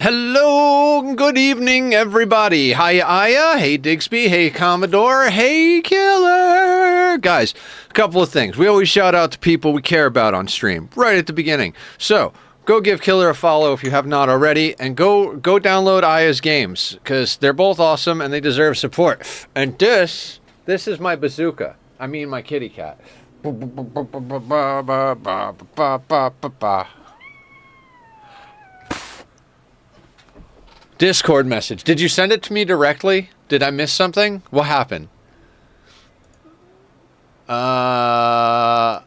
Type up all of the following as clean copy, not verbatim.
Hello, good evening, everybody. Hi, Aya. Hey, Digsby. Hey, Commodore. Hey, Killer. Guys, a couple of things. We always shout out to people we care about on stream, right at the beginning. So, go give Killer a follow if you have not already, and go download Aya's games, because they're both awesome and they deserve support. And this is my bazooka. I mean, my kitty cat. Discord message. Did you send it to me directly? Did I miss something? What happened? I'm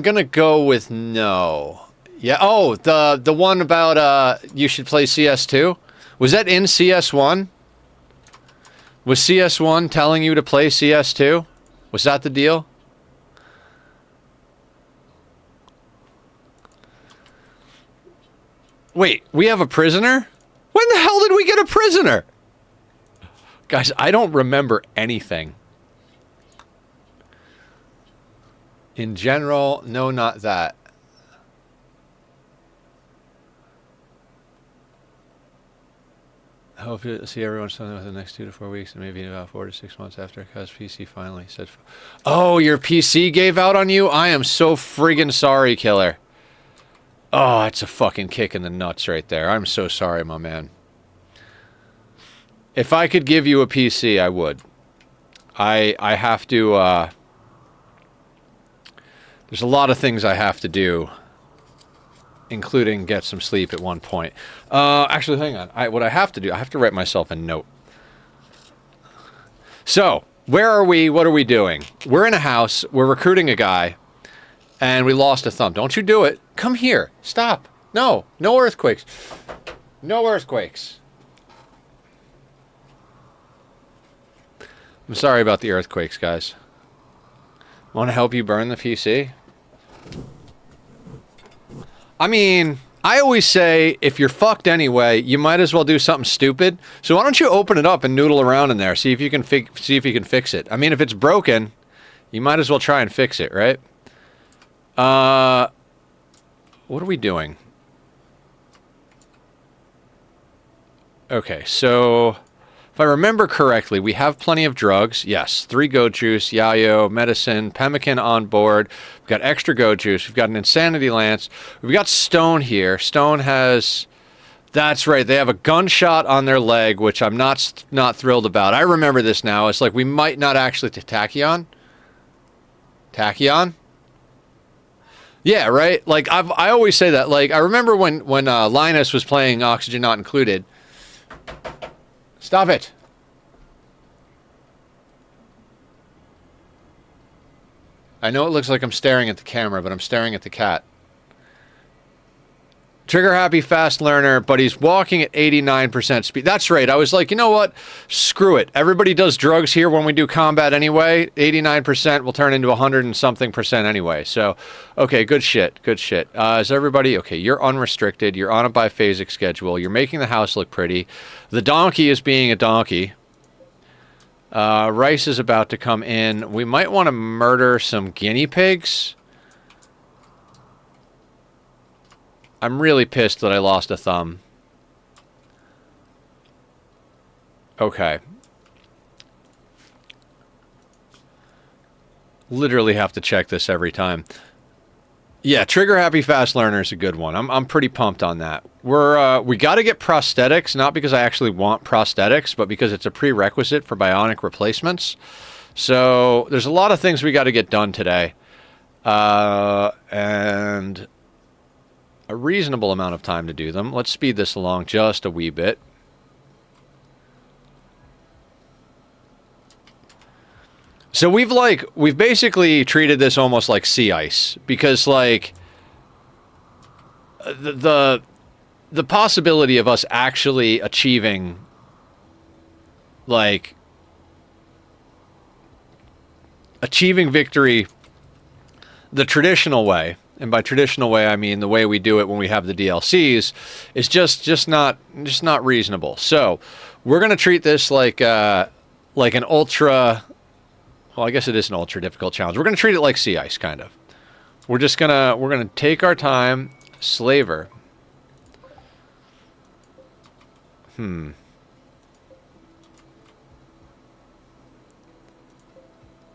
gonna go with no. Yeah. Oh, the one about you should play CS2. Was that in CS1? Was CS1 telling you to play CS2? Was that the deal? Wait, we have a prisoner? When the hell did we get a prisoner? Guys, I don't remember anything. In general, no, not that. I hope to see everyone something within the next 2 to 4 weeks and maybe about 4 to 6 months after, because PC finally said... Oh, your PC gave out on you? I am so friggin' sorry, Killer. Oh, that's a fucking kick in the nuts right there. I'm so sorry, my man. If I could give you a PC, I would. I have to, there's a lot of things I have to do, including get some sleep at one point. Actually, hang on. What I have to do, I have to write myself a note. So, where are we? What are we doing? We're in a house. We're recruiting a guy. And we lost a thumb. Don't you do it. Come here. Stop. No. No earthquakes. No earthquakes. I'm sorry about the earthquakes, guys. Want to help you burn the PC? I mean, I always say, if you're fucked anyway, you might as well do something stupid. So why don't you open it up and noodle around in there, see if you can fix it. I mean, if it's broken, you might as well try and fix it, right? What are we doing? Okay, so if I remember correctly, we have plenty of drugs. Yes, 3 goat juice, yayo, medicine, pemmican on board. We've got extra goat juice. We've got an insanity lance. We've got Stone here. Stone has... That's right, they have a gunshot on their leg, which I'm not thrilled about. I remember this now. It's like we might not actually... Tachyon? Tachyon? Yeah, right? Like, I always say that. Like, I remember when Linus was playing Oxygen Not Included. Stop it. I know it looks like I'm staring at the camera, but I'm staring at the cat. Trigger happy, fast learner, but he's walking at 89% speed. That's right. I was like, you know what? Screw it. Everybody does drugs here when we do combat anyway. 89% will turn into 100 and something percent anyway. So, okay, good shit. Good shit. Is everybody... Okay, you're unrestricted. You're on a biphasic schedule. You're making the house look pretty. The donkey is being a donkey. Rice is about to come in. We might want to murder some guinea pigs. I'm really pissed that I lost a thumb. Okay. Literally have to check this every time. Yeah, trigger happy fast learner is a good one. I'm pretty pumped on that. We got to get prosthetics, not because I actually want prosthetics, but because it's a prerequisite for bionic replacements. So there's a lot of things we got to get done today. And a reasonable amount of time to do them. Let's speed this along just a wee bit. So we've basically treated this almost like sea ice, because like the possibility of us actually achieving victory the traditional way, and by traditional way I mean the way we do it when we have the DLCs, is just not reasonable. So we're gonna treat this like an ultra... Well, I guess it is an ultra difficult challenge. We're going to treat it like sea ice, kind of. We're going to take our time. Slaver.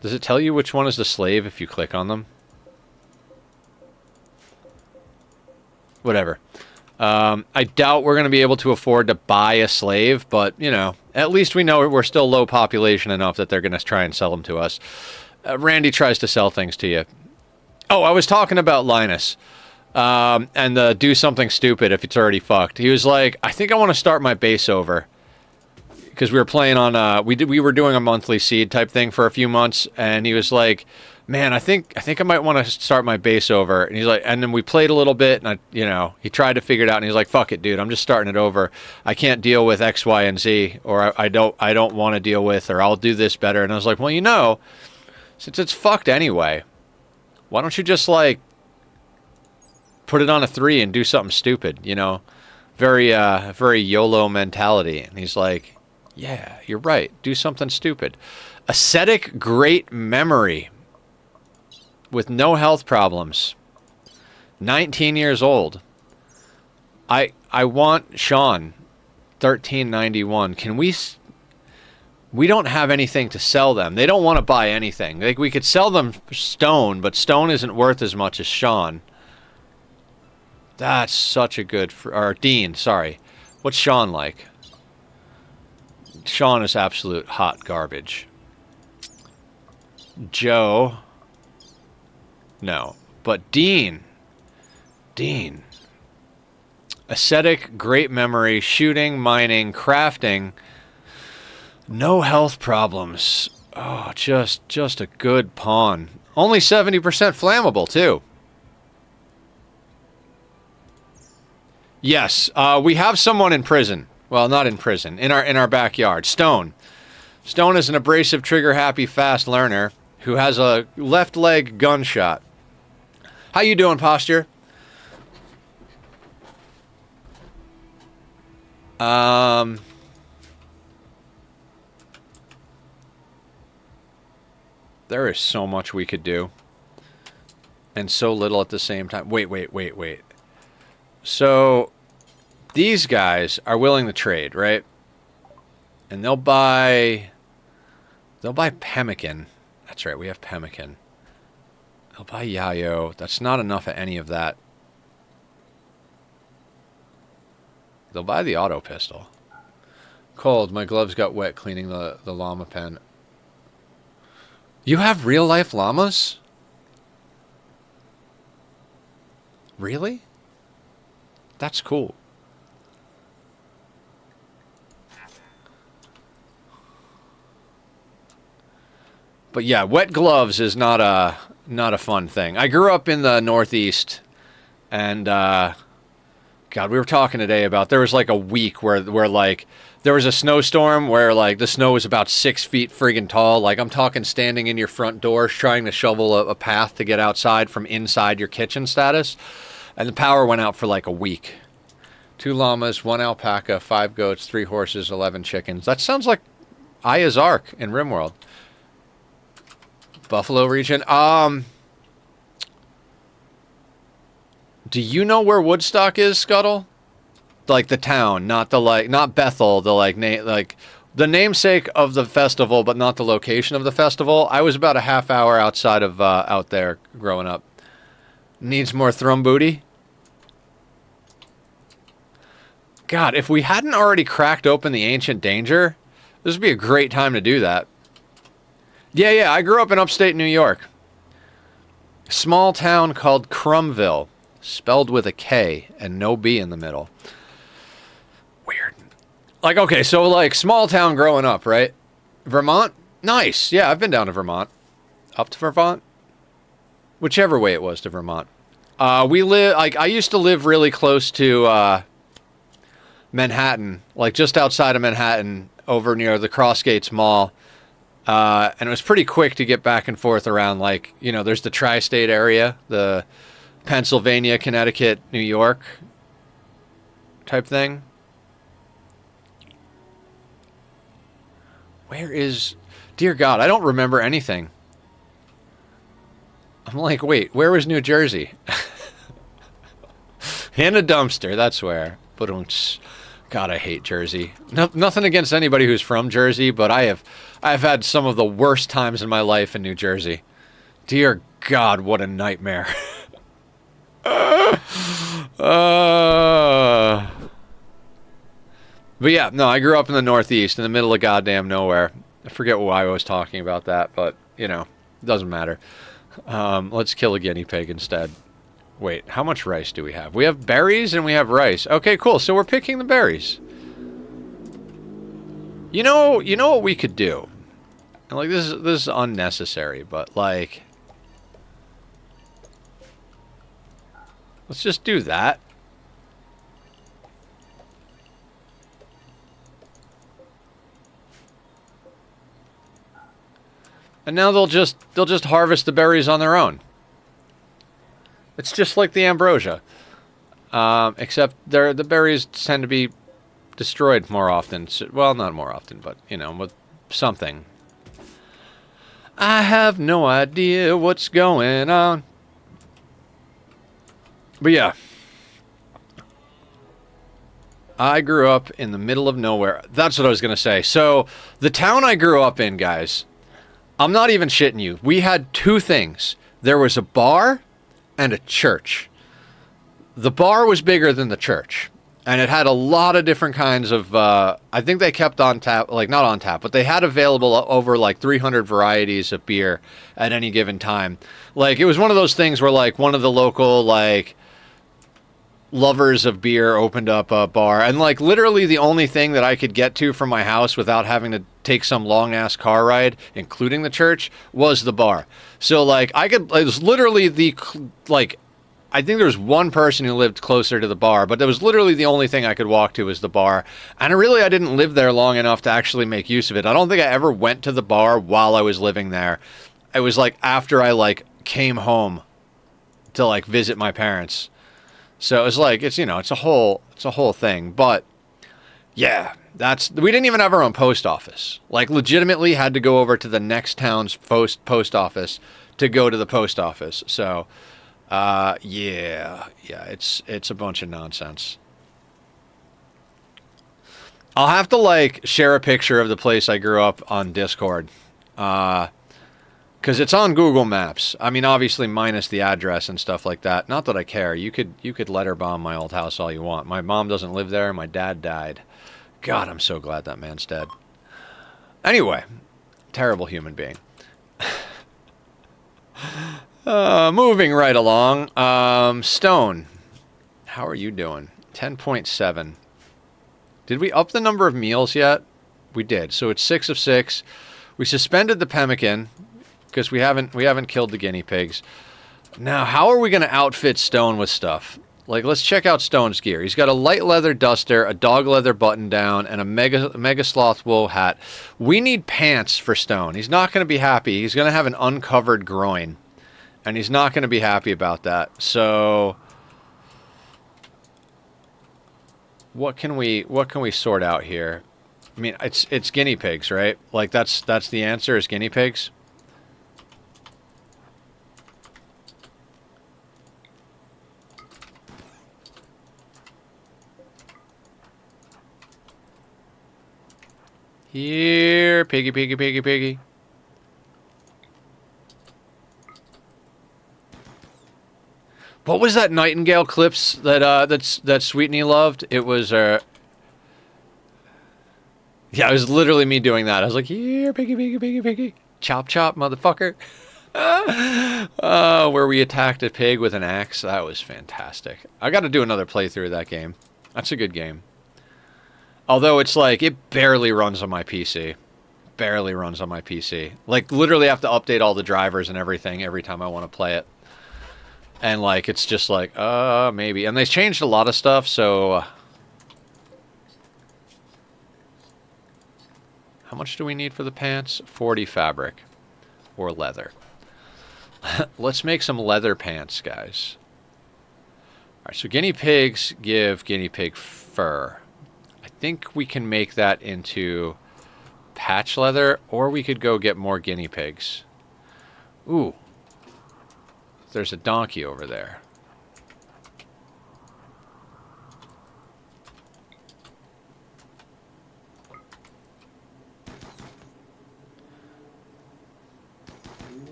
Does it tell you which one is the slave if you click on them? Whatever. I doubt we're going to be able to afford to buy a slave, but, you know, at least we know we're still low population enough that they're going to try and sell them to us. Randy tries to sell things to you. Oh, I was talking about Linus. And the do something stupid if it's already fucked. He was like, I think I want to start my base over. Because we were playing on, we were doing a monthly seed type thing for a few months, and he was like, man, I think I might want to start my base over. And he's like, and then we played a little bit, and he tried to figure it out, and he's like, fuck it, dude, I'm just starting it over. I can't deal with X, Y, and Z, or I don't want to deal with, or I'll do this better. And I was like, well, you know, since it's fucked anyway, why don't you just like put it on a 3 and do something stupid, you know? Very YOLO mentality. And he's like, yeah, you're right. Do something stupid. Ascetic great memory with no health problems. 19 years old. I want Sean. 1391. Can we don't have anything to sell them. They don't want to buy anything. Like, we could sell them stone, but stone isn't worth as much as Sean. That's such a good... or Dean, sorry. What's Sean like? Sean is absolute hot garbage. Joe. No. But Dean. Dean. Ascetic, great memory, shooting, mining, crafting. No health problems. Oh, just a good pawn. Only 70% flammable, too. Yes, we have someone in prison. Well, not in prison. In our backyard. Stone. Stone is an abrasive, trigger-happy, fast learner who has a left leg gunshot. How you doing, Posture? There is so much we could do. And so little at the same time. Wait. So, these guys are willing to trade, right? And they'll buy pemmican. That's right, we have pemmican. They'll buy yayo. That's not enough of any of that. They'll buy the auto pistol. Cold, my gloves got wet cleaning the llama pen. You have real life llamas? Really? That's cool. But yeah, wet gloves is not a fun thing. I grew up in the Northeast, and God, we were talking today about there was like a week where like there was a snowstorm where like the snow was about 6 feet friggin' tall. Like, I'm talking standing in your front door trying to shovel a path to get outside from inside your kitchen status, and the power went out for like a week. 2 llamas, 1 alpaca, 5 goats, 3 horses, 11 chickens. That sounds like Aya's Ark in Rimworld. Buffalo region. Do you know where Woodstock is, Scuttle? Like the town, not Bethel, the namesake of the festival, but not the location of the festival. I was about a half hour outside of out there growing up. Needs more thrum booty. God, if we hadn't already cracked open the Ancient Danger, this would be a great time to do that. Yeah, I grew up in upstate New York. Small town called Crumville, spelled with a K and no B in the middle. Weird. Like, okay, so like small town growing up, right? Vermont? Nice. Yeah, I've been down to Vermont. Up to Vermont? Whichever way it was to Vermont. I used to live really close to Manhattan, like just outside of Manhattan, over near the Crossgates Mall. And it was pretty quick to get back and forth around, like, you know, there's the tri-state area, the Pennsylvania, Connecticut, New York type thing. Where is... Dear God, I don't remember anything. I'm like, wait, where was New Jersey? In a dumpster, that's where. But God, I hate Jersey. Nothing against anybody who's from Jersey, but I've had some of the worst times in my life in New Jersey. Dear God, what a nightmare. But yeah, no, I grew up in the Northeast, in the middle of goddamn nowhere. I forget why I was talking about that, but, you know, it doesn't matter. Let's kill a guinea pig instead. Wait, how much rice do we have? We have berries and we have rice. Okay, cool. So we're picking the berries. You know what we could do? And like this is unnecessary, but like let's just do that. And now they'll just harvest the berries on their own. It's just like the ambrosia, except the berries tend to be destroyed more often. Well, not more often, but you know, with something. I have no idea what's going on. But yeah, I grew up in the middle of nowhere. That's what I was gonna say. So the town I grew up in, guys, I'm not even shitting you. We had two things. There was a bar and a church. The bar was bigger than the church, and it had a lot of different kinds of, I think they kept on tap, like not on tap, but they had available over like 300 varieties of beer at any given time. Like, it was one of those things where like one of the local, like, lovers of beer opened up a bar, and like literally the only thing that I could get to from my house without having to take some long ass car ride, including the church, was the bar. So like it was literally like I think there was one person who lived closer to the bar, but that was literally the only thing I could walk to was the bar. And I didn't live there long enough to actually make use of it. I don't think I ever went to the bar while I was living there. It was like after I like came home to like visit my parents. So it was like, it's a whole thing. But yeah, we didn't even have our own post office. Like, legitimately had to go over to the next town's post office to go to the post office. So yeah, it's a bunch of nonsense. I'll have to like share a picture of the place I grew up on Discord. Because it's on Google Maps. I mean, obviously minus the address and stuff like that. Not that I care. You could letter bomb my old house all you want. My mom doesn't live there. My dad died. God, I'm so glad that man's dead. Anyway, terrible human being. Moving right along. Stone, how are you doing? 10.7. Did we up the number of meals yet? We did. So it's 6 of 6. We suspended the pemmican because we haven't killed the guinea pigs. Now, how are we going to outfit Stone with stuff? Like, let's check out Stone's gear. He's got a light leather duster, a dog leather button down, and a mega sloth wool hat. We need pants for Stone. He's not going to be happy. He's going to have an uncovered groin, and he's not going to be happy about that. So, what can we sort out here? I mean, it's guinea pigs, right? Like, that's the answer, is guinea pigs. Here, piggy, piggy, piggy, piggy. What was that Nightingale clips that Sweetney loved? It was yeah, it was literally me doing that. I was like, here, piggy, piggy, piggy, piggy, chop, chop, motherfucker. Where we attacked a pig with an axe. That was fantastic. I got to do another playthrough of that game. That's a good game. Although it's like, it barely runs on my PC. Barely runs on my PC. Like, literally have to update all the drivers and everything every time I want to play it. And, like, it's just like, maybe. And they changed a lot of stuff, so... How much do we need for the pants? 40 fabric. Or leather. Let's make some leather pants, guys. Alright, so guinea pigs give guinea pig fur. I think we can make that into patch leather, or we could go get more guinea pigs. Ooh. There's a donkey over there.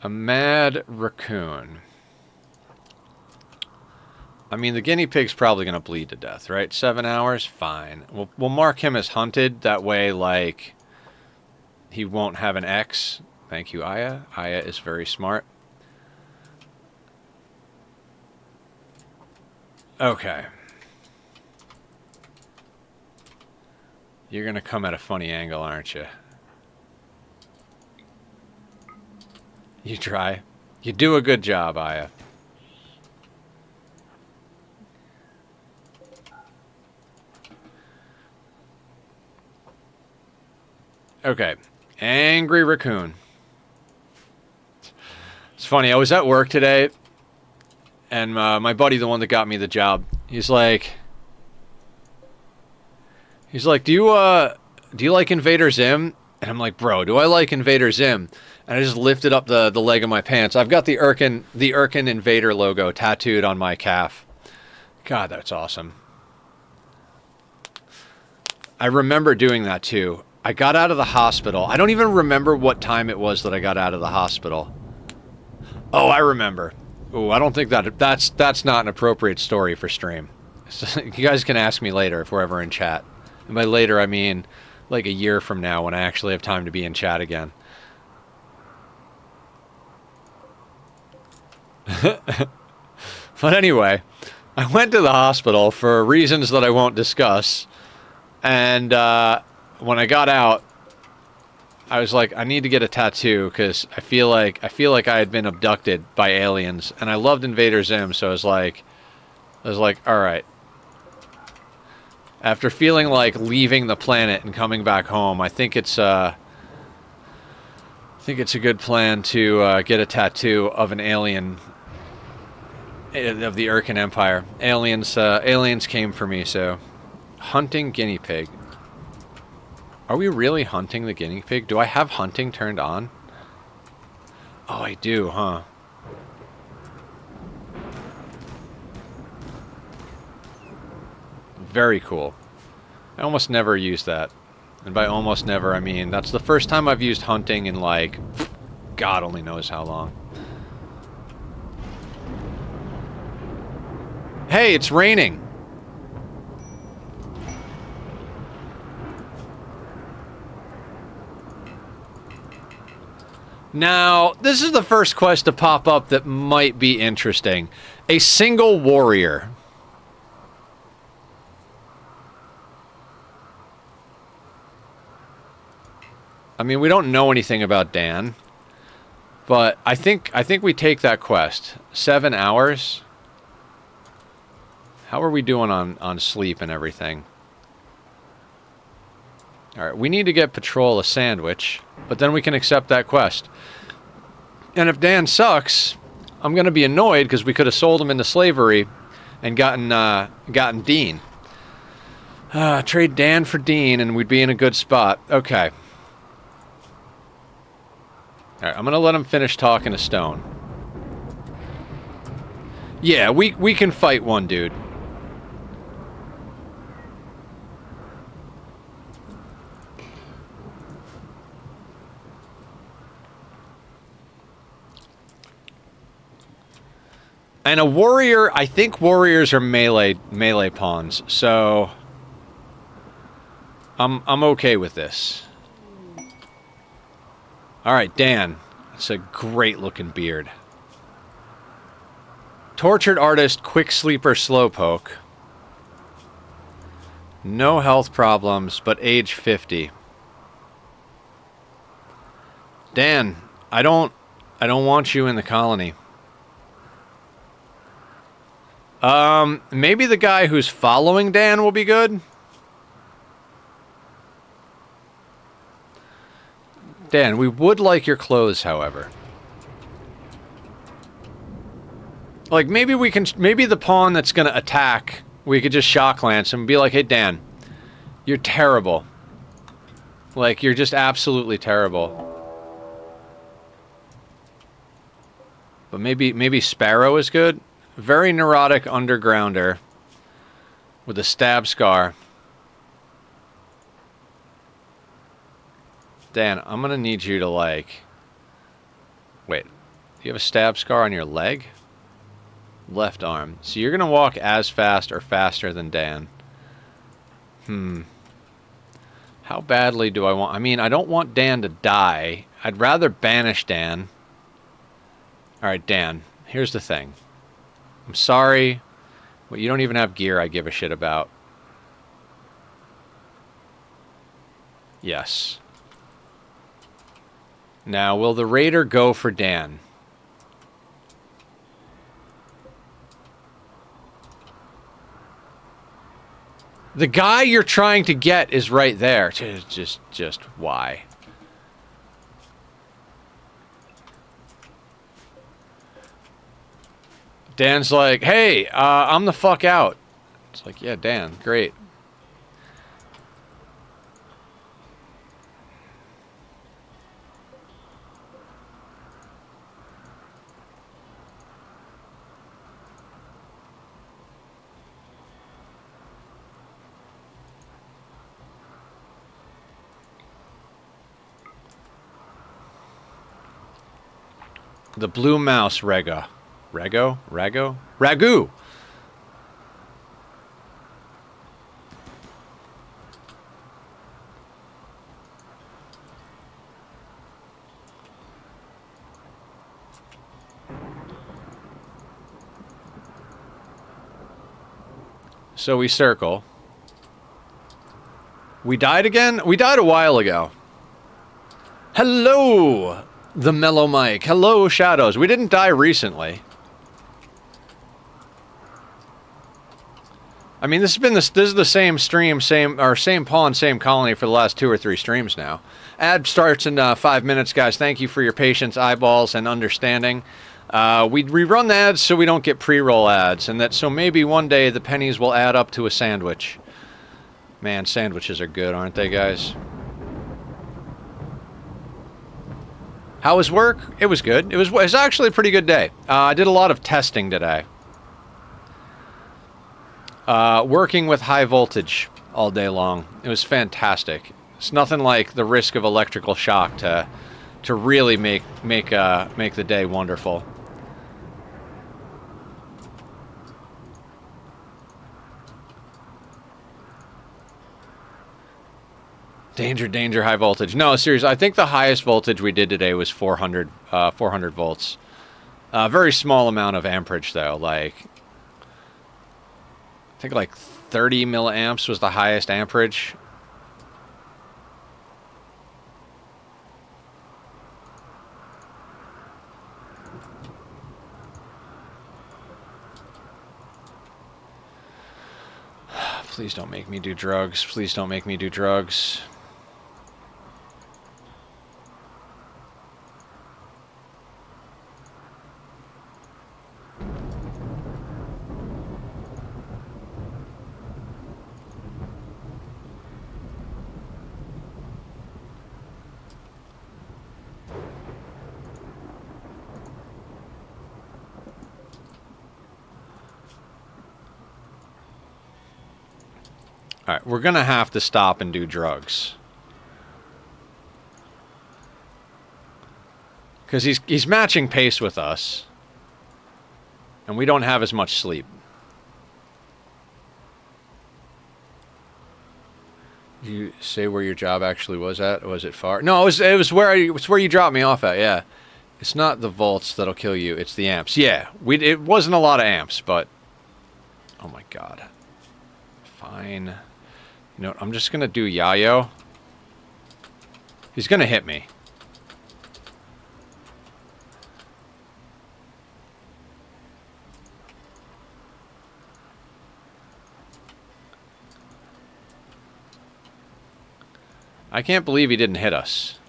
A mad raccoon. I mean, the guinea pig's probably going to bleed to death, right? 7 hours? Fine. We'll mark him as hunted. That way, like, he won't have an X. Thank you, Aya. Aya is very smart. Okay. You're going to come at a funny angle, aren't you? You try. You do a good job, Aya. Okay. Angry raccoon. It's funny, I was at work today, and my buddy, the one that got me the job, he's like, do you like Invader Zim? And I'm like, bro, do I like Invader Zim? And I just lifted up the leg of my pants. I've got the Irkin Invader logo tattooed on my calf. God, that's awesome. I remember doing that too. I got out of the hospital. I don't even remember what time it was that I got out of the hospital. Oh, I remember. Oh, I don't think that's not an appropriate story for stream. So you guys can ask me later if we're ever in chat. And by later, I mean like a year from now when I actually have time to be in chat again. But anyway, I went to the hospital for reasons that I won't discuss. And when I got out, I was like, I need to get a tattoo because I feel like I had been abducted by aliens, and I loved Invader Zim, so I was like, all right. After feeling like leaving the planet and coming back home, I think it's a good plan to get a tattoo of an alien of the Irkin Empire. Aliens came for me, so hunting guinea pig. Are we really hunting the guinea pig? Do I have hunting turned on? Oh, I do, huh? Very cool. I almost never use that. And by almost never, I mean that's the first time I've used hunting in, like, God only knows how long. Hey, it's raining! Now, this is the first quest to pop up that might be interesting. A single warrior. I mean, we don't know anything about Dan, but I think we take that quest. 7 hours. How are we doing on sleep and everything? All right, we need to get Patrol a sandwich, but then we can accept that quest. And if Dan sucks, I'm going to be annoyed because we could have sold him into slavery and gotten Dean. Trade Dan for Dean and we'd be in a good spot. Okay. All right, I'm going to let him finish talking to Stone. Yeah, we can fight one dude. And a warrior, I think warriors are melee pawns, so I'm okay with this. All right, Dan. That's a great looking beard. Tortured artist, quick sleeper, slowpoke. No health problems, but age 50. Dan, I don't want you in the colony. Maybe the guy who's following Dan will be good. Dan, we would like your clothes, however. Like, maybe the pawn that's gonna attack, we could just shock lance him and be like, hey, Dan, you're terrible. Like, you're just absolutely terrible. But maybe Sparrow is good. Very neurotic undergrounder with a stab scar. Dan, I'm gonna need you to, like... Wait. Do you have a stab scar on your leg? Left arm. So you're gonna walk as fast or faster than Dan. How badly do I want... I mean, I don't want Dan to die. I'd rather banish Dan. Alright, Dan. Here's the thing. I'm sorry, but you don't even have gear I give a shit about. Yes. Now, will the raider go for Dan? The guy you're trying to get is right there. Just why? Dan's like, hey, I'm the fuck out. It's like, yeah, Dan, great. The blue mouse, Rega. Rego? Rago? Ragu! So we circle. We died again? We died a while ago. Hello, the mellow mic. Hello, shadows. We didn't die recently. I mean, this is the same stream, same pawn, same colony for the last 2 or 3 streams now. Ad starts in 5 minutes, guys. Thank you for your patience, eyeballs, and understanding. We rerun the ads so we don't get pre-roll ads, and so maybe one day the pennies will add up to a sandwich. Man, sandwiches are good, aren't they, guys? How was work? It was good. It was actually a pretty good day. I did a lot of testing today. Working with high voltage all day long. It was fantastic. It's nothing like the risk of electrical shock to really make the day wonderful. Danger, danger, high voltage. No, seriously, I think the highest voltage we did today was 400 volts. Very small amount of amperage, though. Like, I think like 30 milliamps was the highest amperage. Please don't make me do drugs. Please don't make me do drugs. Alright, we're gonna have to stop and do drugs. Because he's matching pace with us. And we don't have as much sleep. You say where your job actually was at? Or was it far? No, it was where you dropped me off at, yeah. It's not the volts that'll kill you, it's the amps. Yeah, it wasn't a lot of amps, but... Oh my god. Fine. You know what, I'm just gonna do Yayo. He's gonna hit me. I can't believe he didn't hit us.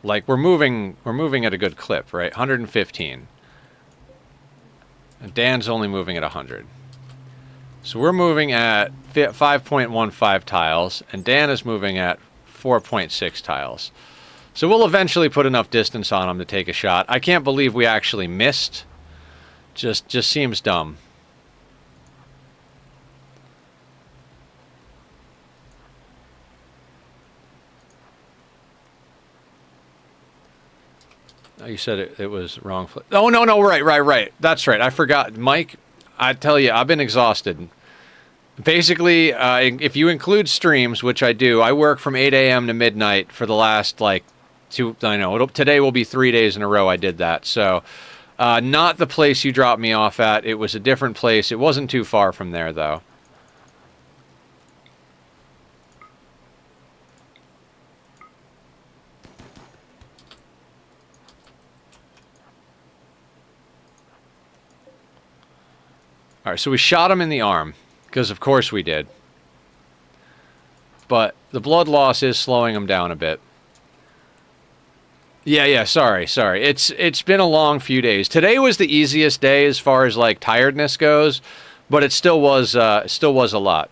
Like, we're moving at a good clip, right? 115. And Dan's only moving at 100. So we're moving at 5.15 tiles, and Dan is moving at 4.6 tiles. So we'll eventually put enough distance on him to take a shot. I can't believe we actually missed. Just seems dumb. Oh, you said it was wrong. Oh, no, right. That's right. I forgot. Mike, I tell you, I've been exhausted. Basically, if you include streams, which I do, I work from 8 a.m. to midnight for the last, like, today will be 3 days in a row I did that. So, not the place you dropped me off at. It was a different place. It wasn't too far from there, though. All right, so we shot him in the arm, because of course we did. But the blood loss is slowing him down a bit. Yeah, sorry. It's been a long few days. Today was the easiest day as far as, like, tiredness goes, but it still was a lot.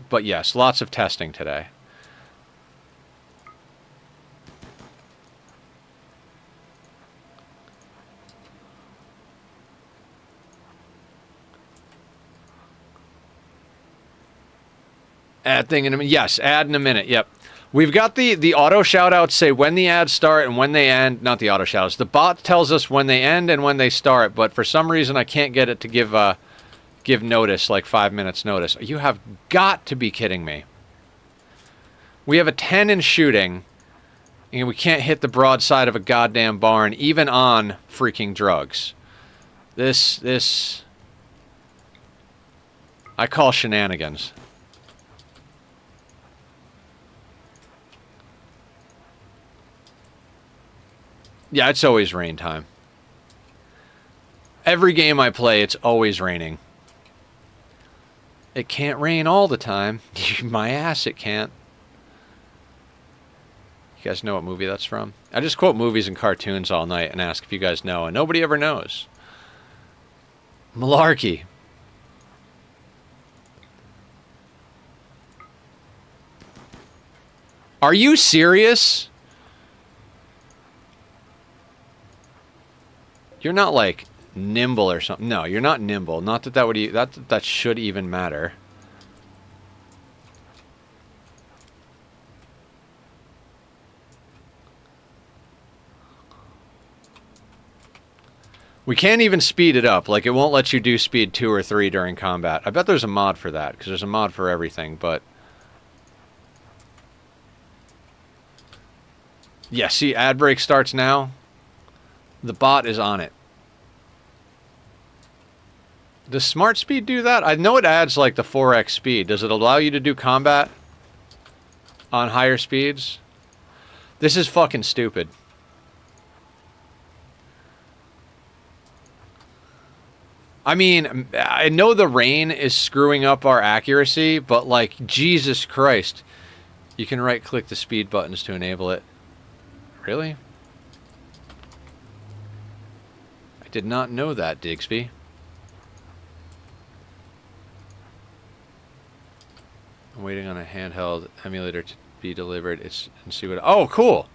But yes, lots of testing today. Add thing in a minute. Yes, add in a minute. Yep. We've got the auto shoutouts say when the ads start and when they end. Not the auto shoutouts. The bot tells us when they end and when they start, but for some reason I can't get it to give notice, like 5 minutes notice. You have got to be kidding me. We have a 10 in shooting, and we can't hit the broadside of a goddamn barn, even on freaking drugs. This... I call shenanigans. Yeah, it's always rain time. Every game I play, it's always raining. It can't rain all the time. My ass, it can't. You guys know what movie that's from? I just quote movies and cartoons all night and ask if you guys know, and nobody ever knows. Malarkey. Are you serious? You're not, like, nimble or something. No, you're not nimble. Not that that would that should even matter. We can't even speed it up. Like, it won't let you do speed 2 or 3 during combat. I bet there's a mod for that, because there's a mod for everything, but... Yeah, see, ad break starts now. The bot is on it. Does smart speed do that? I know it adds like the 4x speed. Does it allow you to do combat on higher speeds? This is fucking stupid. I mean, I know the rain is screwing up our accuracy, but like, Jesus Christ. You can right-click the speed buttons to enable it. Really? Did not know that, Digsby. I'm waiting on a handheld emulator to be delivered. And see what... Oh, cool!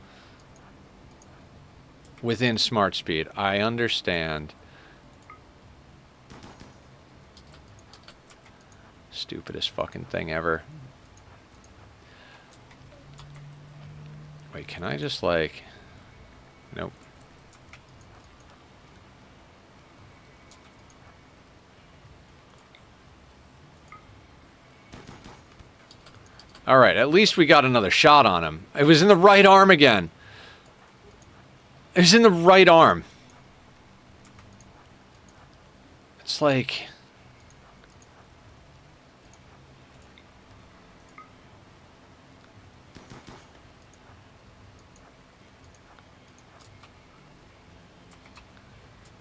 Within smart speed. I understand. Stupidest fucking thing ever. Wait, can I just, like... Nope. Alright, at least we got another shot on him. It was in the right arm again. It was in the right arm. It's like...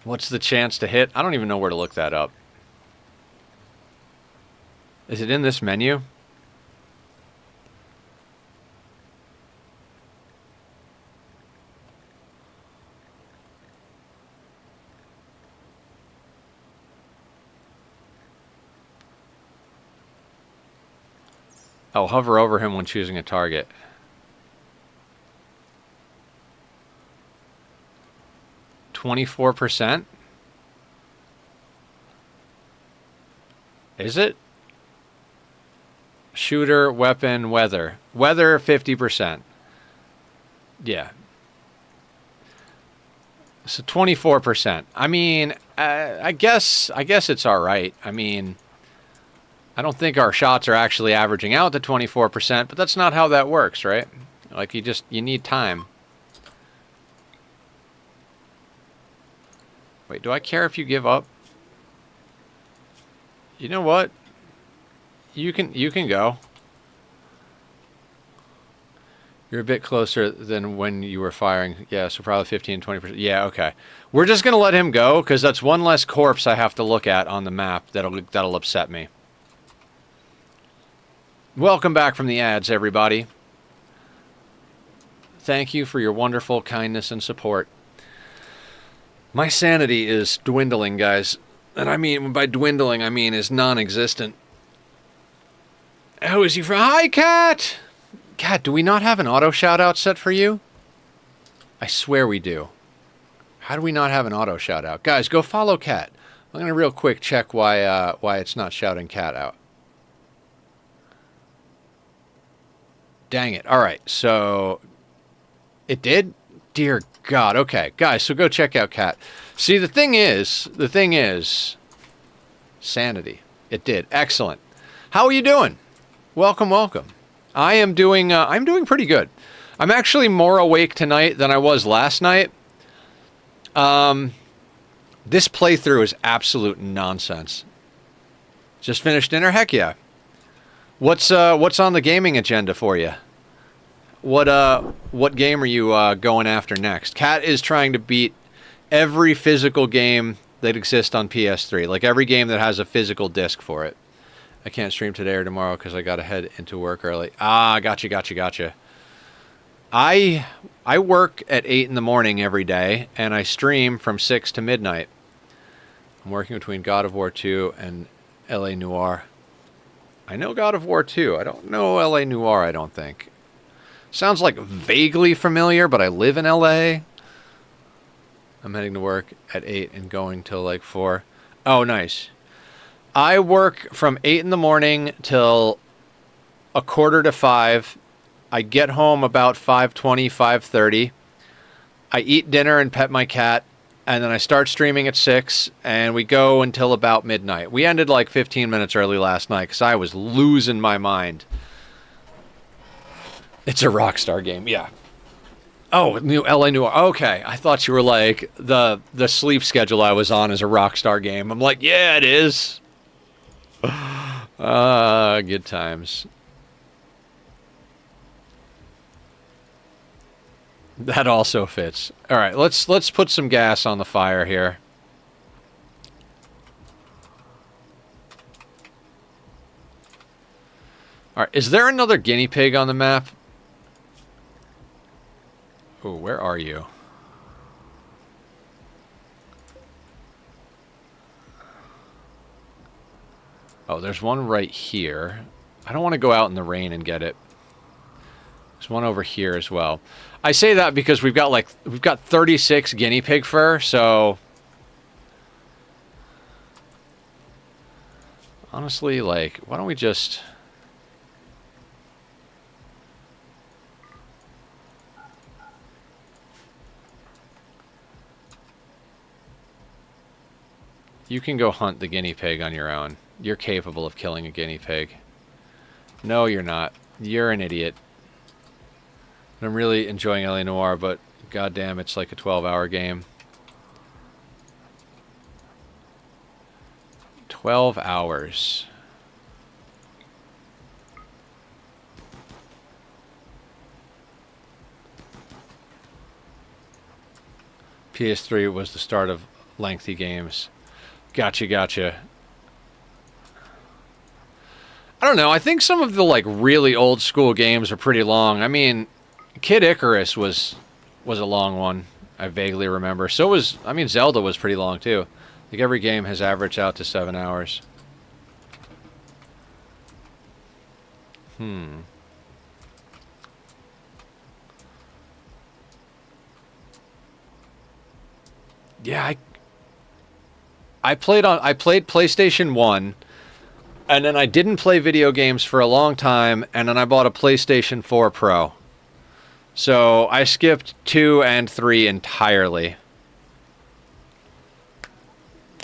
What's the chance to hit? I don't even know where to look that up. Is it in this menu? Oh, hover over him when choosing a target. %? Is it? Shooter, weapon, weather. Weather, 50%. Yeah. So 24%. I mean, I guess it's all right. I mean, I don't think our shots are actually averaging out to 24%, but that's not how that works, right? Like, you need time. Wait, do I care if you give up? You know what? You can go. You're a bit closer than when you were firing. Yeah, so probably 15, 20%. Yeah, okay. We're just going to let him go, because that's one less corpse I have to look at on the map that'll upset me. Welcome back from the ads, everybody. Thank you for your wonderful kindness and support. My sanity is dwindling, guys. And I mean, by dwindling, I mean is non-existent. Who is you from? Hi, Cat! Cat, do we not have an auto shout-out set for you? I swear we do. How do we not have an auto shout-out? Guys, go follow Cat. I'm going to real quick check why it's not shouting Cat out. Dang it. All right, so... It did? Dear God. Okay, guys, so go check out Cat. See, the thing is... Sanity. It did. Excellent. How are you doing? Welcome, welcome. I'm doing pretty good. I'm actually more awake tonight than I was last night. This playthrough is absolute nonsense. Just finished dinner? Heck yeah. What's on the gaming agenda for you? What game are you going after next? Kat is trying to beat every physical game that exists on PS3, like every game that has a physical disc for it. I can't stream today or tomorrow because I got to head into work early. Ah, gotcha. I work at 8 in the morning every day, and I stream from 6 to midnight. I'm working between God of War 2 and L.A. Noire. I know God of War 2. I don't know L.A. Noire, I don't think. Sounds like vaguely familiar, but I live in L.A. I'm heading to work at 8 and going till like 4. Oh, nice. I work from 8 in the morning till 4:45. I get home about 5:20, 5:30. I eat dinner and pet my cat, and then I start streaming at 6, and we go until about midnight. We ended like 15 minutes early last night because I was losing my mind. It's a Rockstar game, yeah. Oh, new LA Noire. Okay, I thought you were like, the sleep schedule I was on is a Rockstar game. I'm like, yeah, it is. Good times. That also fits. All right, let's put some gas on the fire here. All right, is there another guinea pig on the map? Oh, where are you? Oh, there's one right here. I don't want to go out in the rain and get it. There's one over here as well. I say that because we've got 36 guinea pig fur, so honestly, like, why don't we just You can go hunt the guinea pig on your own. You're capable of killing a guinea pig. No, you're not. You're an idiot. I'm really enjoying L.A. Noire, but goddamn, it's like a 12-hour game. 12 hours. PS3 was the start of lengthy games. Gotcha. I don't know. I think some of the like really old school games are pretty long. I mean, Kid Icarus was a long one. I vaguely remember. So was, I mean, Zelda was pretty long too. Like every game has averaged out to 7 hours. Yeah, I played PlayStation 1, and then I didn't play video games for a long time, and then I bought a PlayStation 4 Pro. So I skipped 2 and 3 entirely.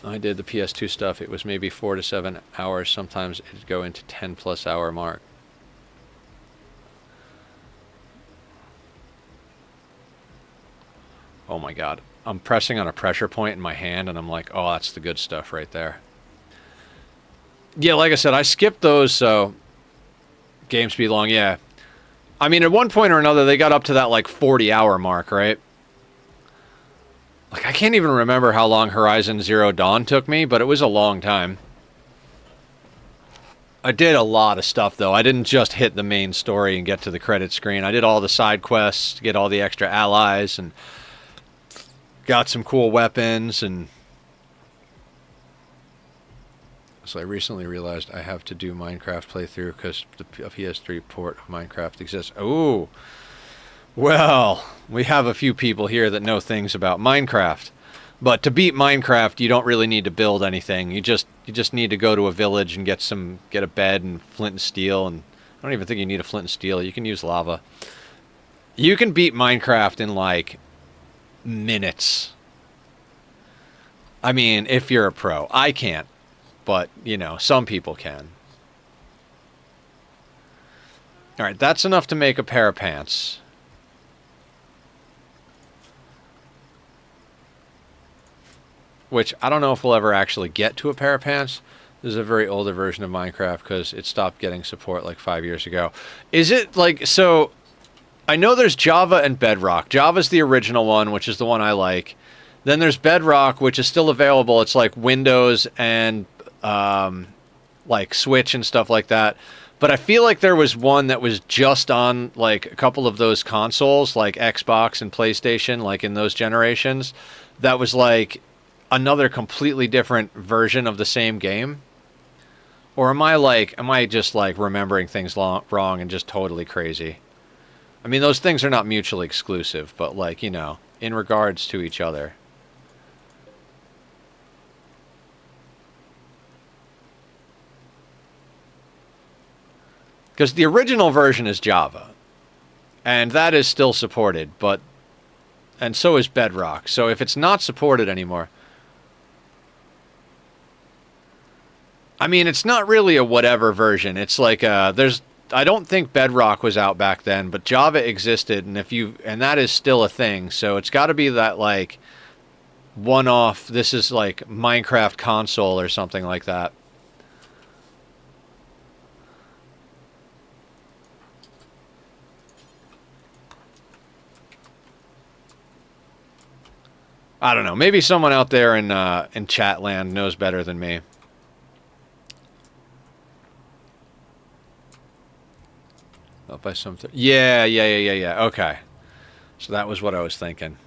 I did the PS2 stuff, it was maybe 4 to 7 hours. Sometimes it'd go into 10+ hour mark. Oh my god. I'm pressing on a pressure point in my hand and I'm like, oh, that's the good stuff right there. Yeah, like I said, I skipped those, so game speed long, yeah. I mean, at one point or another, they got up to that, like, 40-hour mark, right? Like, I can't even remember how long Horizon Zero Dawn took me, but it was a long time. I did a lot of stuff, though. I didn't just hit the main story and get to the credit screen. I did all the side quests to get all the extra allies, and got some cool weapons, and... So I recently realized I have to do Minecraft playthrough because the PS3 port of Minecraft exists. Oh, well, we have a few people here that know things about Minecraft. But to beat Minecraft, you don't really need to build anything. You just need to go to a village and get a bed and flint and steel. And I don't even think you need a flint and steel. You can use lava. You can beat Minecraft in like minutes. I mean, if you're a pro. I can't. But, you know, some people can. Alright, that's enough to make a pair of pants. Which, I don't know if we'll ever actually get to a pair of pants. This is a very older version of Minecraft because it stopped getting support like 5 years ago. Is it, like, so... I know there's Java and Bedrock. Java's the original one, which is the one I like. Then there's Bedrock, which is still available. It's like Windows and... like Switch and stuff like that. But I feel like there was one that was just on like a couple of those consoles, like Xbox and PlayStation, like in those generations, that was like another completely different version of the same game. Or am I just like remembering things wrong and just totally crazy? I mean, those things are not mutually exclusive, but like, you know, in regards to each other. Because the original version is Java. And that is still supported, but... And so is Bedrock. So if it's not supported anymore... I mean, it's not really a whatever version. It's like, there's... I don't think Bedrock was out back then, but Java existed, and that is still a thing. So it's got to be that, like, one-off, this is like Minecraft console or something like that. I don't know. Maybe someone out there in Chatland knows better than me. Up by something. Yeah. Okay. So that was what I was thinking.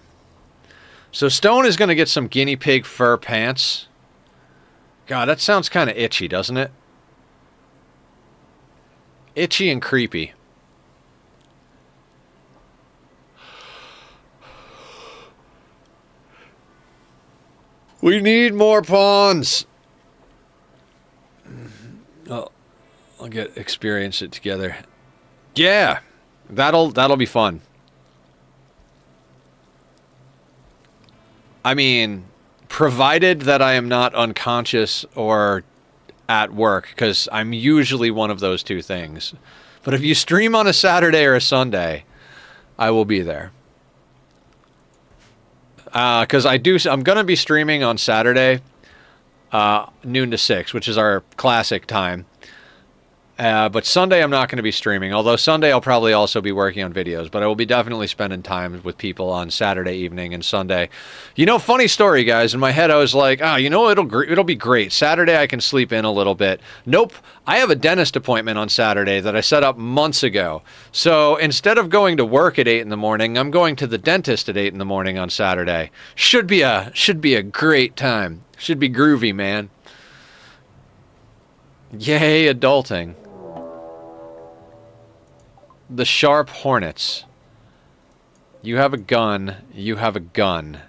So Stone is going to get some guinea pig fur pants. God, that sounds kind of itchy, doesn't it? Itchy and creepy. We need more pawns. Oh, I'll experience it together. Yeah, that'll be fun. I mean, provided that I am not unconscious or at work, because I'm usually one of those two things. But if you stream on a Saturday or a Sunday, I will be there. Because I'm going to be streaming on Saturday, noon to 6, which is our classic time. But Sunday I'm not going to be streaming, although Sunday I'll probably also be working on videos, but I will be definitely spending time with people on Saturday evening and Sunday. You know, funny story, guys. In my head I was like, you know, it'll be great. Saturday I can sleep in a little bit. Nope. I have a dentist appointment on Saturday that I set up months ago. So instead of going to work at 8 in the morning, I'm going to the dentist at 8 in the morning on Saturday. Should be a great time. Should be groovy, man. Yay, adulting. The Sharp Hornets. You have a gun. You have a gun.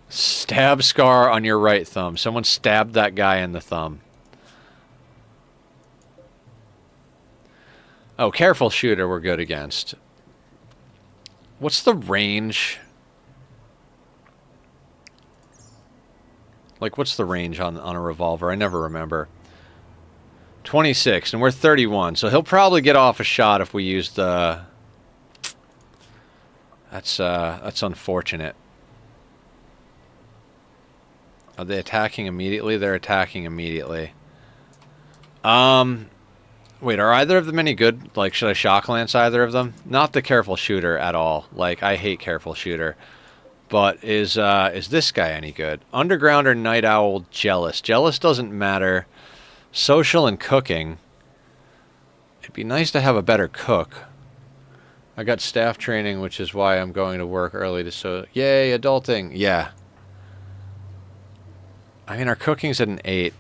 Stab scar on your right thumb. Someone stabbed that guy in the thumb. Oh, careful shooter we're good against. What's the range? Like, what's the range on a revolver? I never remember. 26, and we're 31, so he'll probably get off a shot if we use the... That's unfortunate. Are they attacking immediately? They're attacking immediately. Wait, are either of them any good? Like, should I shock lance either of them? Not the careful shooter at all. Like, I hate careful shooter. But is this guy any good? Underground or night owl jealous? Jealous doesn't matter. Social and cooking. It'd be nice to have a better cook. I got staff training, which is why I'm going to work early to so... Yay, adulting. Yeah. I mean, our cooking's at an 8.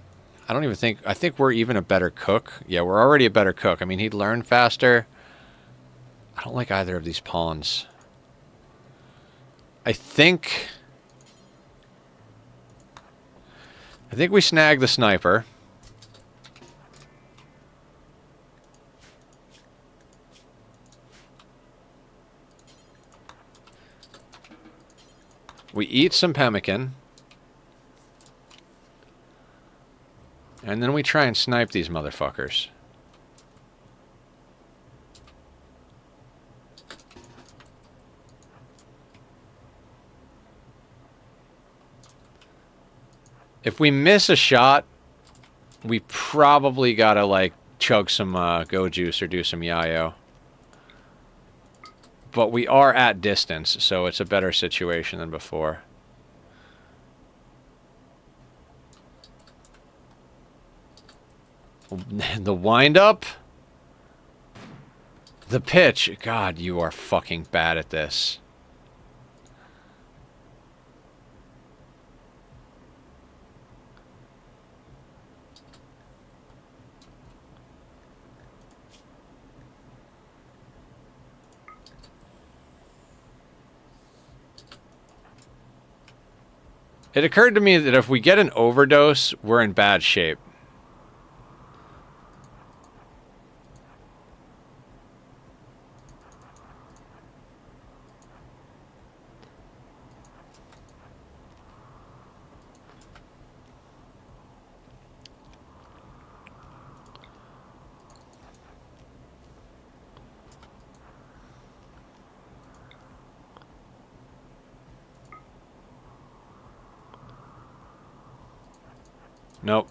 I don't even think... I think we're even a better cook. Yeah, we're already a better cook. I mean, he'd learn faster. I don't like either of these pawns. I think we snag the sniper. We eat some pemmican. And then we try and snipe these motherfuckers. If we miss a shot, we probably gotta, like, chug some go juice or do some yayo. But we are at distance, so it's a better situation than before. The wind-up? The pitch. God, you are fucking bad at this. It occurred to me that if we get an overdose, we're in bad shape. Nope.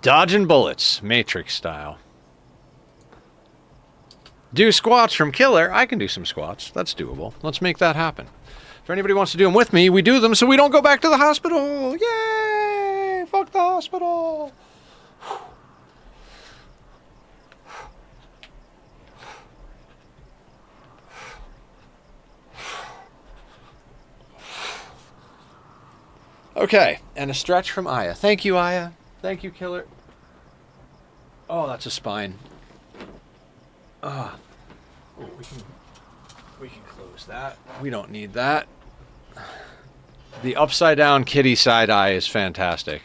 Dodging bullets, Matrix style. Do squats from Killer. I can do some squats. That's doable. Let's make that happen. If anybody wants to do them with me, we do them so we don't go back to the hospital. Yay! Fuck the hospital. Okay, and a stretch from Aya. Thank you, Aya. Thank you, Killer. Oh, that's a spine. Oh, we can close that. We don't need that. The upside down kitty side eye is fantastic.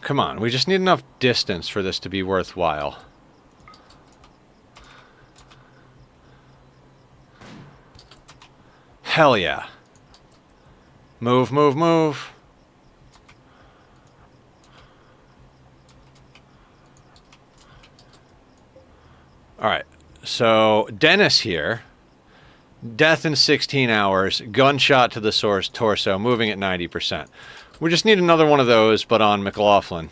Come on, we just need enough distance for this to be worthwhile. Hell yeah. Move, move, move. Alright, so Dennis here. Death in 16 hours, gunshot to the torso, moving at 90%. We just need another one of those, but on McLaughlin.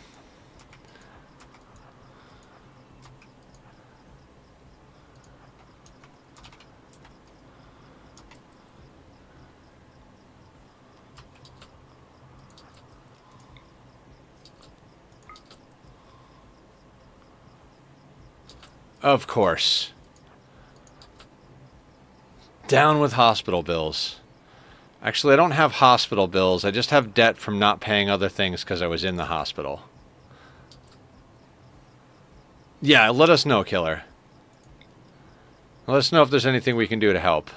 Of course. Down with hospital bills. Actually, I don't have hospital bills. I just have debt from not paying other things because I was in the hospital. Yeah, let us know, Killer. Let us know if there's anything we can do to help.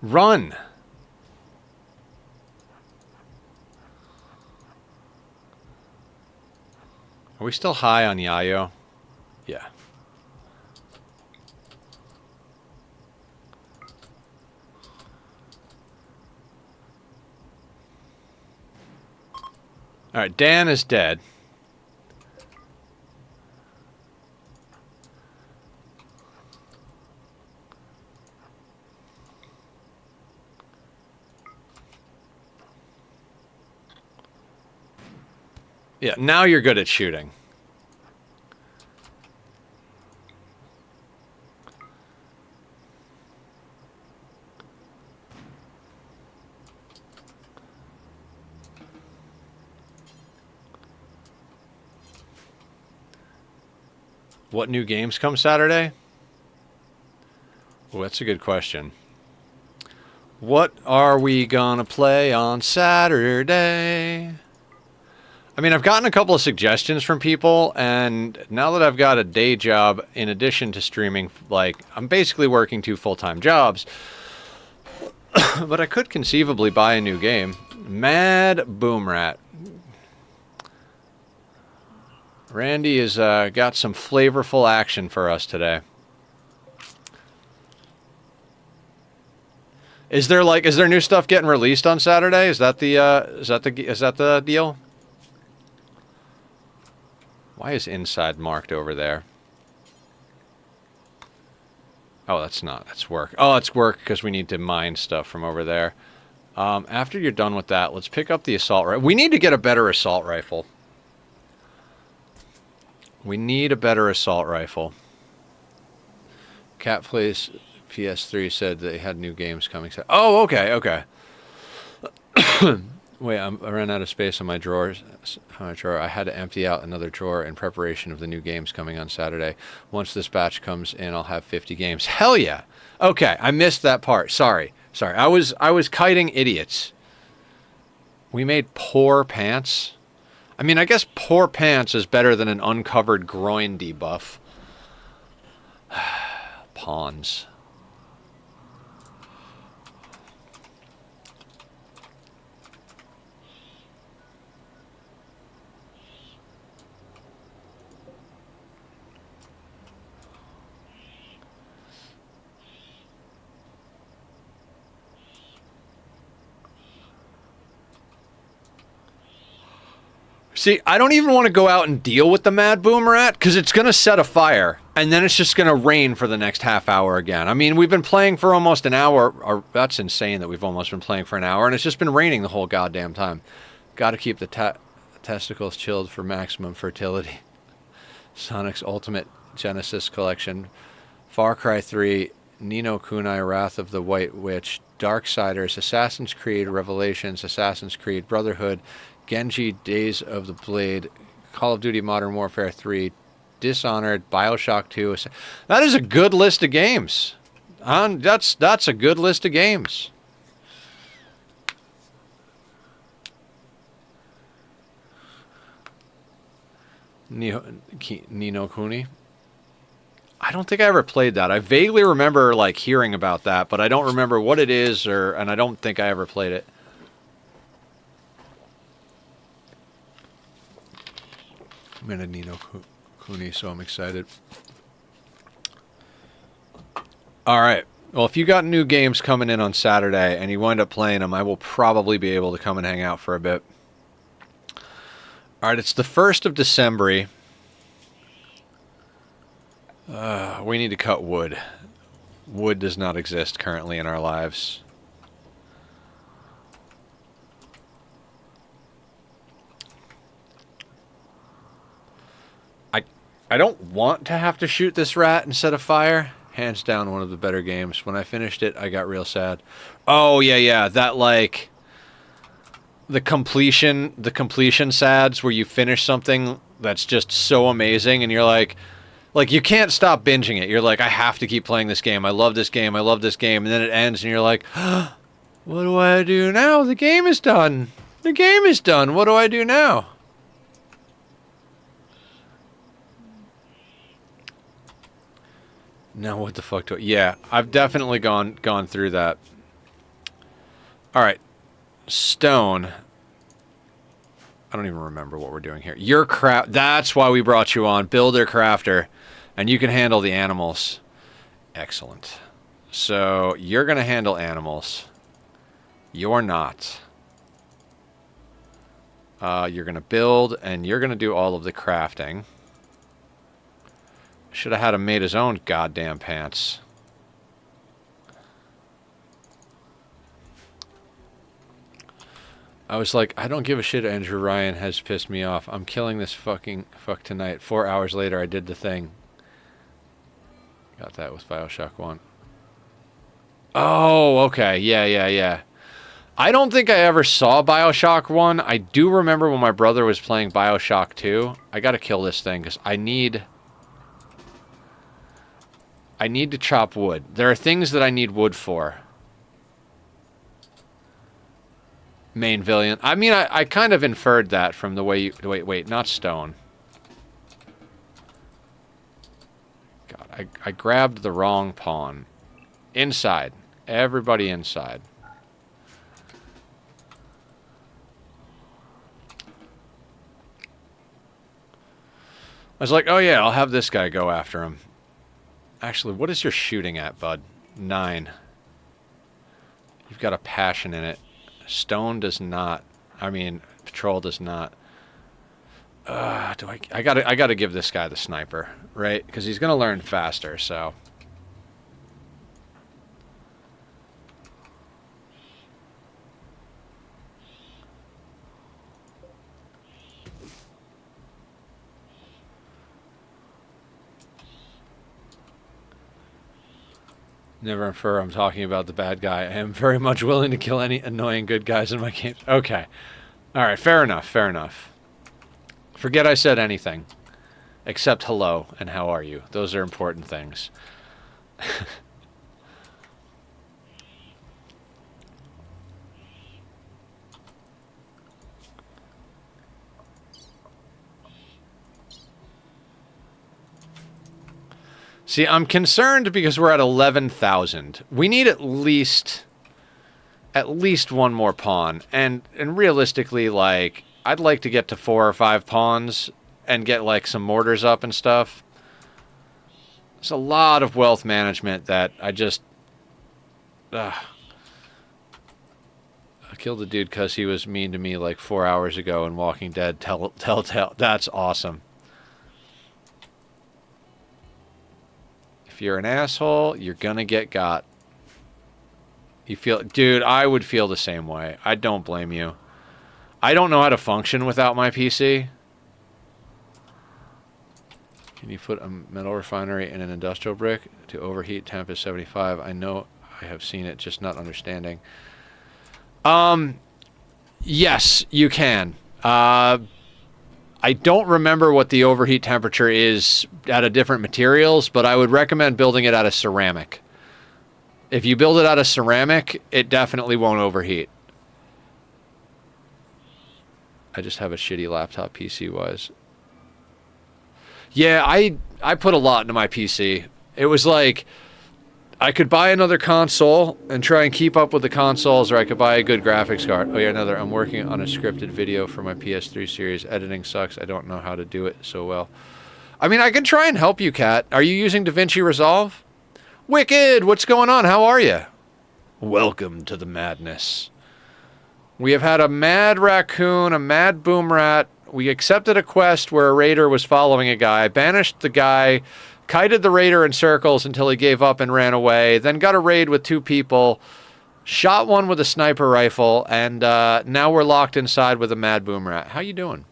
Run! Are we still high on Yayo? Yeah. Alright, Dan is dead. Yeah, now you're good at shooting. What new games come Saturday? Oh, that's a good question. What are we gonna play on Saturday? I mean, I've gotten a couple of suggestions from people, and now that I've got a day job in addition to streaming, like, I'm basically working 2 full-time jobs, but I could conceivably buy a new game. Mad Boomrat. Randy has got some flavorful action for us today. Is there new stuff getting released on Saturday? Is that the deal? Why is inside marked over there? Oh, that's not. That's work. Oh, it's work because we need to mine stuff from over there. After you're done with that, let's pick up the assault rifle. We need to get a better assault rifle. We need a better assault rifle. Cat Plays PS3 said they had new games coming. Oh, okay, okay. Wait, I ran out of space on my drawers. I had to empty out another drawer in preparation of the new games coming on Saturday. Once this batch comes in, I'll have 50 games. Hell yeah! Okay, I missed that part. Sorry. I was kiting idiots. We made poor pants. I mean, I guess poor pants is better than an uncovered groin debuff. PAWNS. See, I don't even want to go out and deal with the Mad Boomerrat because it's going to set a fire and then it's just going to rain for the next half hour again. I mean, we've been playing for almost an hour. That's insane that we've almost been playing for an hour and it's just been raining the whole goddamn time. Got to keep the testicles chilled for maximum fertility. Sonic's Ultimate Genesis Collection. Far Cry 3, Ni no Kunai, Wrath of the White Witch, Darksiders, Assassin's Creed Revelations, Assassin's Creed Brotherhood, Genji, Days of the Blade, Call of Duty Modern Warfare 3, Dishonored, Bioshock 2. That is a good list of games. That's a good list of games. Ni no Kuni. I don't think I ever played that. I vaguely remember like hearing about that, but I don't remember what it is, and I don't think I ever played it. I'm in a Ni no Kuni, so I'm excited. All right. Well, if you got new games coming in on Saturday and you wind up playing them, I will probably be able to come and hang out for a bit. All right, it's the 1st of December. We need to cut wood. Wood does not exist currently in our lives. I don't want to have to shoot this rat and set a fire. Hands down, one of the better games. When I finished it, I got real sad. Oh, yeah. That, like, the completion sads where you finish something that's just so amazing and you're like, Like, you can't stop binging it. You're like, I have to keep playing this game. I love this game. I love this game. And then it ends, and you're like, what do I do now? The game is done. The game is done. What do I do now? Now what the fuck do I... Yeah, I've definitely gone through that. All right. Stone. I don't even remember what we're doing here. You're craft. That's why we brought you on. Builder, crafter. And you can handle the animals. Excellent. So you're going to handle animals. You're not. You're going to build, and you're going to do all of the crafting. Should have had him made his own goddamn pants. I was like, I don't give a shit. Andrew Ryan has pissed me off. I'm killing this fucking fuck tonight. 4 hours later, I did the thing. Got that with Bioshock 1. Oh, okay. Yeah. I don't think I ever saw Bioshock 1. I do remember when my brother was playing Bioshock 2. I gotta kill this thing, because I need to chop wood. There are things that I need wood for. Main villain. I mean, I kind of inferred that from the way you... Wait, not stone. God, I grabbed the wrong pawn. Inside. Everybody inside. I was like, oh yeah, I'll have this guy go after him. Actually, what is your shooting at, bud? 9. You've got a passion in it. Stone does not. I mean, patrol does not. I gotta give this guy the sniper, right? Because he's gonna learn faster. So. Never infer I'm talking about the bad guy. I am very much willing to kill any annoying good guys in my games. Okay. Alright, fair enough, fair enough. Forget I said anything. Except hello and how are you. Those are important things. See, I'm concerned because we're at 11,000. We need at least one more pawn. And realistically, like, I'd like to get to 4 or 5 pawns and get, like, some mortars up and stuff. There's a lot of wealth management that I just... I killed the dude because he was mean to me, like, 4 hours ago in Walking Dead. Telltale. That's awesome. If you're an asshole, you're gonna get got. You feel... Dude, I would feel the same way. I don't blame you. I don't know how to function without my PC. Can you put a metal refinery in an industrial brick to overheat? Temp is 75. I know I have seen it, just not understanding. Yes, you can. I don't remember what the overheat temperature is out of different materials, but I would recommend building it out of ceramic. If you build it out of ceramic, it definitely won't overheat. I just have a shitty laptop PC-wise. Yeah, I put a lot into my PC. It was like... I could buy another console and try and keep up with the consoles, or I could buy a good graphics card. Oh yeah, I'm working on a scripted video for my PS3 series. Editing sucks. I don't know how to do it so well. I mean, I can try and help you, Kat. Are you using DaVinci Resolve? Wicked! What's going on? How are you? Welcome to the madness. We have had a mad raccoon, a mad boom rat. We accepted a quest where a raider was following a guy, banished the guy, kited the raider in circles until he gave up and ran away, then got a raid with 2 people, shot one with a sniper rifle, and now we're locked inside with a mad boom rat. How you doing?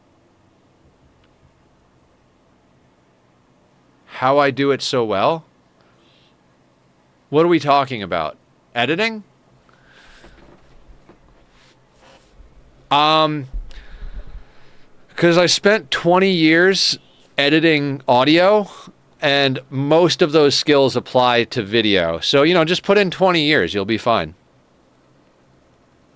How I do it so well? What are we talking about? Editing? Because I spent 20 years editing audio, And most of those skills apply to video. So, you know, just put in 20 years. You'll be fine.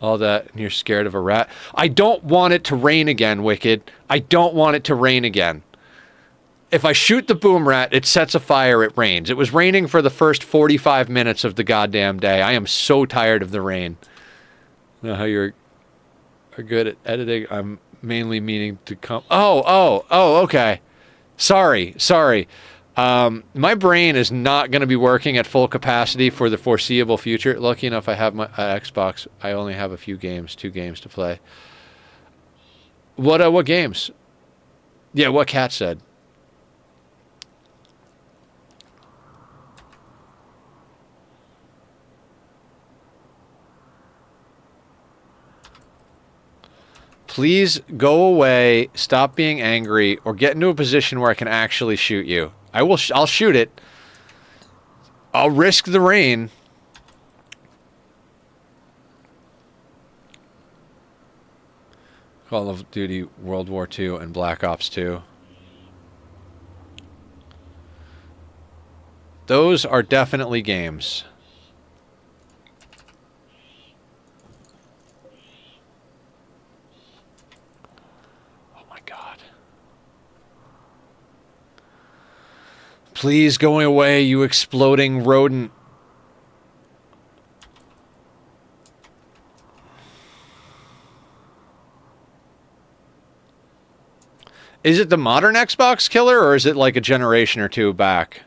All that, and you're scared of a rat. I don't want it to rain again, Wicked. I don't want it to rain again. If I shoot the boom rat, it sets a fire, it rains. It was raining for the first 45 minutes of the goddamn day. I am so tired of the rain. I know how you're good at editing. I'm mainly meaning to come... Oh, okay. Sorry. My brain is not going to be working at full capacity for the foreseeable future. Lucky enough, I have my Xbox. I only have a few games, 2 games to play. What games? Yeah, what Cat said. Please go away, stop being angry, or get into a position where I can actually shoot you. I'll shoot it. I'll risk the rain. Call of Duty World War II and Black Ops 2. Those are definitely games. Please go away, you exploding rodent. Is it the modern Xbox killer, or is it like a generation or two back?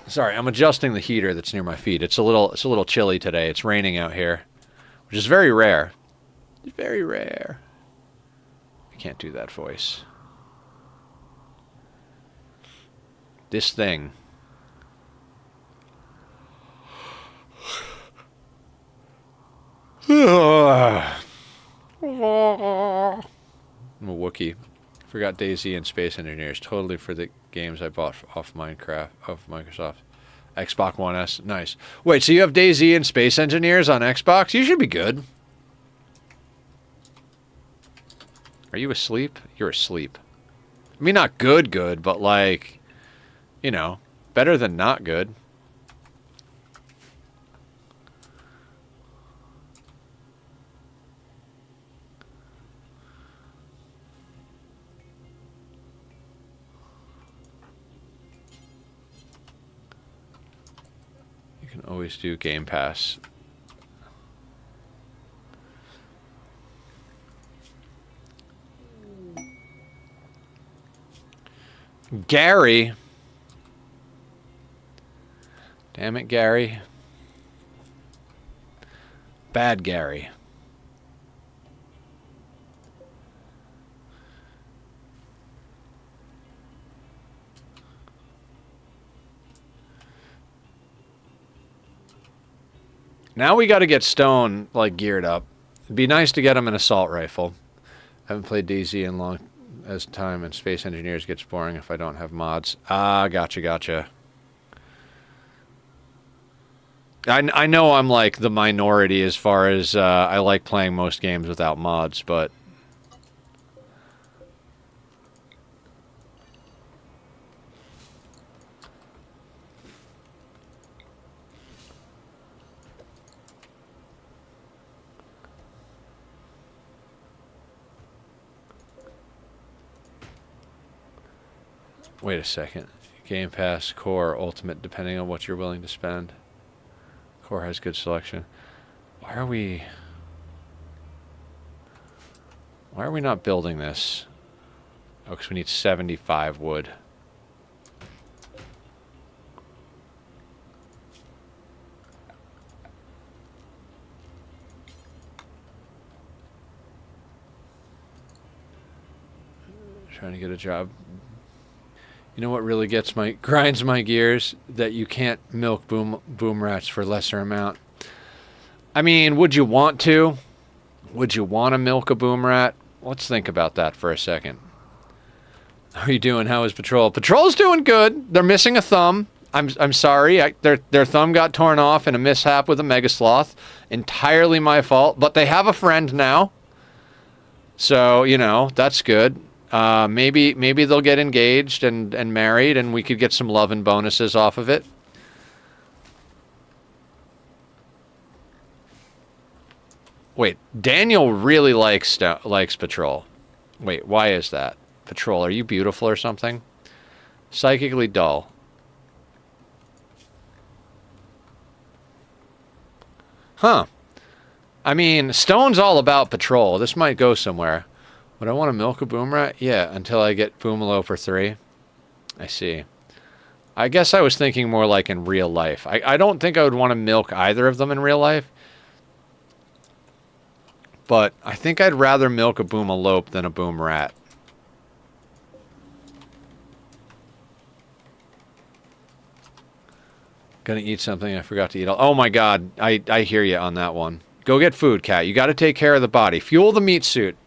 Sorry, I'm adjusting the heater that's near my feet. It's a little chilly today. It's raining out here, which is very rare. Very rare. I can't do that voice. This thing. I'm a Wookiee. Forgot DayZ and Space Engineers. Totally for the games I bought off Minecraft, off Microsoft. Xbox One S. Nice. Wait, so you have DayZ and Space Engineers on Xbox? You should be good. Are you asleep? You're asleep. I mean, not good, but like, you know, better than not good. You can always do Game Pass. Gary. Damn it, Gary. Bad Gary. Now we got to get Stone, like, geared up. It'd be nice to get him an assault rifle. I haven't played DayZ in long as time, and Space Engineers gets boring if I don't have mods. Ah, gotcha. I know I'm like the minority as far as I like playing most games without mods, but wait a second. Game Pass, Core, Ultimate, depending on what you're willing to spend. Core has good selection. Why are we not building this? Oh, because we need 75 wood. Trying to get a job. You know what really grinds my gears? That you can't milk boom rats for lesser amount. I mean, would you want to? Would you want to milk a boom rat? Let's think about that for a second. How are you doing? How is Patrol? Patrol's doing good. They're missing a thumb. I'm sorry. Their thumb got torn off in a mishap with a Megasloth. Entirely my fault. But they have a friend now. So, you know, that's good. Maybe they'll get engaged and married, and we could get some love and bonuses off of it. Wait, Daniel really likes Patrol. Wait, why is that? Patrol, are you beautiful or something? Psychically dull. Huh. I mean, Stone's all about Patrol. This might go somewhere. Would I want to milk a boom rat? Yeah, until I get Boomaloper 3. I see. I guess I was thinking more like in real life. I don't think I would want to milk either of them in real life. But I think I'd rather milk a Boomalope than a boom rat. Gonna eat something I forgot to eat. Oh my god, I hear you on that one. Go get food, cat. You gotta take care of the body. Fuel the meat suit.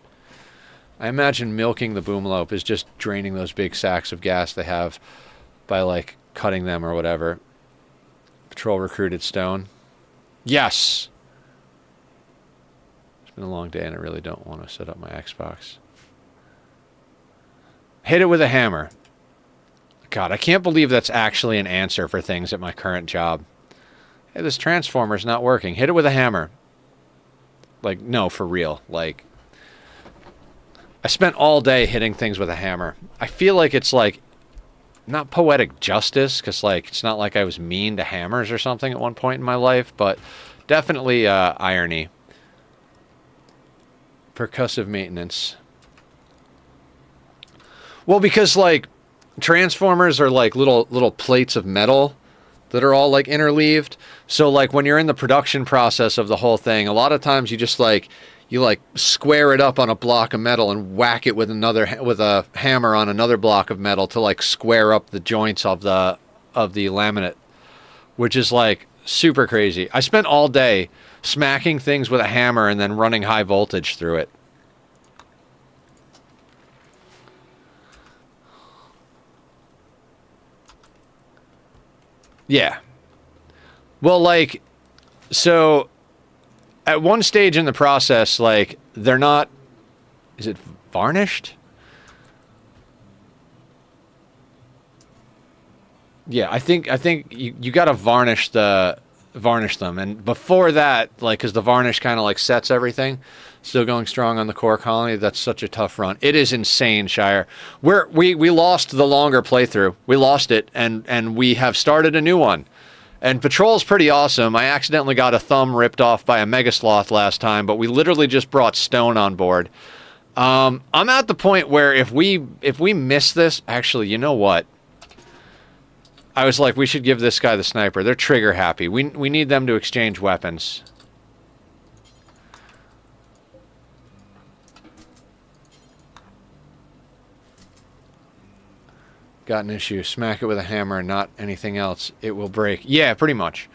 I imagine milking the Boomalope is just draining those big sacks of gas they have by, like, cutting them or whatever. Patrol recruited Stone. Yes! It's been a long day and I really don't want to set up my Xbox. Hit it with a hammer. God, I can't believe that's actually an answer for things at my current job. Hey, this transformer's not working. Hit it with a hammer. Like, no, for real. Like, I spent all day hitting things with a hammer. I feel like it's, like, not poetic justice, because, like, it's not like I was mean to hammers or something at one point in my life, but definitely irony. Percussive maintenance. Well, because, like, transformers are like little plates of metal that are all like interleaved. So like when you're in the production process of the whole thing, a lot of times you just like square it up on a block of metal and whack it with a hammer on another block of metal to like square up the joints of the laminate, which is like super crazy. I spent all day smacking things with a hammer and then running high voltage through it. Yeah. Well, like, so at one stage in the process, like, they're not, is it varnished? Yeah, I think you got to varnish them. And before that, like, because the varnish kind of like sets everything. Still going strong on the core colony. That's such a tough run. It is insane, Shire. We lost the longer playthrough. We lost it, and we have started a new one. And Patrol's pretty awesome. I accidentally got a thumb ripped off by a Mega Sloth last time, but we literally just brought Stone on board. I'm at the point where if we miss this, actually, you know what? I was like, we should give this guy the sniper. They're trigger happy. We need them to exchange weapons. Got an issue. Smack it with a hammer, not anything else. It will break. Yeah, pretty much.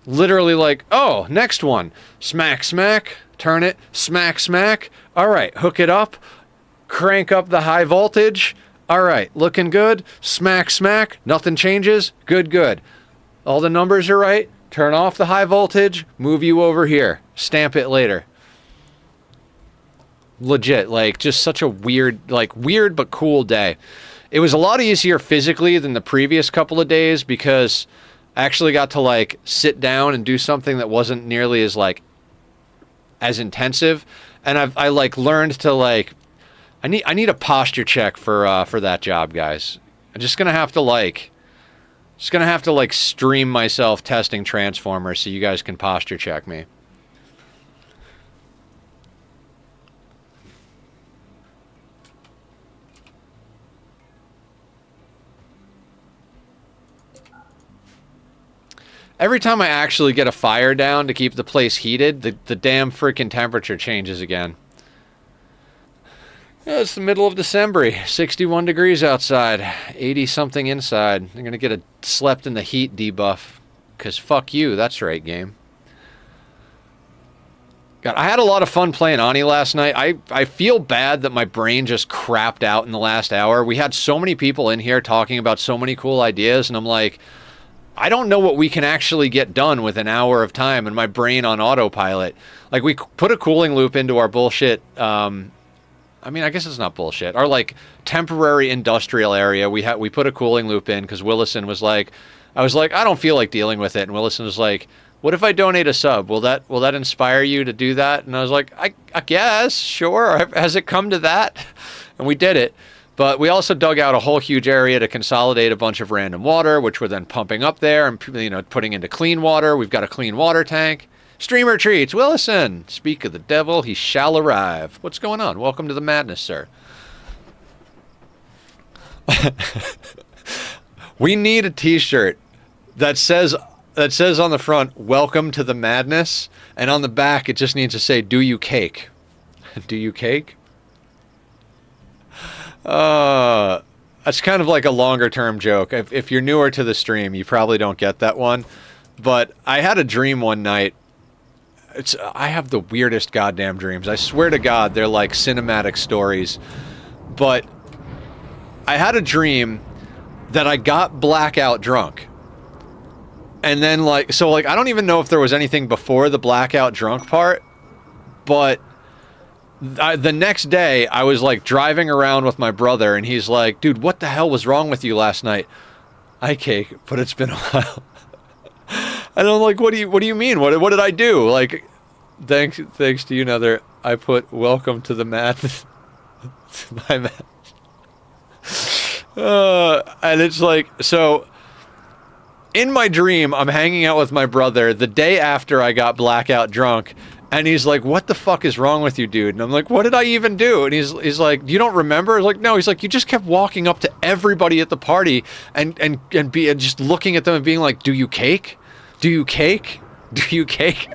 Literally like, oh, next one. Smack, smack. Turn it. Smack, smack. All right, hook it up. Crank up the high voltage. All right, looking good. Smack, smack. Nothing changes. Good, good. All the numbers are right. Turn off the high voltage. Move you over here. Stamp it later. Legit, like, just such a weird but cool day. It was a lot easier physically than the previous couple of days because I actually got to, like, sit down and do something that wasn't nearly as intensive. And I like learned to, like, I need a posture check for that job, guys. I'm just gonna have to stream myself testing Transformers so you guys can posture check me. Every time I actually get a fire down to keep the place heated, the damn freaking temperature changes again. Yeah, it's the middle of December. 61 degrees outside, 80-something inside. I'm going to get a slept in the heat debuff. Because fuck you, that's right, game. God, I had a lot of fun playing Ani last night. I feel bad that my brain just crapped out in the last hour. We had so many people in here talking about so many cool ideas, and I'm like, I don't know what we can actually get done with an hour of time and my brain on autopilot. Like, we put a cooling loop into our bullshit, I mean, I guess it's not bullshit. Our, like, temporary industrial area, we put a cooling loop in because Willison was like, I was like, I don't feel like dealing with it. And Willison was like, what if I donate a sub? Will that inspire you to do that? And I was like, I guess, sure. Has it come to that? And we did it. But we also dug out a whole huge area to consolidate a bunch of random water, which we're then pumping up there and, you know, putting into clean water. We've got a clean water tank. Streamer treats. Willison, speak of the devil, he shall arrive. What's going on? Welcome to the madness, sir. We need a t-shirt that says on the front, welcome to the madness. And on the back, it just needs to say, do you cake? Do you cake? That's kind of like a longer term joke. If you're newer to the stream, you probably don't get that one. But I had a dream one night. I have the weirdest goddamn dreams. I swear to God, they're like cinematic stories. But I had a dream that I got blackout drunk. And then, like, so, like, I don't even know if there was anything before the blackout drunk part. But the next day, I was, like, driving around with my brother, and he's like, dude, what the hell was wrong with you last night? I cake, but it's been a while. And I'm like, what do you mean? What did I do? Like, thanks to you, Nether, I put welcome to the madness. My man. And it's like, so in my dream, I'm hanging out with my brother the day after I got blackout drunk, and he's like, what the fuck is wrong with you, dude? And I'm like, what did I even do? And he's like, you don't remember? I was like, no. He's like, you just kept walking up to everybody at the party and just looking at them and being like, do you cake? Do you cake? Do you cake?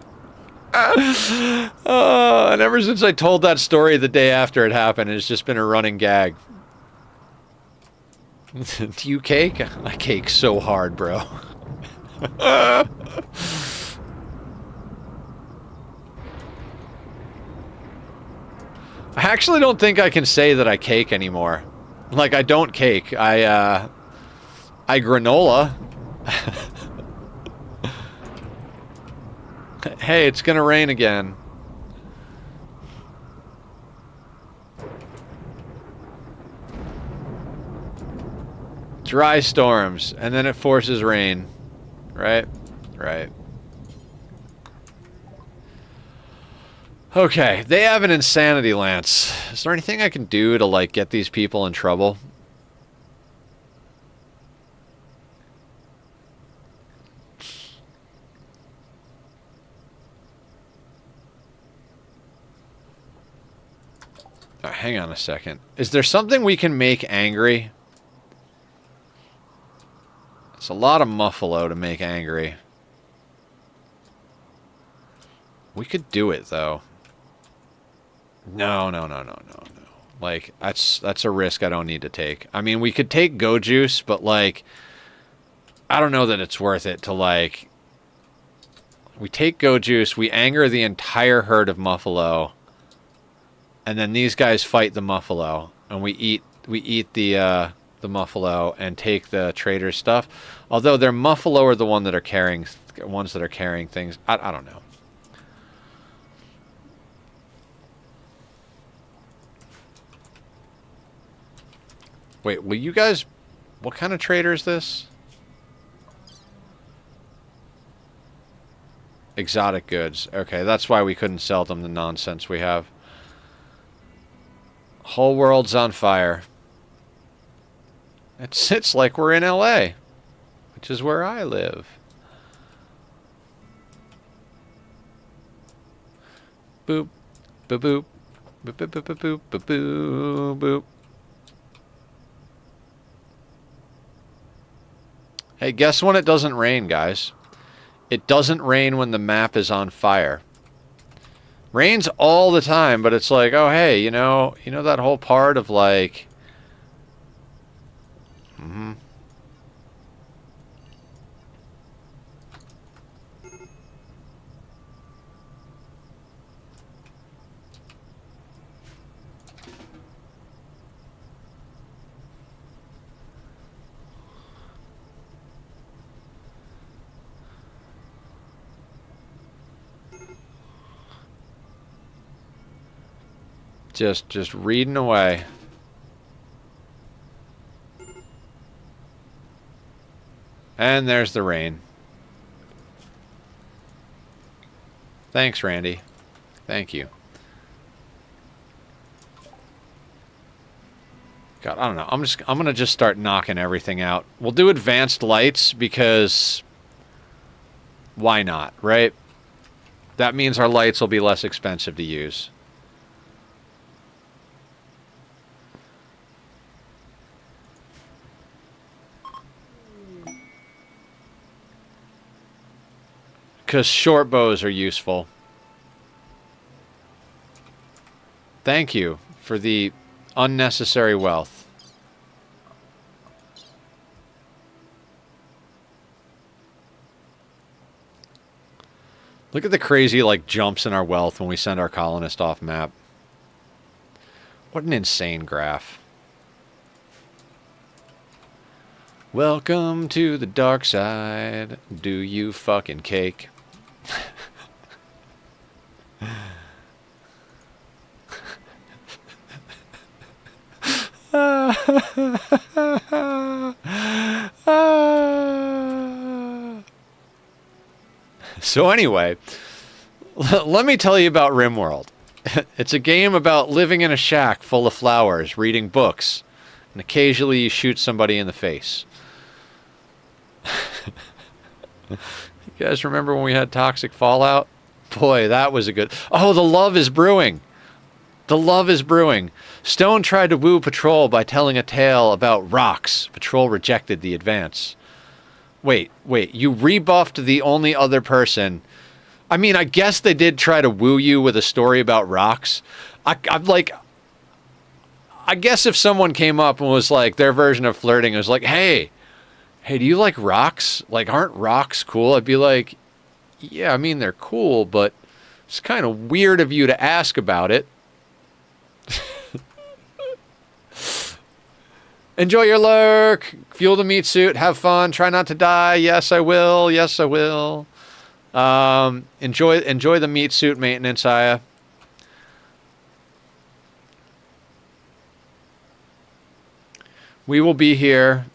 And ever since I told that story the day after it happened, it's just been a running gag. Do you cake? I cake so hard, bro. I actually don't think I can say that I cake anymore. Like, I don't cake. I granola. Hey, it's gonna rain again. Dry storms, and then it forces rain. Right? Right. Okay, they have an insanity lance. Is there anything I can do to, like, get these people in trouble? Right, hang on a second. Is there something we can make angry? It's a lot of muffalo to make angry. We could do it, though. No. Like, that's a risk I don't need to take. I mean, we could take Go Juice, but, like, I don't know that it's worth it to, like... We take Go Juice, we anger the entire herd of muffalo, and then these guys fight the muffalo, and we eat the muffalo and take the trader's stuff. Although their muffalo are the ones that are carrying things. I don't know. Wait, will you guys... What kind of trader is this? Exotic goods. Okay, that's why we couldn't sell them the nonsense we have. Whole world's on fire. It's like we're in LA, which is where I live. Boop, boop, boop, boop, boop, boop, boop, boop, boop, boop. Hey, guess when it doesn't rain, guys? It doesn't rain when the map is on fire. Rains all the time, but it's like, oh, hey, you know that whole part of, like... Mm-hmm. Just reading away. And there's the rain. Thanks, Randy. Thank you. God, I don't know. I'm gonna just start knocking everything out. We'll do advanced lights because why not, right? That means our lights will be less expensive to use. Because short bows are useful. Thank you for the unnecessary wealth. Look at the crazy, like, jumps in our wealth when we send our colonist off map. What an insane graph. Welcome to the dark side. Do you fucking cake? So anyway, let me tell you about Rimworld. It's a game about living in a shack full of flowers, reading books, and occasionally you shoot somebody in the face. You guys remember when we had Toxic Fallout? Boy, that was a good... Oh, the love is brewing. The love is brewing. Stone tried to woo Patrol by telling a tale about rocks. Patrol rejected the advance. Wait, you rebuffed the only other person. I mean, I guess they did try to woo you with a story about rocks. I'm like... I guess if someone came up and was like, their version of flirting was like, hey, do you like rocks? Like, aren't rocks cool? I'd be like, yeah, I mean, they're cool, but it's kind of weird of you to ask about it. Enjoy your lurk. Fuel the meat suit. Have fun. Try not to die. Yes, I will. Yes, I will. Enjoy the meat suit maintenance, Aya. We will be here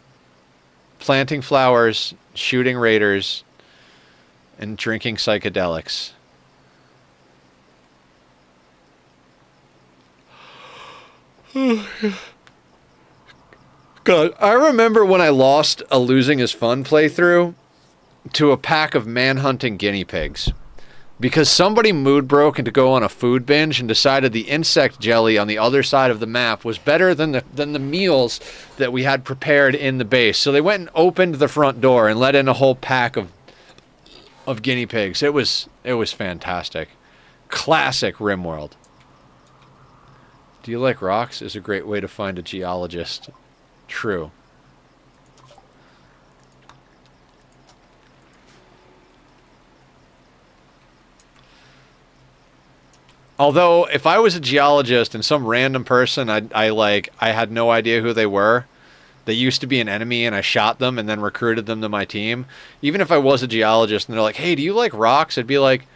planting flowers, shooting raiders, and drinking psychedelics. God, I remember when I lost a Losing is Fun playthrough to a pack of manhunting guinea pigs. Because somebody mood broke and to go on a food binge and decided the insect jelly on the other side of the map was better than the meals that we had prepared in the base. So they went and opened the front door and let in a whole pack of guinea pigs. It was fantastic. Classic Rimworld. Do you like rocks? Is a great way to find a geologist. True. Although, if I was a geologist and some random person I had no idea who they were, they used to be an enemy and I shot them and then recruited them to my team, even if I was a geologist and they're like, hey, do you like rocks? I'd be like,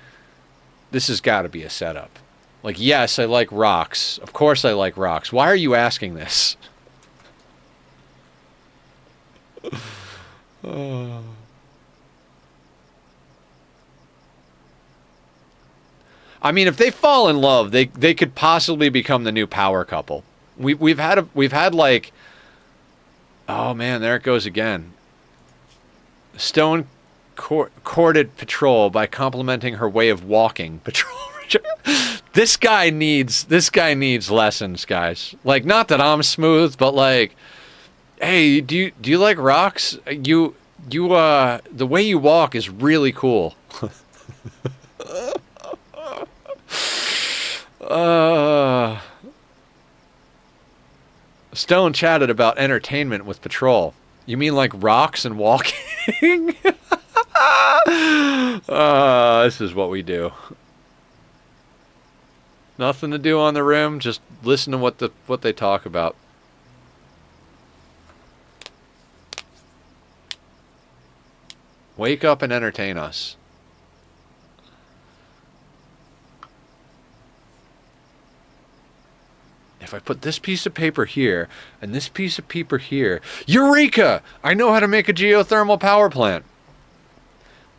this has got to be a setup. Like, yes, I like rocks. Of course I like rocks. Why are you asking this? I mean, if they fall in love, they could possibly become the new power couple. We've had like, oh man, there it goes again. Stone courted Patrol by complimenting her way of walking. Patrol. This guy needs lessons, guys. Like, not that I'm smooth, but like, hey, do you like rocks? The way you walk is really cool. Stone chatted about entertainment with Patrol. You mean like rocks and walking? This is what we do. Nothing to do on the rim, just listen to what they talk about. Wake up and entertain us. if I put this piece of paper here and this piece of paper here, Eureka! I know how to make a geothermal power plant.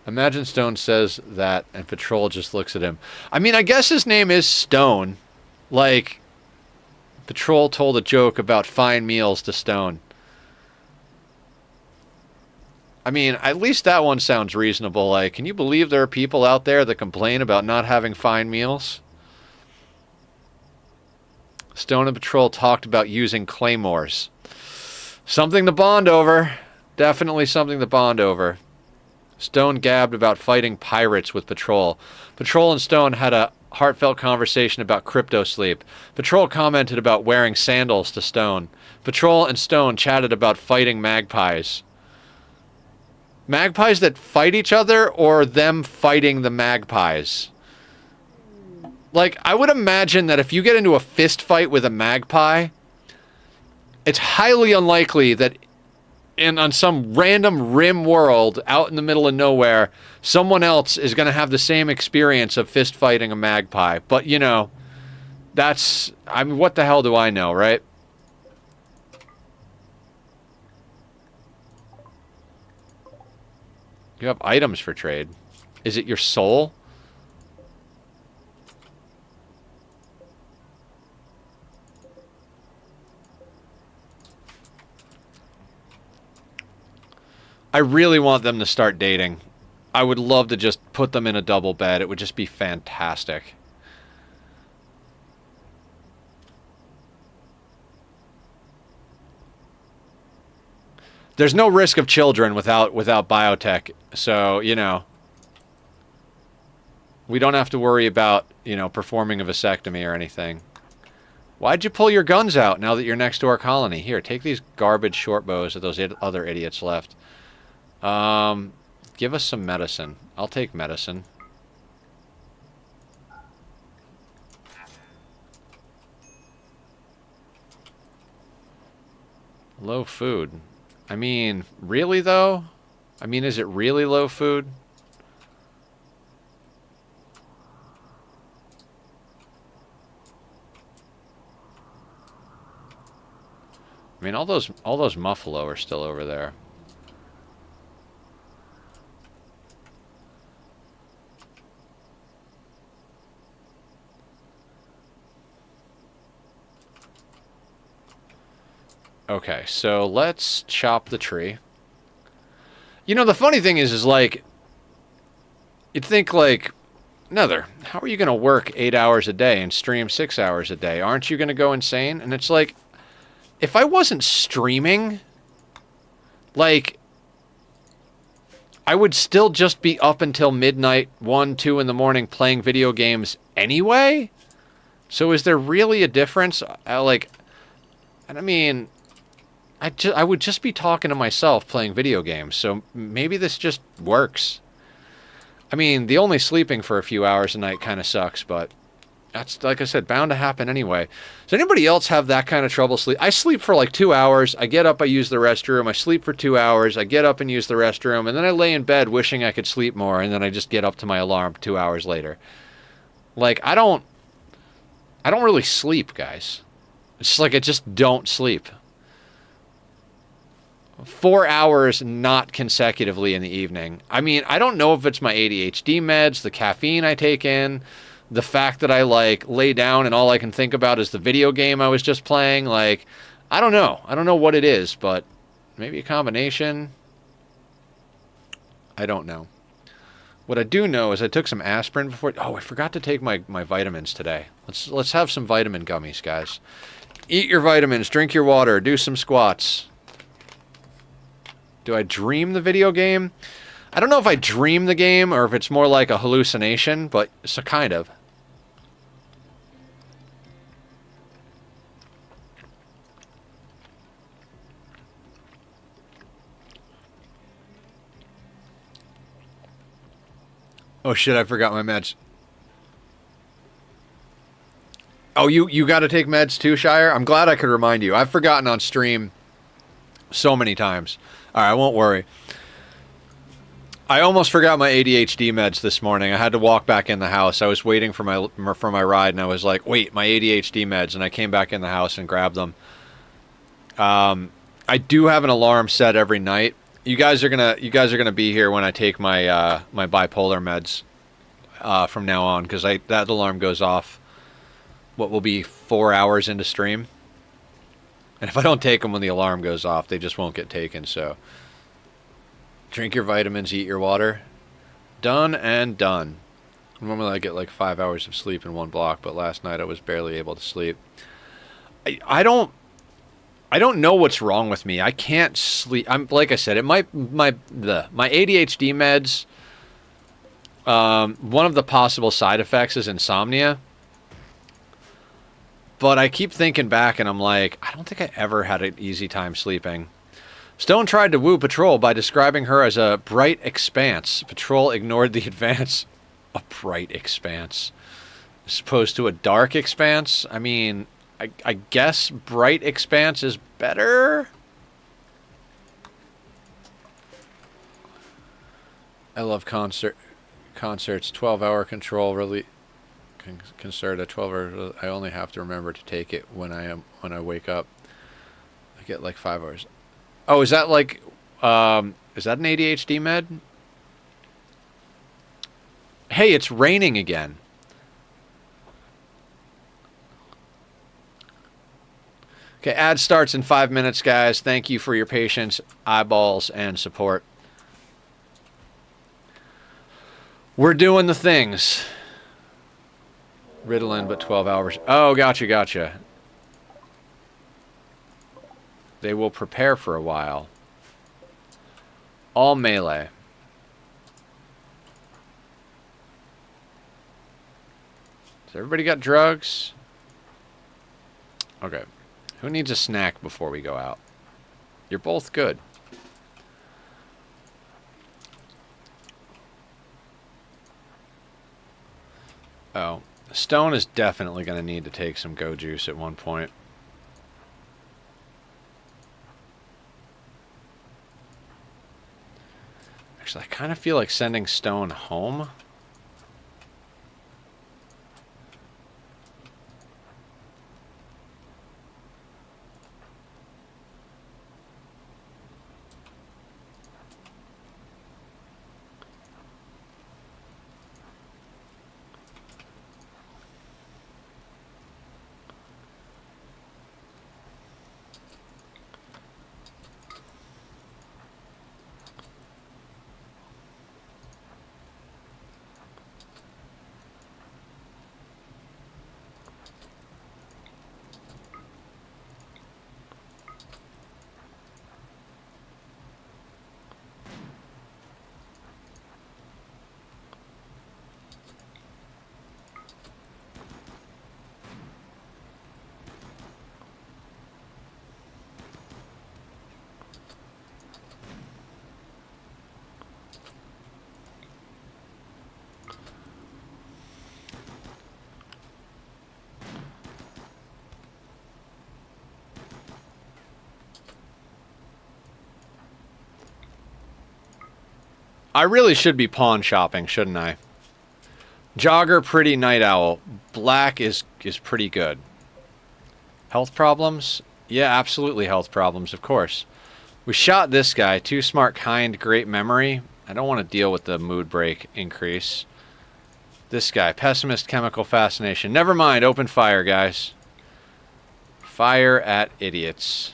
Imagine Stone says that and Patrol just looks at him. I mean, I guess his name is Stone. Like, Patrol told a joke about fine meals to Stone. I mean, at least that one sounds reasonable. Like, can you believe there are people out there that complain about not having fine meals? Stone and Patrol talked about using claymores. Something to bond over. Definitely something to bond over. Stone gabbed about fighting pirates with Patrol. Patrol and Stone had a heartfelt conversation about crypto sleep. Patrol commented about wearing sandals to Stone. Patrol and Stone chatted about fighting magpies. Magpies that fight each other, or them fighting the magpies? Like, I would imagine that if you get into a fist fight with a magpie, it's highly unlikely that on some random Rimworld out in the middle of nowhere, someone else is going to have the same experience of fist fighting a magpie. But, you know, that's... I mean, what the hell do I know, right? You have items for trade. Is it your soul? I really want them to start dating. I would love to just put them in a double bed. It would just be fantastic. There's no risk of children without biotech, so, you know, we don't have to worry about, you know, performing a vasectomy or anything. Why'd you pull your guns out now that you're next to our colony? Here, take these garbage short bows that those other idiots left. Give us some medicine. I'll take medicine. Low food. I mean, really though? I mean, is it really low food? I mean, all those muffalo are still over there. Okay, so let's chop the tree. You know, the funny thing is like, you'd think like, Nether, how are you going to work 8 hours a day and stream 6 hours a day? Aren't you going to go insane? And it's like, if I wasn't streaming, like, I would still just be up until midnight, 1, 2 in the morning playing video games anyway? So is there really a difference? Like, and I mean... I would just be talking to myself playing video games, so maybe this just works. I mean, the only sleeping for a few hours a night kind of sucks, but that's, like I said, bound to happen anyway. Does anybody else have that kind of trouble sleep? I sleep for like 2 hours, I get up, I use the restroom, I sleep for 2 hours, I get up and use the restroom, and then I lay in bed wishing I could sleep more, and then I just get up to my alarm 2 hours later. Like, I don't really sleep, guys. It's just like I just don't sleep. 4 hours not consecutively in the evening. I mean, I don't know if it's my ADHD meds, the caffeine I take in, the fact that I, like, lay down and all I can think about is the video game I was just playing. Like, I don't know. I don't know what it is, but maybe a combination. I don't know. What I do know is I took some aspirin before... Oh, I forgot to take my vitamins today. Let's have some vitamin gummies, guys. Eat your vitamins, drink your water, do some squats. Do I dream the video game? I don't know if I dream the game or if it's more like a hallucination, but it's a kind of. Oh shit, I forgot my meds. Oh, you got to take meds too, Shire? I'm glad I could remind you. I've forgotten on stream so many times. All right, I won't worry. I almost forgot my ADHD meds this morning. I had to walk back in the house. I was waiting for my ride, and I was like, "Wait, my ADHD meds!" And I came back in the house and grabbed them. I do have an alarm set every night. You guys are gonna be here when I take my my bipolar meds from now on, because that alarm goes off. What will be 4 hours into stream, and if I don't take them when the alarm goes off, they just won't get taken. So. Drink your vitamins, eat your water. Done and done. Normally I get like 5 hours of sleep in one block, but last night I was barely able to sleep. I don't know what's wrong with me. I can't sleep. I'm like I said, it might my ADHD meds. One of the possible side effects is insomnia. But I keep thinking back and I'm like, I don't think I ever had an easy time sleeping. Stone tried to woo Patrol by describing her as a bright expanse. Patrol ignored the advance. A bright expanse. As opposed to a dark expanse? I mean, I guess bright expanse is better? I love concerts. 12-hour control really concert at 12 hours. I only have to remember to take it when I wake up. I get like 5 hours. Oh, is that like, is that an ADHD med? Hey, it's raining again. Okay, ad starts in 5 minutes, guys. Thank you for your patience, eyeballs, and support. We're doing the things. Ritalin, but 12 hours. Oh, gotcha. They will prepare for a while. All melee. Has everybody got drugs? Okay. Who needs a snack before we go out? You're both good. Oh. Stone is definitely going to need to take some Go Juice at one point. Actually, I kind of feel like sending Stone home. I really should be pawn shopping, shouldn't I? Jogger, pretty, night owl. Black is pretty good. Health problems? Yeah, absolutely health problems, of course. We shot this guy. Too smart, kind, great memory. I don't want to deal with the mood break increase. This guy. Pessimist, chemical fascination. Never mind. Open fire, guys. Fire at idiots.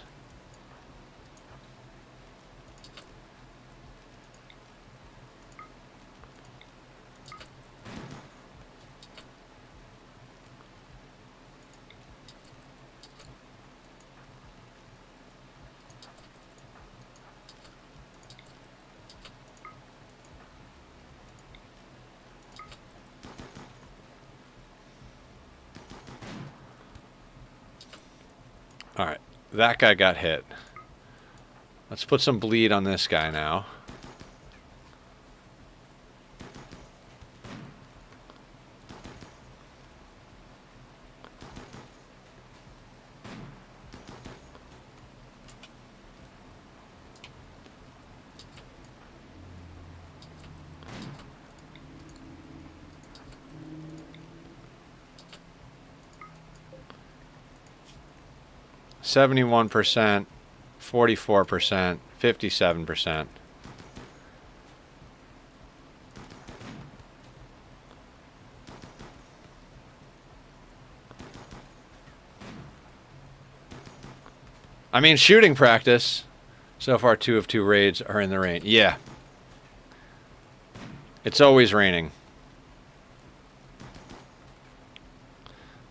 Alright, that guy got hit. Let's put some bleed on this guy now. 71%, 44%, 57%. I mean, shooting practice. So far, 2 of 2 raids are in the rain. Yeah. It's always raining.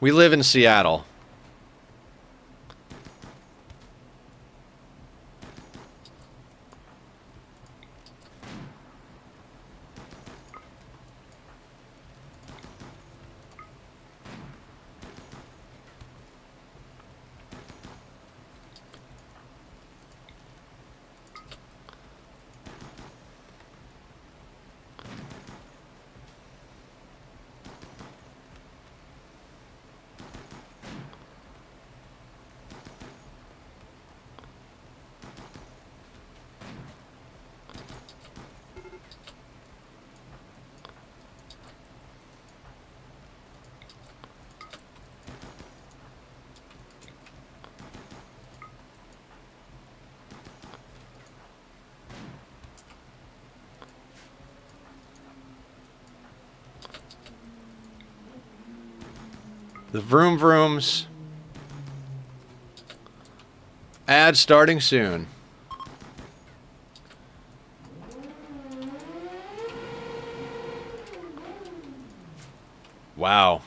We live in Seattle. The vroom vrooms. Ad starting soon. Wow.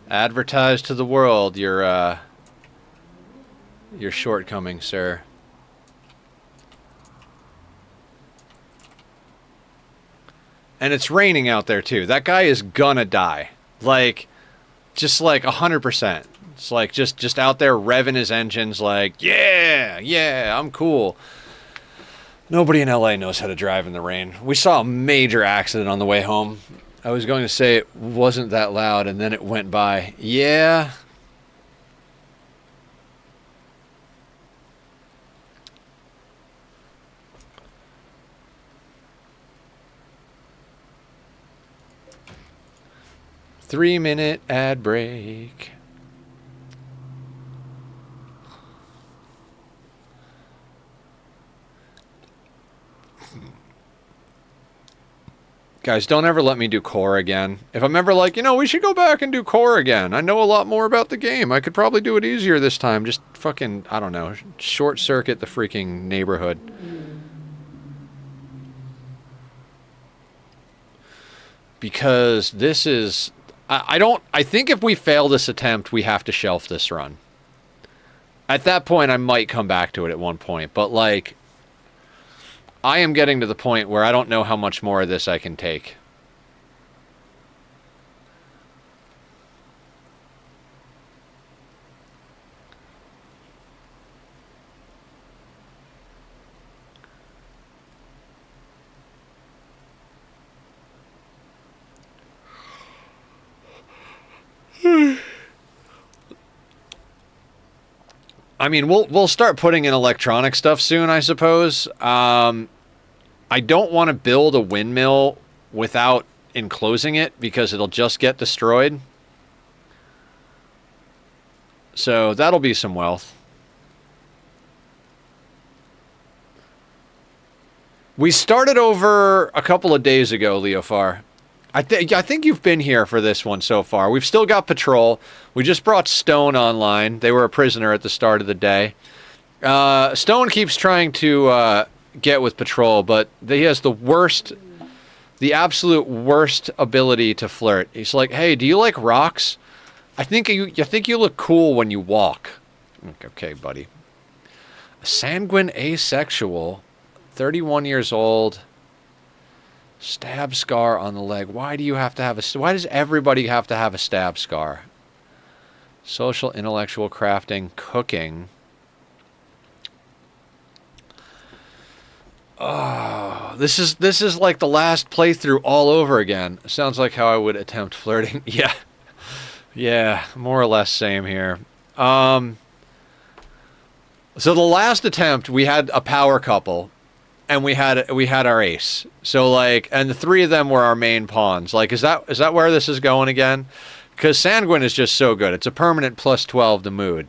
Advertise to the world your shortcomings, sir. And it's raining out there too. That guy is gonna die. Like, just like 100%. It's like just out there revving his engines like, yeah, I'm cool. Nobody in LA knows how to drive in the rain. We saw a major accident on the way home. I was going to say it wasn't that loud, and then it went by. Yeah. Three-minute ad break. Guys, don't ever let me do core again. If I'm ever like, we should go back and do core again. I know a lot more about the game. I could probably do it easier this time. Just fucking, I don't know, short circuit the freaking neighborhood. Because this is... I think if we fail this attempt, we have to shelf this run. At that point, I might come back to it at one point. But, like, I am getting to the point where I don't know how much more of this I can take. I mean, we'll start putting in electronic stuff soon, I suppose. I don't want to build a windmill without enclosing it because it'll just get destroyed. So that'll be some wealth. We started over a couple of days ago, Leofar. I think you've been here for this one so far. We've still got patrol. We just brought Stone online. They were a prisoner at the start of the day. Stone keeps trying to get with patrol, but he has the absolute worst ability to flirt. He's like, "Hey, do you like rocks? I think you look cool when you walk." Okay, buddy. A sanguine asexual, 31 years old. Stab scar on the leg. Why does everybody have to have a stab scar? Social, intellectual, crafting, cooking. Oh, this is like the last playthrough all over again. Sounds like how I would attempt flirting. Yeah. Yeah, more or less same here. So the last attempt we had a power couple. And we had our ace. So like, and the three of them were our main pawns. Like, is that where this is going again? Because Sanguine is just so good. It's a permanent +12 to mood.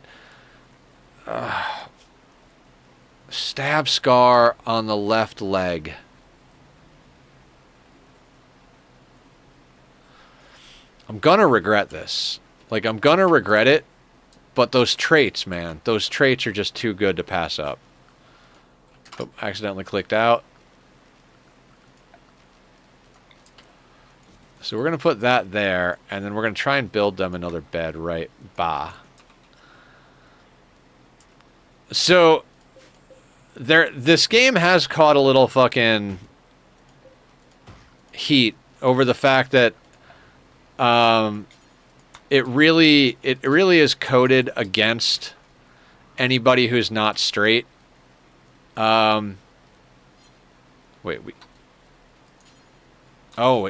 Stab scar on the left leg. I'm gonna regret this. Like, I'm gonna regret it, but those traits, man, those traits are just too good to pass up. Oh, accidentally clicked out. So we're gonna put that there, and then we're gonna try and build them another bed right So this game has caught a little fucking heat over the fact that it really is coded against anybody who's not straight. Wait,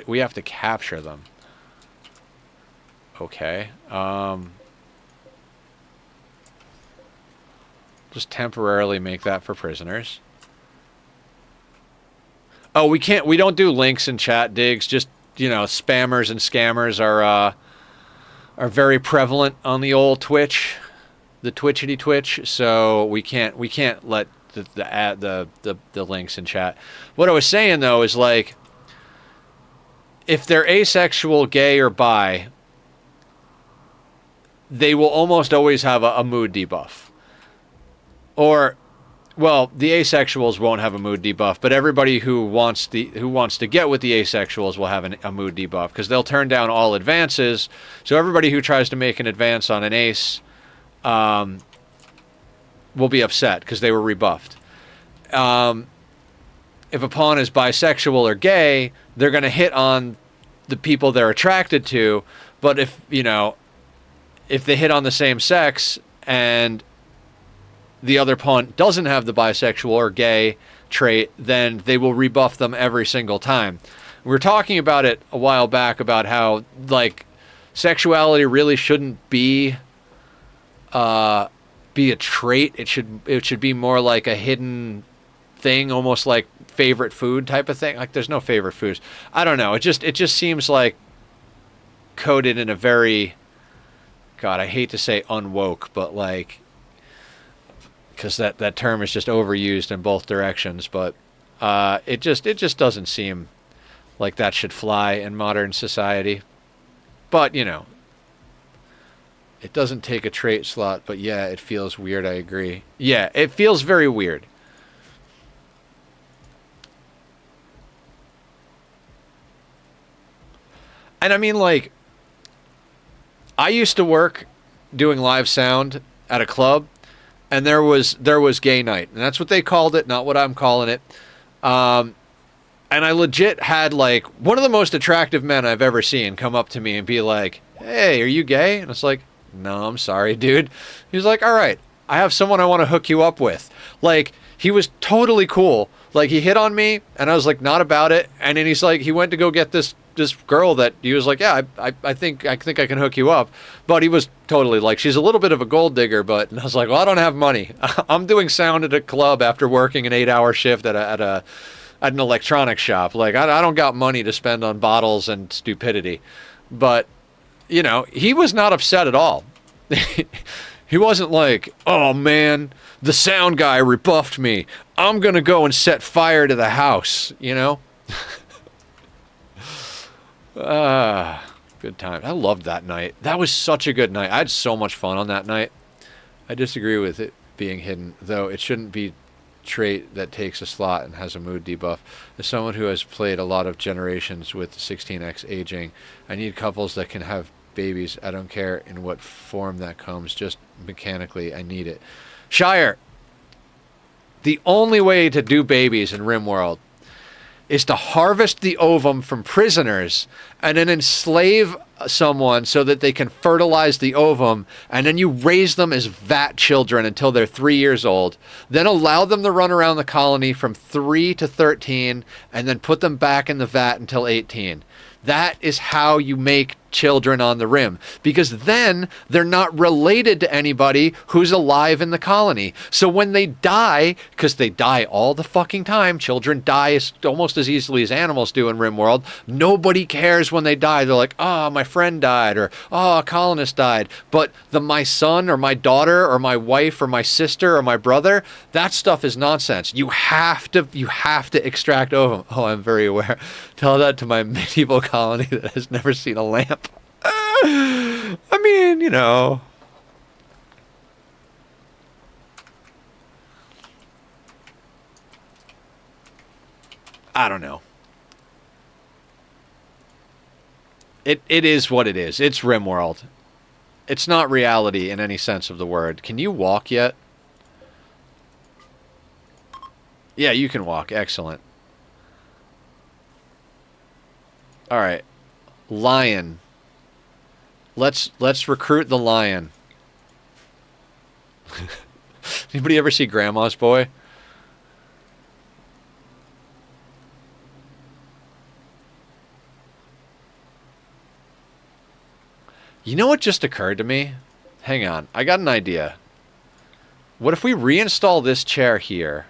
we have to capture them. Okay. Just temporarily make that for prisoners. Oh, we don't do links in chat, Diggs. Just, you know, spammers and scammers are very prevalent on the old Twitch, the Twitchity Twitch. So we can't let the links in chat. What I was saying though is, like, if they're asexual, gay, or bi, they will almost always have a mood debuff. Or, well, the asexuals won't have a mood debuff, but everybody who wants to get with the asexuals will have a mood debuff, because they'll turn down all advances. So everybody who tries to make an advance on an ace will be upset because they were rebuffed. If a pawn is bisexual or gay, they're going to hit on the people they're attracted to. But if they hit on the same sex and the other pawn doesn't have the bisexual or gay trait, then they will rebuff them every single time. We were talking about it a while back about how, like, sexuality really shouldn't be a trait. It should be more like a hidden thing, almost like favorite food type of thing. Like, there's no favorite foods. I don't know. It just seems like coded in a very, God, I hate to say unwoke, but like, because that term is just overused in both directions, but it just doesn't seem like that should fly in modern society. But, you know, it doesn't take a trait slot, but yeah, it feels weird, I agree. Yeah, it feels very weird. And I mean, like, I used to work doing live sound at a club, and there was gay night, and that's what they called it, not what I'm calling it. And I legit had, like, one of the most attractive men I've ever seen come up to me and be like, "Hey, are you gay?" And it's like, "No, I'm sorry, dude." He was like, "All right, I have someone I want to hook you up with." Like, he was totally cool. Like, he hit on me, and I was like, not about it. And then he's like, he went to go get this girl that he was like, yeah, I think I can hook you up. But he was totally like, she's a little bit of a gold digger, but, and I was like, well, I don't have money. I'm doing sound at a club after working an 8-hour shift at an electronics shop. Like, I don't got money to spend on bottles and stupidity. But, you know, he was not upset at all. He wasn't like, oh man, the sound guy rebuffed me, I'm gonna go and set fire to the house, you know? Good time. I loved that night. That was such a good night. I had so much fun on that night. I disagree with it being hidden, though it shouldn't be trait that takes a slot and has a mood debuff. As someone who has played a lot of generations with 16x aging, I need couples that can have babies. I don't care in what form that comes, just mechanically I need it. Shire, the only way to do babies in Rimworld is to harvest the ovum from prisoners and then enslave someone so that they can fertilize the ovum, and then you raise them as vat children until they're 3 years old, then allow them to run around the colony from 3 to 13, and then put them back in the vat until 18. That is how you make children on the rim, because then they're not related to anybody who's alive in the colony. So when they die, because they die all the fucking time, children die almost as easily as animals do in Rimworld, nobody cares when they die. They're like, oh, my friend died, or oh, a colonist died. But my son or my daughter or my wife or my sister or my brother, that stuff is nonsense. You have to extract ovum. Oh, I'm very aware. Tell that to my medieval colony that has never seen a lamp. I mean, you know. I don't know. It is what it is. It's Rimworld. It's not reality in any sense of the word. Can you walk yet? Yeah, you can walk. Excellent. All right. Lion. Let's recruit the lion. Anybody ever see Grandma's Boy? You know what just occurred to me? Hang on. I got an idea. What if we reinstall this chair here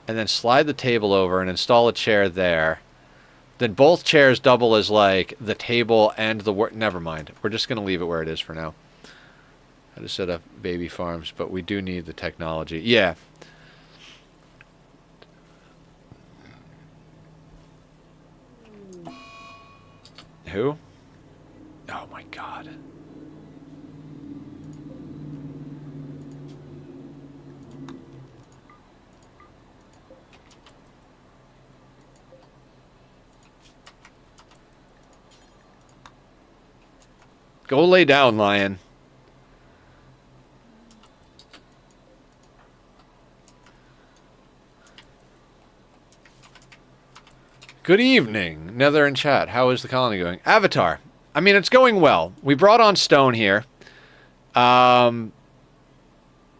and then slide the table over and install a chair there? Then both chairs double as like the table and the work. Never mind. We're just going to leave it where it is for now. I just set up baby farms, but we do need the technology. Yeah. Who? Oh my God. Go lay down, lion. Good evening, Nether in chat. How is the colony going? Avatar. I mean, it's going well. We brought on Stone here. And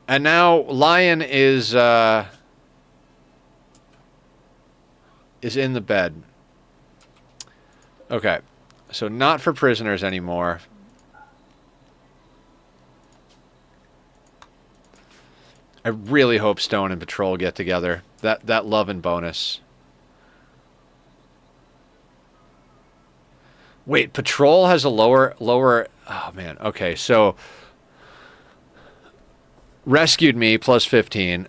now Lion is in the bed. Okay. So not for prisoners anymore. I really hope Stone and Patrol get together. That love and bonus. Wait, Patrol has a lower... Oh, man. Okay, so... Rescued me, plus 15.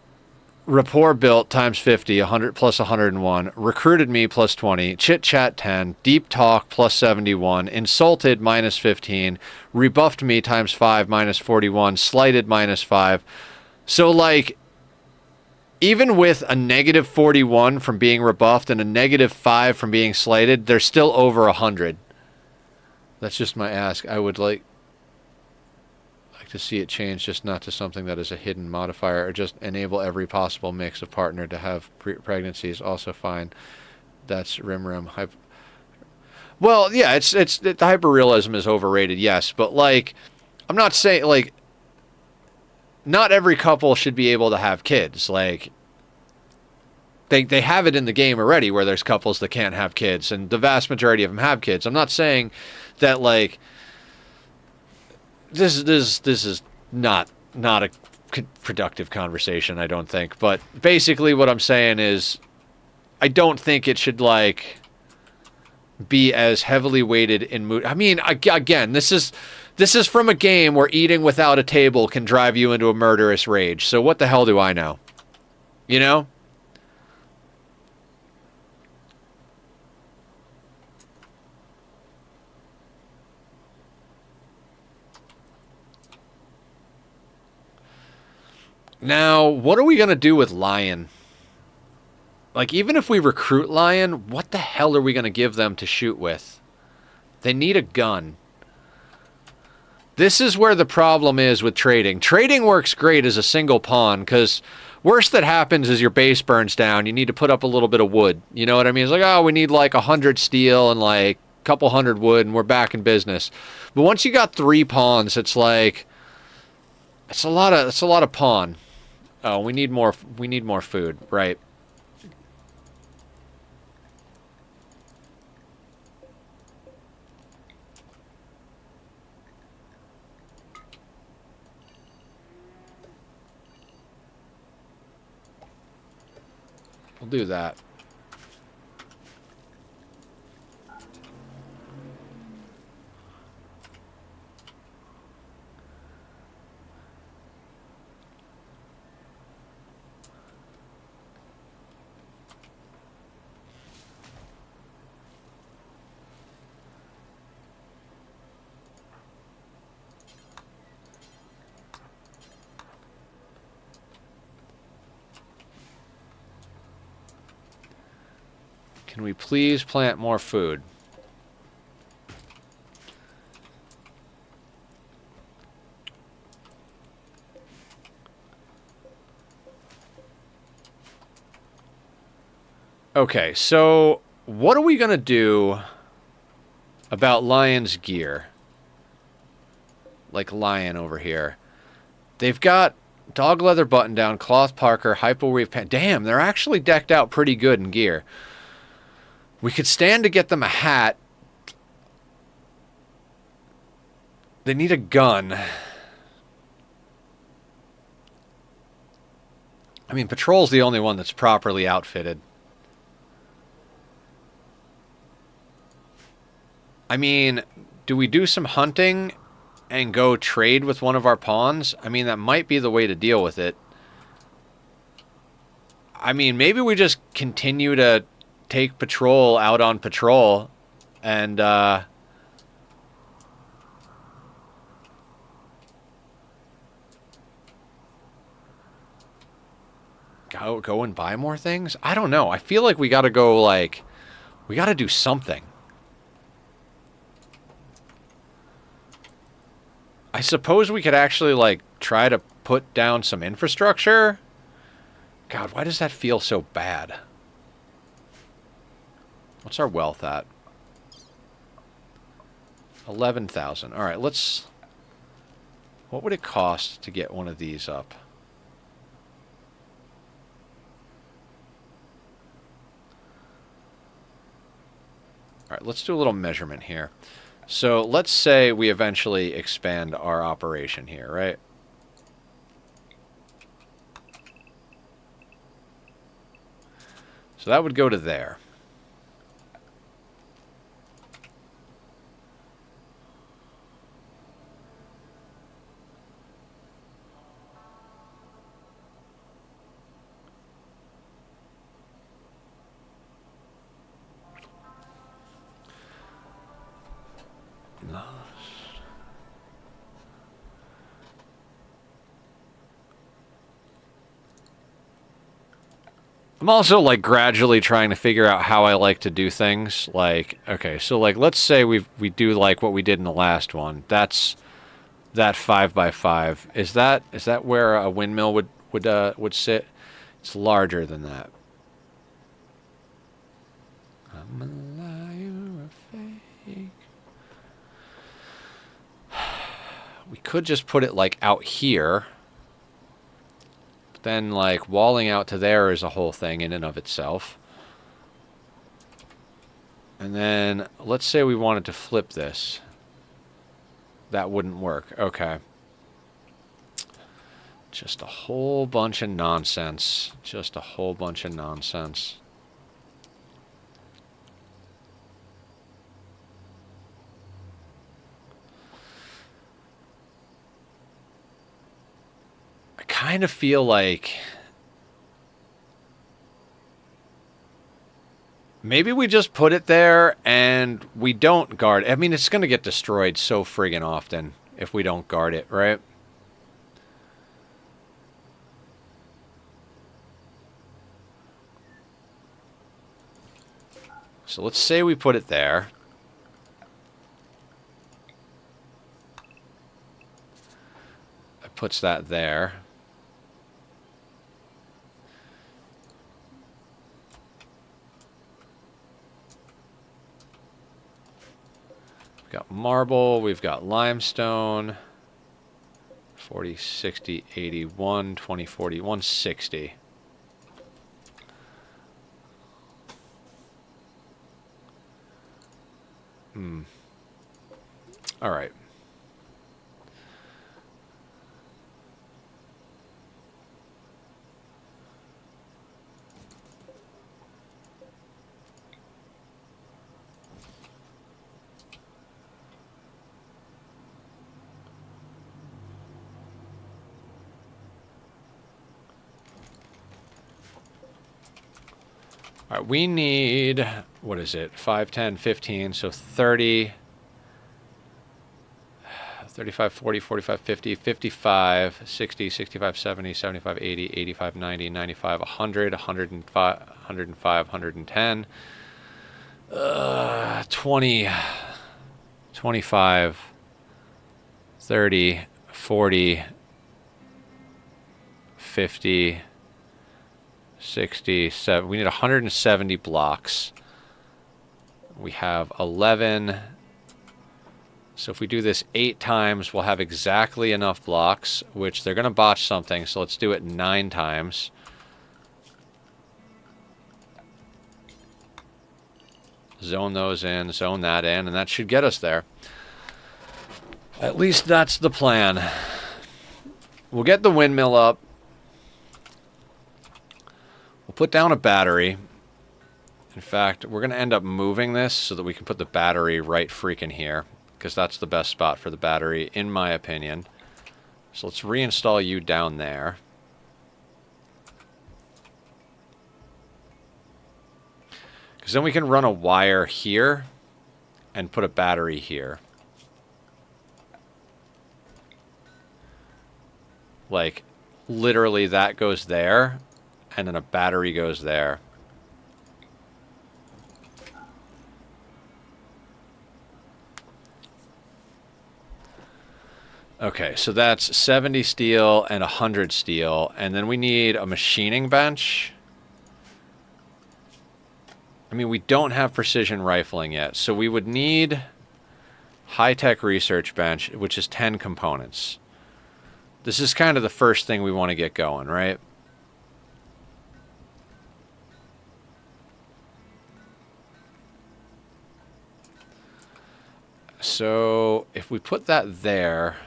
Rapport built, times 50, 100 plus 101. Recruited me, plus 20. Chit-chat, 10. Deep talk, plus 71. Insulted, minus 15. Rebuffed me, times 5, minus 41. Slighted, minus 5. So, like... Even with a negative 41 from being rebuffed and a negative 5 from being slighted, they're still over 100. That's just my ask. I would like to see it change, just not to something that is a hidden modifier, or just enable every possible mix of partner to have pregnancies. Also fine. That's rim. Well, yeah, it's the hyperrealism is overrated, yes, but like, I'm not saying like, not every couple should be able to have kids. Like, they have it in the game already, where there's couples that can't have kids, and the vast majority of them have kids. I'm not saying that like this is not a productive conversation, I don't think. But basically what I'm saying is I don't think it should like be as heavily weighted in mood. I mean, again, this is from a game where eating without a table can drive you into a murderous rage. So what the hell do I know? You know? Now, what are we going to do with Lion? Like, even if we recruit Lion, what the hell are we going to give them to shoot with? They need a gun. This is where the problem is with trading. Trading works great as a single pawn, because worst that happens is your base burns down. You need to put up a little bit of wood. You know what I mean? It's like, oh, we need like 100 steel and like a couple hundred wood, and we're back in business. But once you got 3 pawns, it's like, it's a lot of pawn. Oh, we need more food, right? We'll do that. Can we please plant more food? Okay, so what are we going to do about Lion's gear? Like Lion over here. They've got dog leather button down, cloth parker, hyperweave pant. Damn, they're actually decked out pretty good in gear. We could stand to get them a hat. They need a gun. I mean, Patrol's the only one that's properly outfitted. I mean, do we do some hunting and go trade with one of our pawns? I mean, that might be the way to deal with it. I mean, maybe we just continue to take Patrol out on patrol and, go and buy more things? I don't know. I feel like we gotta go, like, we gotta do something. I suppose we could actually, like, try to put down some infrastructure. God, why does that feel so bad? What's our wealth at? 11,000. All right, let's... What would it cost to get one of these up? All right, let's do a little measurement here. So let's say we eventually expand our operation here, right? So that would go to there. I'm also, like, gradually trying to figure out how I like to do things. Like, okay, so, like, let's say we do, like, what we did in the last one. That's that 5x5. Is that where a windmill would sit? It's larger than that. I'm a liar, a fake. We could just put it, like, out here. Then, like, walling out to there is a whole thing in and of itself. And then, let's say we wanted to flip this. That wouldn't work. Okay. Just a whole bunch of nonsense. Just a whole bunch of nonsense. I kind of feel like maybe we just put it there and we don't guard it. I mean, it's going to get destroyed so friggin' often if we don't guard it, right? So let's say we put it there. It puts that there. We've got marble, we've got limestone. 40, 60, 81, 20, 40, 160. All right. All right, we need, what is it? 5, 10, 15, so 30, 35, 40, 45, 50, 55, 60, 65, 70, 75, 80, 85, 90, 95, 100, 105, 105, 110, 20, 25, 30, 40, 50, 60, 7. We need 170 blocks. We have 11. So if we do this 8 times, we'll have exactly enough blocks, which they're going to botch something. So let's do it 9 times. Zone those in, zone that in, and that should get us there. At least that's the plan. We'll get the windmill up. We'll put down a battery. In fact, we're going to end up moving this so that we can put the battery right freaking here, because that's the best spot for the battery, in my opinion. So let's reinstall you down there. Because then we can run a wire here and put a battery here. Like, literally that goes there, and then a battery goes there. Okay, so that's 70 steel and 100 steel, and then we need a machining bench. I mean, we don't have precision rifling yet, so we would need high-tech research bench, which is 10 components. This is kind of the first thing we want to get going, right? So if we put that there,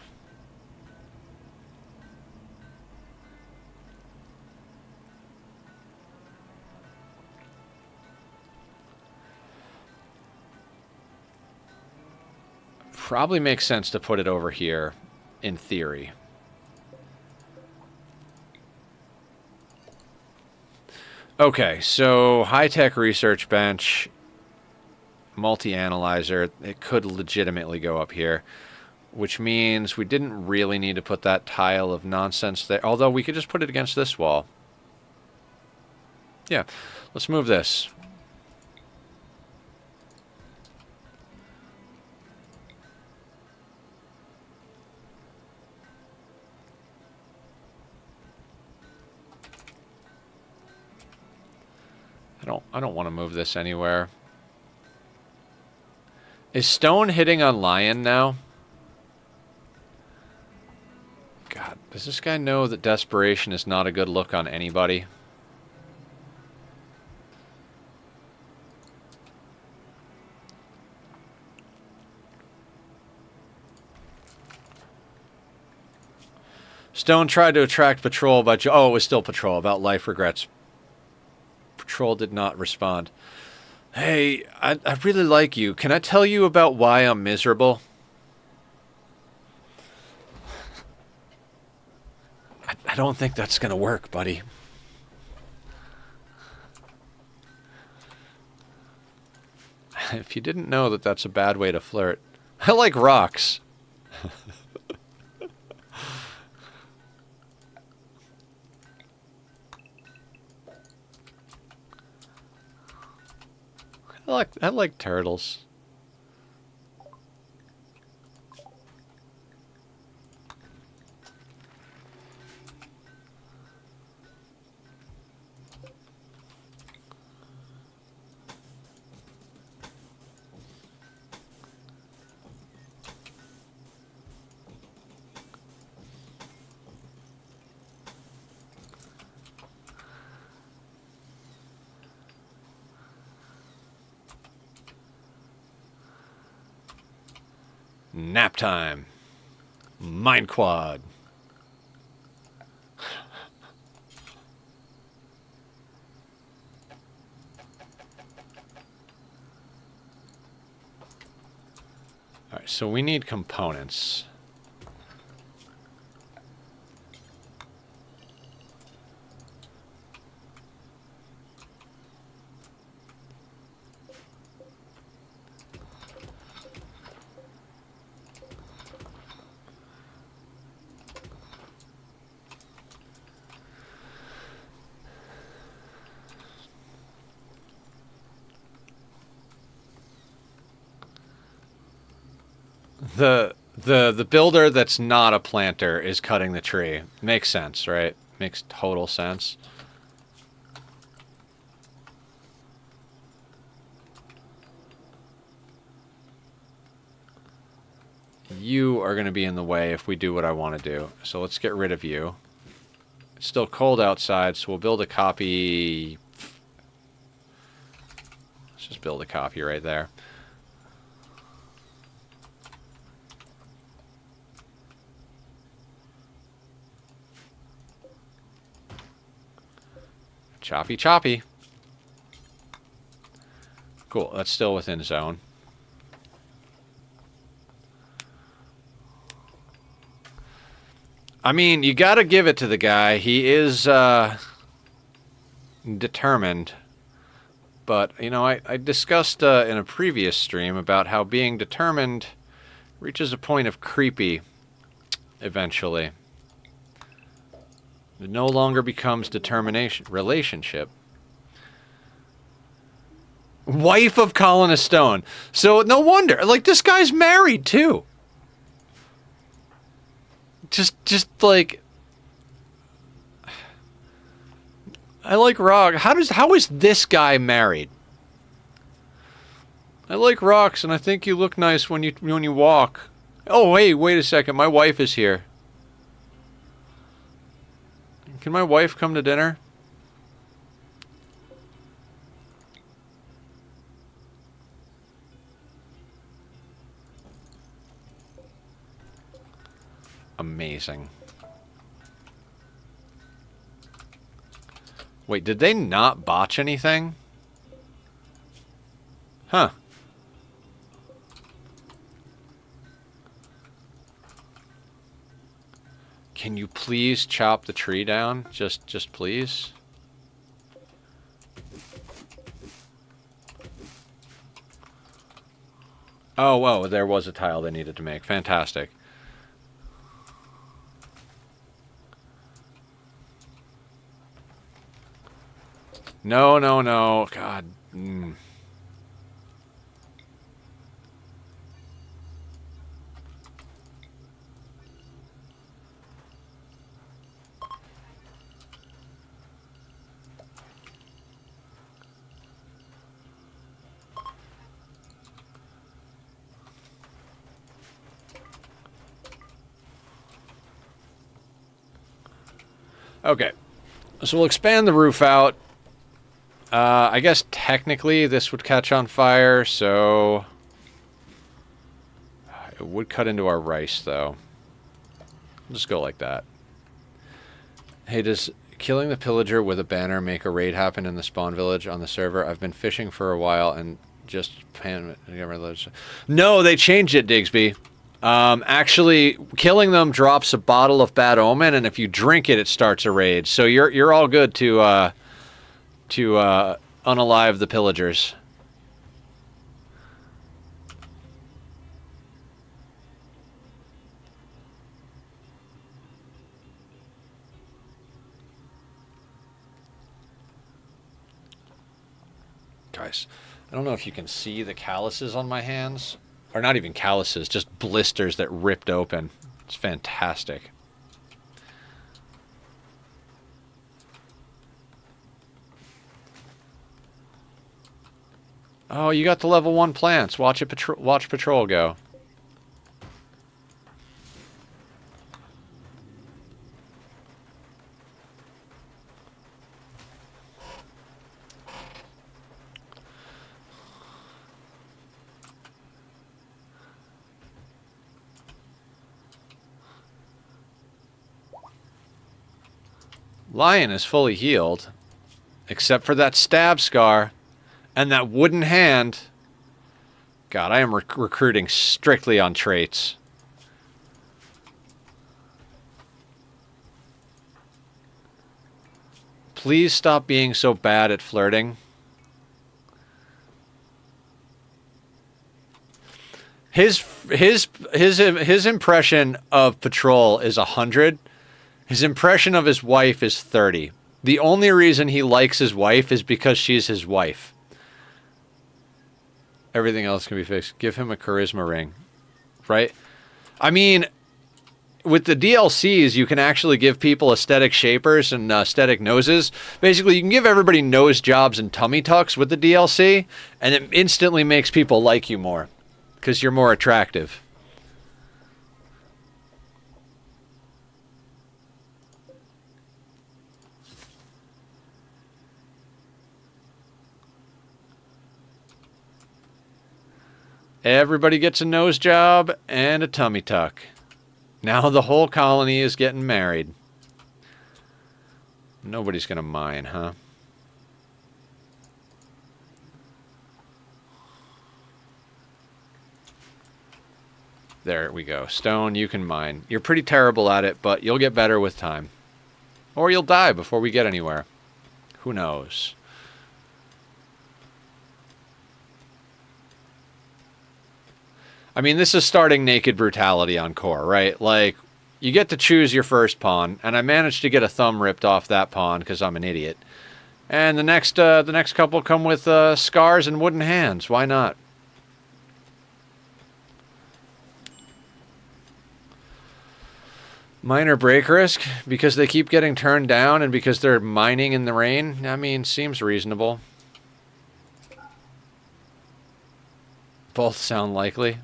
probably makes sense to put it over here, in theory. Okay, so high-tech research bench, multi-analyzer, it could legitimately go up here, which means we didn't really need to put that tile of nonsense there, although we could just put it against this wall. Yeah, let's move this. I don't want to move this anywhere. Is stone hitting on lion now? God, does this guy know that desperation is not a good look on anybody? Stone tried to attract patrol by... Oh, it was still patrol, about life regrets. Patrol did not respond. Hey, I really like you. Can I tell you about why I'm miserable? I don't think that's going to work, buddy. If you didn't know that that's a bad way to flirt. I like rocks. I like turtles. Nap time. Mind quad. Alright, so we need components. The builder that's not a planter is cutting the tree. Makes sense, right? Makes total sense. You are going to be in the way if we do what I want to do. So let's get rid of you. It's still cold outside, so we'll build a copy. Let's just build a copy right there. Choppy, choppy. Cool, that's still within zone. I mean, you gotta give it to the guy. He is determined. But, you know, I discussed in a previous stream about how being determined reaches a point of creepy eventually. It no longer becomes determination. Relationship. Wife of Colonist Stone. So, no wonder. Like, this guy's married, too. Just like... I like rock. How is this guy married? I like rocks, and I think you look nice when you walk. Oh, hey, wait a second. My wife is here. Can my wife come to dinner? Amazing. Wait, did they not botch anything? Huh. Can you please chop the tree down? Just please. Oh, whoa, there was a tile they needed to make. Fantastic. No, no, no. God. Okay. So we'll expand the roof out. I guess technically this would catch on fire, so... It would cut into our rice, though. We'll just go like that. Hey, does killing the pillager with a banner make a raid happen in the spawn village on the server? I've been fishing for a while and just... No, they changed it, Digsby. Actually, killing them drops a bottle of Bad Omen, and if you drink it, it starts a raid. So you're all good to unalive the pillagers. Guys, I don't know if you can see the calluses on my hands. Or not even calluses, just blisters that ripped open. It's fantastic. Oh, you got the level 1 plants. Watch patrol go. Lion is fully healed, except for that stab scar and that wooden hand. God, I am recruiting strictly on traits. Please stop being so bad at flirting. His impression of patrol is 100. His impression of his wife is 30. The only reason he likes his wife is because she's his wife. Everything else can be fixed. Give him a charisma ring. Right? I mean, with the DLCs, you can actually give people aesthetic shapers and aesthetic noses. Basically, you can give everybody nose jobs and tummy tucks with the DLC, and it instantly makes people like you more because you're more attractive. Everybody gets a nose job and a tummy tuck. Now the whole colony is getting married. Nobody's gonna mine, huh? There we go. Stone, you can mine. You're pretty terrible at it, but you'll get better with time. Or you'll die before we get anywhere. Who knows? I mean, this is starting naked brutality on core, right? Like, you get to choose your first pawn, and I managed to get a thumb ripped off that pawn because I'm an idiot. And the next couple come with scars and wooden hands. Why not? Minor break risk because they keep getting turned down and because they're mining in the rain. I mean, seems reasonable. Both sound likely.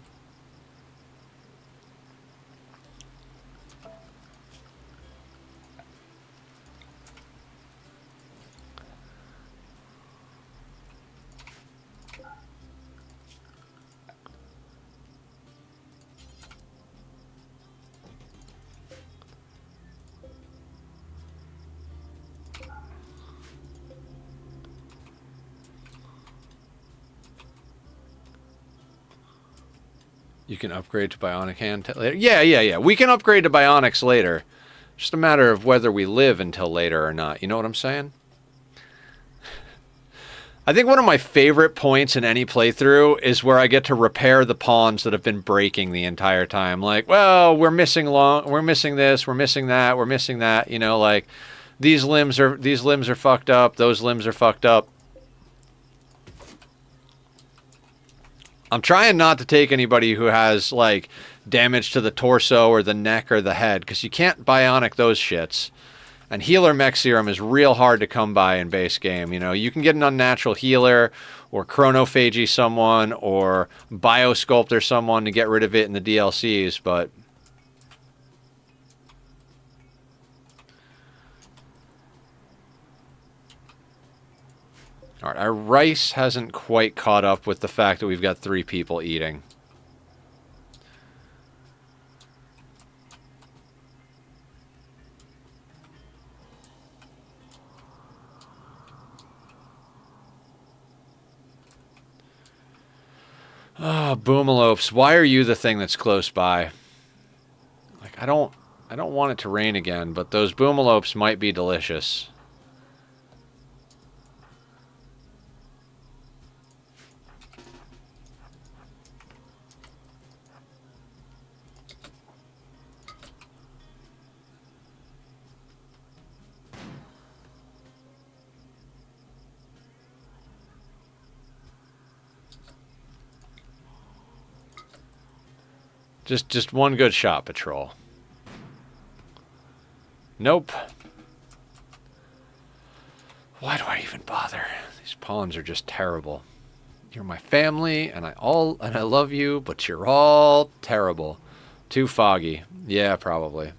You can upgrade to Bionic Hand later. Yeah. We can upgrade to Bionics later. Just a matter of whether we live until later or not. You know what I'm saying? I think one of my favorite points in any playthrough is where I get to repair the pawns that have been breaking the entire time. Like, well, we're missing this, we're missing that. You know, like these limbs are fucked up. Those limbs are fucked up. I'm trying not to take anybody who has, like, damage to the torso or the neck or the head, because you can't bionic those shits. And healer mech serum is real hard to come by in base game. You know, you can get an unnatural healer, or chronophagy someone, or biosculptor someone to get rid of it in the DLCs, but... Alright, our rice hasn't quite caught up with the fact that we've got 3 people eating. Oh, boomalopes, why are you the thing that's close by? Like, I don't want it to rain again, but those boomalopes might be delicious. Just one good shot, Patrol. Nope. Why do I even bother? These pawns are just terrible. You're my family, and I love you, but you're all terrible. Too foggy. Yeah, probably.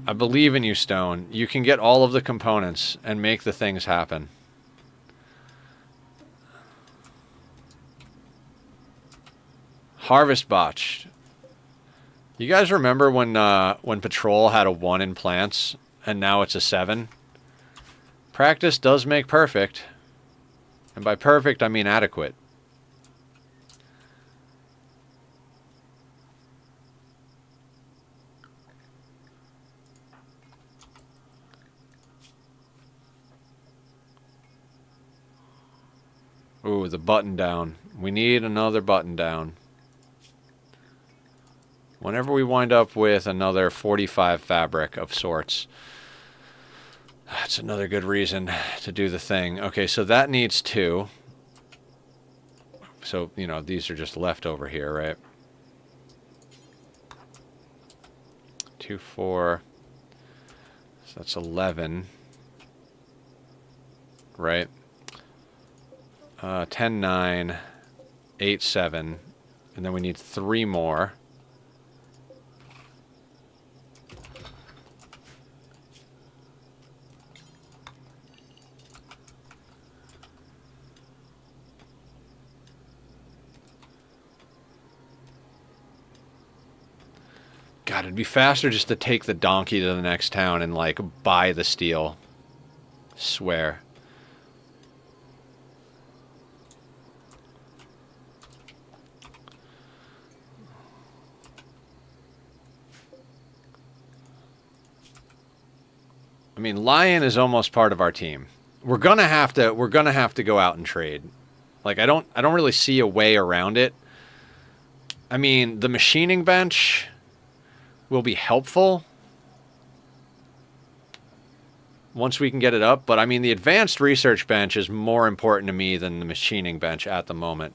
I believe in you, Stone. You can get all of the components and make the things happen. Harvest botched. You guys remember when Patrol had a 1 in plants and now it's a 7? Practice does make perfect. And by perfect, I mean adequate. Ooh, the button down. We need another button down. Whenever we wind up with another 45 fabric of sorts, that's another good reason to do the thing. Okay, so that needs 2. So, you know, these are just left over here, right? 2, 4. So that's 11. Right? 10, 9. 8, 7. And then we need 3 more. God, it'd be faster just to take the donkey to the next town and, like, buy the steel. Swear. I mean, Lion is almost part of our team. We're gonna have to go out and trade. Like, I don't really see a way around it. I mean, the machining bench will be helpful once we can get it up, but I mean, the advanced research bench is more important to me than the machining bench at the moment.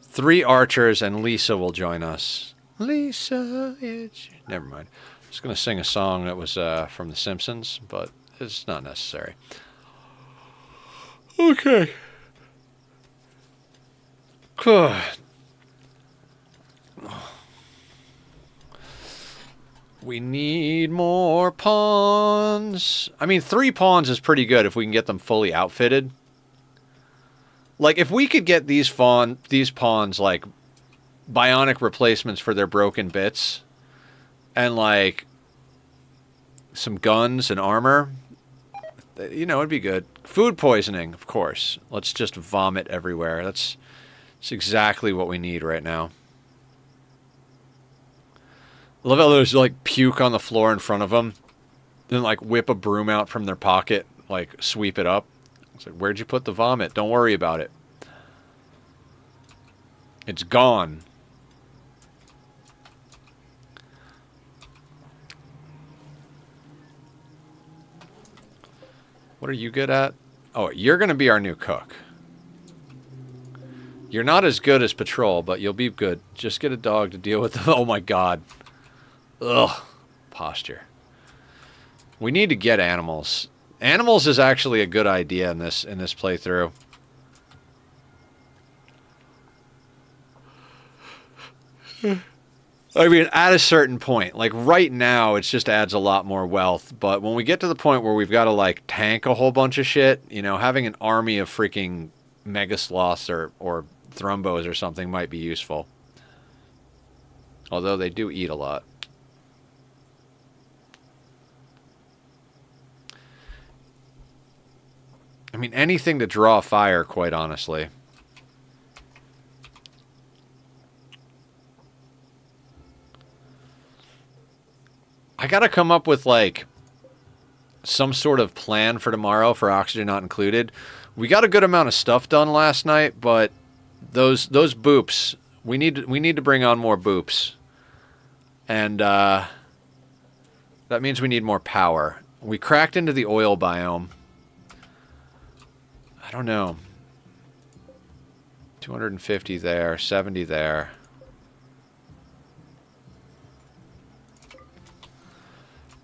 Three archers and Lisa will join us. Lisa, it's... Never mind. I was going to sing a song that was from The Simpsons, but it's not necessary. Okay. We need more pawns. I mean, 3 pawns is pretty good if we can get them fully outfitted. Like, if we could get these pawns, like, bionic replacements for their broken bits, and, like, some guns and armor, you know, it'd be good. Food poisoning, of course. Let's just vomit everywhere. That's exactly what we need right now. I love how there's, like, puke on the floor in front of them, then, like, whip a broom out from their pocket, like, sweep it up. It's like, where'd you put the vomit? Don't worry about it. It's gone. What are you good at? Oh, you're going to be our new cook. You're not as good as patrol, but you'll be good. Just get a dog to deal with the... Oh, my God. Ugh. Posture. We need to get animals. Animals is actually a good idea in this playthrough. I mean, at a certain point, like right now, it just adds a lot more wealth. But when we get to the point where we've got to like tank a whole bunch of shit, you know, having an army of freaking mega sloths or thrumbos or something might be useful. Although they do eat a lot. I mean, anything to draw fire, quite honestly. I gotta come up with, like, some sort of plan for tomorrow for oxygen not included. We got a good amount of stuff done last night, but those boops, we need to bring on more boops. And that means we need more power. We cracked into the oil biome. I don't know. 250 there, 70 there.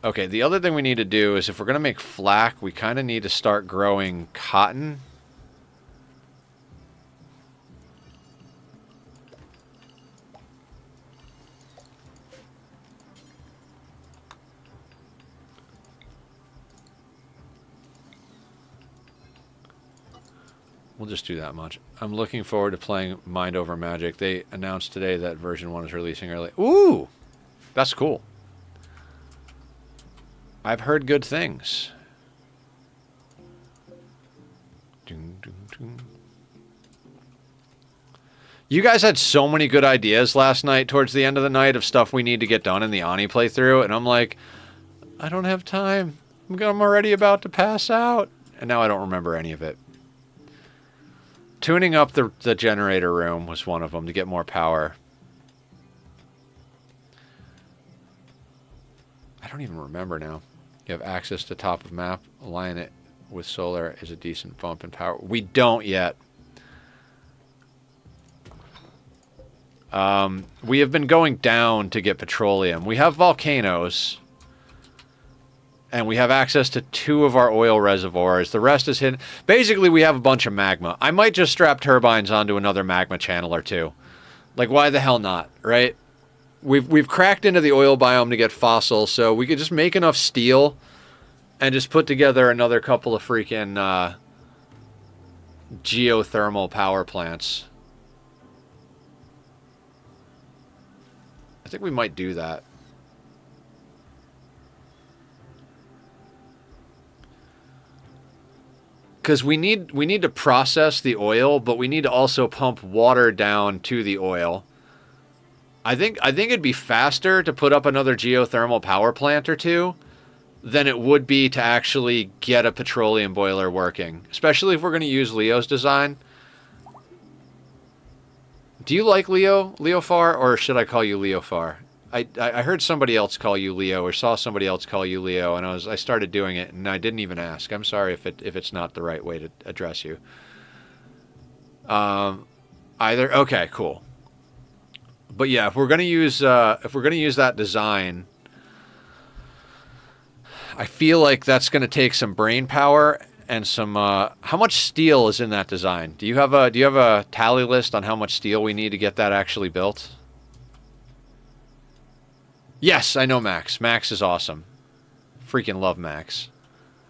Okay, the other thing we need to do is if we're going to make flack, we kind of need to start growing cotton. We'll just do that much. I'm looking forward to playing Mind Over Magic. They announced today that version 1 is releasing early. Ooh! That's cool. I've heard good things. Dun, dun, dun. You guys had so many good ideas last night towards the end of the night of stuff we need to get done in the Ani playthrough, and I'm like, I don't have time. I'm already about to pass out. And now I don't remember any of it. Tuning up the generator room was one of them to get more power. I don't even remember now. You have access to top of map. Align it with solar is a decent bump in power. We don't yet. We have been going down to get petroleum. We have volcanoes. And we have access to 2 of our oil reservoirs. The rest is hidden. Basically, we have a bunch of magma. I might just strap turbines onto another magma channel or 2. Like, why the hell not, right? We've cracked into the oil biome to get fossils, so we could just make enough steel and just put together another couple of freaking geothermal power plants. I think we might do that. Because we need to process the oil, but we need to also pump water down to the oil. I think it'd be faster to put up another geothermal power plant or 2 than it would be to actually get a petroleum boiler working, especially if we're going to use Leo's design. Do you like Leofar, or should I call you Leofar? I heard somebody else call you Leo, or saw somebody else call you Leo, and I started doing it, and I didn't even ask. I'm sorry if it's not the right way to address you. Either okay, cool. But yeah, if we're gonna use that design, I feel like that's gonna take some brain power and some. How much steel is in that design? Do you have a tally list on how much steel we need to get that actually built? Yes, I know Max. Max is awesome. Freaking love Max.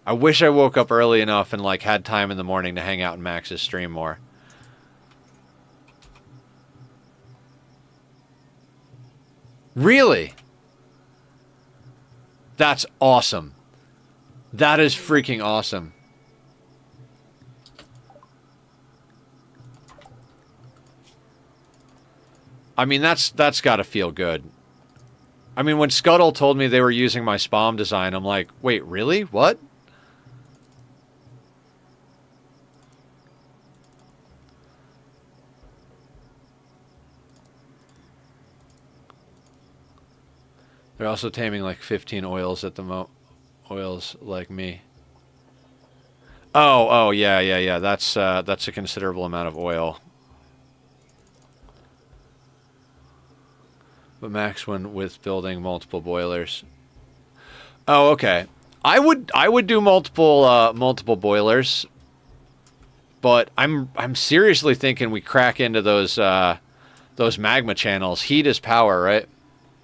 I wish I woke up early enough and like had time in the morning to hang out in Max's stream more. Really? That's awesome. That is freaking awesome. I mean, that's got to feel good. I mean, when Scuttle told me they were using my SPOM design, I'm like, wait, really? What? They're also taming like 15 oils at the oils like me. Oh, yeah. That's a considerable amount of oil. But max when with building multiple boilers. Oh, okay. I would do multiple boilers, but I'm seriously thinking we crack into those magma channels. Heat is power, right?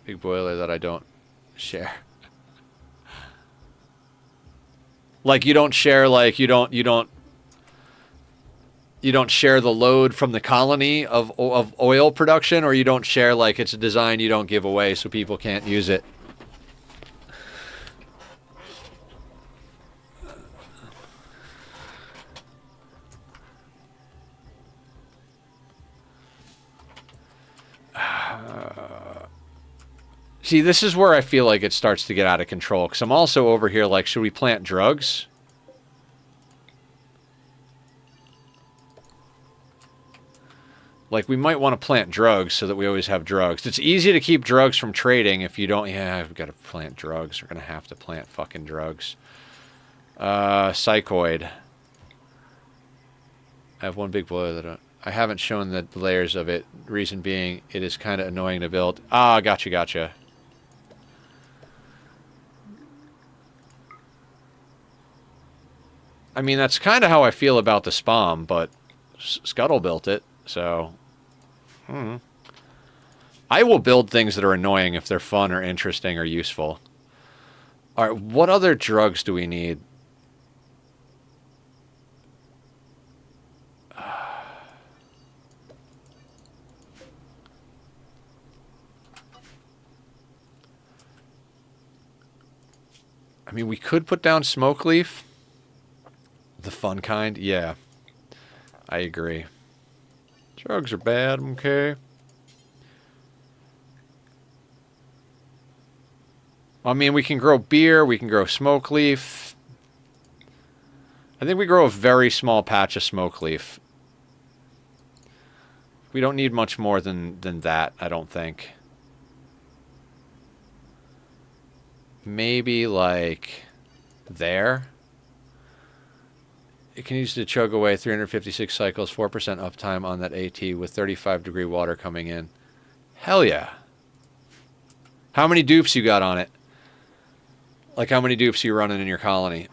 Big boiler that I don't share. Like you don't share, like you don't share the load from the colony of oil production, or you don't share like it's a design you don't give away so people can't use it. See, this is where I feel like it starts to get out of control, because I'm also over here like, should we plant drugs? Like, we might want to plant drugs so that we always have drugs. It's easy to keep drugs from trading if you don't... Yeah, we've got to plant drugs. We're going to have to plant fucking drugs. Psychoid. I have one big boiler that I haven't shown the layers of it. Reason being, it is kind of annoying to build. Ah, gotcha. I mean, that's kind of how I feel about the SPOM, but Scuttle built it, so... I will build things that are annoying if they're fun or interesting or useful. Alright, what other drugs do we need? I mean, we could put down smoke leaf. The fun kind. Yeah. I agree. Drugs are bad, okay? I mean, we can grow beer. We can grow smoke leaf. I think we grow a very small patch of smoke leaf. We don't need much more than that, I don't think. Maybe like there. It can use to chug away 356 cycles, 4% uptime on that AT with 35-degree water coming in. Hell yeah. How many dupes you got on it? Like how many dupes are you running in your colony?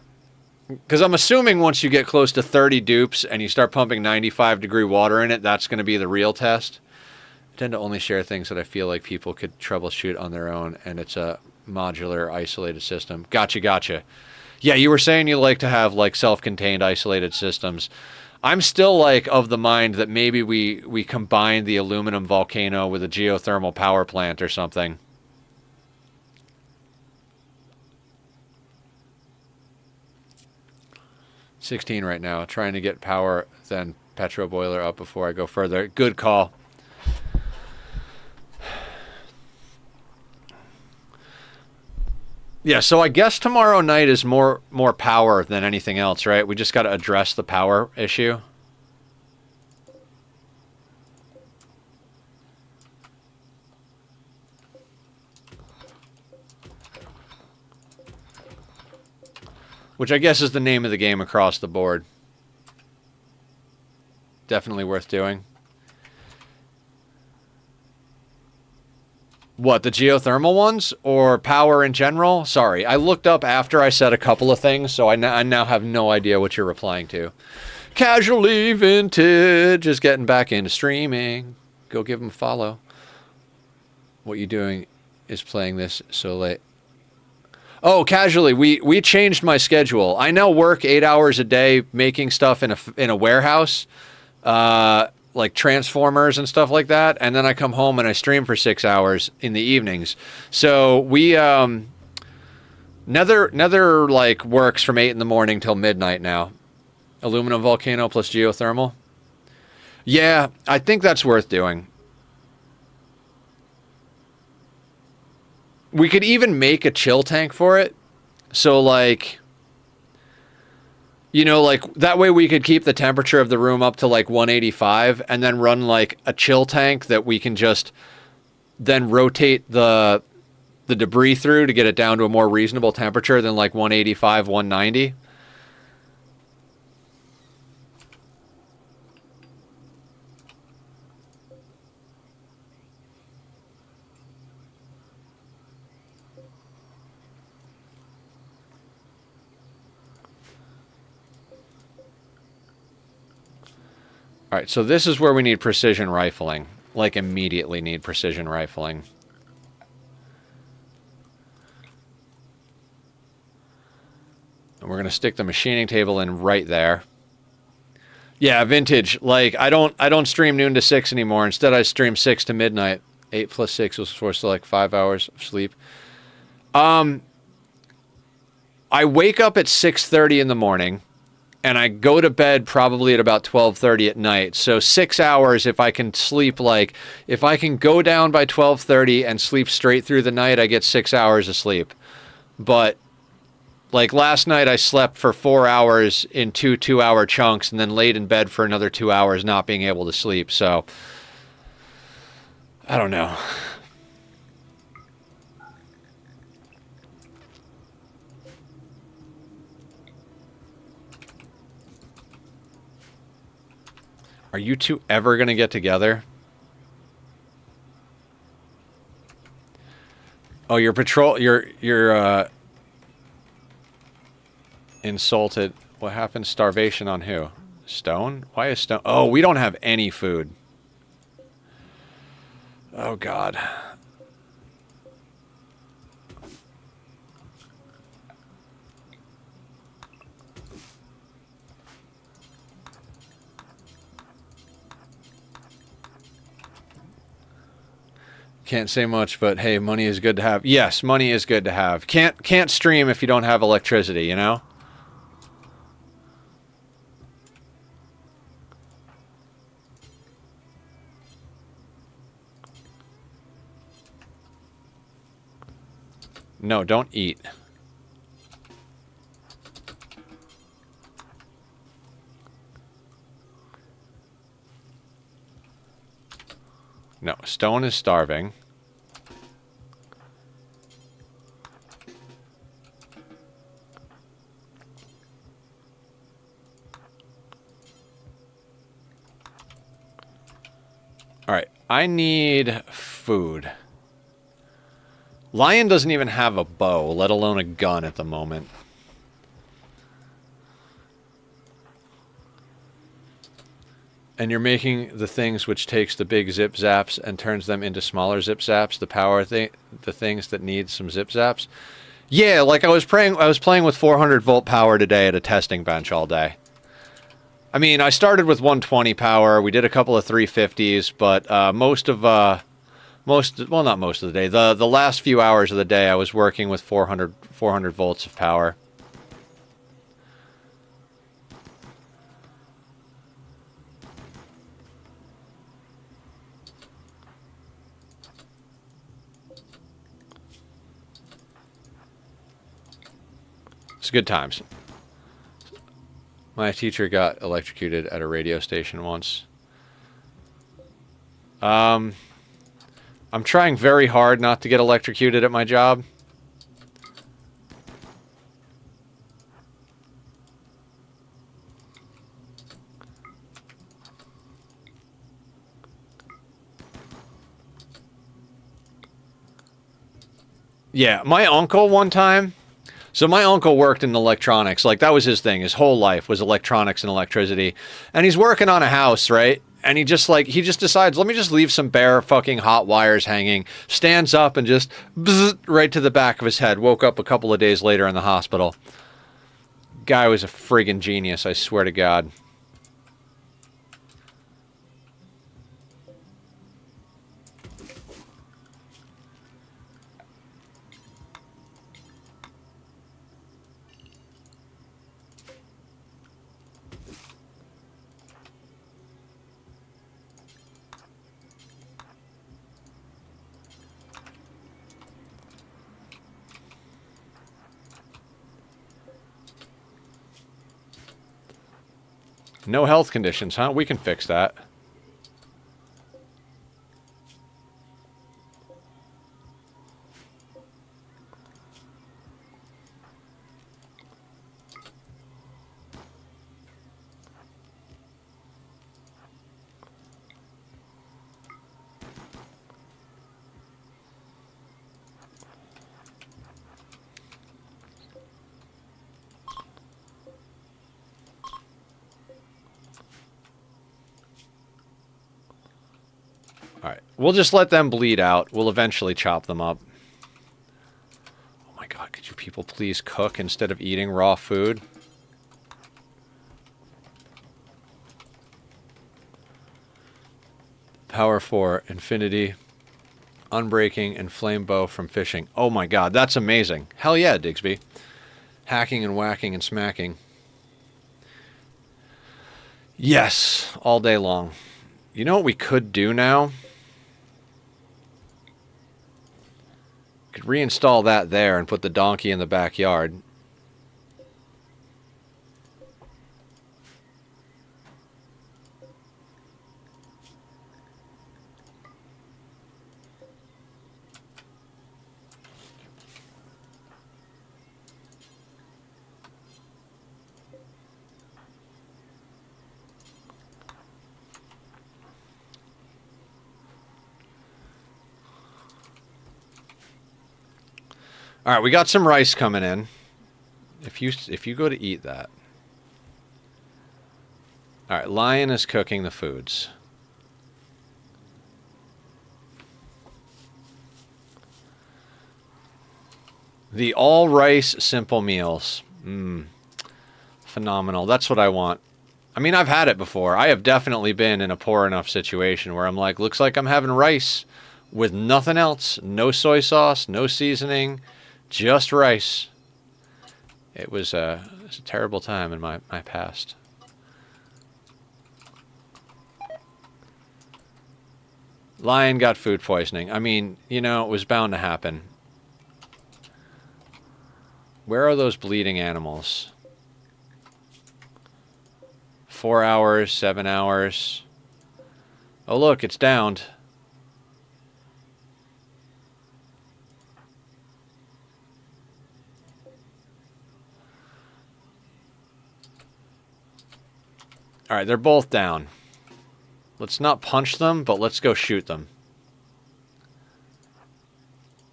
Because I'm assuming once you get close to 30 dupes and you start pumping 95-degree water in it, that's going to be the real test. I tend to only share things that I feel like people could troubleshoot on their own, and it's a modular, isolated system. Gotcha. Yeah, you were saying you like to have like self-contained, isolated systems. I'm still like of the mind that maybe we combine the aluminum volcano with a geothermal power plant or something. $16 right now. Trying to get power, then petro boiler up before I go further. Good call. Yeah, so I guess tomorrow night is more power than anything else, right? We just got to address the power issue. Which I guess is the name of the game across the board. Definitely worth doing. What, the geothermal ones or power in general? Sorry, I looked up after I said a couple of things, so I now have no idea what you're replying to. Casually Vintage is getting back into streaming. Go give him a follow. What you doing is playing this so late. Oh, casually, we changed my schedule. I now work 8 hours a day making stuff in a warehouse, like transformers and stuff like that, and then I come home and I stream for 6 hours in the evenings. So we Nether like works from 8 in the morning till midnight now. Aluminum volcano plus geothermal. Yeah, I think that's worth doing. We could even make a chill tank for it. So, like, you know, like, that way we could keep the temperature of the room up to, like, 185 and then run, like, a chill tank that we can just then rotate the debris through to get it down to a more reasonable temperature than, like, 185, 190. All right, so this is where we need precision rifling. Like, immediately need precision rifling. And we're going to stick the machining table in right there. Yeah, Vintage. Like, I don't stream noon to 6 anymore. Instead, I stream 6 to midnight. 8 plus 6 was forced to, like, 5 hours of sleep. I wake up at 6:30 in the morning. And I go to bed probably at about 12:30 at night. So 6 hours if I can sleep, like, if I can go down by 12:30 and sleep straight through the night, I get 6 hours of sleep. But, like, last night I slept for 4 hours in two 2-hour chunks and then laid in bed for another 2 hours not being able to sleep. So, I don't know. Are you two ever going to get together? Oh, your patrol, you're insulted. What happened? Starvation on who? Stone? Why is Stone? Oh, we don't have any food. Oh, God. Can't say much, but hey, money is good to have. Yes, money is good to have. Can't stream if you don't have electricity, you know? No, don't eat. No, Stone is starving. Alright, I need food. Lion doesn't even have a bow, let alone a gun at the moment. And you're making the things which takes the big zip zaps and turns them into smaller zip zaps, the things that need some zip zaps. Yeah, like I was playing with 400 volt power today at a testing bench all day. I mean, I started with 120 power. We did a couple of 350s, but well, not most of the day. The last few hours of the day, I was working with 400 volts of power. It's good times. My teacher got electrocuted at a radio station once. I'm trying very hard not to get electrocuted at my job. Yeah, my uncle one time... So my uncle worked in electronics. Like, that was his thing. His whole life was electronics and electricity. And he's working on a house, right? And he just decides, let me just leave some bare fucking hot wires hanging. Stands up and just bzzz, right to the back of his head. Woke up a couple of days later in the hospital. Guy was a friggin' genius, I swear to God. No health conditions, huh? We can fix that. Alright, we'll just let them bleed out. We'll eventually chop them up. Oh my god, could you people please cook instead of eating raw food? Power 4, Infinity, Unbreaking, and Flame Bow from fishing. Oh my god, that's amazing. Hell yeah, Digsby. Hacking and whacking and smacking. Yes, all day long. You know what we could do now? Could reinstall that there and put the donkey in the backyard. All right, we got some rice coming in. If you go to eat that. All right, Lion is cooking the foods. The all rice simple meals. Phenomenal. That's what I want. I mean, I've had it before. I have definitely been in a poor enough situation where I'm like, looks like I'm having rice with nothing else. No soy sauce, no seasoning, just rice. It was a terrible time in my past. Lion got food poisoning. I mean, you know, it was bound to happen. Where are those bleeding animals? 4 hours, 7 hours. Oh, look, it's downed. All right, they're both down. Let's not punch them, but let's go shoot them.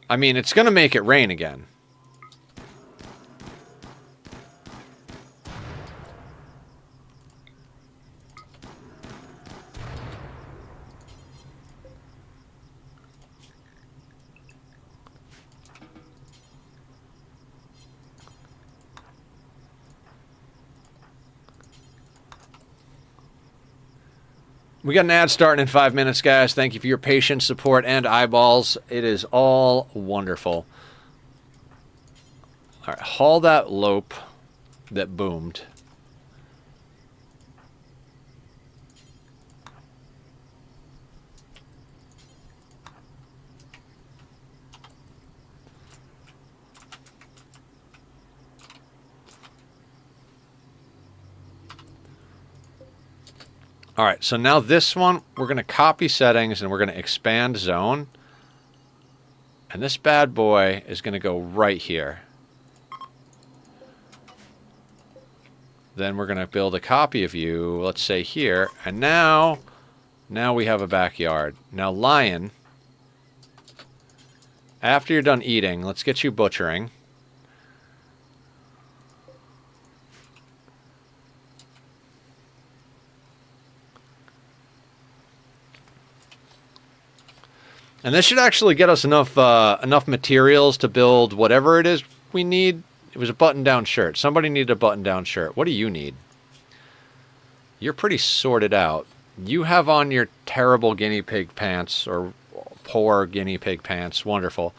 I mean, it's going to make it rain again. We got an ad starting in 5 minutes, guys. Thank you for your patience, support, and eyeballs. It is all wonderful. All right, haul that lope that boomed. All right, so now this one, we're going to copy settings and we're going to expand zone. And this bad boy is going to go right here. Then we're going to build a copy of you, let's say here. And now we have a backyard. Now, lion, after you're done eating, let's get you butchering. And this should actually get us enough materials to build whatever it is we need. It was a button-down shirt. Somebody needed a button-down shirt. What do you need? You're pretty sorted out. You have on your terrible guinea pig pants, or poor guinea pig pants. Wonderful.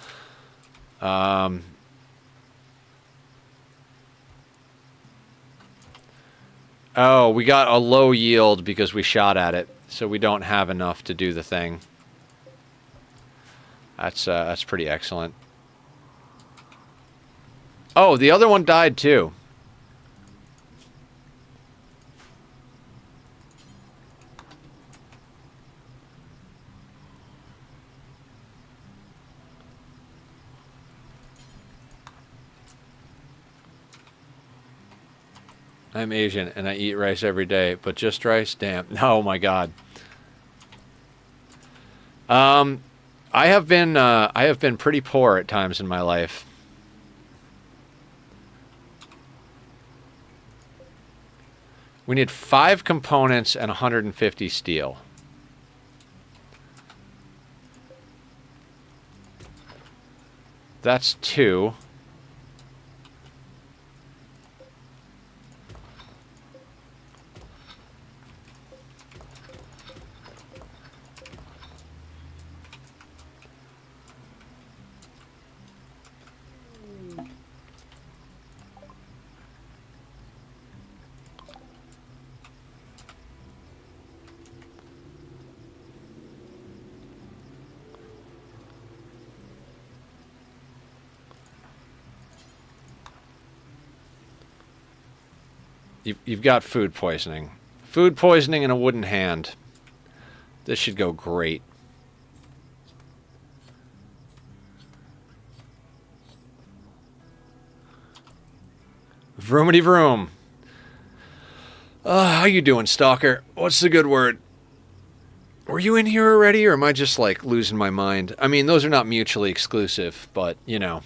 Oh, we got a low yield because we shot at it, so we don't have enough to do the thing. That's pretty excellent. Oh, the other one died too. I'm Asian and I eat rice every day, but just rice? Damn. Oh my God. I have been pretty poor at times in my life. We need 5 components and 150 steel. That's 2. You've got food poisoning. Food poisoning and a wooden hand. This should go great. Vroomity vroom. How you doing, Stalker? What's the good word? Were you in here already, or am I just, like, losing my mind? I mean, those are not mutually exclusive, but, you know.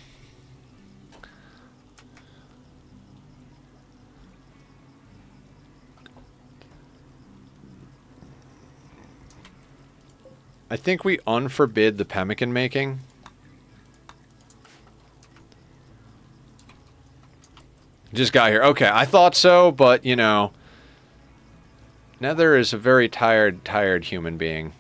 I think we unforbid the pemmican making. Just got here. Okay, I thought so, but, you know, Nether is a very tired human being.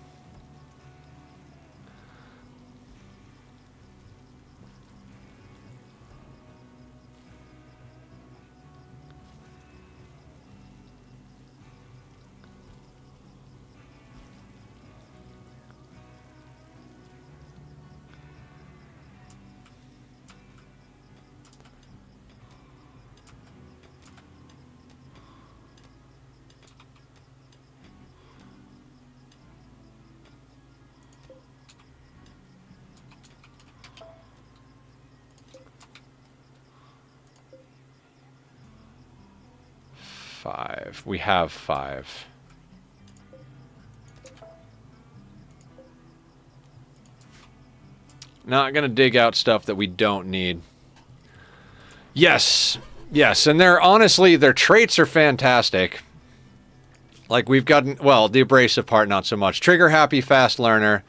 5. We have 5. Not gonna dig out stuff that we don't need. Yes, yes, and honestly, their traits are fantastic. Like, we've gotten, well, the abrasive part, not so much. Trigger happy, fast learner.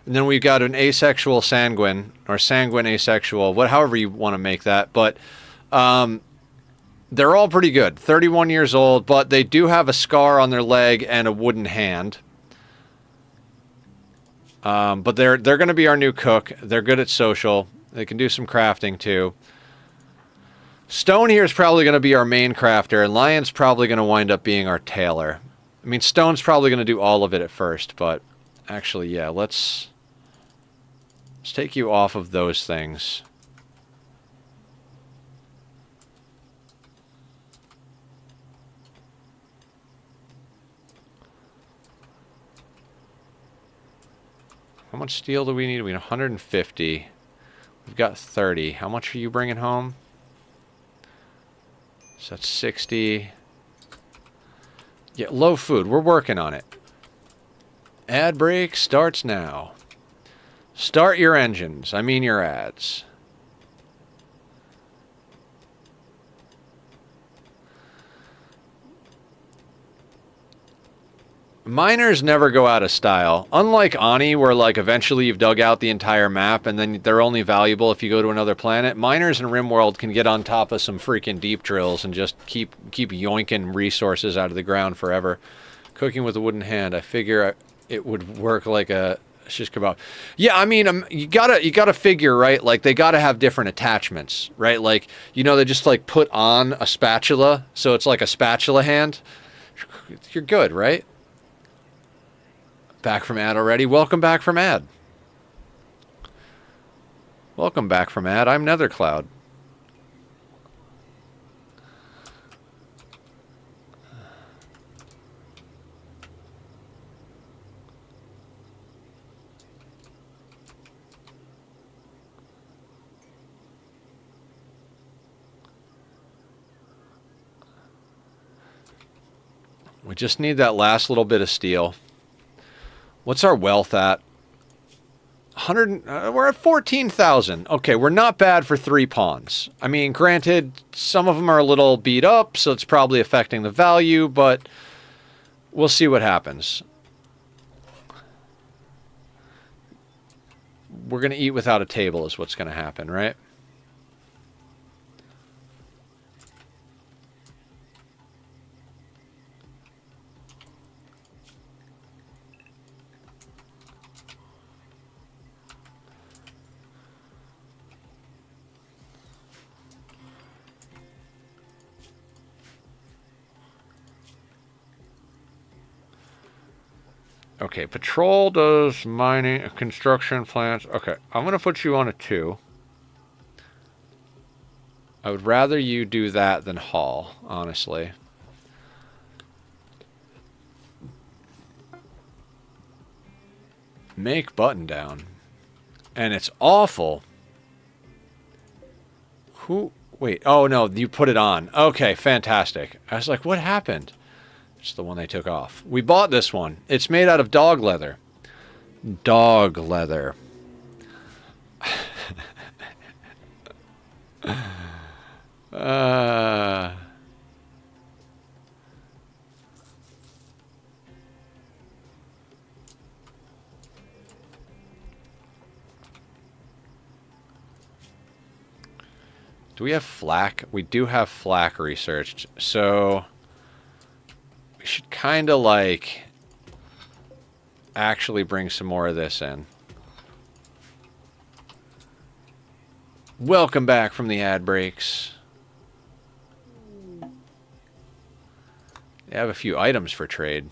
And then we've got an asexual sanguine, or sanguine asexual, however you want to make that. But they're all pretty good. 31 years old, but they do have a scar on their leg and a wooden hand. But they're going to be our new cook. They're good at social. They can do some crafting, too. Stone here is probably going to be our main crafter, and Lion's probably going to wind up being our tailor. I mean, Stone's probably going to do all of it at first, but actually, yeah, let's take you off of those things. How much steel do we need? We need 150. We've got 30. How much are you bringing home? So that's 60. Yeah, low food. We're working on it. Ad break starts now. Start your engines. I mean your ads. Miners never go out of style. Unlike Ani, where like eventually you've dug out the entire map and then they're only valuable if you go to another planet, miners in Rimworld can get on top of some freaking deep drills and just keep yoinking resources out of the ground forever. Cooking with a wooden hand, I figure it would work like a shish kebab. Yeah, I mean, you gotta figure, right? Like they gotta have different attachments, right? Like, you know, they just like put on a spatula, so it's like a spatula hand. You're good, right? Back from ad already? Welcome back from ad. Welcome back from ad. I'm Nethercloud. We just need that last little bit of steel. What's our wealth at? 100. We're at 14,000. Okay, we're not bad for 3 pawns. I mean, granted, some of them are a little beat up, so it's probably affecting the value, but we'll see what happens. We're going to eat without a table is what's going to happen, right? Okay, patrol does mining, construction plants. Okay, I'm going to put you on a 2. I would rather you do that than haul, honestly. Make button down. And it's awful. Who? Wait, oh no, you put it on. Okay, fantastic. I was like, what happened? It's the one they took off. We bought this one. It's made out of dog leather. Dog leather. Do we have flak? We do have flak researched, so we should kind of like actually bring some more of this in. Welcome back from the ad breaks. They have a few items for trade.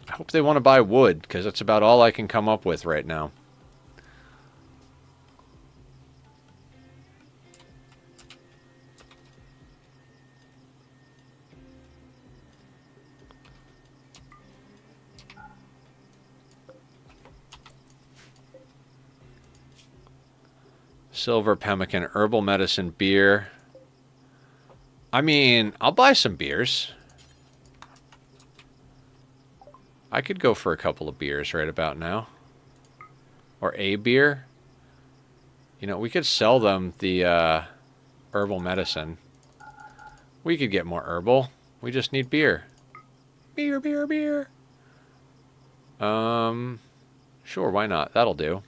I hope they want to buy wood, because that's about all I can come up with right now. Silver pemmican, herbal medicine, beer. I mean, I'll buy some beers. I could go for a couple of beers right about now. Or a beer. You know, we could sell them the herbal medicine. We could get more herbal. We just need beer. Beer, beer, beer. Sure, why not? That'll do.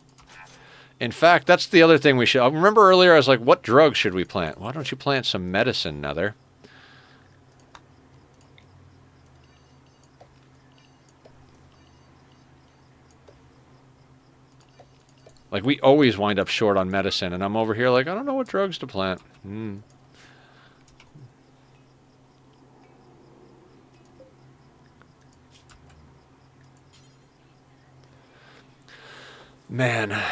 In fact, that's the other thing we should... Remember earlier I was like, what drugs should we plant? Why don't you plant some medicine, Nether? Like, we always wind up short on medicine, and I'm over here like, I don't know what drugs to plant. Man.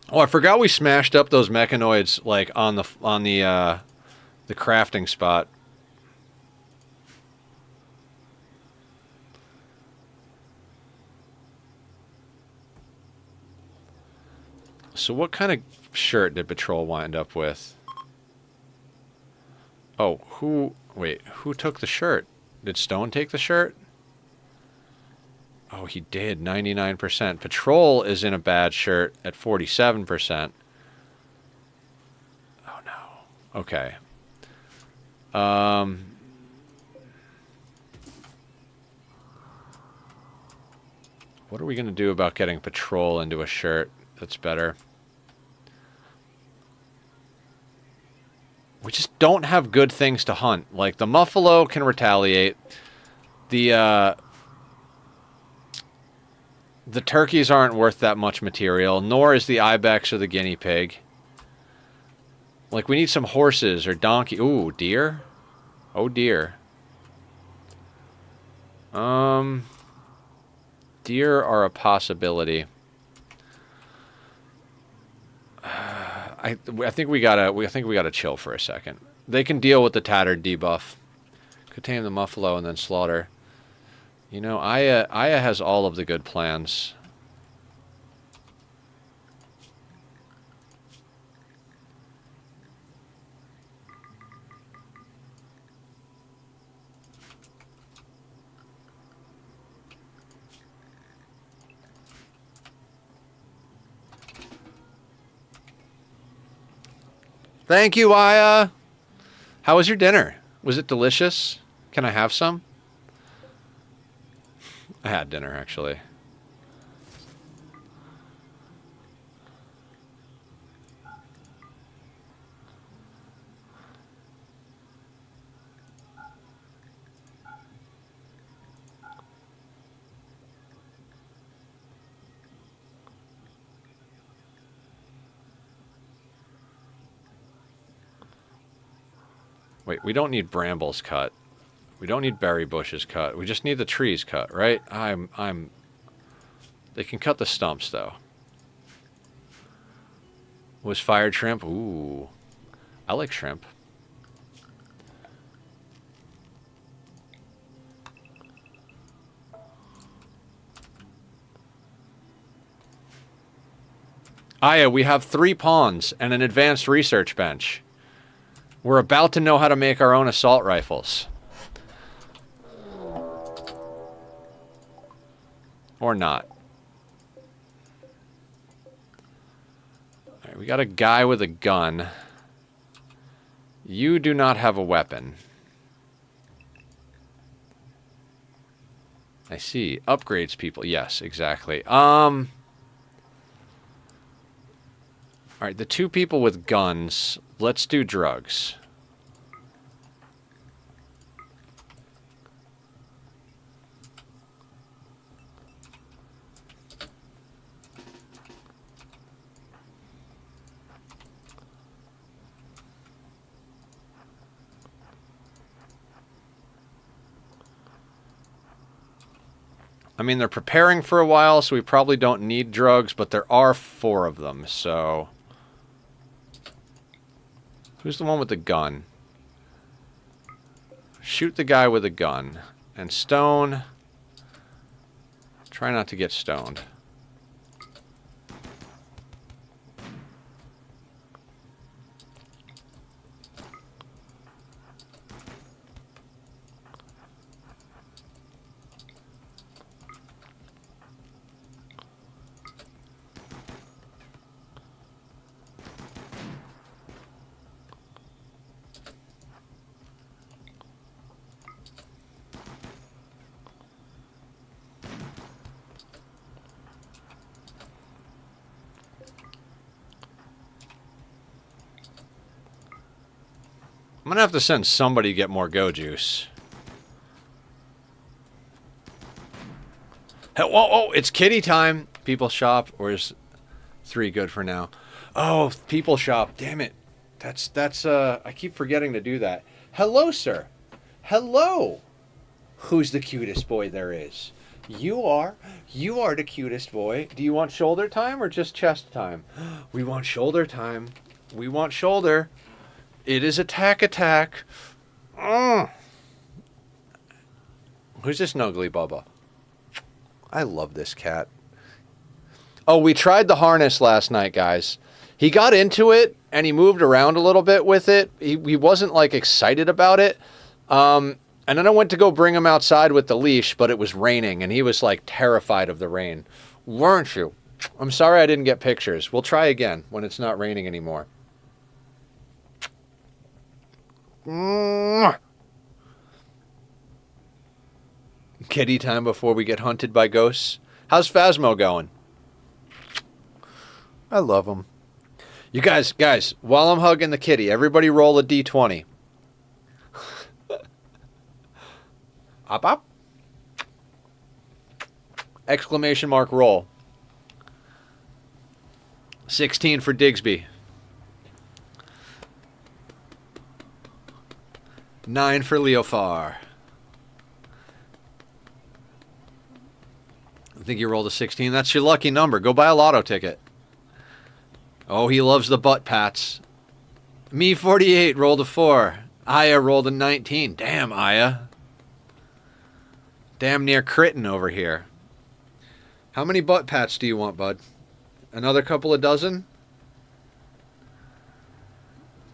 Oh, I forgot we smashed up those mechanoids like on the crafting spot. So what kind of shirt did Patrol wind up with? Oh, who took the shirt? Did Stone take the shirt? Oh, he did. 99%. Patrol is in a bad shirt at 47%. Oh, no. Okay. What are we going to do about getting Patrol into a shirt that's better? We just don't have good things to hunt. Like, the Muffalo can retaliate. The turkeys aren't worth that much material, nor is the ibex or the guinea pig. Like, we need some horses or donkey. Ooh, deer? Oh, dear. Deer are a possibility. I think we gotta chill for a second. They can deal with the tattered debuff. Could tame the Muffalo and then slaughter. You know, Aya has all of the good plans. Thank you, Aya. How was your dinner? Was it delicious? Can I have some? I had dinner, actually. Wait, we don't need brambles cut. We don't need berry bushes cut. We just need the trees cut, right? They can cut the stumps, though. Was fired shrimp? Ooh. I like shrimp. Aya, we have 3 pawns and an advanced research bench. We're about to know how to make our own assault rifles. Or not. Alright, we got a guy with a gun. You do not have a weapon. I see. Upgrades people. Yes, exactly. Alright, the 2 people with guns. Let's do drugs. I mean, they're preparing for a while, so we probably don't need drugs, but there are 4 of them, so... Who's the one with the gun? Shoot the guy with a gun. And Stone... Try not to get stoned. I'm gonna have to send somebody to get more go juice. Whoa, whoa, it's kitty time. People shop, or is 3 good for now? Oh, people shop. Damn it. That's I keep forgetting to do that. Hello, sir. Hello. Who's the cutest boy there is? You are. You are the cutest boy. Do you want shoulder time or just chest time? We want shoulder time. We want shoulder. It is attack. Who's this Nuggly Bubba? I love this cat. Oh, we tried the harness last night, guys. He got into it, and he moved around a little bit with it. He wasn't, like, excited about it. And then I went to go bring him outside with the leash, but it was raining, and he was, like, terrified of the rain. Weren't you? I'm sorry I didn't get pictures. We'll try again when it's not raining anymore. Kitty time before we get hunted by ghosts. How's Phasmo going? I love him. You guys, while I'm hugging the kitty, everybody roll a d20. Up. Exclamation mark roll. 16 for Digsby. 9 for Leofar. I think you rolled a 16. That's your lucky number. Go buy a lotto ticket. Oh, he loves the butt pats. Me 48 rolled a 4. Aya rolled a 19. Damn, Aya. Damn near critting over here. How many butt pats do you want, bud? Another couple of dozen?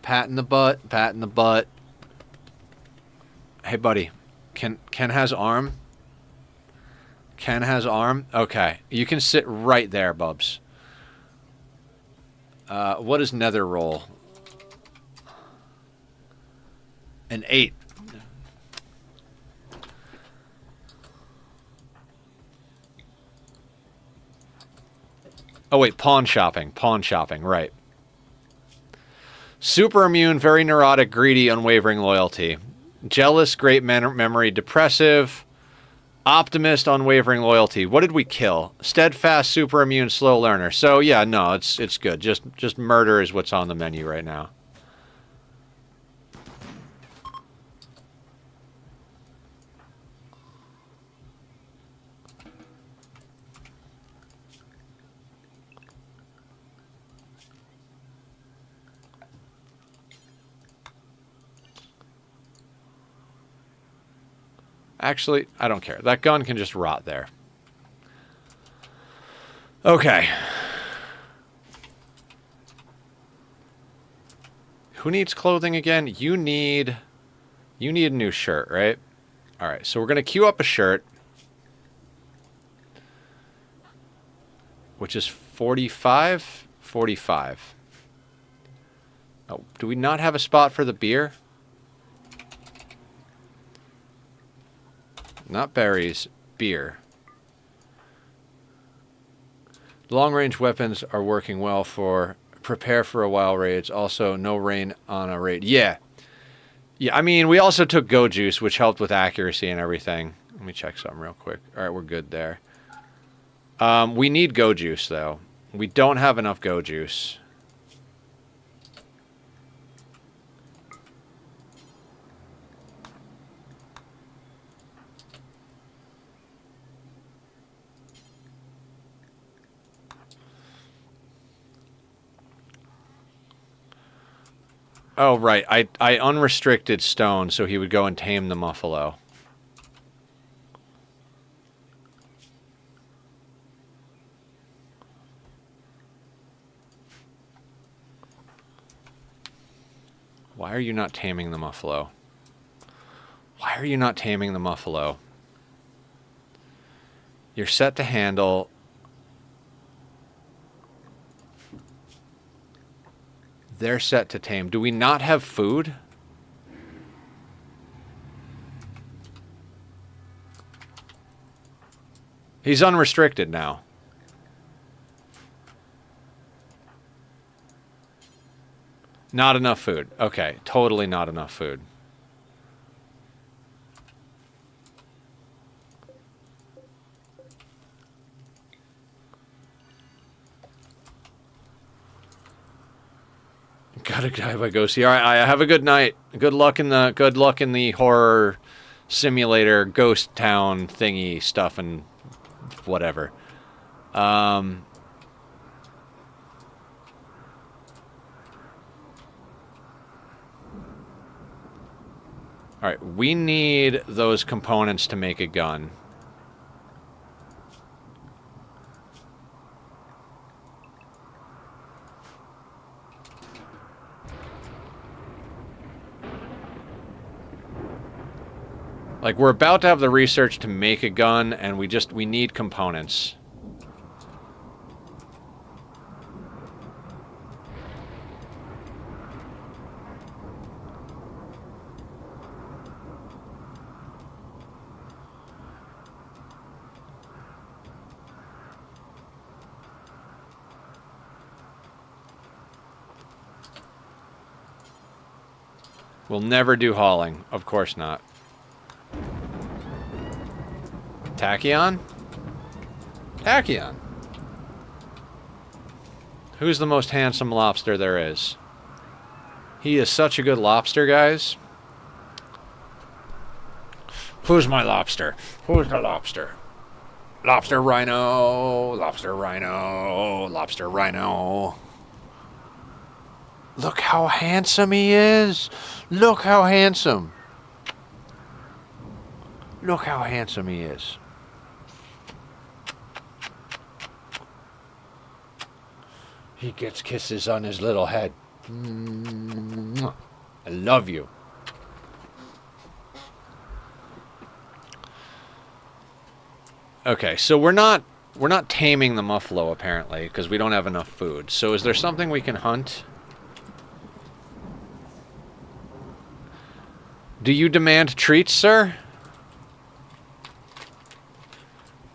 Pat in the butt, pat in the butt. Hey, buddy. Ken has arm? Ken has arm? Okay. You can sit right there, Bubs. What is nether roll? An 8. Oh, wait. Pawn shopping, right. Super immune, very neurotic, greedy, unwavering loyalty. Jealous, great memory, depressive, optimist, unwavering loyalty. What did we kill? Steadfast, super immune, slow learner. So yeah, no, it's good. Just murder is what's on the menu right now. Actually, I don't care. That gun can just rot there. Okay. Who needs clothing again? You need a new shirt, right? All right, so we're going to queue up a shirt, which is 45? 45. Oh, do we not have a spot for the beer? Not berries, beer. Long-range weapons are working well for prepare for a while raids. Also, no rain on a raid. Yeah. Yeah, I mean, we also took Go Juice, which helped with accuracy and everything. Let me check something real quick. All right, we're good there. We need Go Juice, though. We don't have enough Go Juice. Oh, right. I unrestricted Stone so he would go and tame the Muffalo. Why are you not taming the muffalo? Why are you not taming the muffalo? You're set to handle. They're set to tame. Do we not have food? He's unrestricted now. Not enough food. Okay, totally not enough food. Gotta die by ghosty. All right, I have a good night. Good luck in the horror simulator ghost town thingy stuff and whatever. All right, we need those components to make a gun. Like, we're about to have the research to make a gun, and we need components. We'll never do hauling. Of course not. Tachyon? Tachyon. Who's the most handsome lobster there is? He is such a good lobster, guys. Who's my lobster? Who's the lobster? Lobster rhino. Lobster rhino. Lobster rhino. Look how handsome he is. Look how handsome. Look how handsome he is. He gets kisses on his little head. I love you. Okay, so we're not taming the muffalo apparently because we don't have enough food. So is there something we can hunt? Do you demand treats, sir?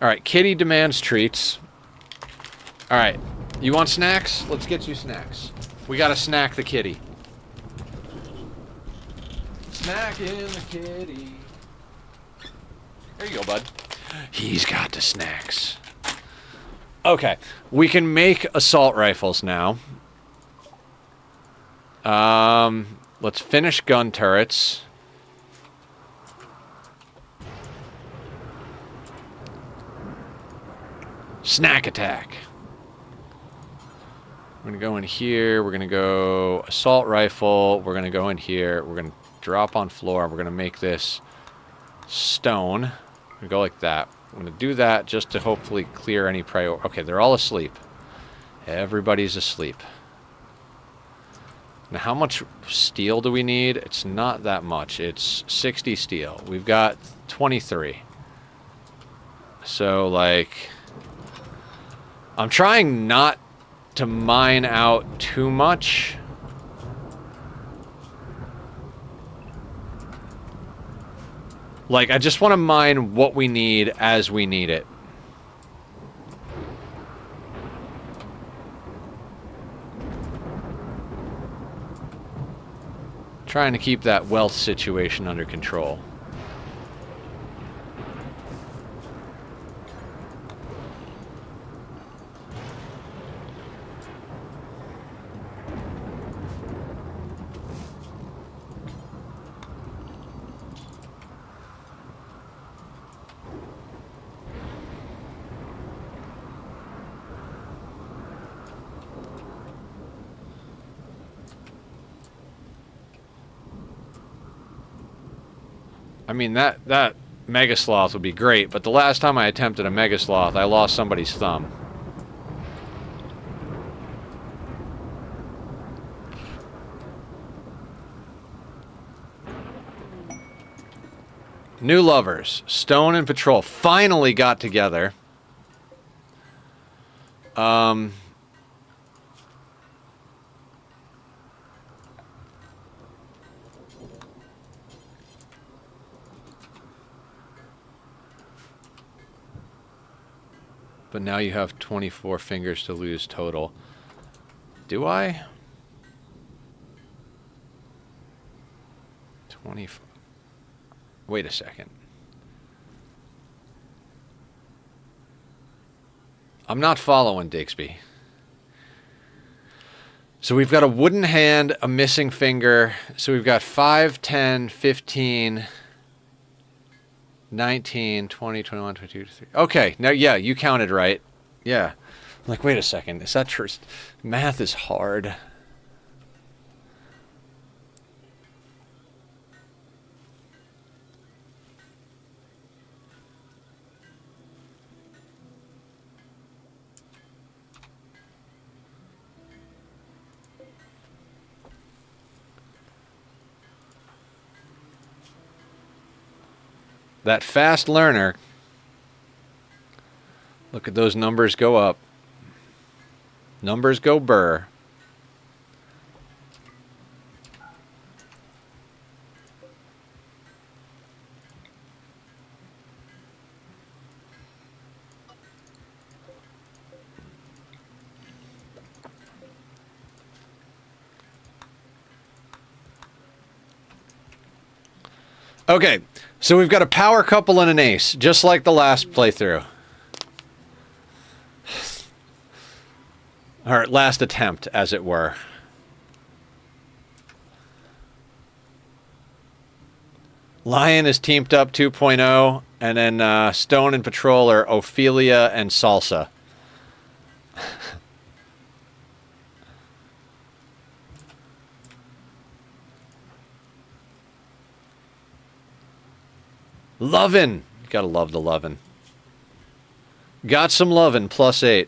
All right, kitty demands treats. All right. You want snacks? Let's get you snacks. We gotta snack the kitty. Snacking the kitty. There you go, bud. He's got the snacks. Okay, we can make assault rifles now. Let's finish gun turrets. Snack attack. We're going to go in here. We're going to go assault rifle. We're going to go in here. We're going to drop on floor. We're going to make this stone. We're going to go like that. I'm going to do that just to hopefully clear any priority. Okay, they're all asleep. Everybody's asleep. Now, how much steel do we need? It's not that much. It's 60 steel. We've got 23. So, like, I'm trying not to mine out too much. Like, I just want to mine what we need as we need it. Trying to keep that wealth situation under control. I mean, that Mega Sloth would be great, but the last time I attempted a Mega Sloth, I lost somebody's thumb. New lovers. Stone and Patrol finally got together. But now you have 24 fingers to lose total. Do I? 20. Wait a second. I'm not following, Digsby. So we've got a wooden hand, a missing finger. So we've got 5, 10, 15, 19, 20, 21, 22, 23. Okay, now, yeah, you counted right. Yeah. I'm like, wait a second. Is that true? Math is hard. That fast learner. Look at those numbers go up. Numbers go burr. Okay, so we've got a power couple and an ace, just like the last playthrough. Or last attempt, as it were. Lion is teamed up 2.0, and then Stone and Patrol are Ophelia and Salsa. Lovin'. You gotta love the lovin'. Got some lovin', +8.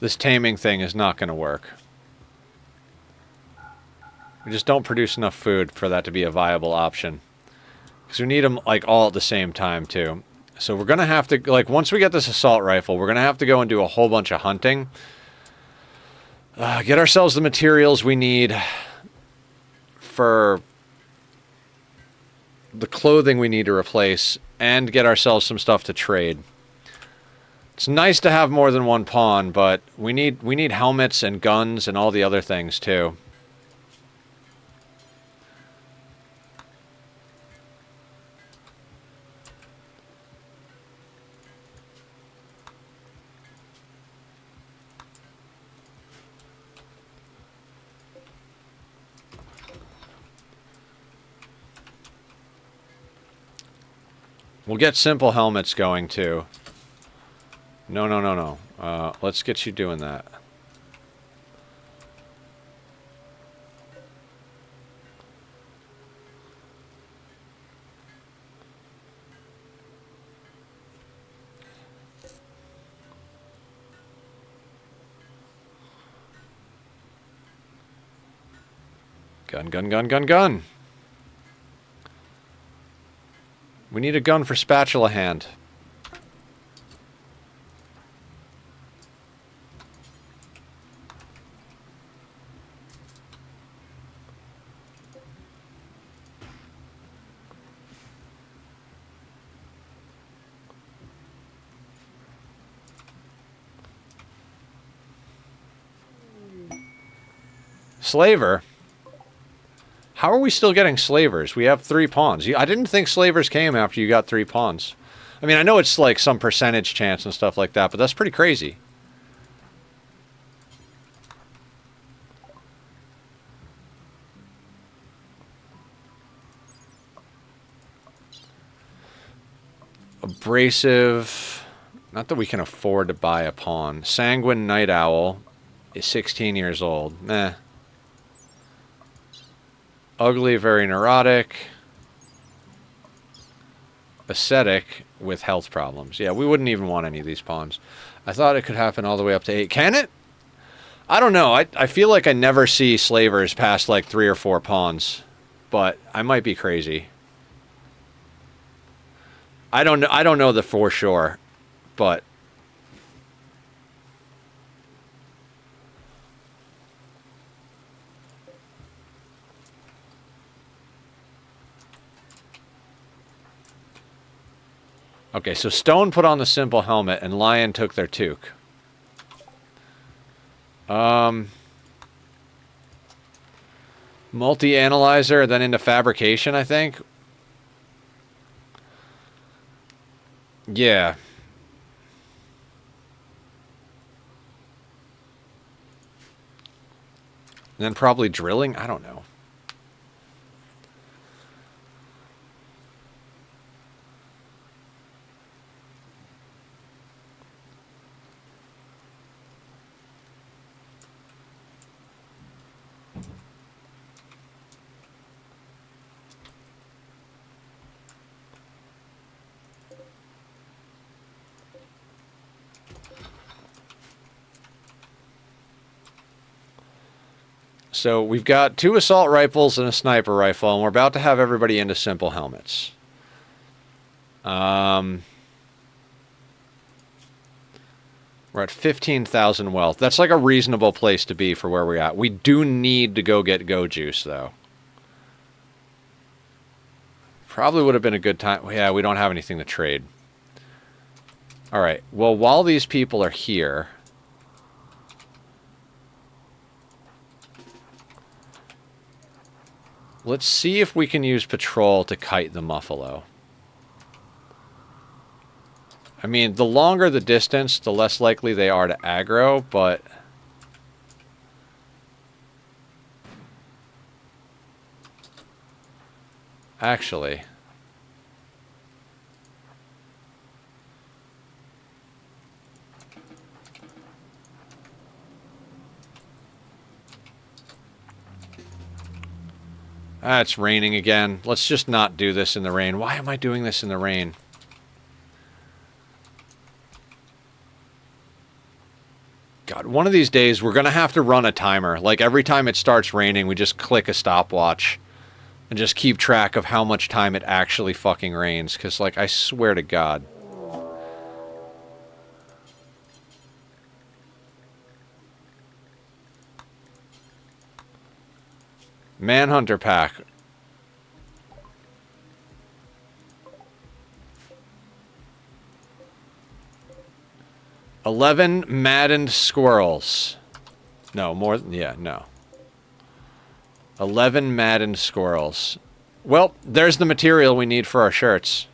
This taming thing is not going to work. We just don't produce enough food for that to be a viable option. Because we need them, like, all at the same time, too. So we're going to have to, like, once we get this assault rifle, we're going to have to go and do a whole bunch of hunting. Get ourselves the materials we need for the clothing we need to replace, and get ourselves some stuff to trade. It's nice to have more than one pawn, but we need helmets and guns and all the other things too. We'll get simple helmets going too. No. Let's get you doing that. Gun. We need a gun for Spatula Hand. Slaver? How are we still getting slavers? We have 3 pawns. I didn't think slavers came after you got 3 pawns. I mean, I know it's like some percentage chance and stuff like that, but that's pretty crazy. Abrasive. Not that we can afford to buy a pawn. Sanguine Night Owl. is 16 years old. Meh. Ugly, very neurotic. Ascetic with health problems. Yeah, we wouldn't even want any of these pawns. I thought it could happen all the way up to 8. Can it? I don't know. I feel like I never see slavers past like 3 or 4 pawns. But I might be crazy. I don't know the for sure. But okay, so Stone put on the simple helmet and Lion took their toque. Multi-analyzer, then into fabrication, I think. Yeah. And then probably drilling? I don't know. So we've got 2 assault rifles and a sniper rifle, and we're about to have everybody into simple helmets. We're at 15,000 wealth. That's like a reasonable place to be for where we're at. We do need to go get Go Juice, though. Probably would have been a good time. Yeah, we don't have anything to trade. All right. Well, while these people are here... let's see if we can use patrol to kite the Muffalo. I mean, the longer the distance, the less likely they are to aggro, but... actually... ah, it's raining again. Let's just not do this in the rain. Why am I doing this in the rain? God, one of these days we're going to have to run a timer. Like every time it starts raining, we just click a stopwatch and just keep track of how much time it actually fucking rains. Because, like, I swear to God. Manhunter pack. $11 maddened squirrels. No, more than... yeah, no. 11 maddened squirrels. Well, there's the material we need for our shirts.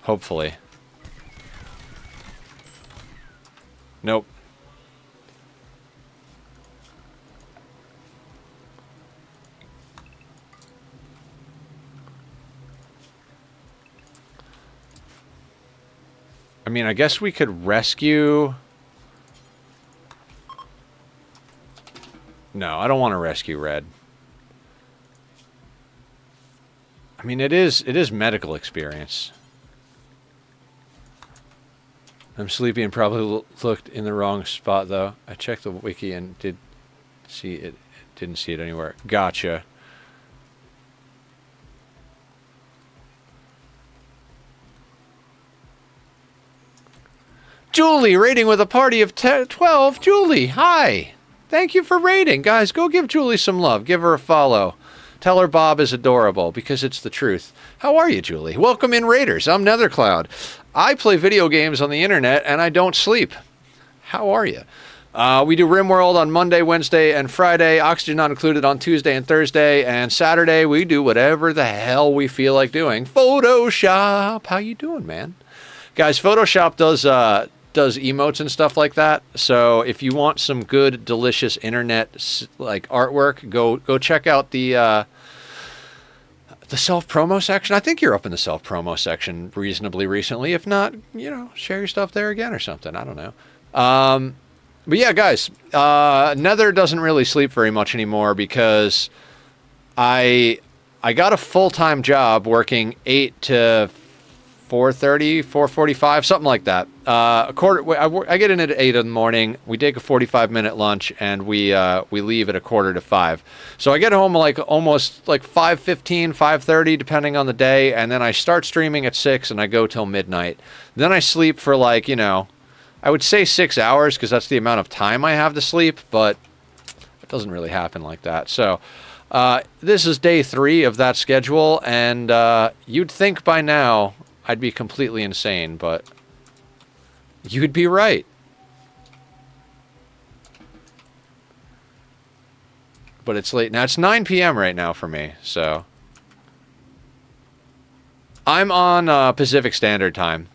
Hopefully. Nope. I mean, I guess we could rescue... no, I don't want to rescue Red. I mean, it is medical experience. I'm sleepy and probably looked in the wrong spot, though. I checked the wiki and didn't see it anywhere. Gotcha. Julie, raiding with a party of 12. Julie, hi. Thank you for raiding. Guys, go give Julie some love. Give her a follow. Tell her Bob is adorable, because it's the truth. How are you, Julie? Welcome in, Raiders. I'm Nethercloud. I play video games on the internet, and I don't sleep. How are you? We do Rimworld on Monday, Wednesday, and Friday. Oxygen not included on Tuesday and Thursday. And Saturday, we do whatever the hell we feel like doing. Photoshop. How you doing, man? Guys, Photoshop does emotes and stuff like that. So if you want some good, delicious internet like artwork, go check out the The self-promo section? I think you're up in the self-promo section reasonably recently. If not, you know, share your stuff there again or something. I don't know. But yeah, guys, Nether doesn't really sleep very much anymore because I got a full-time job working 8 to 4:30, 4:45, something like that. I get in at 8 in the morning. We take a 45-minute lunch, and we leave at a 4:45. So I get home like almost like 5:15, 5:30, depending on the day, and then I start streaming at 6, and I go till midnight. Then I sleep for like, you know, I would say 6 hours because that's the amount of time I have to sleep, but it doesn't really happen like that. So this is day 3 of that schedule, and you'd think by now I'd be completely insane, but you'd be right. But it's late. Now, it's 9 p.m. right now for me, so. I'm on Pacific Standard Time.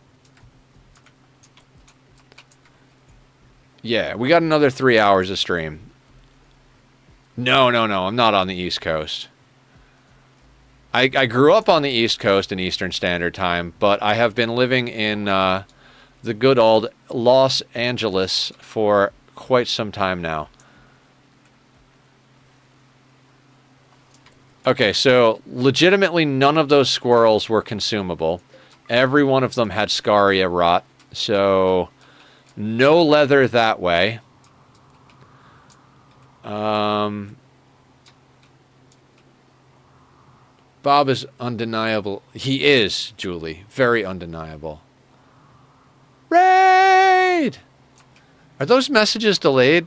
Yeah, we got another 3 hours of stream. No, I'm not on the East Coast. I grew up on the East Coast in Eastern Standard Time, but I have been living in the good old Los Angeles for quite some time now. Okay, so legitimately none of those squirrels were consumable. Every one of them had scaria rot, so no leather that way. Bob is undeniable. He is, Julie. Very undeniable. Raid! Are those messages delayed?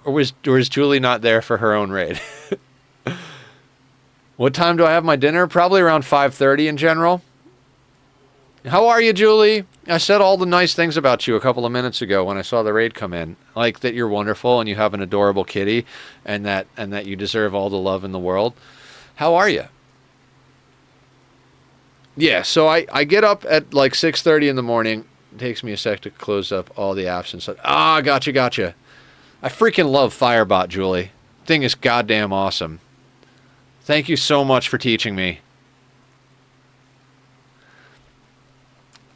Or was Julie not there for her own raid? What time do I have my dinner? Probably around 5:30 in general. How are you, Julie? I said all the nice things about you a couple of minutes ago when I saw the raid come in. Like that you're wonderful and you have an adorable kitty and that you deserve all the love in the world. How are you? Yeah, so I get up at like 6:30 in the morning. It takes me a sec to close up all the apps and stuff. Ah, gotcha. I freaking love Firebot, Julie. Thing is goddamn awesome. Thank you so much for teaching me.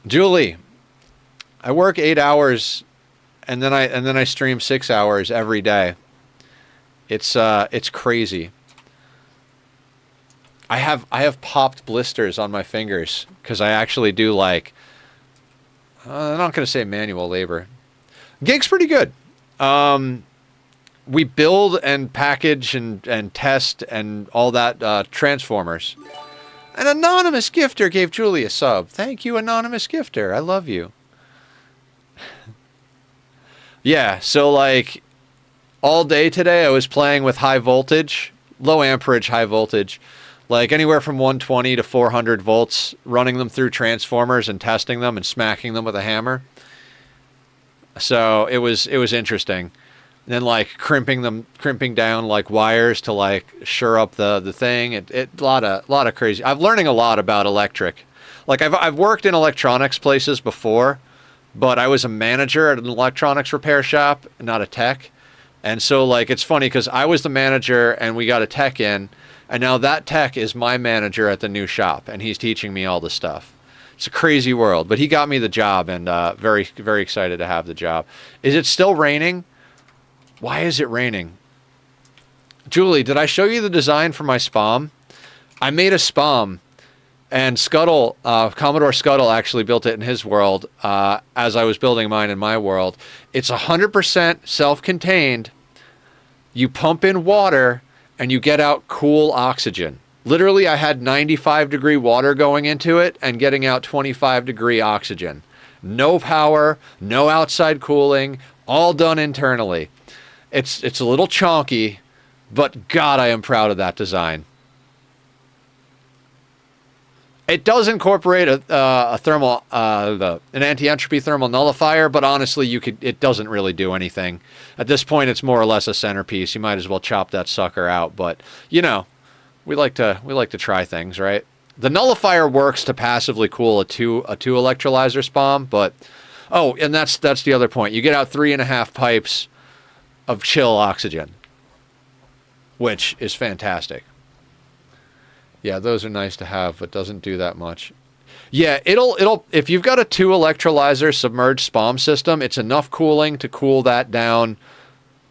Julie, I work 8 hours and then I stream 6 hours every day. It's crazy. I have popped blisters on my fingers because I actually do like, I'm not going to say manual labor. Gig's pretty good. We build and package and test and all that transformers. An anonymous gifter gave Julie a sub. Thank you, anonymous gifter. I love you. Yeah, so like all day today I was playing with high voltage, low amperage, high voltage. Like anywhere from 120 to 400 volts, running them through transformers and testing them and smacking them with a hammer. So it was interesting. And then like crimping down like wires to like sure up the thing. A lot of crazy. I'm learning a lot about electric. Like I've worked in electronics places before, but I was a manager at an electronics repair shop, not a tech. And so like it's funny because I was the manager and we got a tech in. And now that tech is my manager at the new shop, and he's teaching me all the stuff. It's a crazy world, but he got me the job, and very, very excited to have the job. Is it still raining? Why is it raining? Julie, did I show you the design for my SPOM? I made a SPOM, and Scuttle, Commodore Scuttle actually built it in his world as I was building mine in my world. It's 100% self-contained. You pump in water, and you get out cool oxygen. Literally, I had 95-degree water going into it and getting out 25-degree oxygen. No power, no outside cooling, all done internally. It's a little chonky, but God, I am proud of that design. It does incorporate a thermal, an anti-entropy thermal nullifier, but honestly, it doesn't really do anything. At this point, it's more or less a centerpiece. You might as well chop that sucker out. But you know, we like to try things, right? The nullifier works to passively cool a two electrolyzer SPOM, but and that's the other point. You get out 3.5 pipes of chill oxygen, which is fantastic. Yeah, those are nice to have, but doesn't do that much. Yeah, it'll if you've got a 2 electrolyzer submerged SPOM system, it's enough cooling to cool that down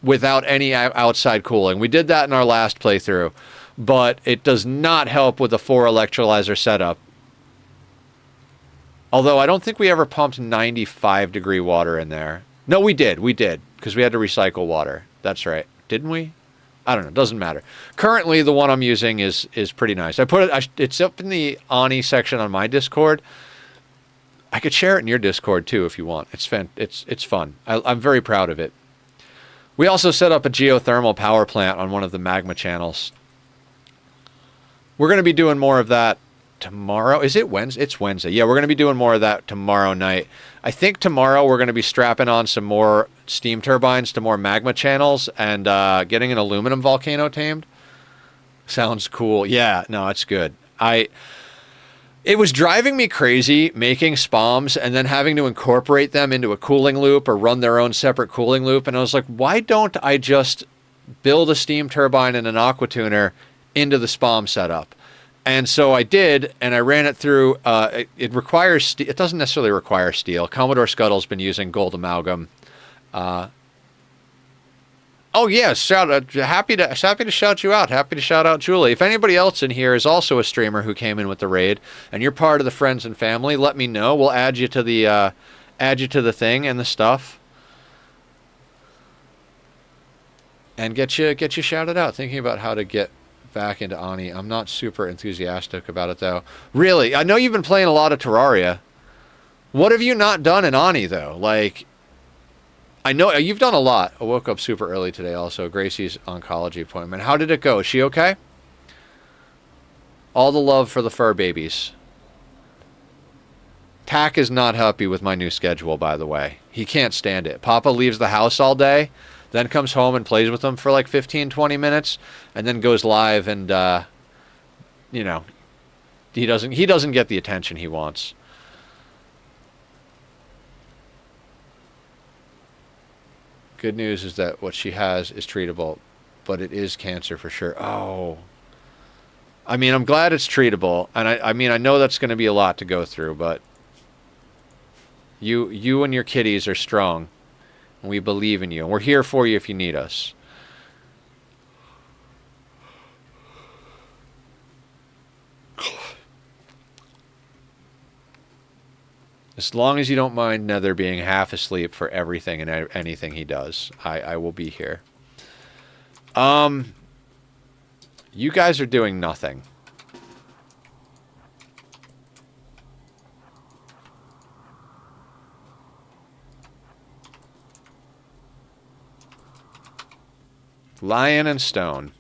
without any outside cooling. We did that in our last playthrough, but it does not help with a 4 electrolyzer setup. Although I don't think we ever pumped 95-degree water in there. No, we did, because we had to recycle water. That's right. Didn't we? I don't know. Doesn't matter. Currently, the one I'm using is pretty nice. I put it. It's up in the Ani section on my Discord. I could share it in your Discord too if you want. It's fun. I'm very proud of it. We also set up a geothermal power plant on one of the magma channels. We're going to be doing more of that tomorrow. Is it Wednesday? It's Wednesday. Yeah, we're going to be doing more of that tomorrow night. I think tomorrow we're going to be strapping on some more steam turbines to more magma channels and getting an aluminum volcano tamed. Sounds cool. Yeah, no, it's good. It was driving me crazy making SPOMs and then having to incorporate them into a cooling loop or run their own separate cooling loop. And I was like, why don't I just build a steam turbine and an aqua tuner into the SPOM setup? And so I did, and I ran it through. It requires. It doesn't necessarily require steel. Commodore Scuttle's been using gold amalgam. Oh yeah, happy to shout you out. Happy to shout out Julie. If anybody else in here is also a streamer who came in with the raid, and you're part of the friends and family, let me know. We'll add you to the thing and the stuff, and get you shouted out. Thinking about how to get back into Ani. I'm not super enthusiastic about it though. Really, I know you've been playing a lot of Terraria. What have you not done in Ani though? Like, I know you've done a lot. I woke up super early today also. Gracie's oncology appointment. How did it go? Is she okay? All the love for the fur babies. Tack is not happy with my new schedule, by the way. He can't stand it. Papa leaves the house all day, then comes home and plays with them for like 15, 20 minutes, and then goes live and, you know, he doesn't get the attention he wants. Good news is that what she has is treatable, but it is cancer for sure. Oh. I mean, I'm glad it's treatable, and I mean, I know that's going to be a lot to go through, but you and your kitties are strong. And we believe in you. And we're here for you if you need us. As long as you don't mind Nether being half asleep for everything and anything he does, I will be here. You guys are doing nothing. Lion and stone.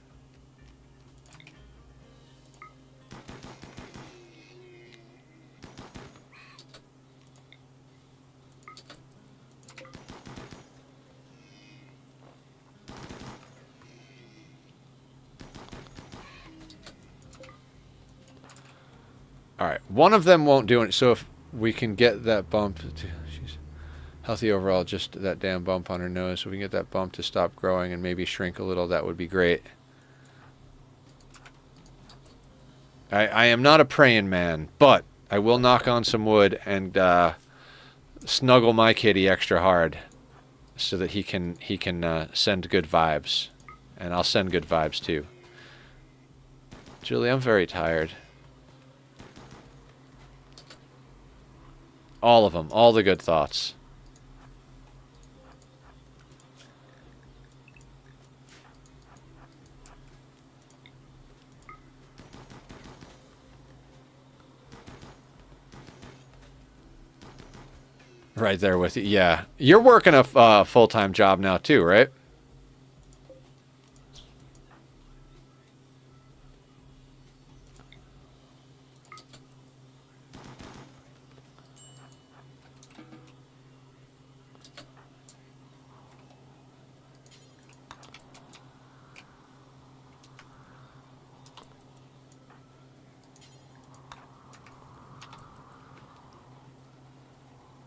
All right, one of them won't do it. So if we can get that bump, she's healthy overall, just that damn bump on her nose. So we can get that bump to stop growing and maybe shrink a little. That would be great. I am not a praying man, but I will knock on some wood and snuggle my kitty extra hard so that he can send good vibes, and I'll send good vibes too. Julie, I'm very tired. All of them, all the good thoughts. Right there with you. Yeah. You're working a full-time job now too, right?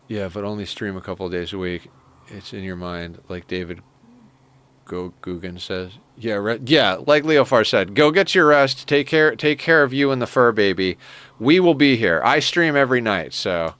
Yeah, but only stream a couple of days a week. It's in your mind, like David Go Guggen says. Yeah, yeah, like Leofar said, go get your rest. Take care of you and the fur baby. We will be here. I stream every night, so.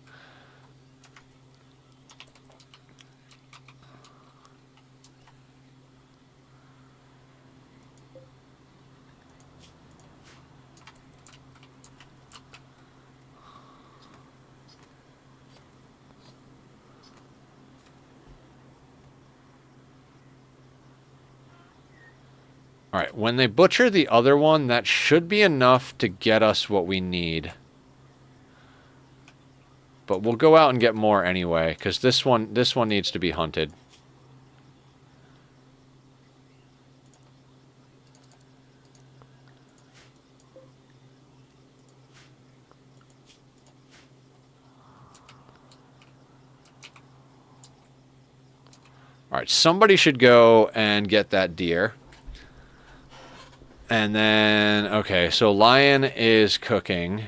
Alright, when they butcher the other one, that should be enough to get us what we need. But we'll go out and get more anyway, because this one needs to be hunted. Alright, somebody should go and get that deer. And then, okay, so lion is cooking.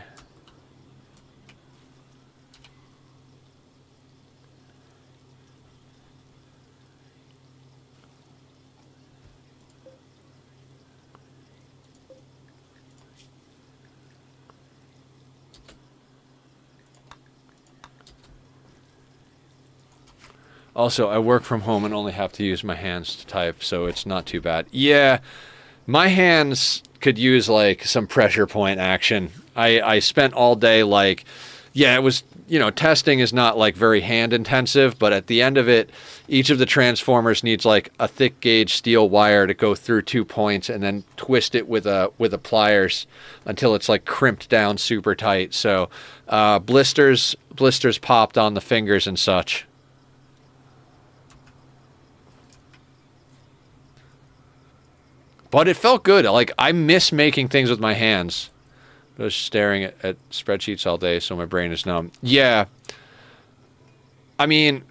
Also, I work from home and only have to use my hands to type, so it's not too bad. Yeah, my hands could use, like, some pressure point action. I spent all day, like, yeah, it was, you know, testing is not, like, very hand intensive, but at the end of it, each of the transformers needs, like, a thick gauge steel wire to go through 2 points and then twist it with a pliers until it's, like, crimped down super tight. So, blisters popped on the fingers and such. But it felt good. Like, I miss making things with my hands. I was staring at spreadsheets all day, so my brain is numb. Yeah. I mean,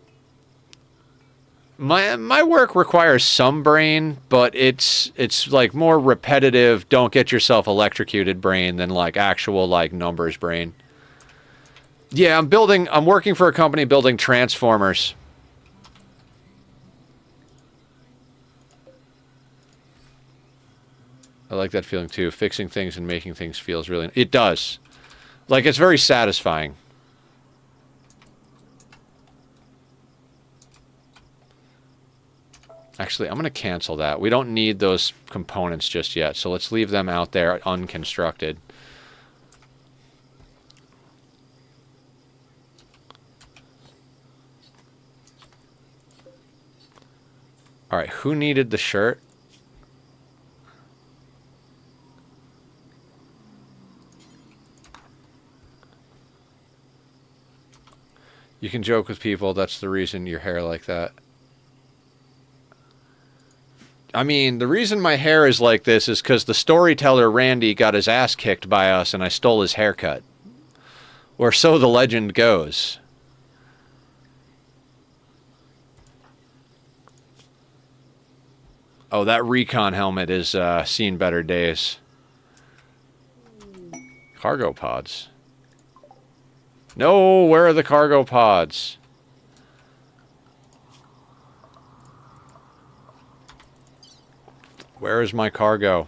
my work requires some brain, but it's like more repetitive, don't get yourself electrocuted brain than like actual like numbers brain. Yeah, I'm working for a company building transformers. I like that feeling too. Fixing things and making things feels really... It does. Like, it's very satisfying. Actually, I'm going to cancel that. We don't need those components just yet, so let's leave them out there unconstructed. Alright, who needed the shirt? You can joke with people, that's the reason your hair like that. I mean, the reason my hair is like this is because the storyteller Randy got his ass kicked by us and I stole his haircut. Or so the legend goes. Oh, that recon helmet is seen better days. Cargo pods. No, where are the cargo pods? Where is my cargo?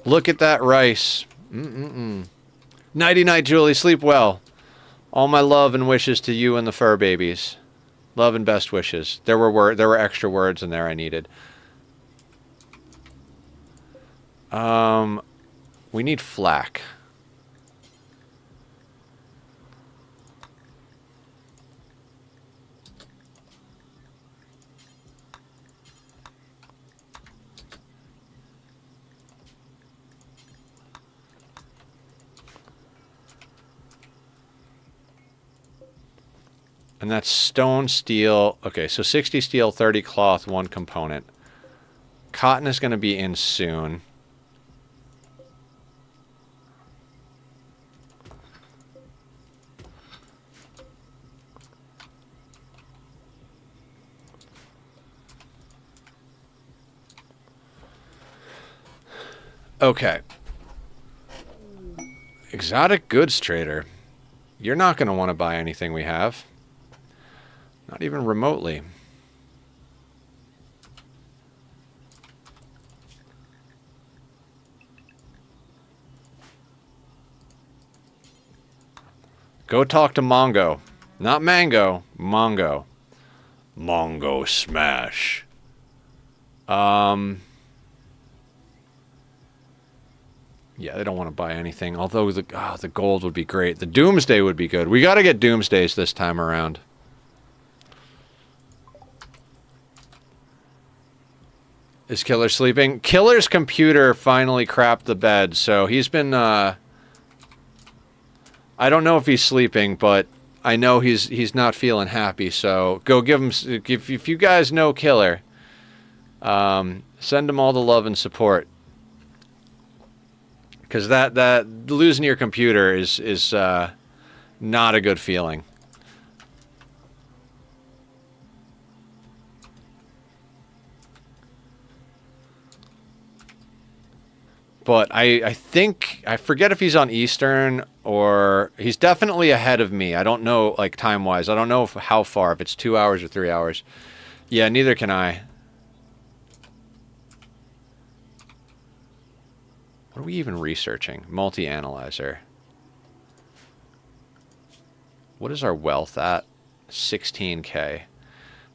Look at that rice. Nighty-night, Julie. Sleep well. All my love and wishes to you and the fur babies. Love and best wishes. There were extra words in there I needed. We need flak. And that's stone, steel. Okay, so 60 steel, 30 cloth, 1 component. Cotton is going to be in soon. Okay. Exotic goods trader. You're not going to want to buy anything we have. Not even remotely. Go talk to Mongo. Not Mango. Mongo. Mongo smash. Yeah, they don't want to buy anything. Although the gold would be great. The Doomsday would be good. We got to get Doomsdays this time around. Is Killer sleeping? Killer's computer finally crapped the bed, so he's been, I don't know if he's sleeping, but I know he's not feeling happy, so go give him, if you guys know Killer, send him all the love and support. Because that losing your computer is not a good feeling. But I think, I forget if he's on Eastern or he's definitely ahead of me. I don't know, like, time-wise. I don't know how far, if it's 2 hours or 3 hours. Yeah, neither can I. What are we even researching? Multi-analyzer. What is our wealth at? 16K.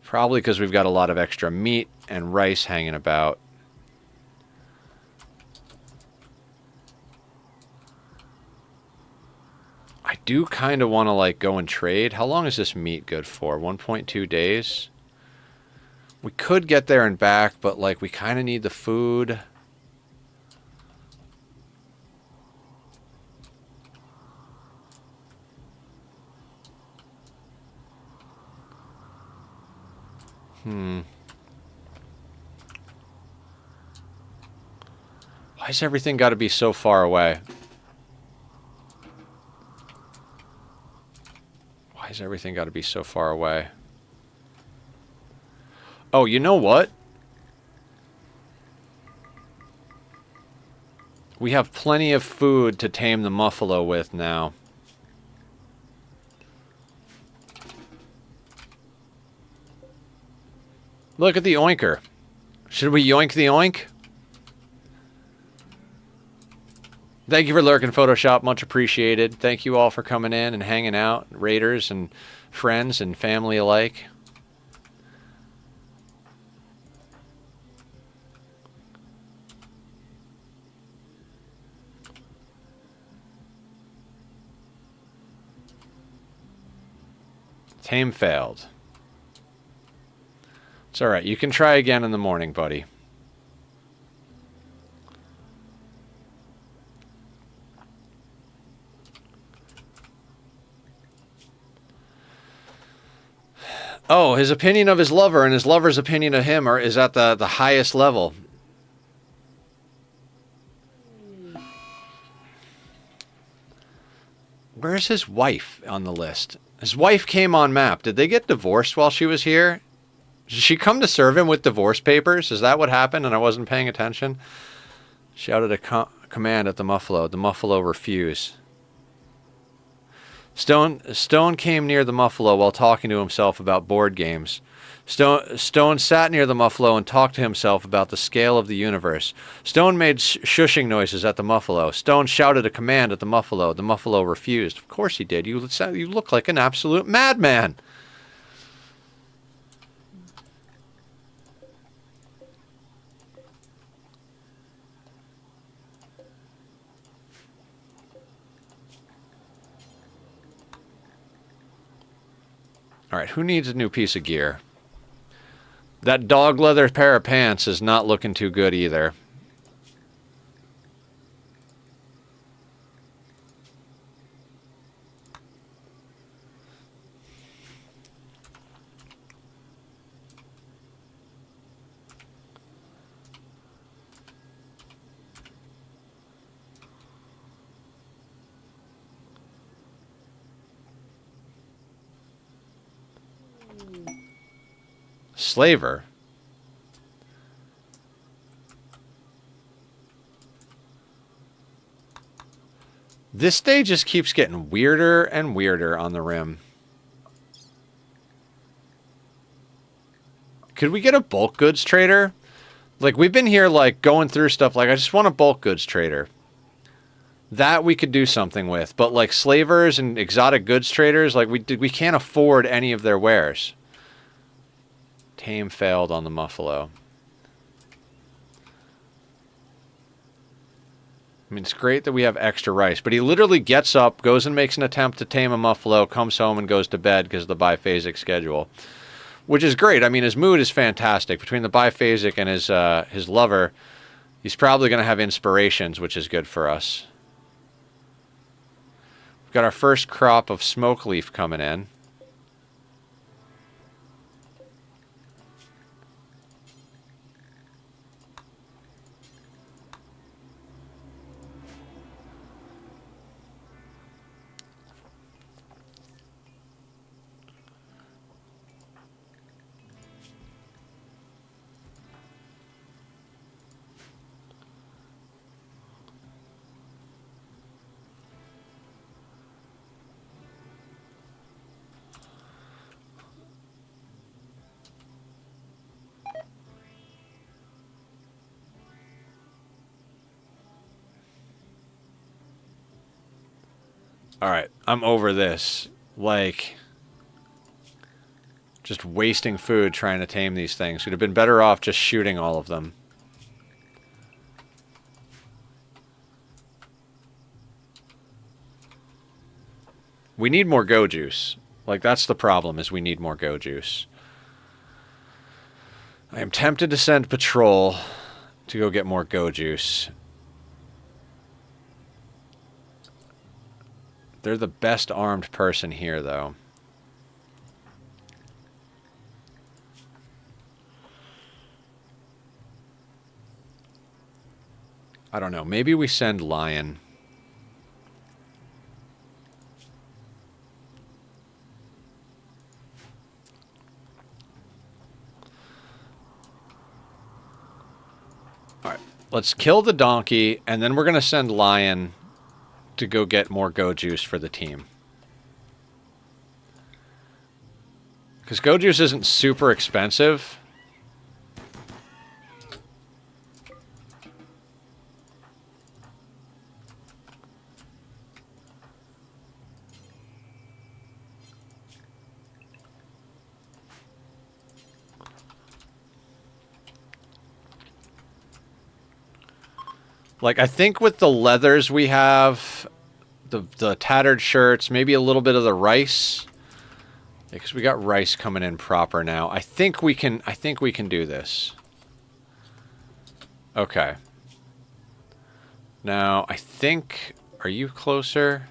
Probably because we've got a lot of extra meat and rice hanging about. I do kind of want to, like, go and trade. How long is this meat good for? 1.2 days? We could get there and back, but, like, we kind of need the food. Why has everything got to be so far away? Why has everything got to be so far away? Oh, you know what? We have plenty of food to tame the muffalo with now. Look at the oinker. Should we yoink the oink? Thank you for lurking, Photoshop. Much appreciated. Thank you all for coming in and hanging out. Raiders and friends and family alike. Tame failed. It's alright. You can try again in the morning, buddy. Oh, his opinion of his lover and his lover's opinion of him is at the highest level. Where's his wife on the list? His wife came on map. Did they get divorced while she was here? Did she come to serve him with divorce papers? Is that what happened and I wasn't paying attention? Shouted a command at the muffalo. The muffalo refused. Stone came near the muffalo while talking to himself about board games. Stone sat near the muffalo and talked to himself about the scale of the universe. Stone made shushing noises at the muffalo. Stone shouted a command at the muffalo. The muffalo refused. Of course he did. You look like an absolute madman. All right, who needs a new piece of gear? That dog leather pair of pants is not looking too good either. Slaver. This day just keeps getting weirder and weirder on the rim. Could we get a bulk goods trader? Like, we've been here, like, going through stuff. Like, I just want a bulk goods trader. That we could do something with, but like slavers and exotic goods traders, like we can't afford any of their wares. Tame failed on the muffalo. I mean, it's great that we have extra rice, but he literally gets up, goes and makes an attempt to tame a muffalo, comes home and goes to bed because of the biphasic schedule, which is great. I mean, his mood is fantastic. Between the biphasic and his lover, he's probably going to have inspirations, which is good for us. We've got our first crop of smoke leaf coming in. All right, I'm over this. Like, just wasting food trying to tame these things. We'd have been better off just shooting all of them. We need more go juice. Like, that's the problem, is we need more go juice. I am tempted to send patrol to go get more go juice. They're the best armed person here, though. I don't know. Maybe we send Lion. All right. Let's kill the donkey, and then we're going to send Lion to go get more go juice for the team. Because go juice isn't super expensive. Like, I think with the leathers we have, the tattered shirts, maybe a little bit of the rice, because we got rice coming in proper now. I think we can do this. Okay. Now, I think, are you closer?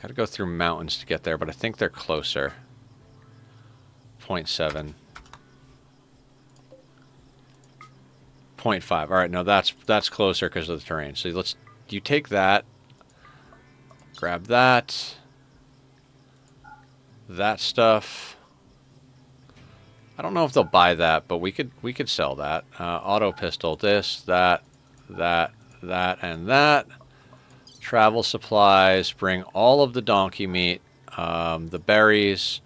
Got to go through mountains to get there, but I think they're closer. 0.7. 0.5. All right, no, that's closer because of the terrain. So you take that, grab that stuff. I don't know if they'll buy that, but we could sell that. Auto pistol, this, that, and that. Travel supplies. Bring all of the donkey meat, the berries,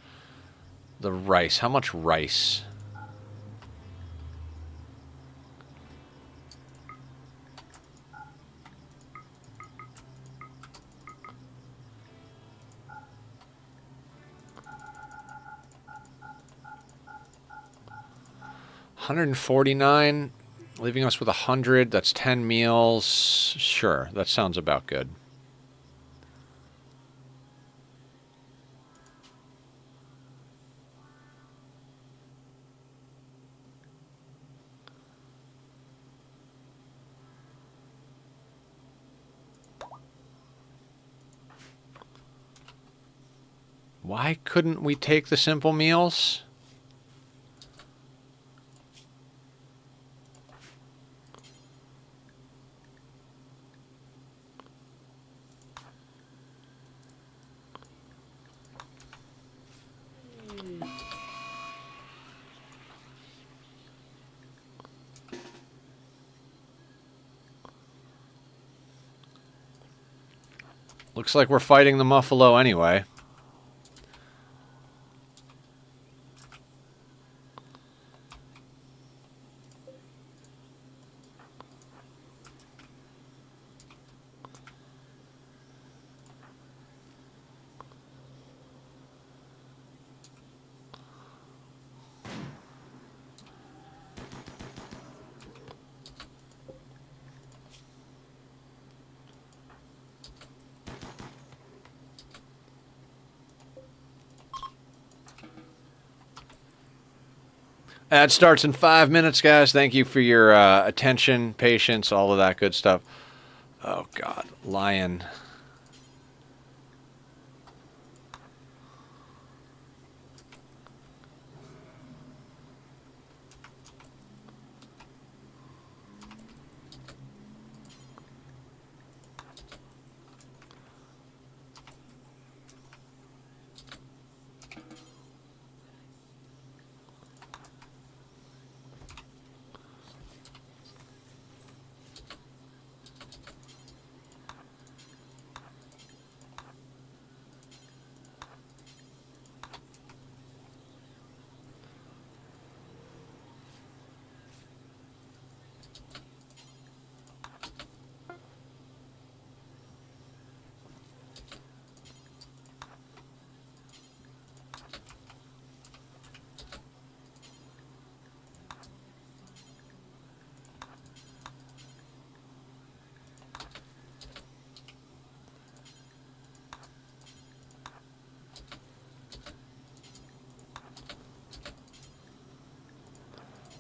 the rice. How much rice? $149, leaving us with 100. That's 10 meals. Sure, that sounds about good. Why couldn't we take the simple meals? Looks like we're fighting the muffalo anyway. Ad starts in 5 minutes, guys. Thank you for your attention, patience, all of that good stuff. Oh, God. Lion.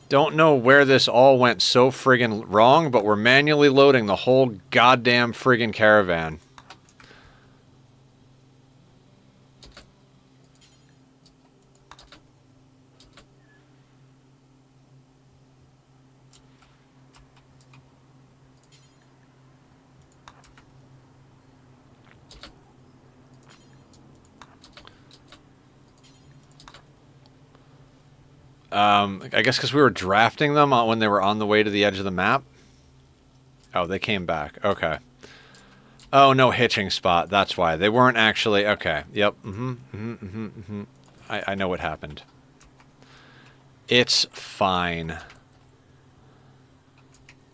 Don't know where this all went so friggin' wrong, but we're manually loading the whole goddamn friggin' caravan. I guess because we were drafting them when they were on the way to the edge of the map. Oh, they came back. Okay. Oh, no hitching spot. That's why. They weren't actually... Okay. Yep. I know what happened. It's fine.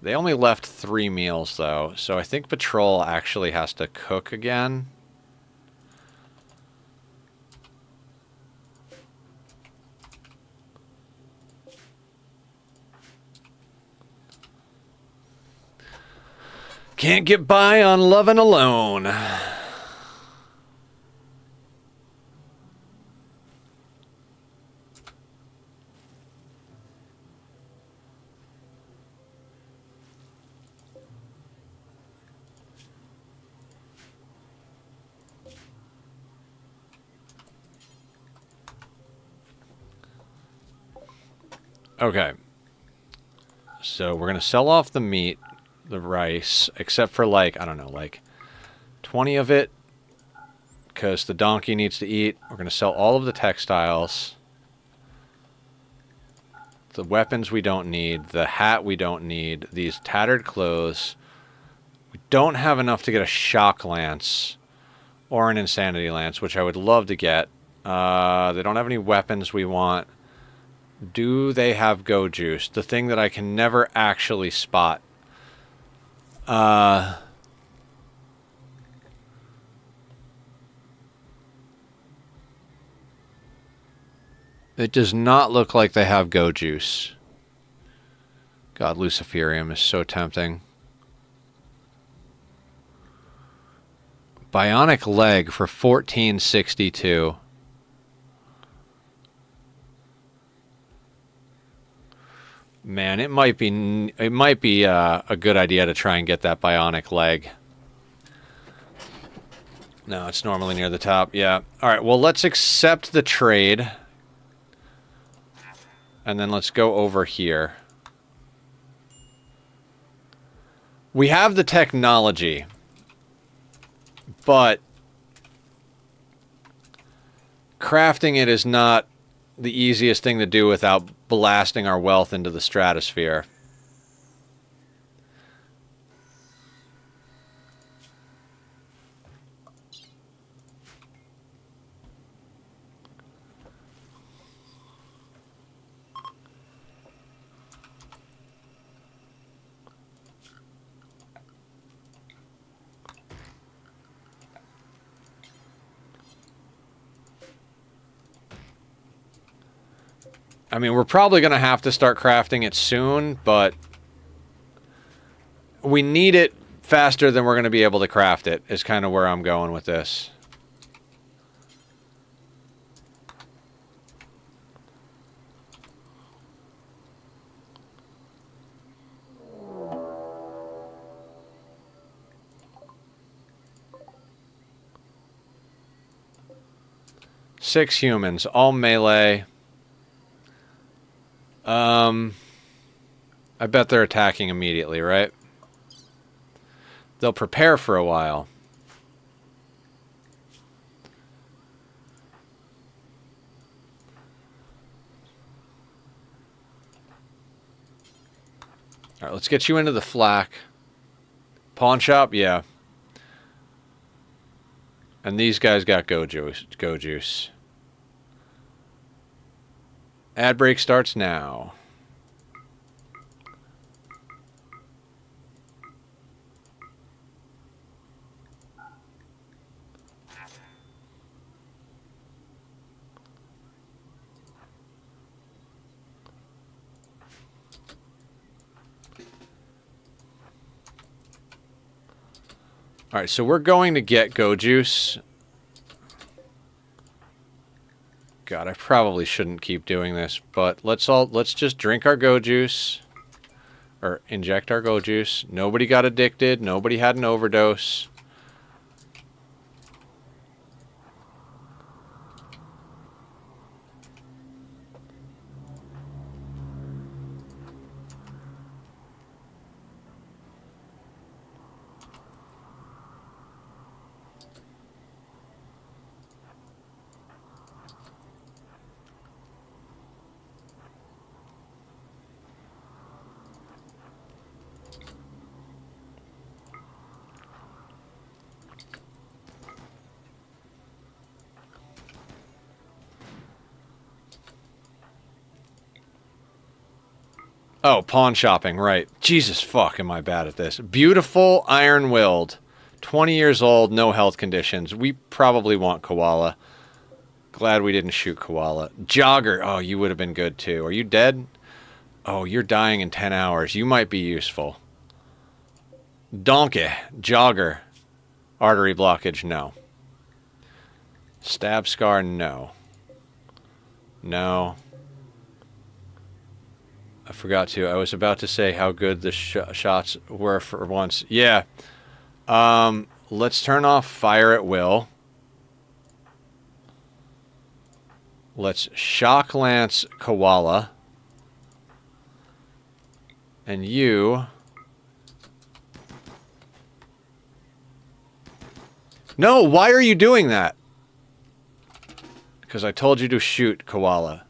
They only left 3 meals, though, so I think Patrol actually has to cook again. Can't get by on loving alone. Okay. So we're going to sell off the meat, the rice, except for like, I don't know, like 20 of it, because the donkey needs to eat. We're going to sell all of the textiles. The weapons we don't need. The hat we don't need. These tattered clothes. We don't have enough to get a shock lance or an insanity lance, which I would love to get. They don't have any weapons we want. Do they have go juice? The thing that I can never actually spot. It does not look like they have go juice. God, Luciferium is so tempting. Bionic leg for 1462. Man, it might be a good idea to try and get that bionic leg. No, it's normally near the top. Yeah. All right. Well, let's accept the trade, and then let's go over here. We have the technology, but crafting it is not the easiest thing to do without blasting our wealth into the stratosphere. I mean, we're probably going to have to start crafting it soon, but we need it faster than we're going to be able to craft it, is kind of where I'm going with this. 6 humans, all melee. I bet they're attacking immediately, right? They'll prepare for a while. All right, let's get you into the flak. Pawn shop, yeah. And these guys got go juice. Go juice. Ad break starts now. All right, so we're going to get go juice. God, I probably shouldn't keep doing this, but let's just drink our go juice or inject our go juice. Nobody got addicted. Nobody had an overdose. Oh, pawn shopping, right. Jesus fuck, am I bad at this. Beautiful iron-willed. 20 years old, no health conditions. We probably want koala. Glad we didn't shoot koala. Jogger. Oh, you would have been good too. Are you dead? Oh, you're dying in 10 hours. You might be useful. Donkey. Jogger. Artery blockage, no. Stab scar, no. No. I forgot to. I was about to say how good the shots were for once. Yeah. Let's turn off fire at will. Let's shock lance koala. And you... No, why are you doing that? Because I told you to shoot koala.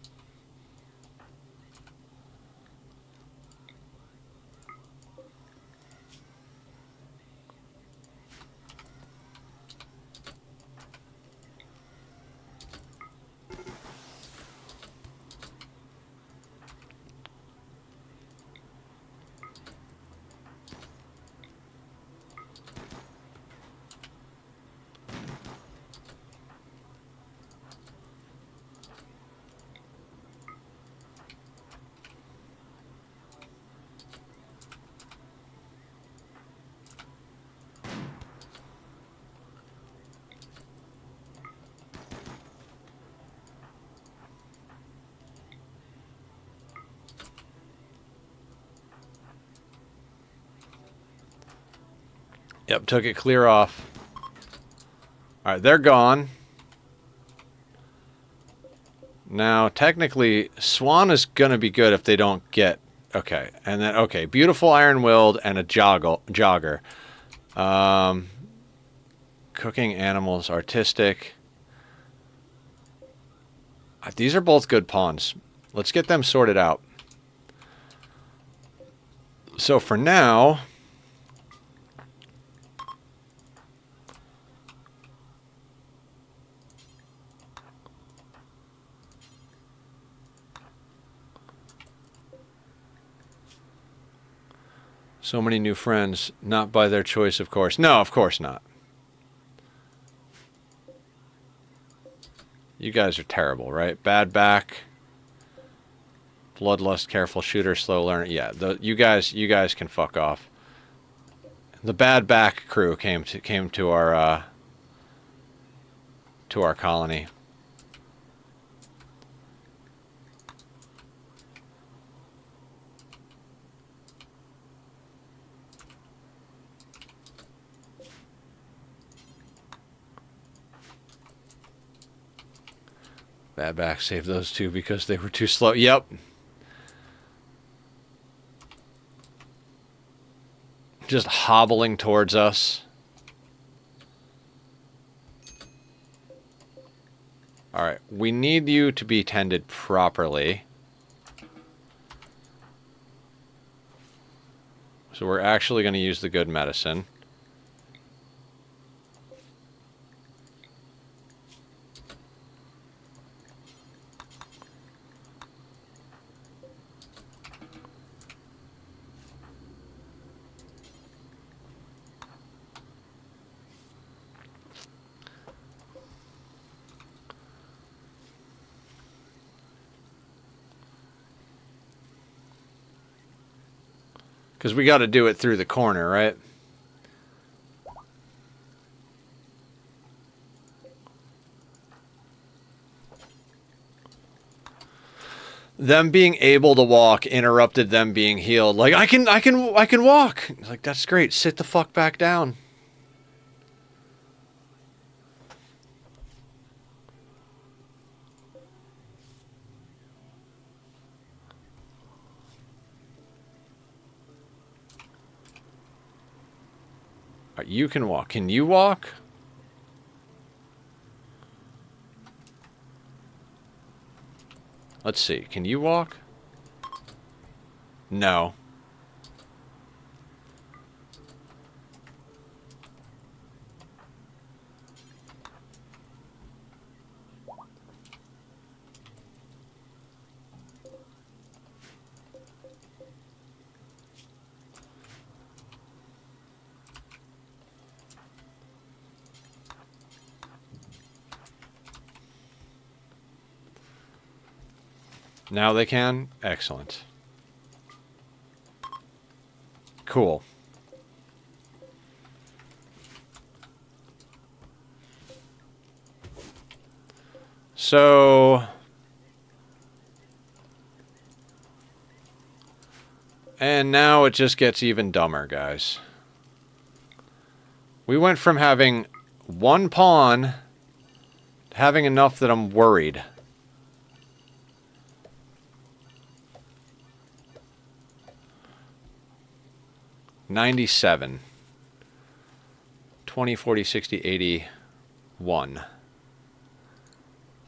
Yep, took it clear off. Alright, they're gone. Now, technically, Swan is going to be good if they don't get... Okay, and then, okay, beautiful iron-willed and a jogger. Cooking animals, artistic. These are both good pawns. Let's get them sorted out. So for now... So many new friends, not by their choice, of course. No, of course not. You guys are terrible, right? Bad back, bloodlust, careful shooter, slow learner. Yeah, you guys can fuck off. The bad back crew came to our colony. Bad back saved those two because they were too slow. Yep. Just hobbling towards us. Alright, we need you to be tended properly. So we're actually going to use the good medicine. Because we got to do it through the corner, right? Them being able to walk interrupted them being healed. Like, I can walk. Like, that's great. Sit the fuck back down. You can walk. Can you walk? Let's see. Can you walk? No. Now they can? Excellent. Cool. So... and now it just gets even dumber, guys. We went from having one pawn to having enough that I'm worried. $97. 20, 40, 60, 81.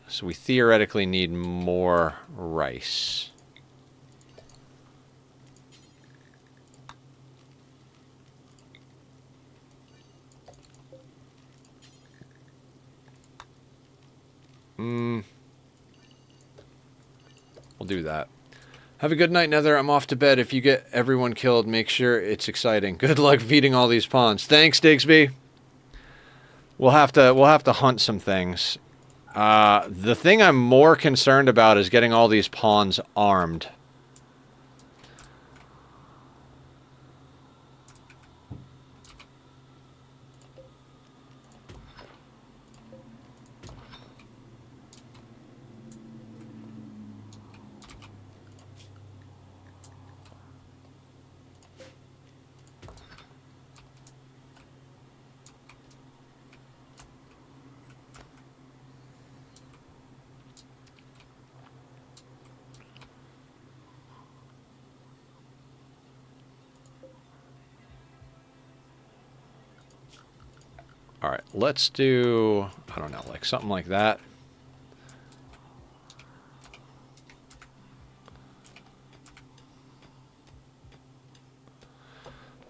So we theoretically need more rice. We'll do that. Have a good night, Nether. I'm off to bed. If you get everyone killed, make sure it's exciting. Good luck feeding all these pawns. Thanks, Digsby. We'll have to hunt some things. The thing I'm more concerned about is getting all these pawns armed. Alright, let's do, I don't know, like something like that.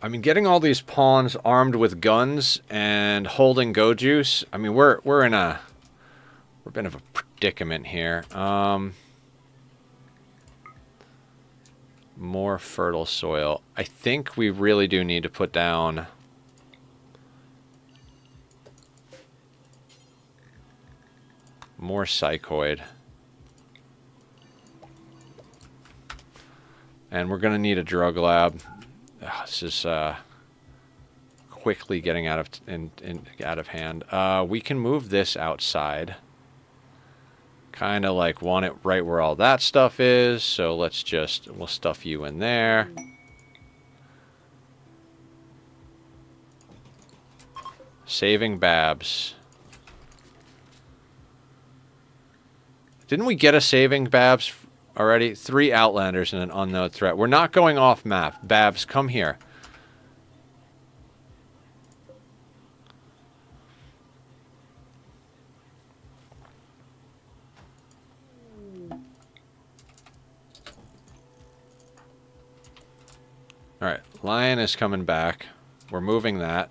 I mean, getting all these pawns armed with guns and holding go juice, I mean, we're in a bit of a predicament here. More fertile soil. I think we really do need to put down more psychoid. And we're going to need a drug lab. Ugh, this is quickly getting out of hand. We can move this outside. Kind of like want it right where all that stuff is. So we'll stuff you in there. Saving Babs. Didn't we get a saving, Babs, already? 3 Outlanders and an unknown threat. We're not going off map. Babs, come here. Alright, Lion is coming back. We're moving that.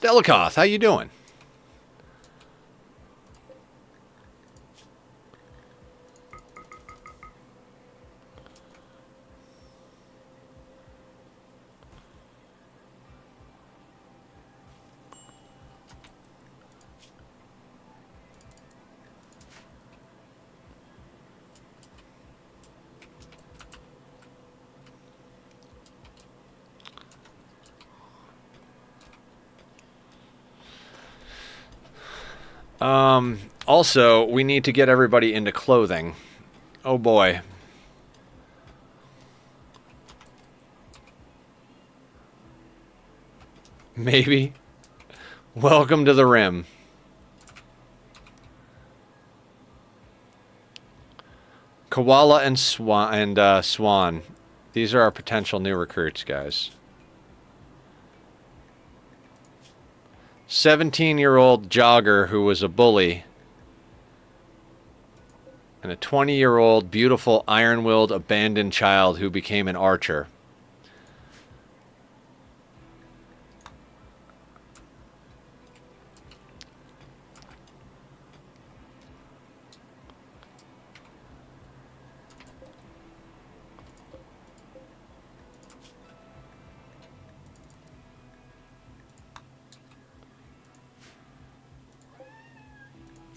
Delikoth, how you doing? Also, we need to get everybody into clothing. Oh boy. Maybe. Welcome to the Rim. Koala and Swan. These are our potential new recruits, guys. 17-year-old jogger who was a bully. And a 20-year-old beautiful iron-willed abandoned child who became an archer.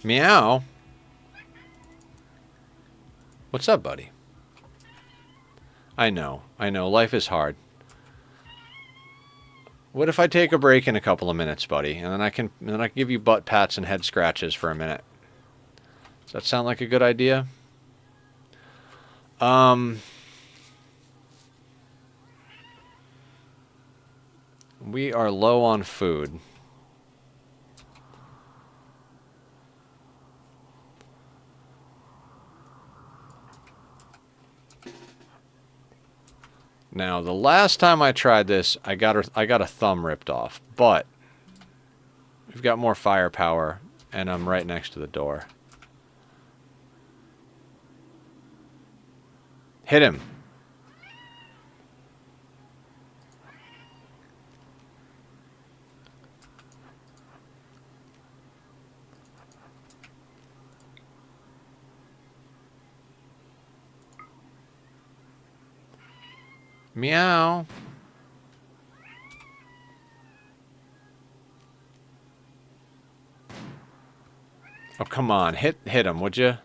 Meow. What's up, buddy? I know. Life is hard. What if I take a break in a couple of minutes, buddy, and then I can give you butt pats and head scratches for a minute? Does that sound like a good idea? We are low on food. Now, the last time I tried this, I got a thumb ripped off, but we've got more firepower, and I'm right next to the door. Hit him. Meow. Oh, come on. Hit him, would you?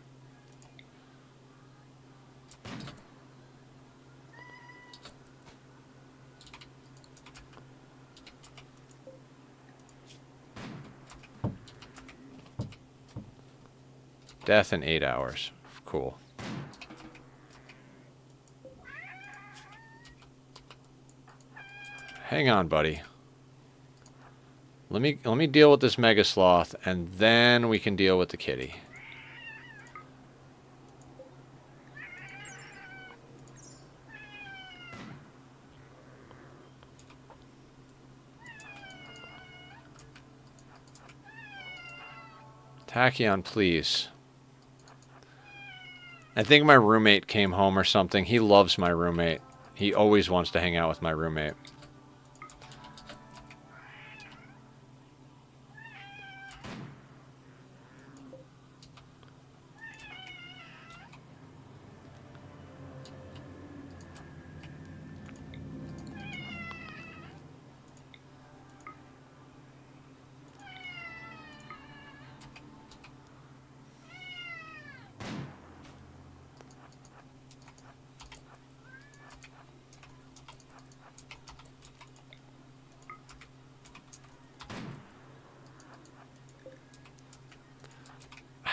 Death in 8 hours. Cool. Hang on, buddy. Let me deal with this mega sloth, and then we can deal with the kitty. Tachyon, please. I think my roommate came home or something. He loves my roommate. He always wants to hang out with my roommate.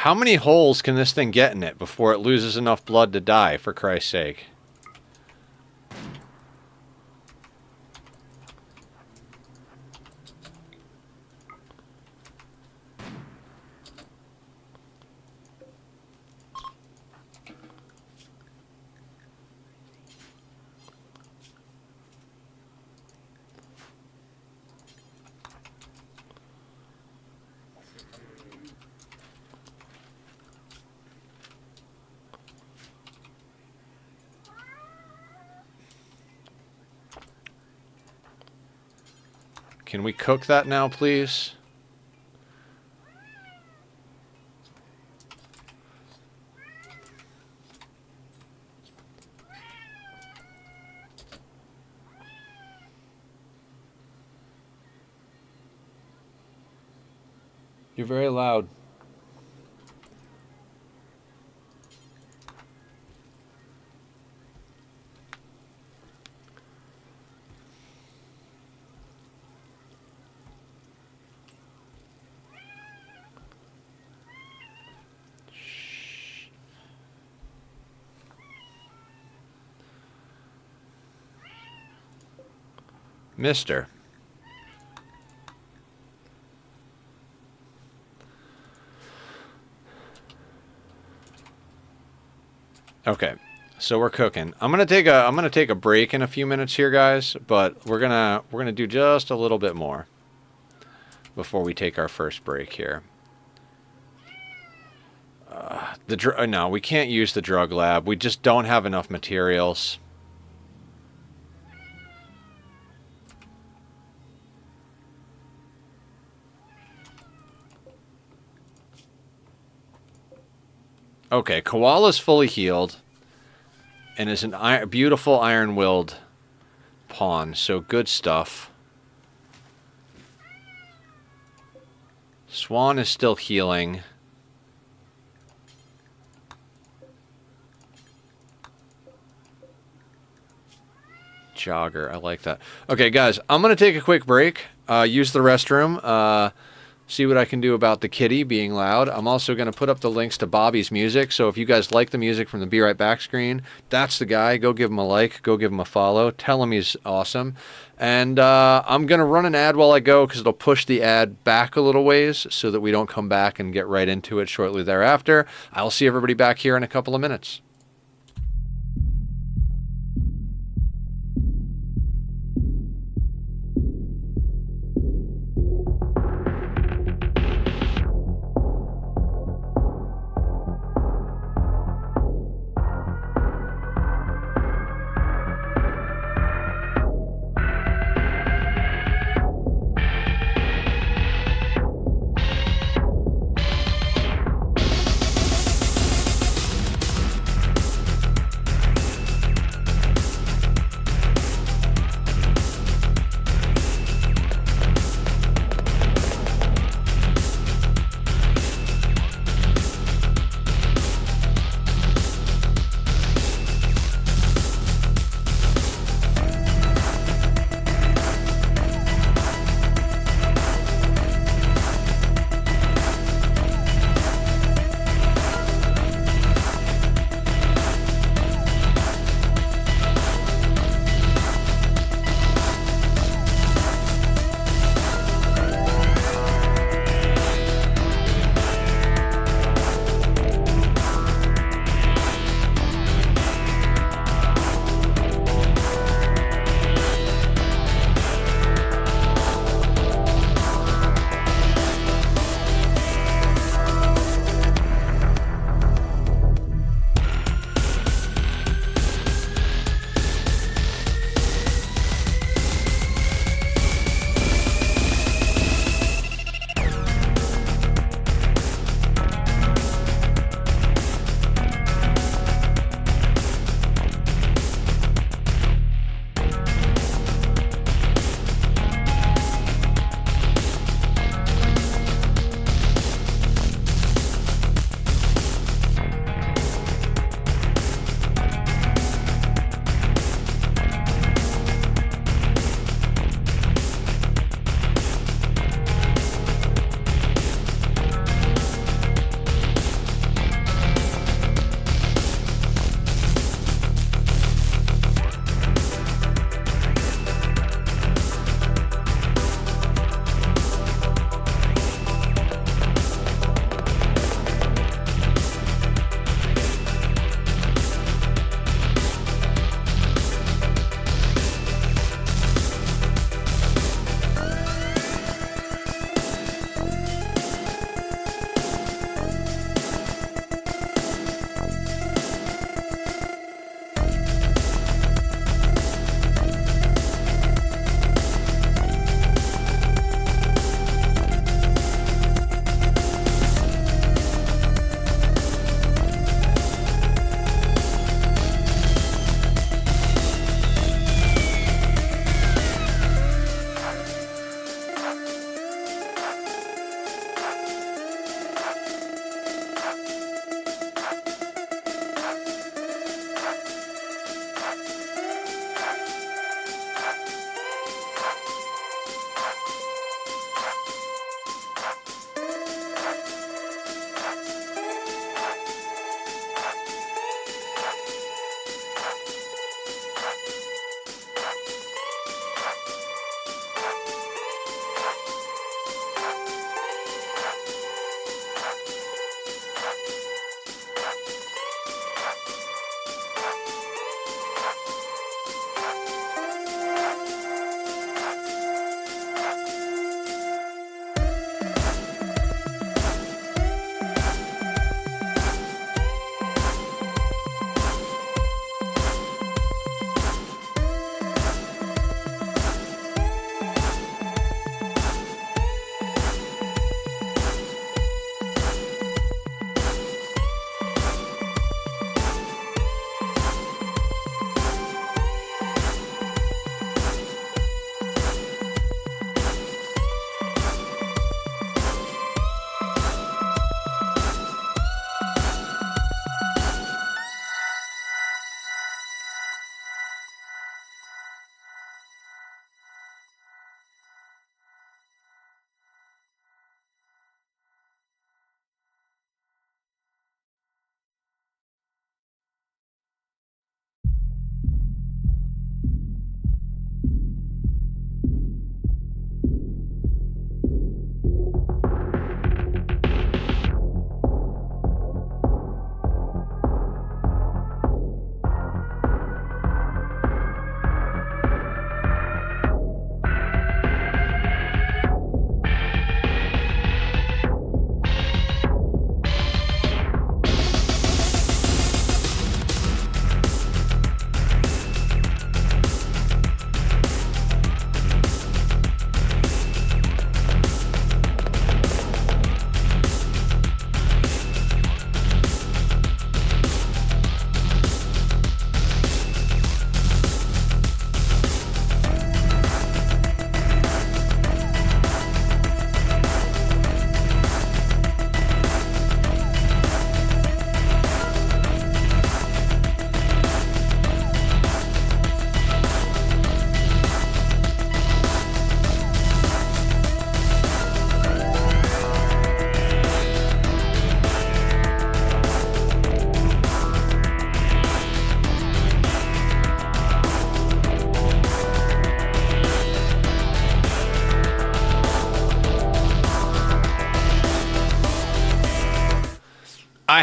How many holes can this thing get in it before it loses enough blood to die, for Christ's sake? Can we cook that now, please? You're very loud. Mister. Okay, so we're cooking. I'm gonna take a break in a few minutes here, guys. But we're gonna do just a little bit more before we take our first break here. No, we can't use the drug lab. We just don't have enough materials. Okay, Koala's fully healed and is a beautiful iron-willed pawn, so good stuff. Swan is still healing. Jogger, I like that. Okay, guys, I'm going to take a quick break, use the restroom, see what I can do about the kitty being loud. I'm also going to put up the links to Bobby's music, so if you guys like the music from the Be Right Back screen, that's the guy. Go give him a like, go give him a follow, tell him he's awesome. And I'm going to run an ad while I go, because it'll push the ad back a little ways so that we don't come back and get right into it shortly thereafter. I'll see everybody back here in a couple of minutes.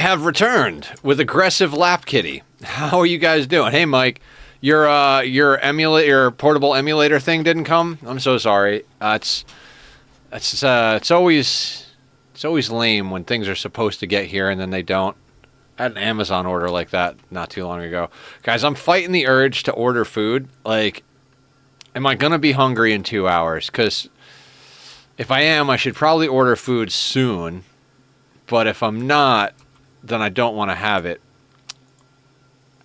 have returned with aggressive lap kitty. How are you guys doing? Hey, Mike, your portable emulator thing didn't come. I'm so sorry. It's always lame when things are supposed to get here and then they don't. I had an Amazon order like that not too long ago. Guys, I'm fighting the urge to order food. Like, am I gonna be hungry in 2 hours? Because if I am, I should probably order food soon. But if I'm not, then I don't want to have it.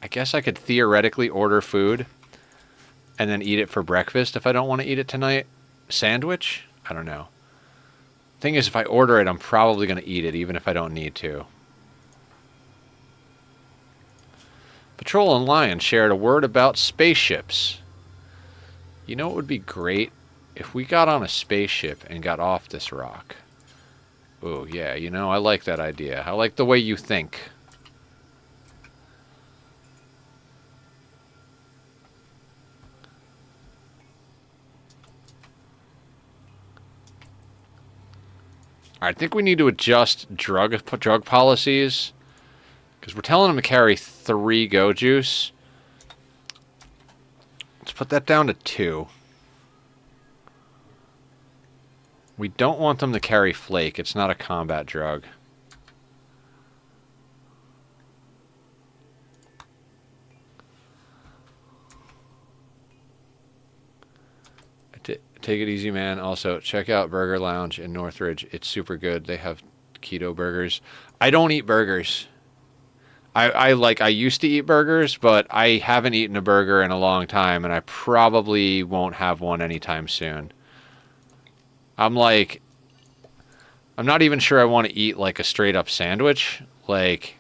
I guess I could theoretically order food and then eat it for breakfast if I don't want to eat it tonight. Sandwich? I don't know. Thing is, if I order it, I'm probably going to eat it, even if I don't need to. Patrol and Lion shared a word about spaceships. You know what would be great? If we got on a spaceship and got off this rock. Oh, yeah, you know, I like that idea. I like the way you think. I think we need to adjust drug policies. Because we're telling them to carry 3 Go Juice. Let's put that down to 2. We don't want them to carry Flake. It's not a combat drug. Take it easy, man. Also, check out Burger Lounge in Northridge. It's super good. They have keto burgers. I don't eat burgers. I used to eat burgers, but I haven't eaten a burger in a long time, and I probably won't have one anytime soon. I'm not even sure I want to eat like a straight up sandwich. Like,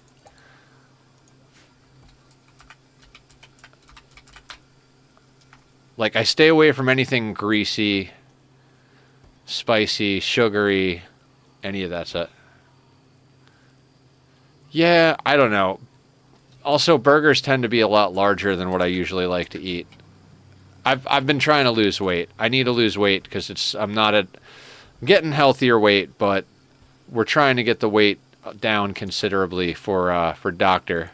I stay away from anything greasy, spicy, sugary, any of that stuff. Yeah, I don't know. Also, burgers tend to be a lot larger than what I usually like to eat. I've been trying to lose weight. I need to lose weight because I'm getting healthier weight, but we're trying to get the weight down considerably for doctor.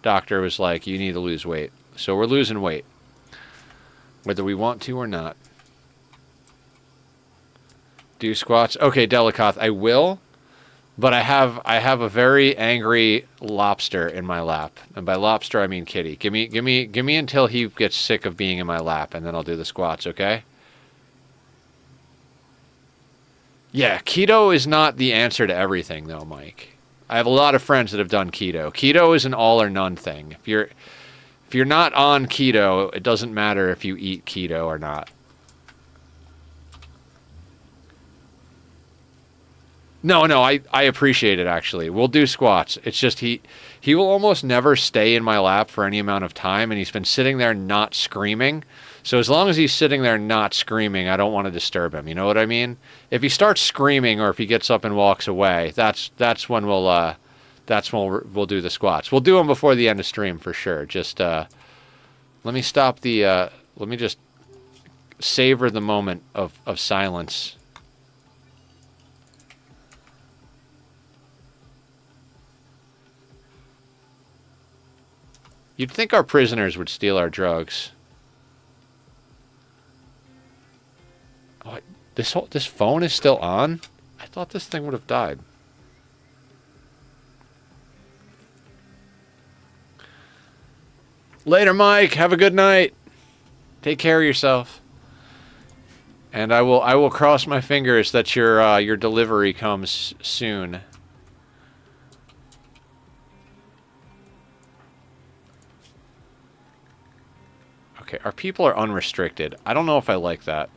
Doctor was like, you need to lose weight. So we're losing weight. Whether we want to or not. Do squats. Okay, Delicath, I will. But I have a very angry lobster in my lap. And by lobster I mean kitty. Give me until he gets sick of being in my lap, and then I'll do the squats, okay? Yeah, keto is not the answer to everything though, Mike. I have a lot of friends that have done keto. Keto is an all or none thing. If you're not on keto, it doesn't matter if you eat keto or not. No, I appreciate it, actually. We'll do squats. It's just he will almost never stay in my lap for any amount of time, and he's been sitting there not screaming. So as long as he's sitting there not screaming, I don't want to disturb him. You know what I mean? If he starts screaming or if he gets up and walks away, that's when we'll do the squats. We'll do them before the end of stream for sure. Just let me stop the let me just savor the moment of silence. You'd think our prisoners would steal our drugs. Oh, this phone is still on? I thought this thing would have died. Later, Mike. Have a good night. Take care of yourself. And I will cross my fingers that your delivery comes soon. Okay, our people are unrestricted. I don't know if I like that.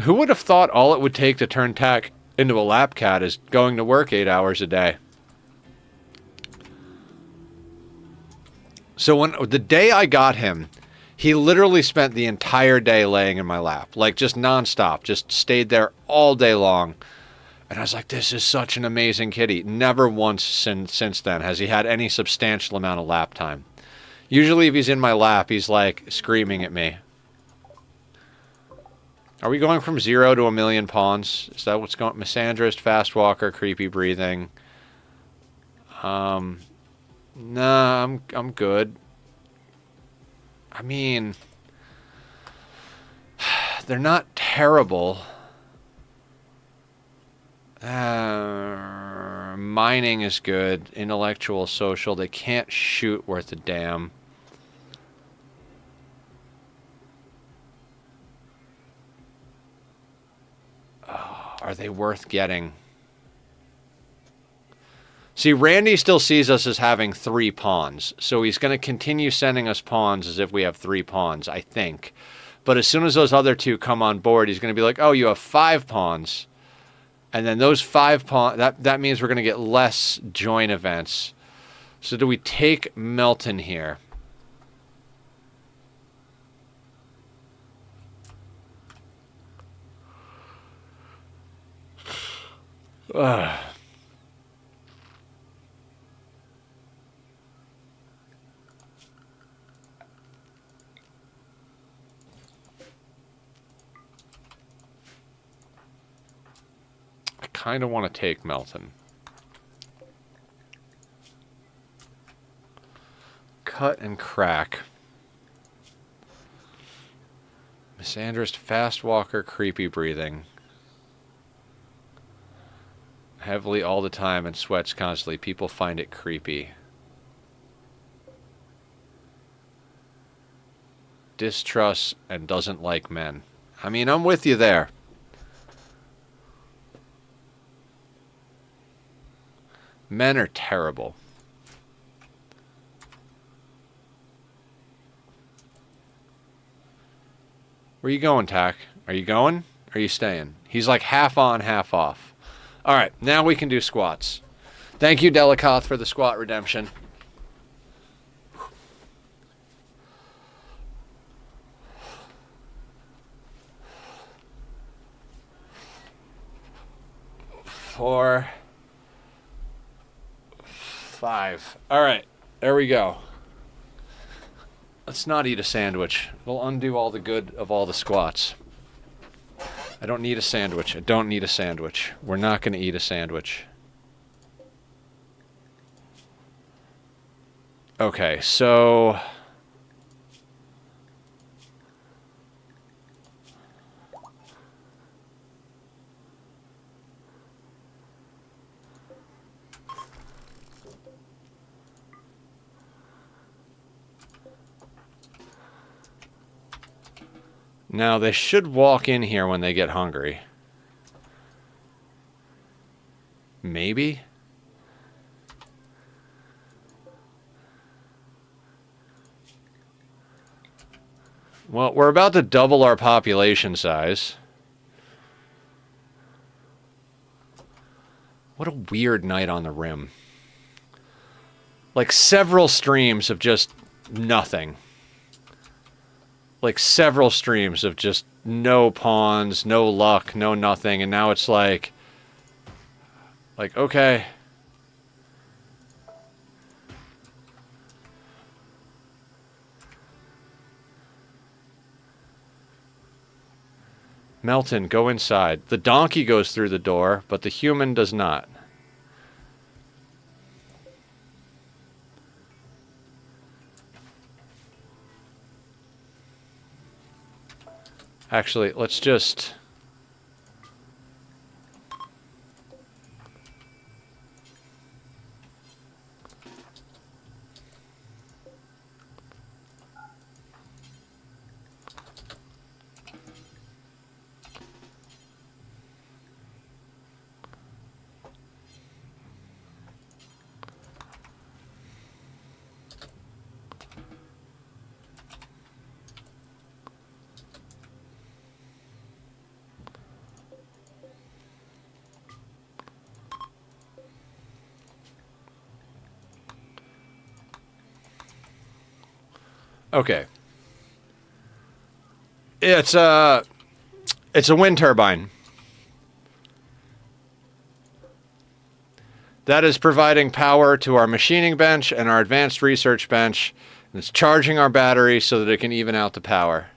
Who would have thought all it would take to turn Tack into a lap cat is going to work 8 hours a day? So when the day I got him, he literally spent the entire day laying in my lap, like just nonstop, just stayed there all day long. And I was like, this is such an amazing kitty. Never once since then has he had any substantial amount of lap time. Usually if he's in my lap, he's like screaming at me. Are we going from 0 to 1,000,000 pawns? Is that what's going? Misandrist, fast walker, creepy breathing. Nah, I'm good. I mean, they're not terrible. Mining is good. Intellectual, social. They can't shoot worth a damn. Oh, are they worth getting? See, Randy still sees us as having 3 pawns, so he's going to continue sending us pawns as if we have 3 pawns, I think. But as soon as those other 2 come on board, he's going to be like, oh, you have 5 pawns. And then those 5 pawns, that means we're going to get less join events. So do we take Melton here? Ugh. I kind of want to take Melton. Cut and crack. Misandrist, fast walker, creepy breathing. Heavily all the time and sweats constantly. People find it creepy. Distrusts and doesn't like men. I mean, I'm with you there. Men are terrible. Where you going, Tack? Are you going? Or are you staying? He's like half on, half off. All right, now we can do squats. Thank you, Delicoth, for the squat redemption. Four, 5. All right, there we go. Let's not eat a sandwich. It'll undo all the good of all the squats. I don't need a sandwich. I don't need a sandwich. We're not going to eat a sandwich. Okay, so... Now, they should walk in here when they get hungry. Maybe? Well, we're about to double our population size. What a weird night on the Rim. Like, several streams of just nothing. Like, several streams of just no pawns, no luck, no nothing, and now it's like, okay. Melton, go inside. The donkey goes through the door, but the human does not. Actually, let's just... Okay. It's a wind turbine. That is providing power to our machining bench and our advanced research bench. And it's charging our battery so that it can even out the power.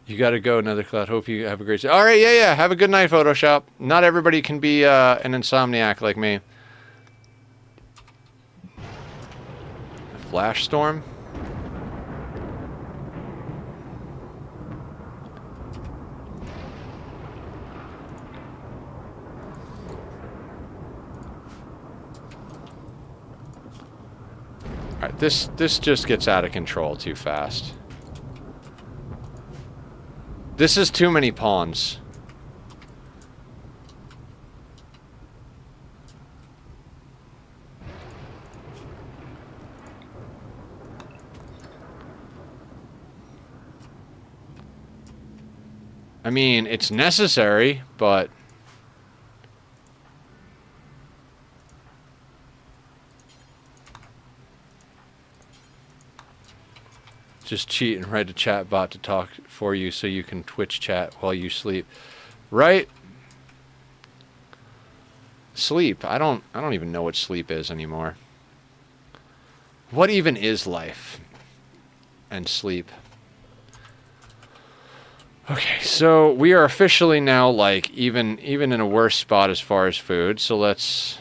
You got to go, Another Cloud. Hope you have a great day. All right, yeah. Have a good night, Photoshop. Not everybody can be an insomniac like me. Flash storm. All right, this just gets out of control too fast. This is too many pawns. I mean, it's necessary, but... Just cheat and write a chat bot to talk for you so you can Twitch chat while you sleep. Right? Sleep. I don't even know what sleep is anymore. What even is life? And sleep. Okay, so we are officially now like even in a worse spot as far as food. So let's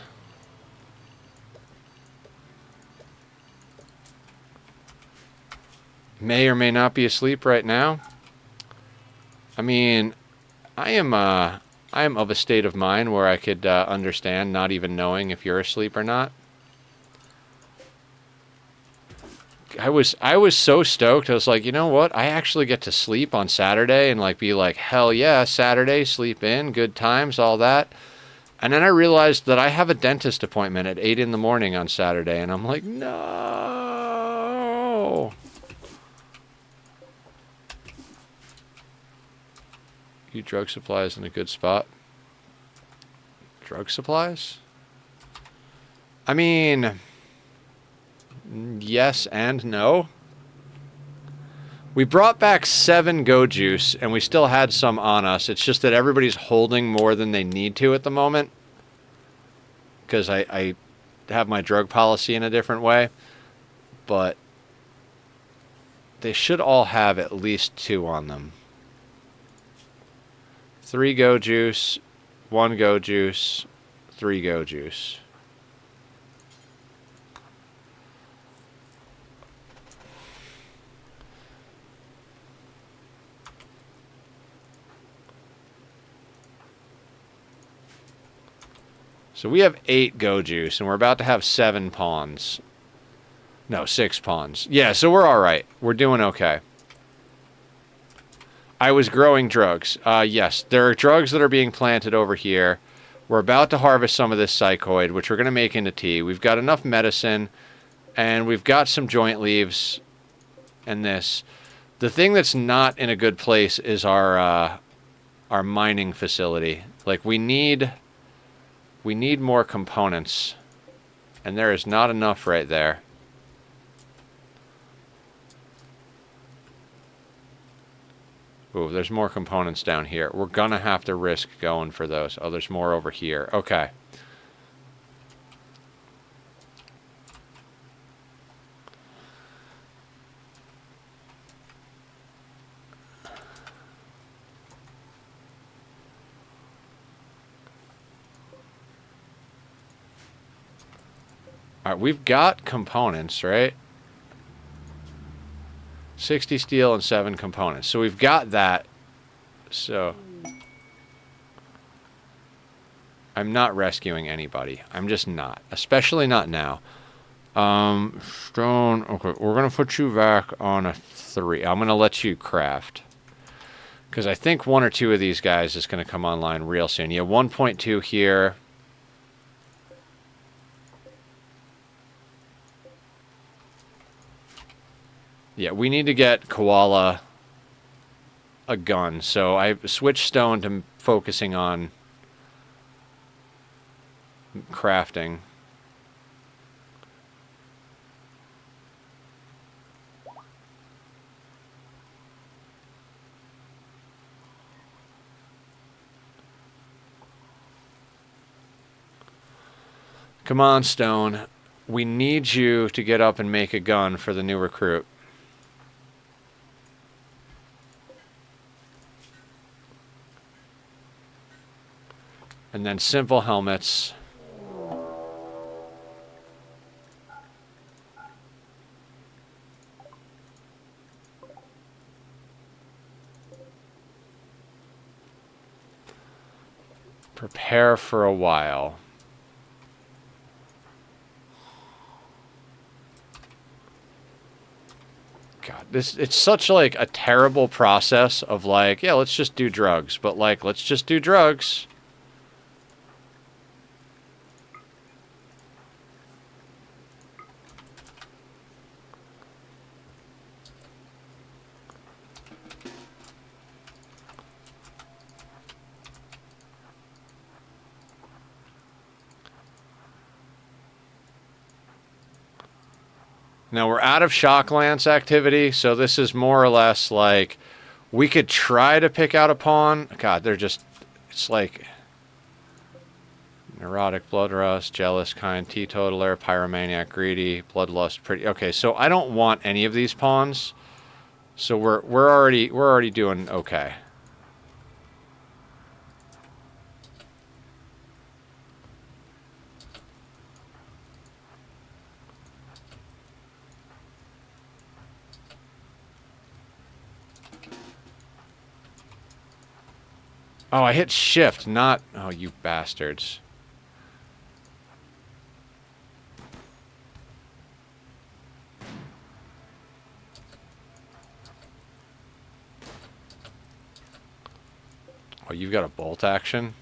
may or may not be asleep right now. I mean, I am of a state of mind where I could understand not even knowing if you're asleep or not. I was so stoked. I was like, you know what? I actually get to sleep on Saturday and like be like, hell yeah, Saturday, sleep in, good times, all that. And then I realized that I have a dentist appointment at 8 in the morning on Saturday, and I'm like, no. You drug supplies in a good spot. Drug supplies? I mean, yes and no. We brought back 7 Go Juice, and we still had some on us. It's just that everybody's holding more than they need to at the moment. Because I have my drug policy in a different way. But they should all have at least 2 on them. 3 Go Juice, 1 Go Juice, 3 Go Juice. So we have 8 Go Juice, and we're about to have 7 pawns. No, 6 pawns. Yeah, so we're all right. We're doing okay. I was growing drugs. Yes, there are drugs that are being planted over here. We're about to harvest some of this psychoid, which we're going to make into tea. We've got enough medicine, and we've got some joint leaves and this. The thing that's not in a good place is our mining facility. Like, we need more components, and there is not enough right there. Ooh, there's more components down here. We're gonna have to risk going for those. Oh, there's more over here. Okay. All right, we've got components, right? 60 steel and 7 components. So we've got that. So I'm not rescuing anybody. I'm just not. Especially not now. Stone. Okay, we're going to put you back on a 3. I'm going to let you craft. Because I think 1 or 2 of these guys is going to come online real soon. You have 1.2 here. Yeah, we need to get Koala a gun. So I switched Stone to focusing on crafting. Come on, Stone. We need you to get up and make a gun for the new recruit. And then simple helmets. Prepare for a while. God, it's such like a terrible process of like, yeah, let's just do drugs, but like, let's just do drugs. Now we're out of shock lance activity, so this is more or less like we could try to pick out a pawn. God, they're just, it's like neurotic, bloodlust, jealous, kind, teetotaler, pyromaniac, greedy, bloodlust, pretty. Okay, so I don't want any of these pawns, so we're already doing okay. Oh, I hit shift, not... Oh, you bastards. Oh, you've got a bolt action?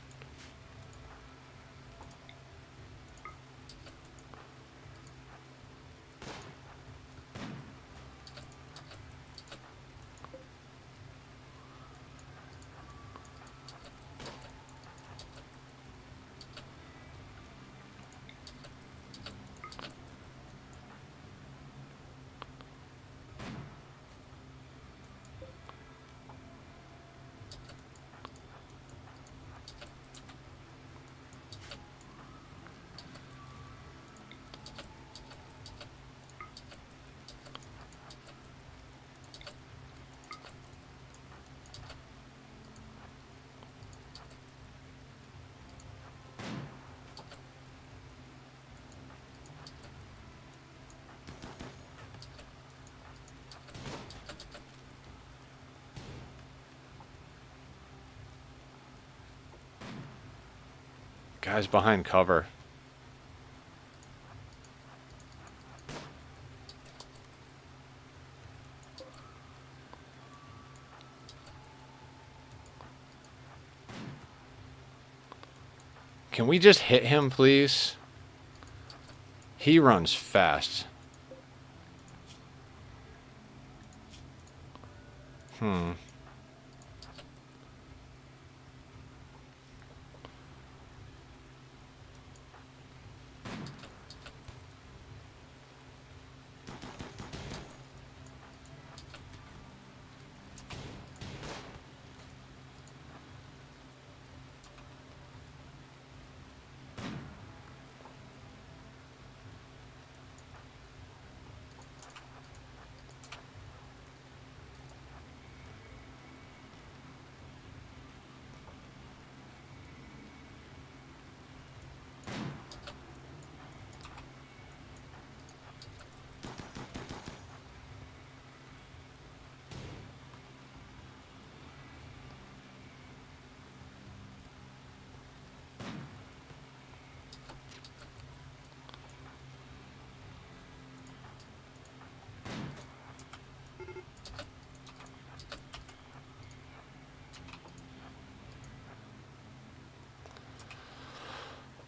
Guys behind cover. Can we just hit him, please? He runs fast.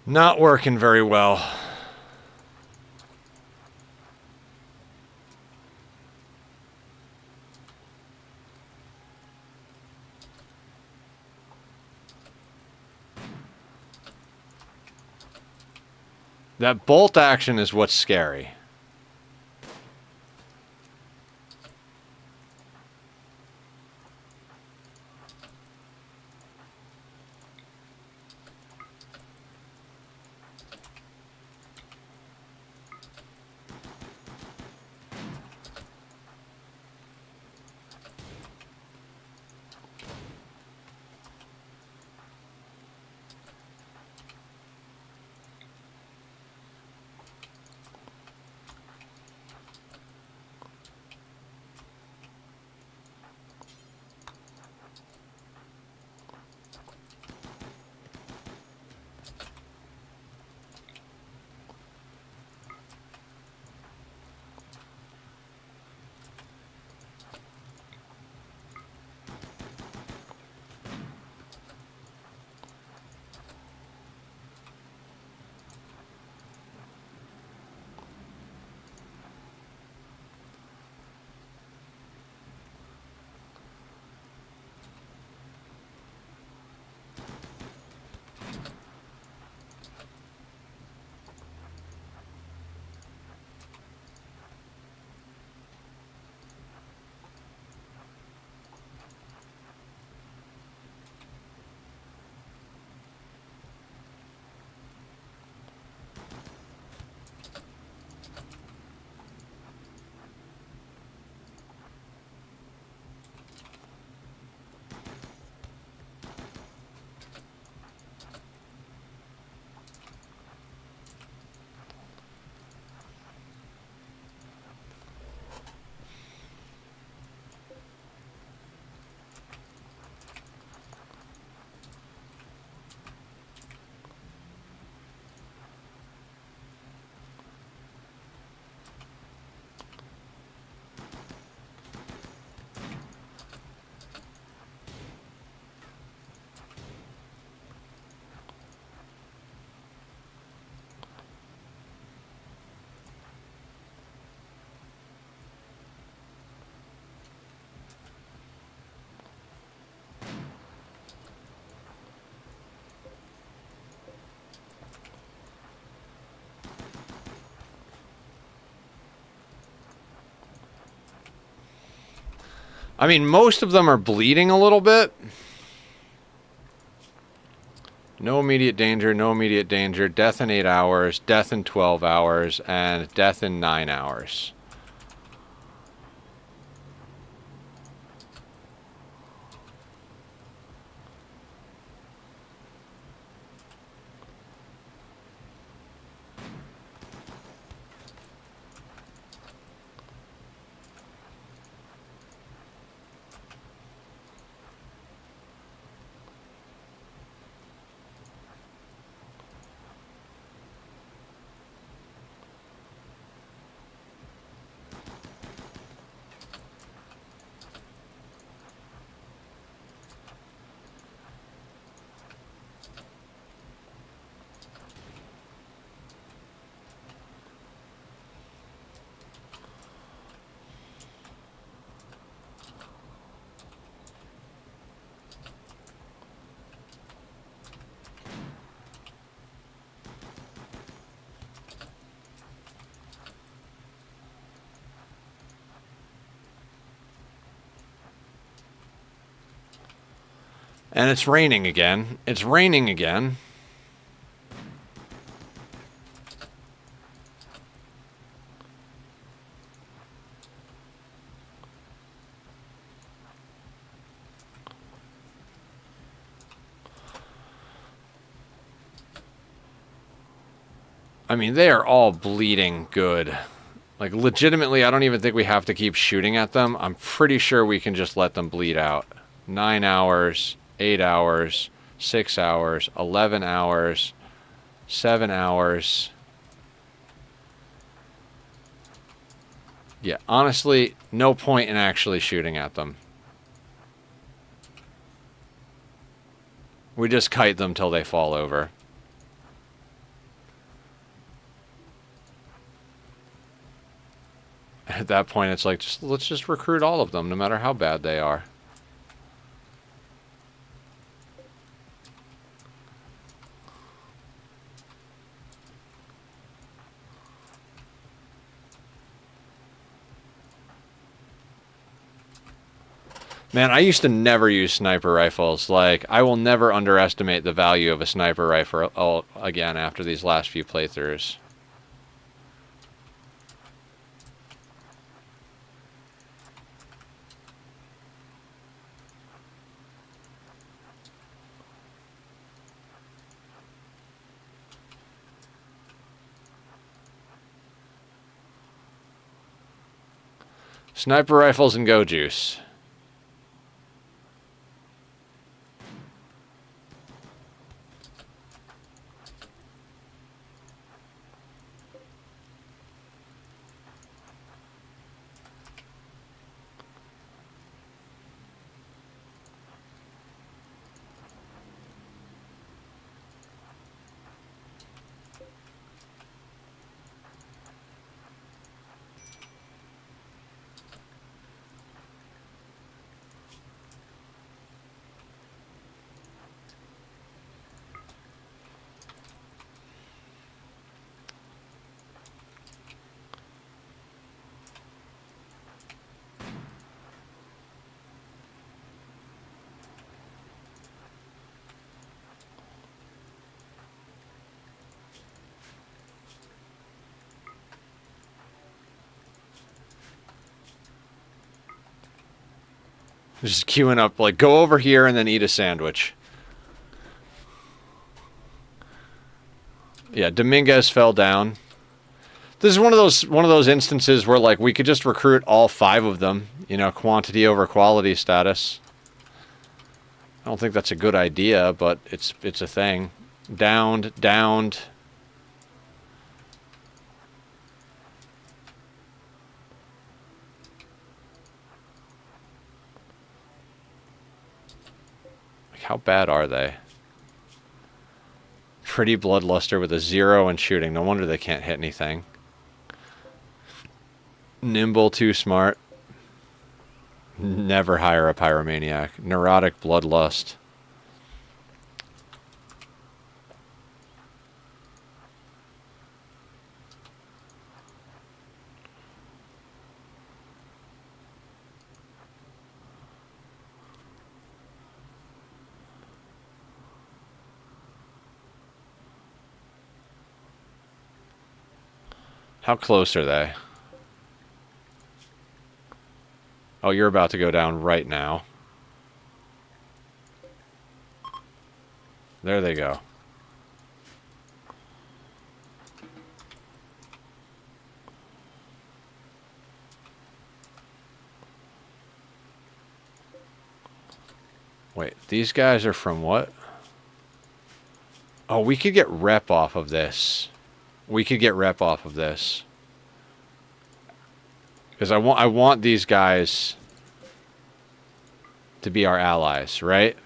Not working very well. That bolt action is what's scary. I mean, most of them are bleeding a little bit. No immediate danger, no immediate danger. Death in 8 hours, death in 12 hours, and death in 9 hours. And it's raining again. It's raining again. I mean, they are all bleeding good. Like, legitimately, I don't even think we have to keep shooting at them. I'm pretty sure we can just let them bleed out. 9 hours, 8 hours, 6 hours, 11 hours, 7 hours. Yeah, honestly, no point in actually shooting at them. We just kite them till they fall over. At that point, it's like, let's just recruit all of them, no matter how bad they are. Man, I used to never use sniper rifles. Like, I will never underestimate the value of a sniper rifle again after these last few playthroughs. Sniper rifles and go juice. Just queuing up, like, go over here and then eat a sandwich. Yeah, Dominguez fell down. This is one of those instances where, like, we could just recruit all 5 of them. You know, quantity over quality status. I don't think that's a good idea, but it's a thing. Downed, downed. Like, how bad are they? Pretty bloodluster with a 0 and shooting. No wonder they can't hit anything. Nimble, too smart. Never hire a pyromaniac. Neurotic bloodlust. How close are they? Oh, you're about to go down right now. There they go. Wait, these guys are from what? Oh, we could get rep off of this. We could get rep off of this. Because I want these guys to be our allies, right?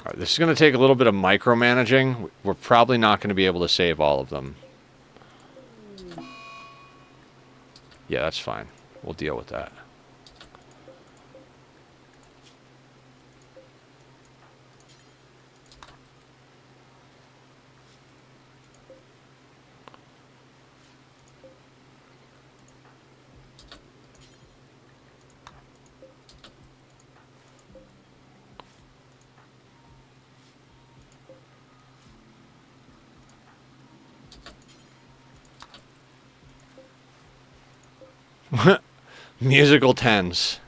All right, this is going to take a little bit of micromanaging. We're probably not going to be able to save all of them. Yeah, that's fine. We'll deal with that. Musical tens.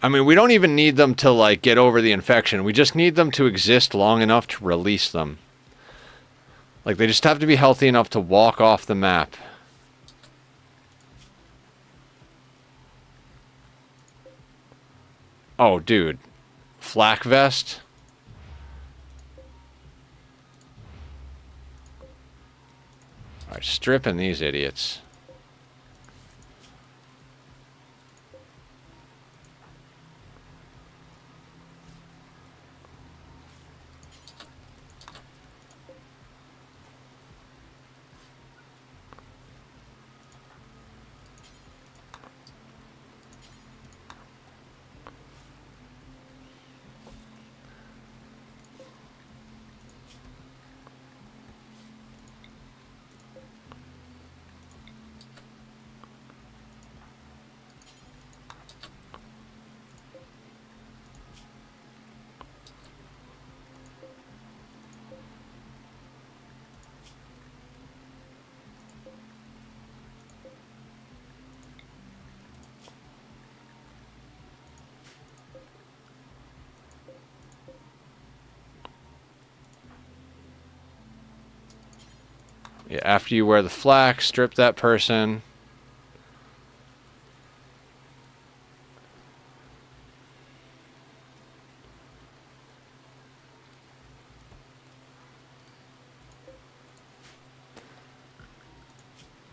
I mean, we don't even need them to, like, get over the infection. We just need them to exist long enough to release them. Like, they just have to be healthy enough to walk off the map. Oh, dude. Flak vest? Alright, stripping these idiots. Yeah, after you wear the flak, strip that person.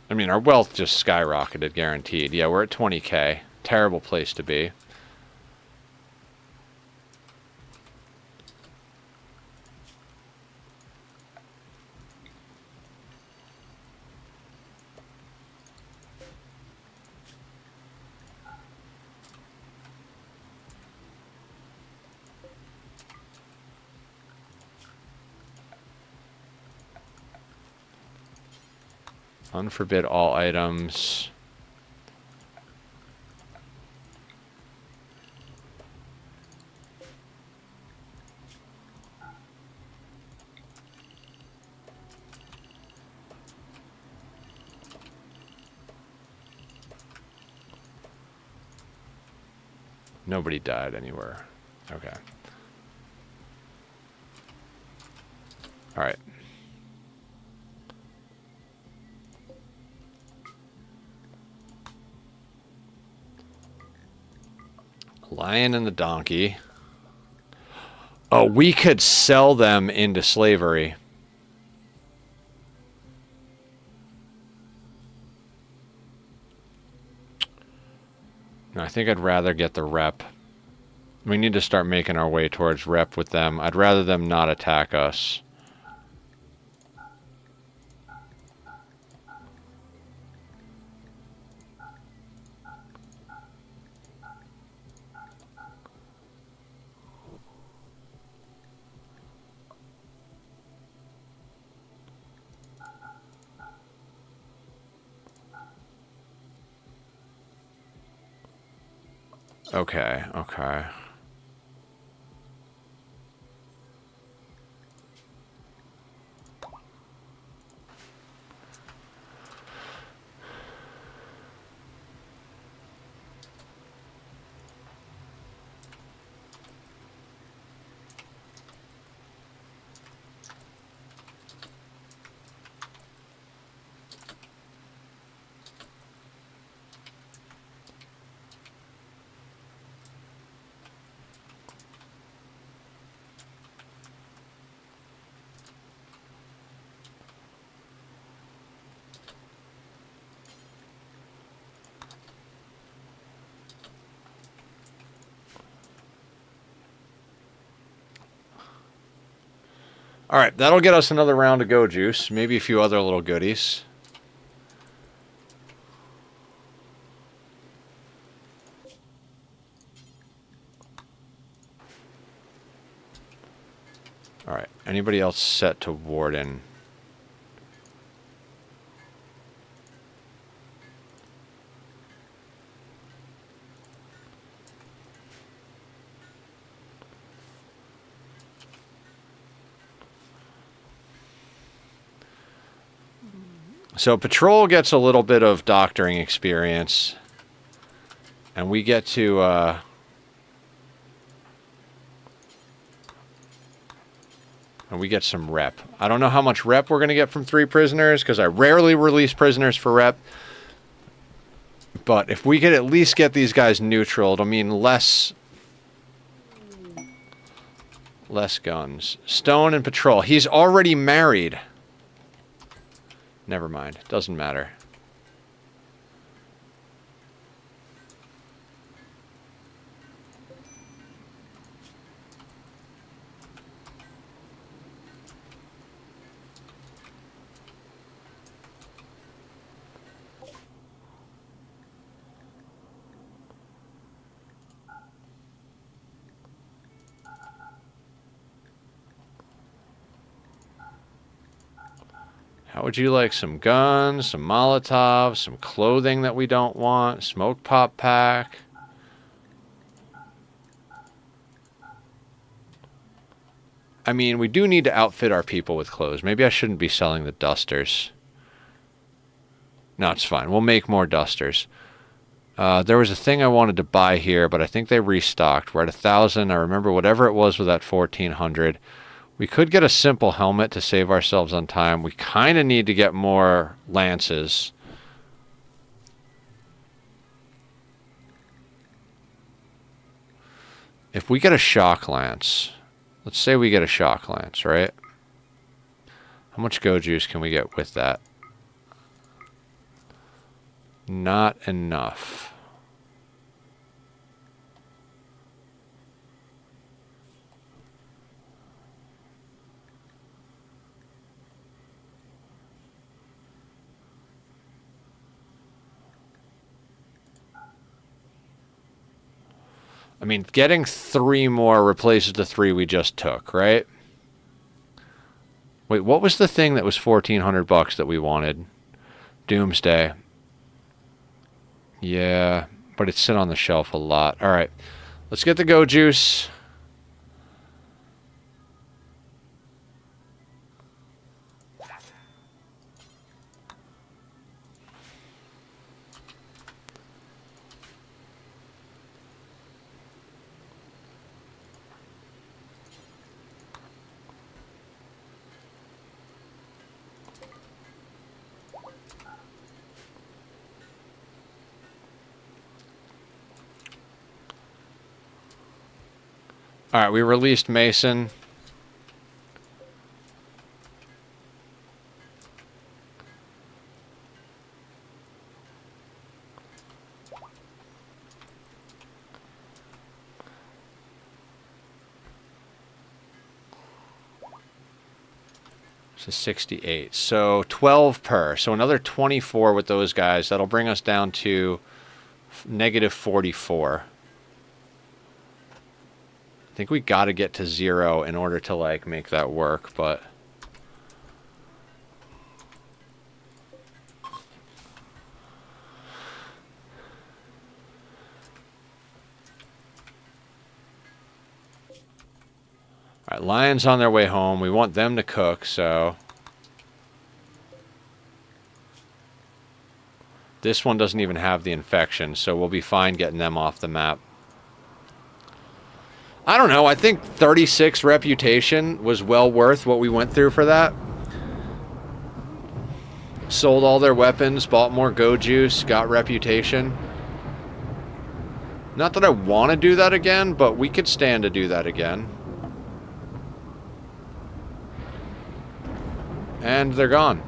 I mean, our wealth just skyrocketed, guaranteed. Yeah, we're at 20k. Terrible place to be. Unforbid all items. Nobody died anywhere. Okay. Alright. Lion and the donkey. Oh, we could sell them into slavery. No, I think I'd rather get the rep. We need to start making our way towards rep with them. I'd rather them not attack us. Okay, okay. All right, that'll get us another round of go juice. Maybe a few other little goodies. All right, anybody else set to warden? So patrol gets a little bit of doctoring experience. And we get to... and we get some rep. I don't know how much rep we're going to get from 3 prisoners, because I rarely release prisoners for rep. But if we could at least get these guys neutral, it'll mean less guns. Stone and patrol. He's already married. Never mind. Doesn't matter. How would you like some guns, some Molotovs, some clothing that we don't want, smoke pop pack? I mean, we do need to outfit our people with clothes. Maybe I shouldn't be selling the dusters. No, it's fine. We'll make more dusters. There was a thing I wanted to buy here, but I think they restocked. We're at 1,000. I remember whatever it was with that 1,400. We could get a simple helmet to save ourselves on time. We kind of need to get more lances. If we get a shock lance, let's say we get a shock lance, right? How much go juice can we get with that? Not enough. I mean, getting 3 more replaces the 3 we just took, right? Wait, what was the thing that was $1,400 that we wanted? Doomsday. Yeah, but it's sit on the shelf a lot. All right, let's get the go juice. Alright, we released Mason. It's a 68. So 12 per. So another 24 with those guys. That'll bring us down to negative 44. I think we got to get to 0 in order to, like, make that work, but... Alright, Lions on their way home. We want them to cook, so... This one doesn't even have the infection, so we'll be fine getting them off the map. I don't know, I think 36 reputation was well worth what we went through for that. Sold all their weapons, bought more go juice, got reputation. Not that I want to do that again, but we could stand to do that again. And they're gone.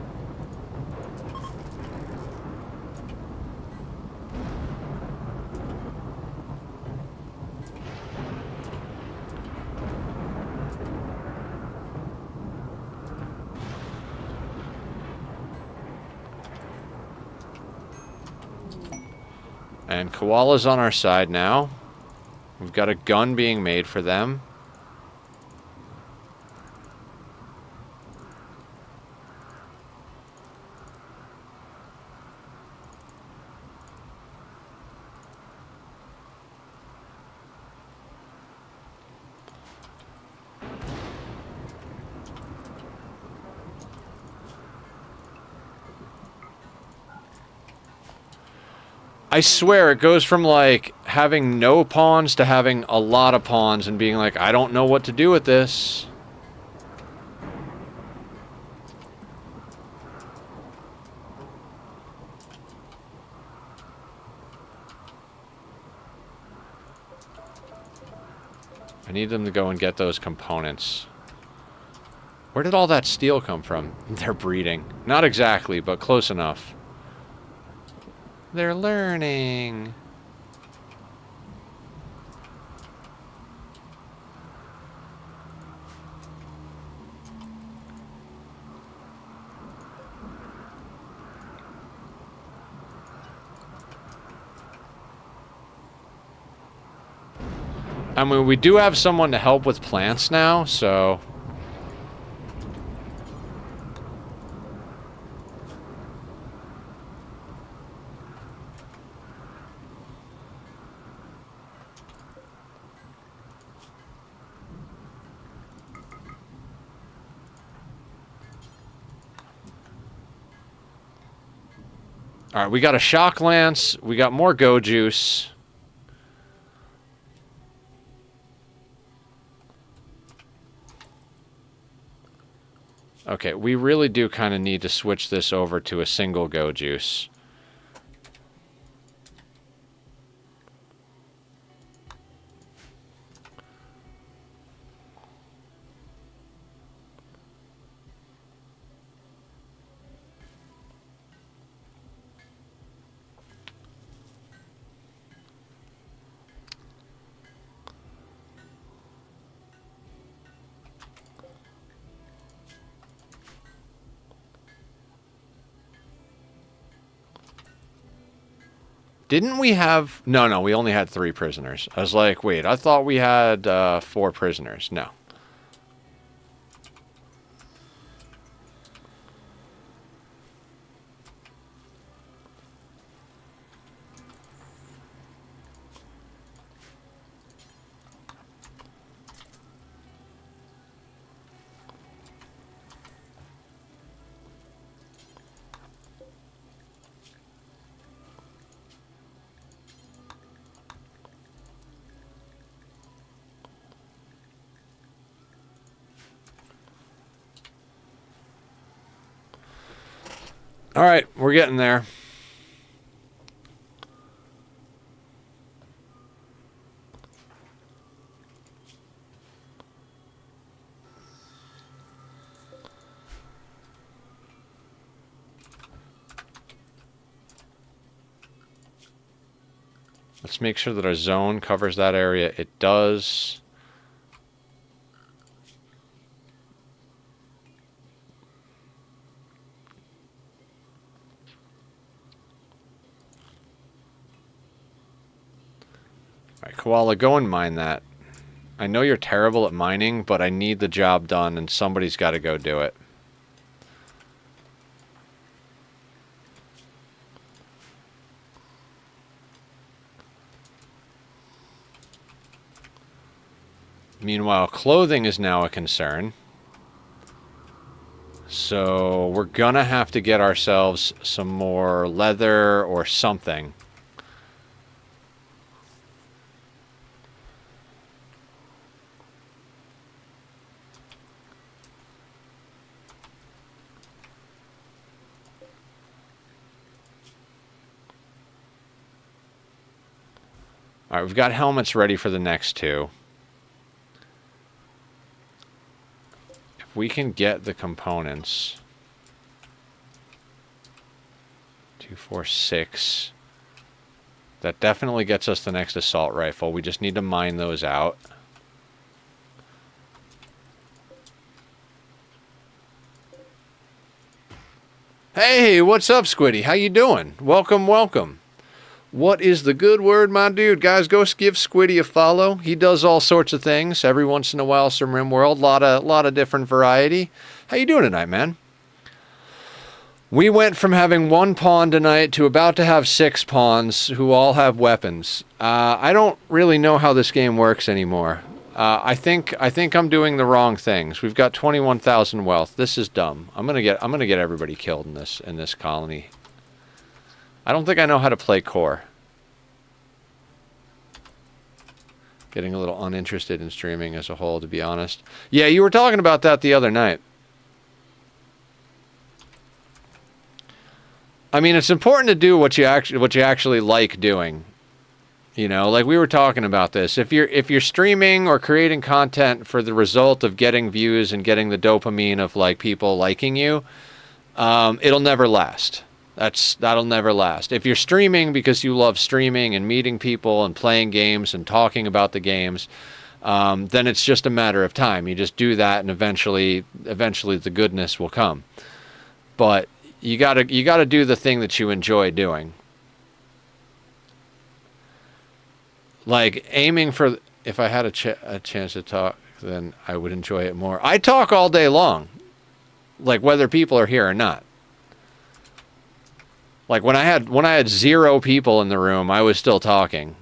And Koala's on our side now. We've got a gun being made for them. I swear, it goes from, like, having no pawns to having a lot of pawns and being like, I don't know what to do with this. I need them to go and get those components. Where did all that steel come from? They're breeding. Not exactly, but close enough. They're learning. I mean, we do have someone to help with plants now, so... Alright, we got a shock lance, we got more go juice. Okay, we really do kind of need to switch this over to a single go juice. Didn't we have... No, we only had 3 prisoners. I was like, wait, I thought we had 4 prisoners. No. All right, we're getting there. Let's make sure that our zone covers that area. It does. All right, Koala, go and mine that. I know you're terrible at mining, but I need the job done, and somebody's got to go do it. Meanwhile, clothing is now a concern. So we're gonna have to get ourselves some more leather or something. All right, we've got helmets ready for the next two. If we can get the components. 2, 4, 6. That definitely gets us the next assault rifle. We just need to mine those out. Hey, what's up, Squiddy? How you doing? Welcome, welcome. What is the good word, my dude? Guys, go give Squiddy a follow. He does all sorts of things. Every once in a while, some Rimworld. Lot of different variety. How you doing tonight, man? We went from having 1 pawn tonight to about to have 6 pawns who all have weapons. I don't really know how this game works anymore. I think I'm doing the wrong things. We've got 21,000 wealth. This is dumb. I'm gonna get everybody killed in this colony. I don't think I know how to play core. Getting a little uninterested in streaming as a whole, to be honest. Yeah, you were talking about that the other night. I mean, it's important to do what you actually like doing. You know, like we were talking about this. If you're streaming or creating content for the result of getting views and getting the dopamine of like people liking you, it'll never last. That'll never last. If you're streaming because you love streaming and meeting people and playing games and talking about the games, then it's just a matter of time. You just do that, and eventually the goodness will come. But you gotta do the thing that you enjoy doing. Like aiming for. If I had a chance to talk, then I would enjoy it more. I talk all day long, like whether people are here or not. Like when I had 0 people in the room, I was still talking.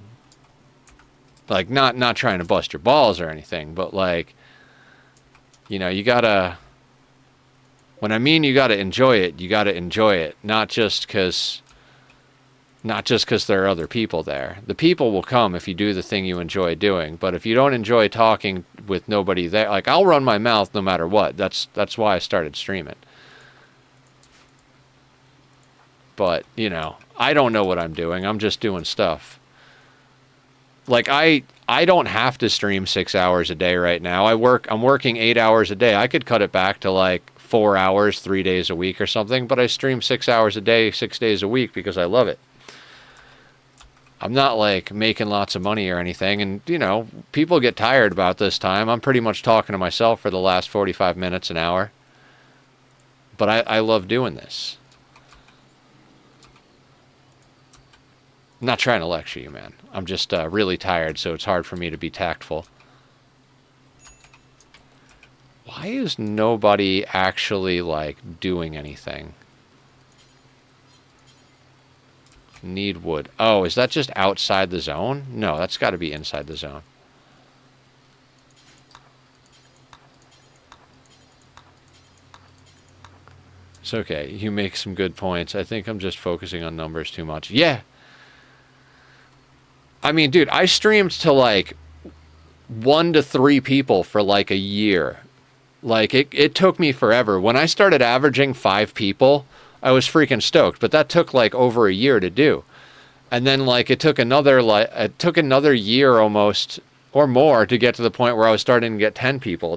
Like not trying to bust your balls or anything, but like, you know, you gotta. When I mean you gotta enjoy it, you gotta enjoy it, not just because there are other people there. The people will come if you do the thing you enjoy doing. But if you don't enjoy talking with nobody there, like I'll run my mouth no matter what. That's why I started streaming. But, you know, I don't know what I'm doing. I'm just doing stuff. Like, I don't have to stream 6 hours a day right now. I'm working 8 hours a day. I could cut it back to, like, 4 hours, 3 days a week or something. But I stream 6 hours a day, 6 days a week because I love it. I'm not, like, making lots of money or anything. And, you know, people get tired about this time. I'm pretty much talking to myself for the last 45 minutes, an hour. But I love doing this. I'm not trying to lecture you, man. I'm just really tired, so it's hard for me to be tactful. Why is nobody actually, like, doing anything? Need wood. Oh, is that just outside the zone? No, that's got to be inside the zone. It's okay. You make some good points. I think I'm just focusing on numbers too much. Yeah. I mean, dude, I streamed to like 1 to 3 people for like a year. Like it took me forever. When I started averaging 5 people, I was freaking stoked, but that took like over a year to do. And then like it took another year almost or more to get to the point where I was starting to get 10 people.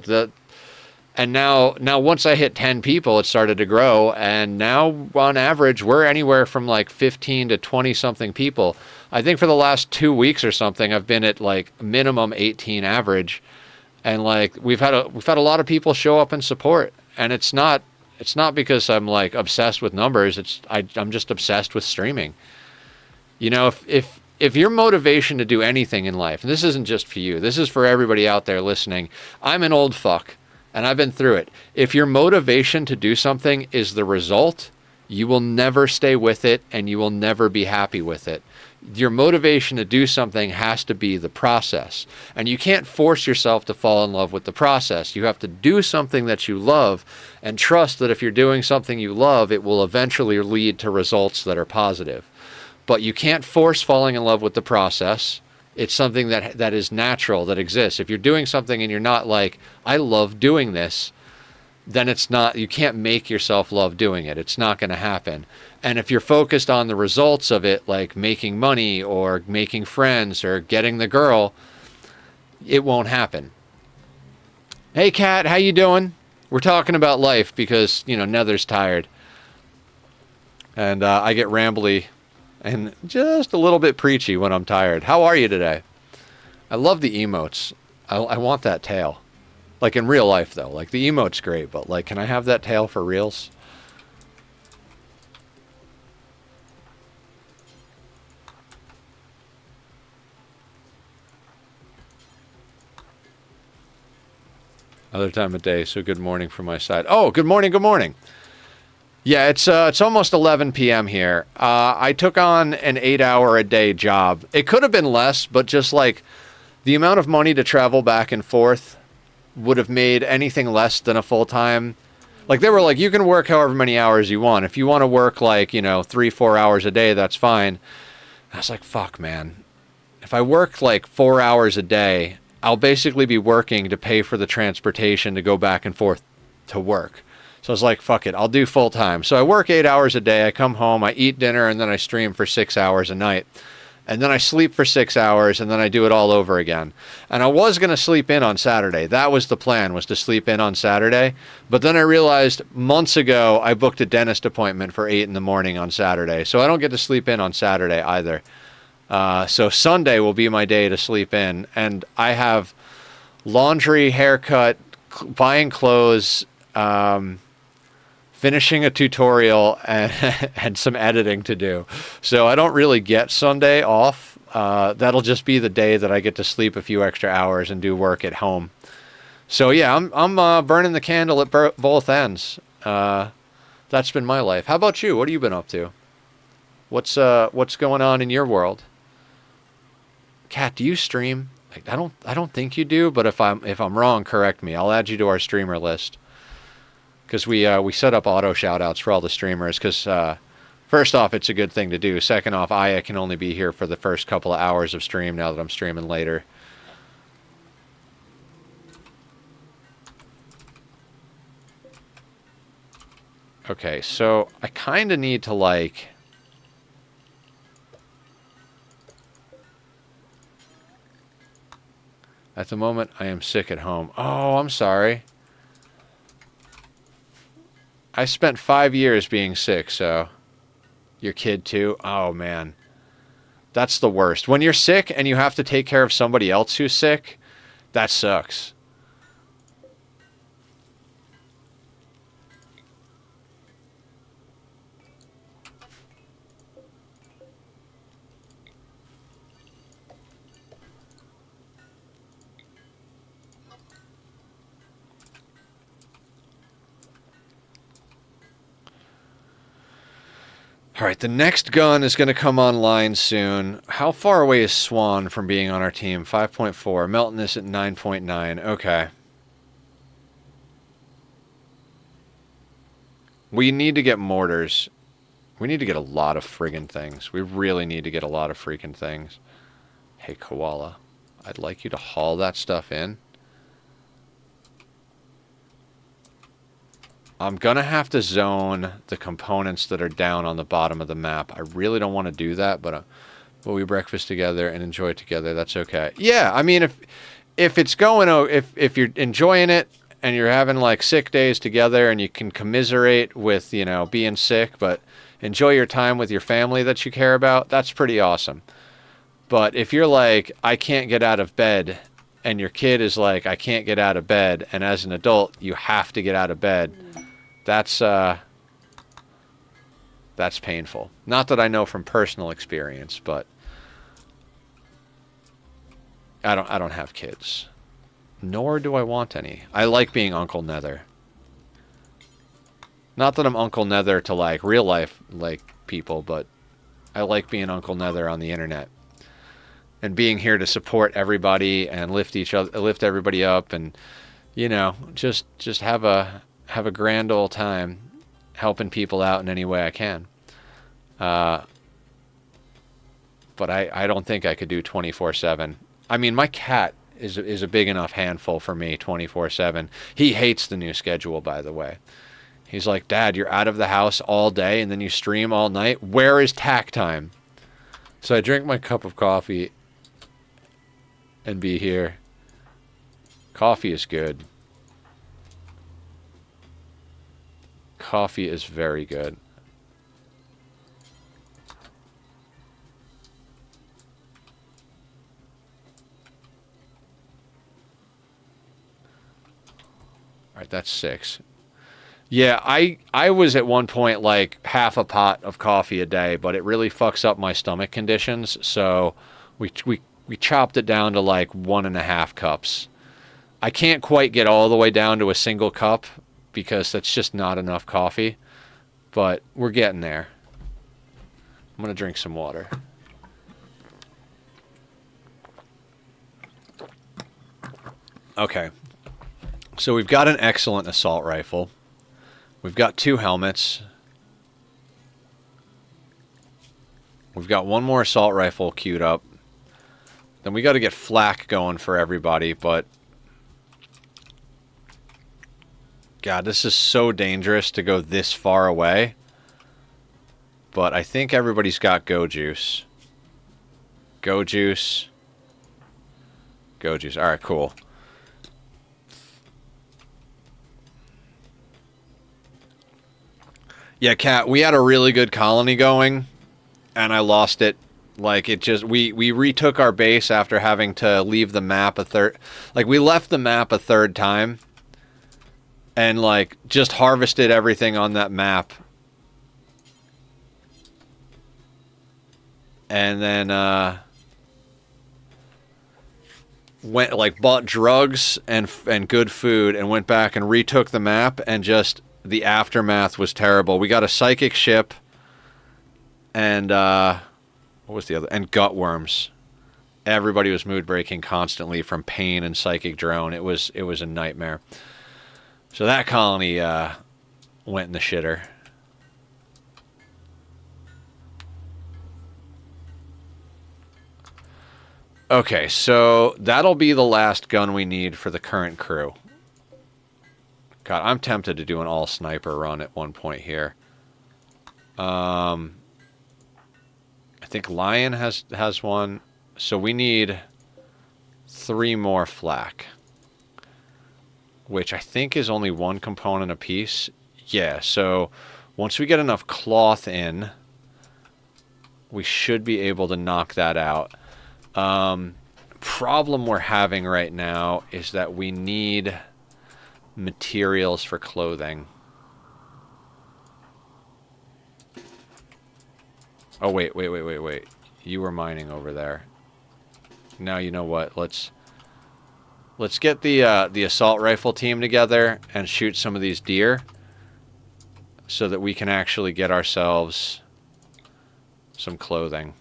And now once I hit 10 people, it started to grow. And now on average, we're anywhere from like 15 to 20 something people. I think for the last 2 weeks or something, I've been at like minimum 18 average. And like we've had a lot of people show up and support. And it's not because I'm like obsessed with numbers. I'm just obsessed with streaming. You know, if your motivation to do anything in life, and this isn't just for you, this is for everybody out there listening. I'm an old fuck, and I've been through it. If your motivation to do something is the result, you will never stay with it, and you will never be happy with it. Your motivation to do something has to be the process. And you can't force yourself to fall in love with the process. You have to do something that you love and trust that if you're doing something you love, it will eventually lead to results that are positive. But you can't force falling in love with the process. It's something that is natural, that exists. If you're doing something and you're not like, I love doing this, then it's not, you can't make yourself love doing it. It's not going to happen. And if you're focused on the results of it, like making money or making friends or getting the girl, it won't happen. Hey, Kat, how you doing? We're talking about life because, you know, Nether's tired. And I get rambly and just a little bit preachy when I'm tired. How are you today? I love the emotes. I want that tail. Like in real life, though. Like the emote's great, but like, can I have that tail for reals? Other time of day, so good morning from my side. Oh, good morning, good morning. Yeah, it's almost 11 p.m. here. I took on an 8-hour-a-day job. It could have been less, but just like the amount of money to travel back and forth would have made anything less than a full-time. Like they were like, you can work however many hours you want. If you want to work like, you know, 3-4 hours a day, that's fine. I was like, fuck, man. If I work like 4 hours a day, I'll basically be working to pay for the transportation to go back and forth to work. So I was like, fuck it, I'll do full time. So I work 8 hours a day. I come home, I eat dinner, and then I stream for 6 hours a night. And then I sleep for 6 hours, and then I do it all over again. And I was going to sleep in on Saturday. That was the plan, was to sleep in on Saturday. But then I realized months ago I booked a dentist appointment for 8 in the morning on Saturday. So I don't get to sleep in on Saturday either. So Sunday will be my day to sleep in. And I have laundry, haircut, buying clothes, finishing a tutorial, and some editing to do. So I don't really get Sunday off. That'll just be the day that I get to sleep a few extra hours and do work at home. So yeah, I'm burning the candle at both ends. That's been my life. How about you? What have you been up to? What's going on in your world? Kat, do you stream? I don't think you do, but if I'm wrong, correct me. I'll add you to our streamer list. Because we set up auto shoutouts for all the streamers. Because first off, it's a good thing to do. Second off, Aya can only be here for the first couple of hours of stream now that I'm streaming later. Okay, so I kind of need to like... At the moment, I am sick at home. Oh, I'm sorry. I spent 5 years being sick, so... Your kid, too? Oh, man. That's the worst. When you're sick and you have to take care of somebody else who's sick, that sucks. All right, the next gun is going to come online soon. How far away is Swan from being on our team? 5.4. Melton is at 9.9. Okay. We need to get mortars. We need to get a lot of friggin' things. We really need to get a lot of freaking things. Hey, Koala. I'd like you to haul that stuff in. I'm going to have to zone the components that are down on the bottom of the map. I really don't want to do that, but we breakfast together and enjoy it together. That's okay. Yeah, I mean, if it's going, if you're enjoying it and you're having like sick days together and you can commiserate with, you know, being sick, but enjoy your time with your family that you care about, that's pretty awesome. But if you're like, I can't get out of bed, and your kid is like, I can't get out of bed, and as an adult, you have to get out of bed, that's painful. Not that I know from personal experience, but I don't have kids. Nor do I want any. I like being Uncle Nether. Not that I'm Uncle Nether to like real life like people, but I like being Uncle Nether on the internet. And being here to support everybody and lift everybody up, and you know, just have a grand old time helping people out in any way I can. But I don't think I could do 24/7. I mean, my cat is a big enough handful for me 24/7. He hates the new schedule, by the way. He's like, Dad, you're out of the house all day and then you stream all night. Where is tack time? So I drink my cup of coffee and be here. Coffee is good. Coffee is very good. All right, that's 6. Yeah, I was at one point like half a pot of coffee a day, but it really fucks up my stomach conditions. So we chopped it down to like 1.5 cups. I can't quite get all the way down to a single cup because that's just not enough coffee, but we're getting there. I'm gonna drink some water. Okay, so we've got an excellent assault rifle. We've got 2 helmets. We've got 1 more assault rifle queued up. Then we got to get flak going for everybody, but God, this is so dangerous to go this far away. But I think everybody's got go juice. Go juice. Go juice. All right, cool. Yeah, Kat, we had a really good colony going, and I lost it. Like, it just, we retook our base after having to leave the map a third, like, we left the map a third time, and, like, just harvested everything on that map. And then, went, like, bought drugs and good food, and went back and retook the map, and just, the aftermath was terrible. We got a psychic ship, and what was the other? And gut worms. Everybody was mood breaking constantly from pain and psychic drone. It was a nightmare. So that colony went in the shitter. Okay, so that'll be the last gun we need for the current crew. God, I'm tempted to do an all sniper run at one point here. I think Lion has one. So we need 3 more flak, which I think is only 1 component a piece. Yeah, so once we get enough cloth in, we should be able to knock that out. Problem we're having right now is that we need materials for clothing. Oh, wait. You were mining over there. Now, you know what? Let's get the assault rifle team together and shoot some of these deer so that we can actually get ourselves some clothing.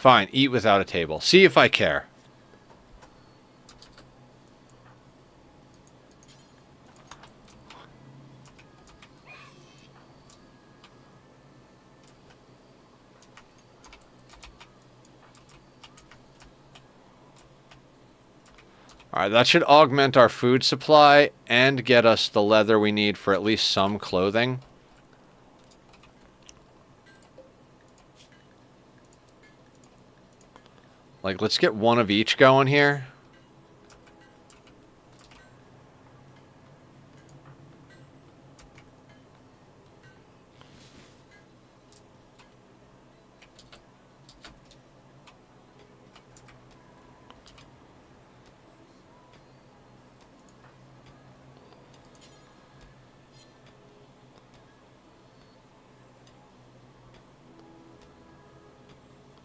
Fine, eat without a table. See if I care. Alright, that should augment our food supply and get us the leather we need for at least some clothing. Like, let's get one of each going here.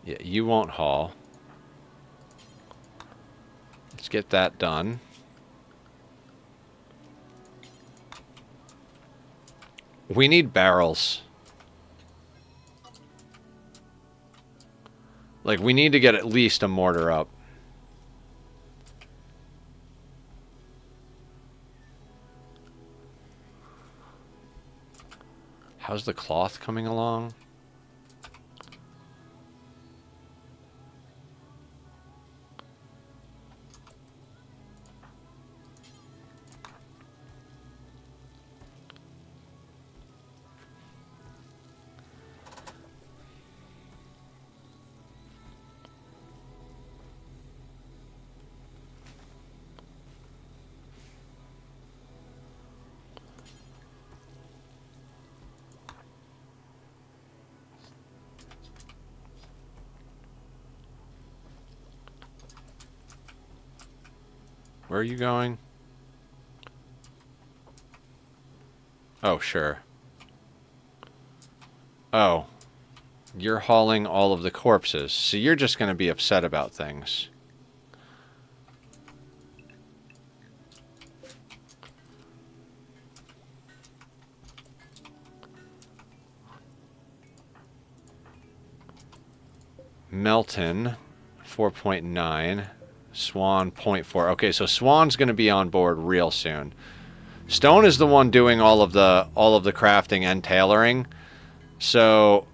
Yeah, you won't haul. Let's get that done. We need barrels. Like, we need to get at least a mortar up. How's the cloth coming along? Where are you going? Oh, sure. Oh. You're hauling all of the corpses, so you're just going to be upset about things. Melton, 4.9. Swan, 0.4. Okay, so Swan's going to be on board real soon. Stone is the one doing all of the crafting and tailoring. So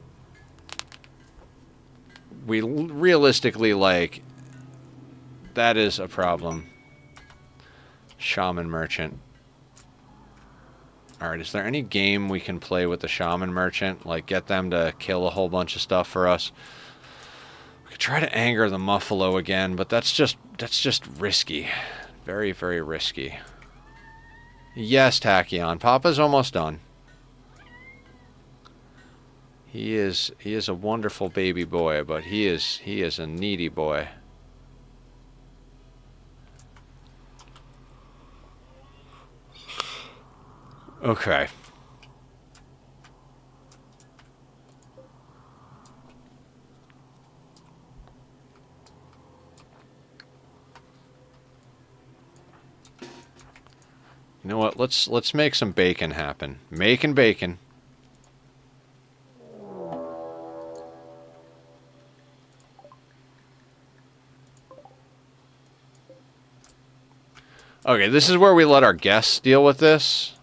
we realistically, like, that is a problem. Shaman merchant. Alright, is there any game we can play with the shaman merchant? Like, get them to kill a whole bunch of stuff for us? We could try to anger the Muffalo again, but that's just risky. Very, very risky. Yes, Tachyon. Papa's almost done. He is a wonderful baby boy, but he is a needy boy. Okay. You know what? Let's make some bacon happen. Making bacon. Okay, this is where we let our guests deal with this.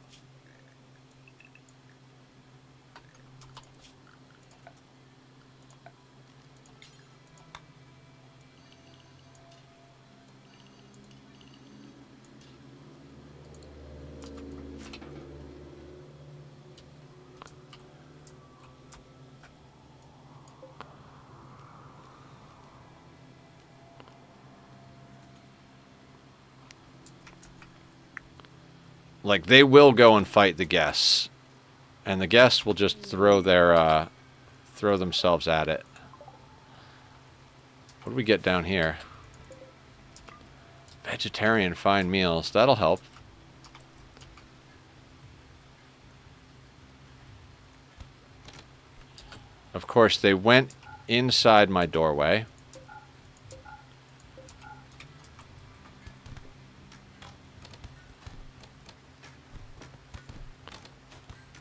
Like, they will go and fight the guests. And the guests will just throw themselves at it. What do we get down here? Vegetarian fine meals. That'll help. Of course, they went inside my doorway.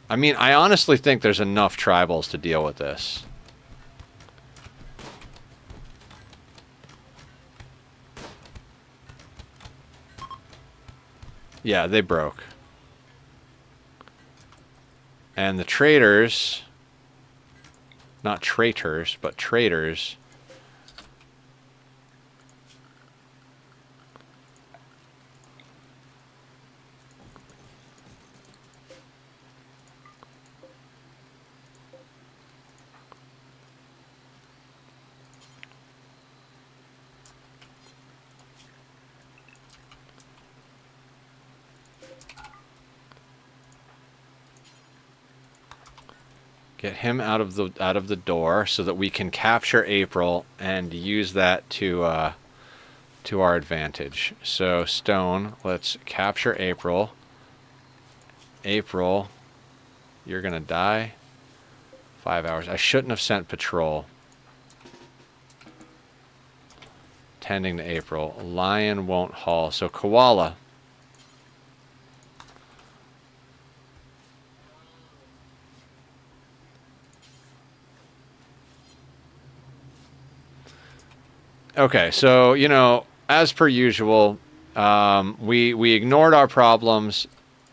I mean, I honestly think there's enough tribals to deal with this. Yeah, they broke. And the traders, not traitors, but traders, get him out of the door so that we can capture April and use that to our advantage. So Stone, let's capture April. April, you're gonna die. 5 hours. I shouldn't have sent patrol. Tending to April. Lion won't haul. So Koala. Okay, so, you know, as per usual, we ignored our problems.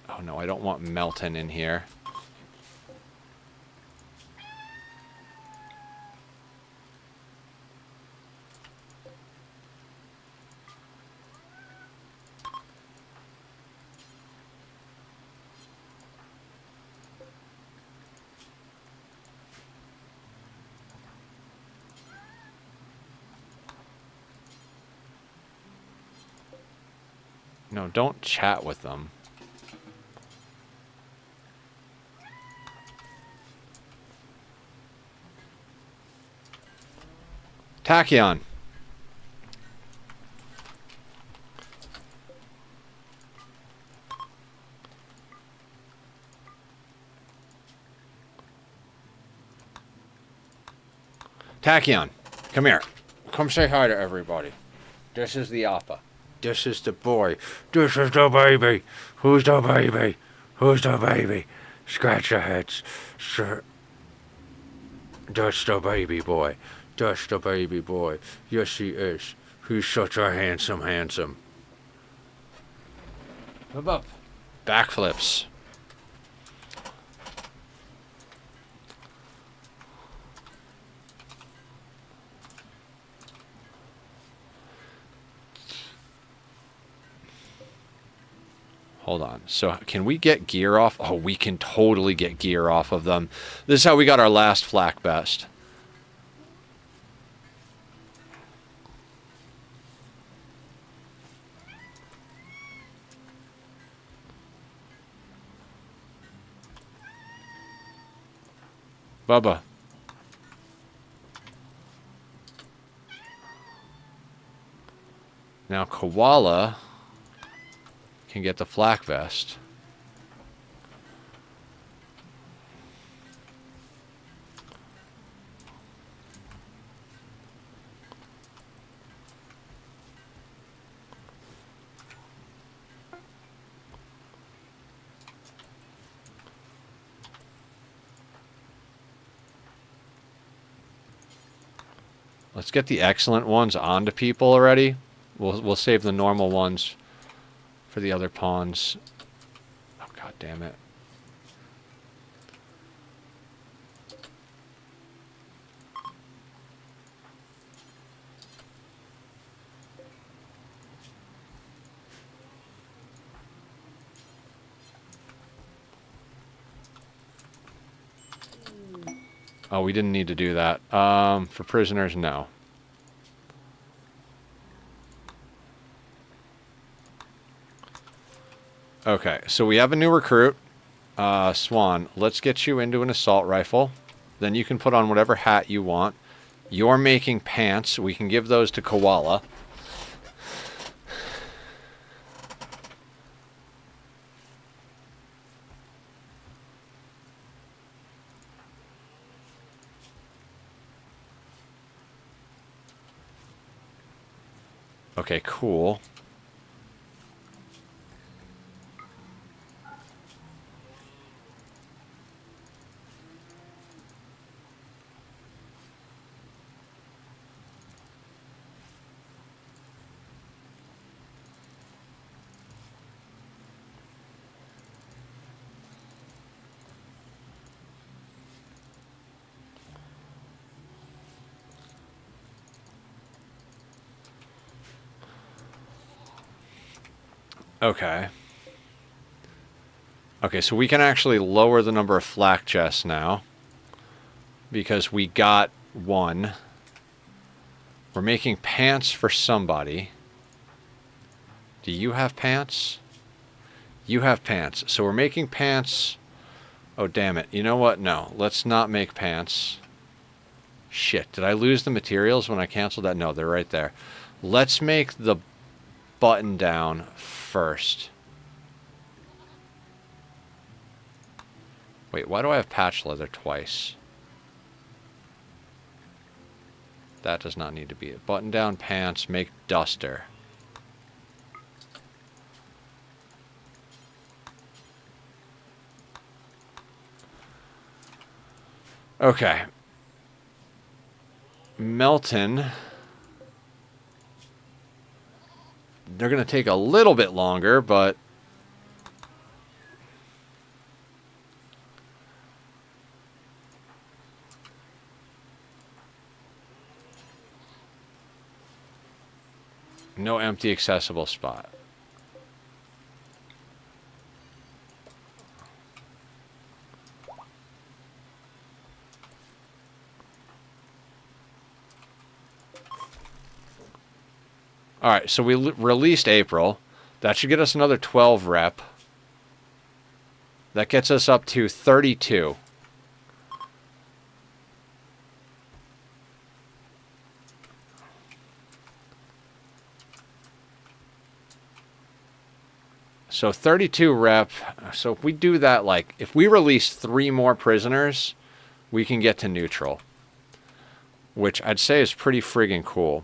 Oh no, I don't want Melton in here. No, don't chat with them. Tachyon. Tachyon, come here. Come say hi to everybody. This is the Appa. This is the boy. This is the baby. Who's the baby? Who's the baby? Scratch your heads. Sir. That's the baby boy. That's the baby boy. Yes, he is. He's such a handsome. Move up. Backflips. Hold on. So can we get gear off? Oh, we can totally get gear off of them. This is how we got our last flak vest. Bubba. Now Koala can get the flak vest. Let's get the excellent ones onto people already. We'll save the normal ones for the other pawns. Oh, god damn it. Oh, we didn't need to do that. For prisoners, no. Okay, so we have a new recruit. Swan, let's get you into an assault rifle. Then you can put on whatever hat you want. You're making pants. We can give those to Koala. Okay, cool. Okay. Okay, so we can actually lower the number of flak chests now. Because we got one. We're making pants for somebody. Do you have pants? You have pants. So we're making pants. Oh, damn it. You know what? No, let's not make pants. Shit, did I lose the materials when I canceled that? No, they're right there. Let's make the button down first. Wait, why do I have patch leather twice? That does not need to be it. Button down pants, make duster. Okay. Melton. They're going to take a little bit longer, but... No empty accessible spot. Alright, so we released April. That should get us another 12 rep. That gets us up to 32. So 32 rep. So if we do that, like, if we release 3 more prisoners, we can get to neutral. Which I'd say is pretty friggin' cool.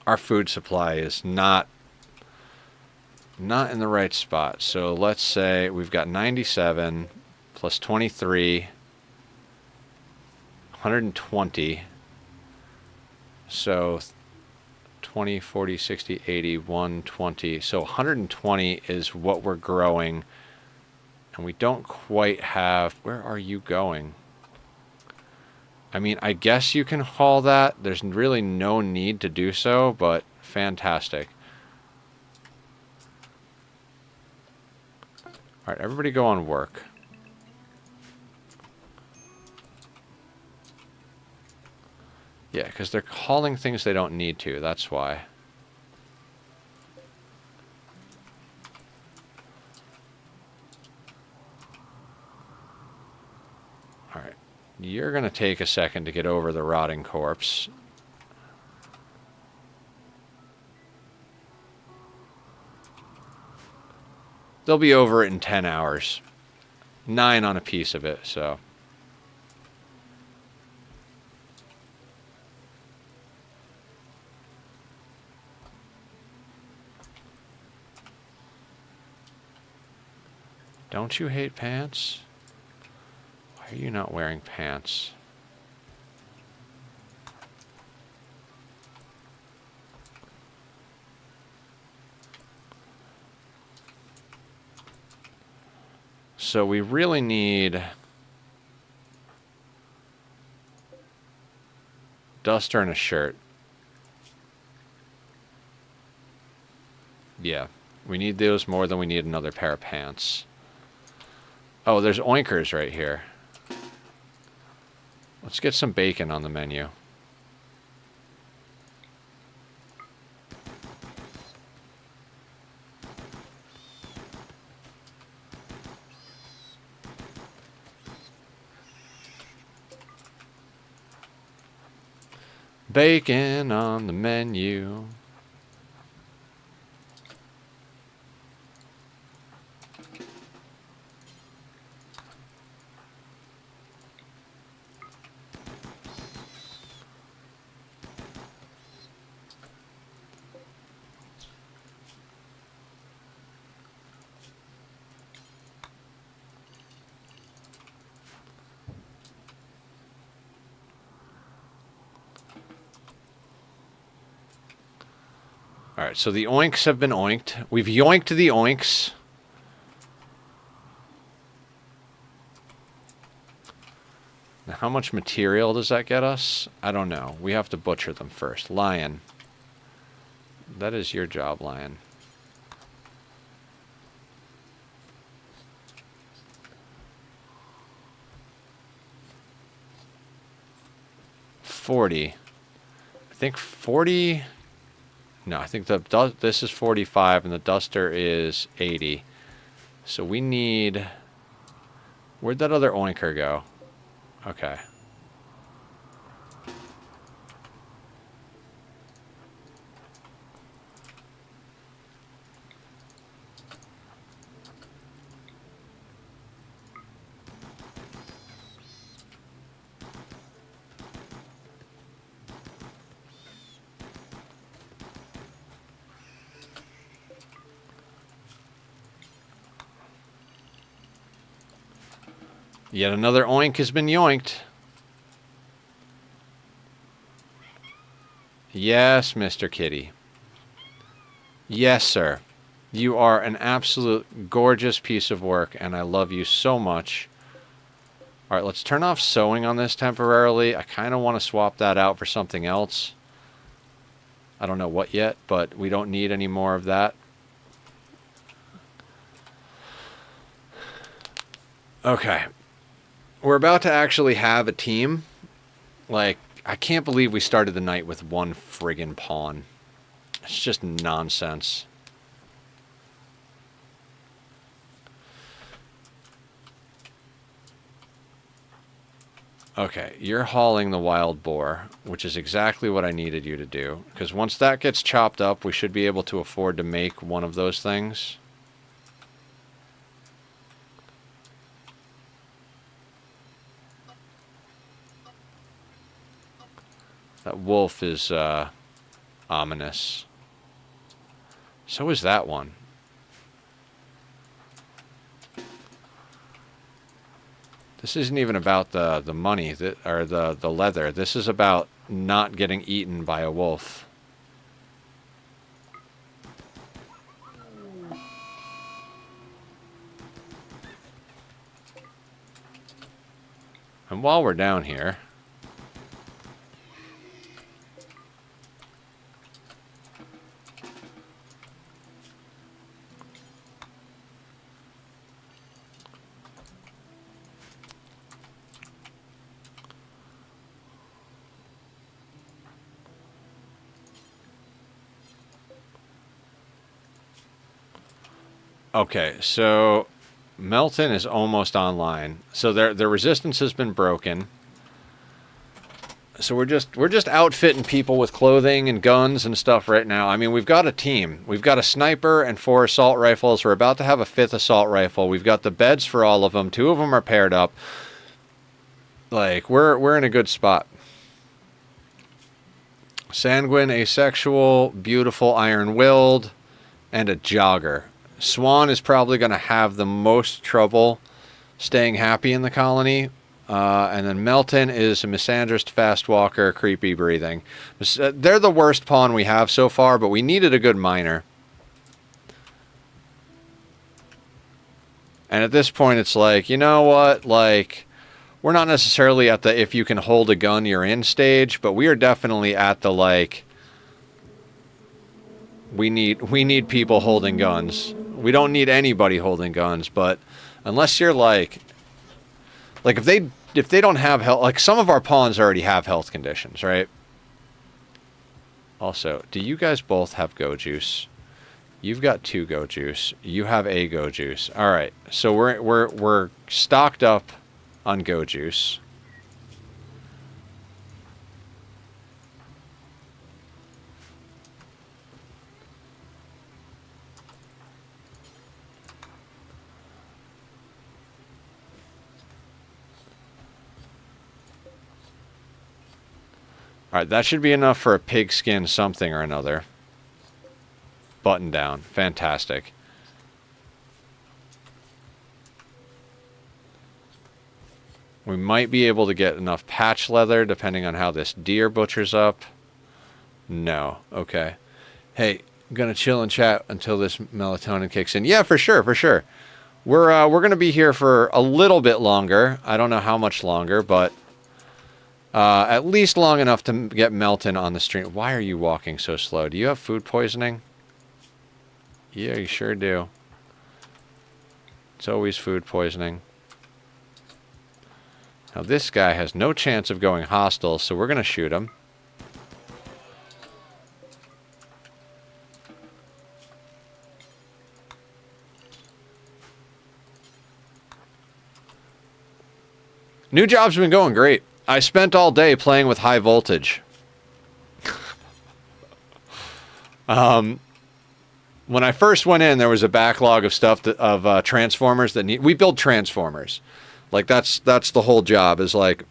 Our food supply is not in the right spot. So let's say we've got 97 plus 23, 120. So 20, 40, 60, 80, 120. So 120 is what we're growing. And we don't quite have... Where are you going? I mean, I guess you can haul that. There's really no need to do so, but fantastic. Alright, everybody go on work. Yeah, because they're hauling things they don't need to, that's why. Alright. You're going to take a second to get over the rotting corpse. They'll be over it in 10 hours. 9 on a piece of it, so... Don't you hate pants? Why are you not wearing pants? So we really need duster and a shirt. Yeah, we need those more than we need another pair of pants. Oh, there's oinkers right here. Let's get some bacon on the menu. Bacon on the menu. Alright, so the oinks have been oinked. We've yoinked the oinks. Now, how much material does that get us? I don't know. We have to butcher them first. Lion. That is your job, Lion. $40. I think 40... No, I think this is 45 and the duster is 80. So we need... Where'd that other oinker go? Okay. Yet another oink has been yoinked. Yes, Mr. Kitty. Yes, sir. You are an absolute gorgeous piece of work, and I love you so much. Alright, let's turn off sewing on this temporarily. I kind of want to swap that out for something else. I don't know what yet, but we don't need any more of that. Okay. We're about to actually have a team. Like, I can't believe we started the night with one friggin' pawn. It's just nonsense. Okay, you're hauling the wild boar, which is exactly what I needed you to do. Because once that gets chopped up, we should be able to afford to make one of those things. That wolf is ominous. So is that one. This isn't even about the money or the leather. This is about not getting eaten by a wolf. And while we're down here, okay, so Melton is almost online. So their resistance has been broken. So we're just outfitting people with clothing and guns and stuff right now. I mean, we've got a team. We've got a sniper and 4 assault rifles. We're about to have a 5th assault rifle. We've got the beds for all of them. 2 of them are paired up. Like, we're in a good spot. Sanguine, asexual, beautiful, iron-willed, and a jogger. Swan is probably going to have the most trouble staying happy in the colony. And then Melton is a misandrist, fast walker, creepy breathing. They're the worst pawn we have so far, but we needed a good miner. And at this point, it's like, you know what? Like, we're not necessarily at the if you can hold a gun, you're in stage, but we are definitely at the, like, we need people holding guns. We don't need anybody holding guns, but unless you're like if they don't have health, like some of our pawns already have health conditions, right? Also, do you guys both have go juice? You've got 2 go juice. You have a go juice. All right, so we're stocked up on go juice. Alright, that should be enough for a pigskin something or another. Button down. Fantastic. We might be able to get enough patch leather depending on how this deer butchers up. No. Okay. Hey, I'm gonna chill and chat until this melatonin kicks in. Yeah, for sure, for sure. We're gonna be here for a little bit longer. I don't know how much longer, but at least long enough to get Melton on the stream. Why are you walking so slow? Do you have food poisoning? Yeah, you sure do. It's always food poisoning. Now this guy has no chance of going hostile, so we're gonna shoot him. New job's been going great. I spent all day playing with high voltage. When I first went in, there was a backlog of stuff of transformers that we build transformers. Like that's the whole job, is like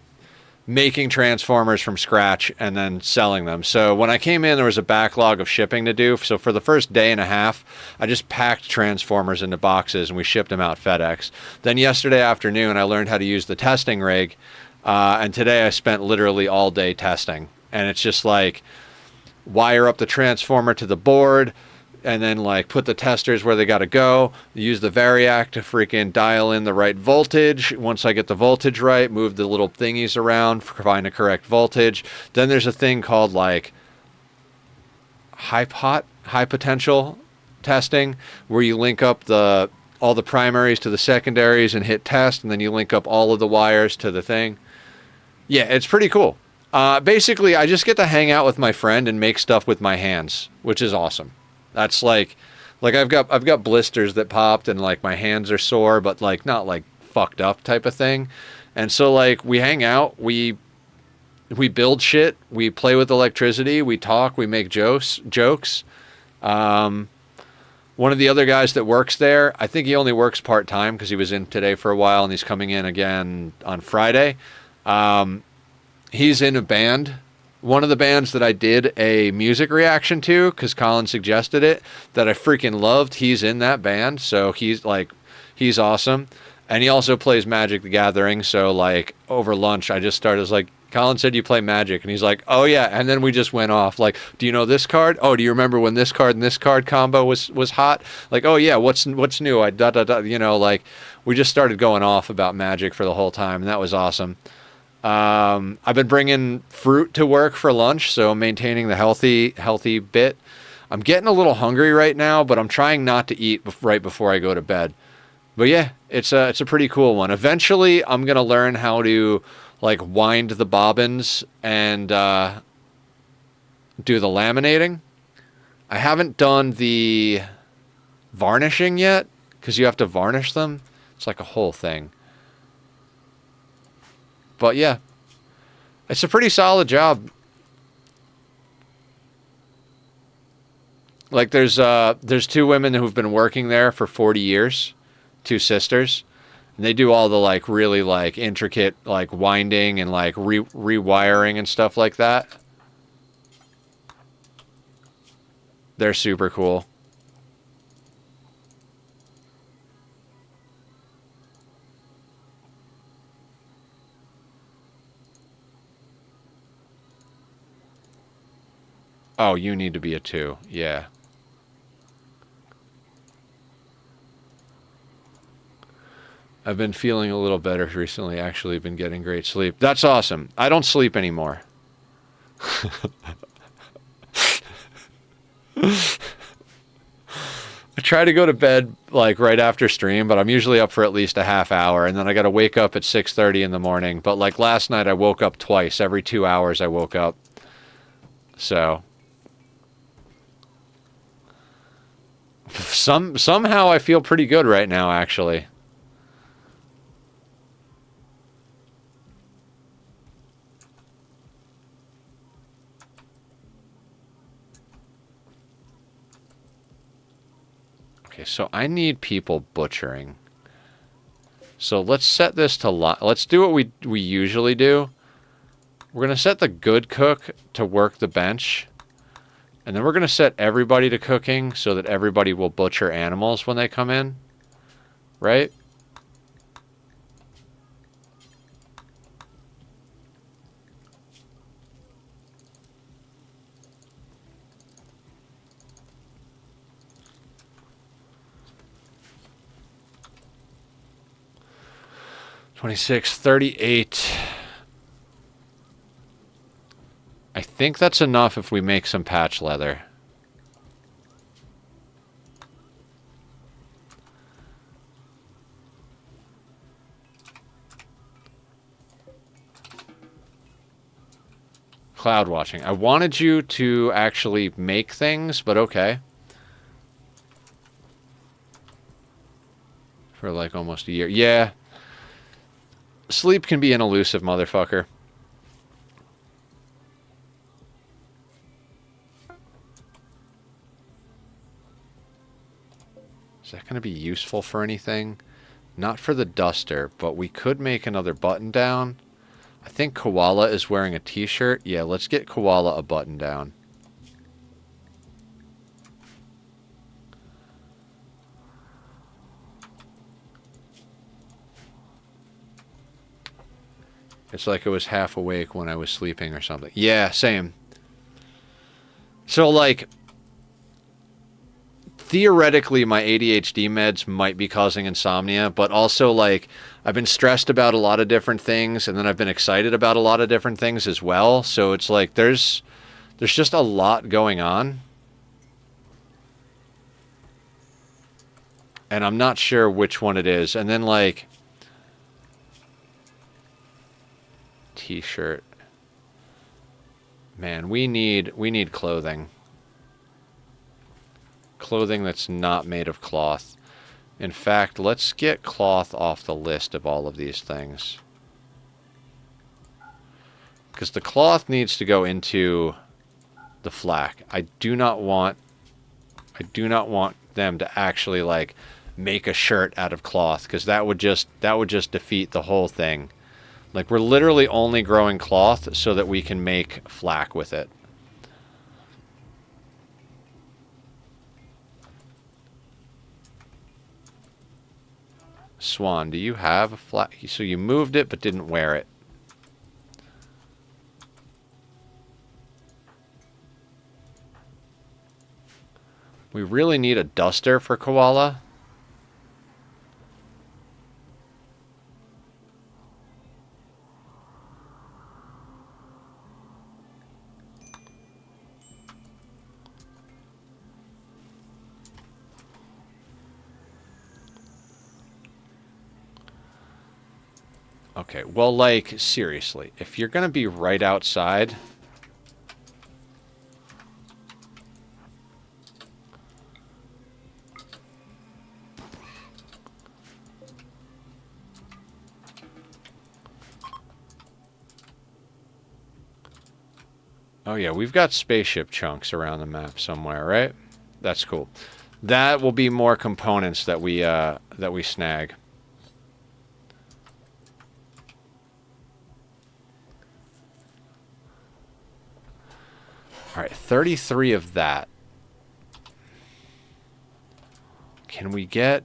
making transformers from scratch and then selling them. So when I came in, there was a backlog of shipping to do. So for the first day and a half, I just packed transformers into boxes and we shipped them out FedEx. Then yesterday afternoon, I learned how to use the testing rig. And today I spent literally all day testing. And it's just like wire up the transformer to the board, and then like put the testers where they got to go, use the variac to freaking dial in the right voltage. Once I get the voltage right, move the little thingies around, find the correct voltage. Then there's a thing called like high potential testing, where you link up all the primaries to the secondaries and hit test, and then you link up all of the wires to the thing. Yeah, it's pretty cool. Basically, I just get to hang out with my friend and make stuff with my hands, which is awesome. That's like I've got blisters that popped and like my hands are sore, but like not like fucked up type of thing. And so like we hang out, we build shit, we play with electricity, we talk, we make jokes. One of the other guys that works there, I think he only works part-time because he was in today for a while and he's coming in again on Friday. He's in a band. One of the bands that I did a music reaction to, because Colin suggested it, that I freaking loved, he's in that band. So he's awesome. And he also plays Magic the Gathering. So like over lunch, I just started, like, Colin said you play Magic. And he's like, oh yeah. And then we just went off. Like, do you know this card? Oh, do you remember when this card and this card combo was hot? Like, oh yeah, what's new? Like we just started going off about Magic for the whole time. And that was awesome. I've been bringing fruit to work for lunch, so maintaining the healthy bit. I'm getting a little hungry right now, but I'm trying not to eat right before I go to bed. But yeah, it's a pretty cool one. Eventually, I'm gonna learn how to like wind the bobbins and do the laminating. I haven't done the varnishing yet because you have to varnish them. It's like a whole thing. But yeah, it's a pretty solid job. Like there's two women who've been working there for 40 years, two sisters, and they do all the like really like intricate like winding and like rewiring and stuff like that. They're super cool. Oh, you need to be a 2. Yeah. I've been feeling a little better recently. Actually, been getting great sleep. That's awesome. I don't sleep anymore. I try to go to bed like right after stream, but I'm usually up for at least a half hour, and then I got to wake up at 6:30 in the morning. But like last night, I woke up twice. Every 2 hours, I woke up. So somehow I feel pretty good right now, actually. Okay, so I need people butchering. So let's set this to let's do what we usually do. We're going to set the good cook to work the bench. And then we're going to set everybody to cooking so that everybody will butcher animals when they come in. Right? 26, 38. I think that's enough if we make some patch leather. Cloud watching. I wanted you to actually make things, but okay. For like almost a year. Yeah. Sleep can be an elusive motherfucker. Is that going to be useful for anything? Not for the duster, but we could make another button down. I think Koala is wearing a t-shirt. Yeah, let's get Koala a button down. It's like I was half awake when I was sleeping or something. Yeah, same. So, like, theoretically, my ADHD meds might be causing insomnia, but also, like, I've been stressed about a lot of different things, and then I've been excited about a lot of different things as well. So it's like there's just a lot going on. And I'm not sure which one it is. And then, like, t-shirt. Man, we need clothing. Clothing that's not made of cloth. In fact, let's get cloth off the list of all of these things. Because the cloth needs to go into the flak. I do not want them to actually, like, make a shirt out of cloth, because that would just defeat the whole thing. Like, we're literally only growing cloth so that we can make flak with it. Swan, do you have a flak? So you moved it but didn't wear it. We really need a duster for Koala. Okay, well, like, seriously, if you're gonna be right outside... Oh yeah, we've got spaceship chunks around the map somewhere, right? That's cool. That will be more components that we snag. All right, 33 of that. Can we get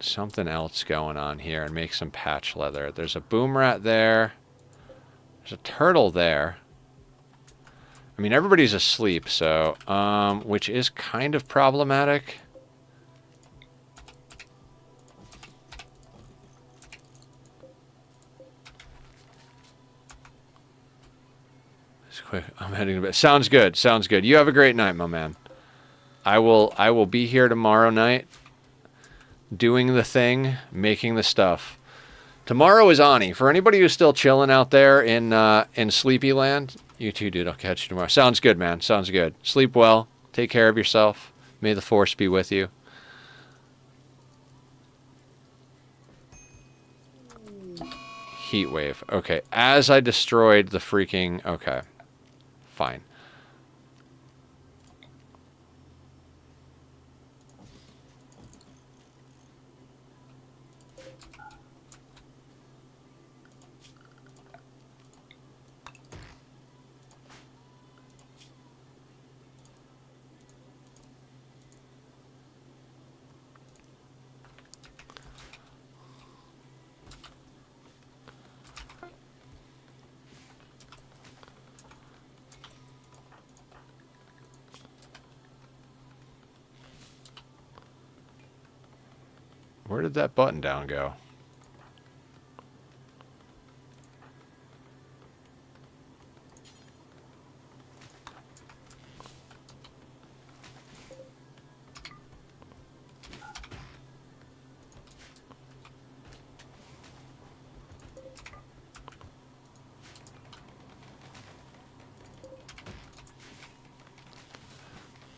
something else going on here and make some patch leather? There's a boom rat there. There's a turtle there. I mean, everybody's asleep, so, which is kind of problematic. Just quick, I'm heading to bed. Sounds good, sounds good. You have a great night, my man. I will be here tomorrow night, doing the thing, making the stuff. Tomorrow is Ani. For anybody who's still chilling out there in Sleepy Land, you too, dude. I'll catch you tomorrow. Sounds good, man. Sounds good. Sleep well. Take care of yourself. May the Force be with you. Heat wave. Okay. As I destroyed the freaking... Okay. Fine. Where did that button down go?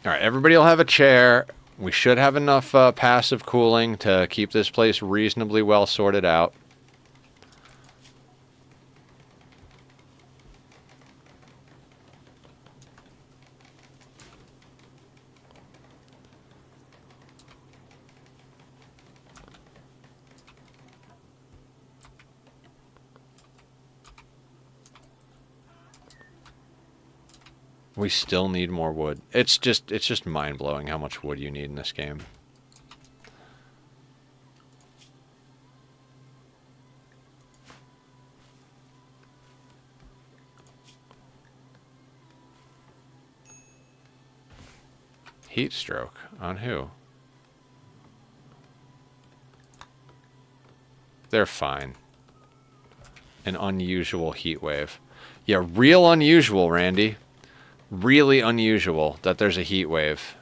All right, everybody will have a chair. We should have enough passive cooling to keep this place reasonably well sorted out. We still need more wood. It's just mind-blowing how much wood you need in this game. Heat stroke on who? They're fine. An unusual heat wave. Yeah, real unusual, Randy. Really unusual that there's a heat wave.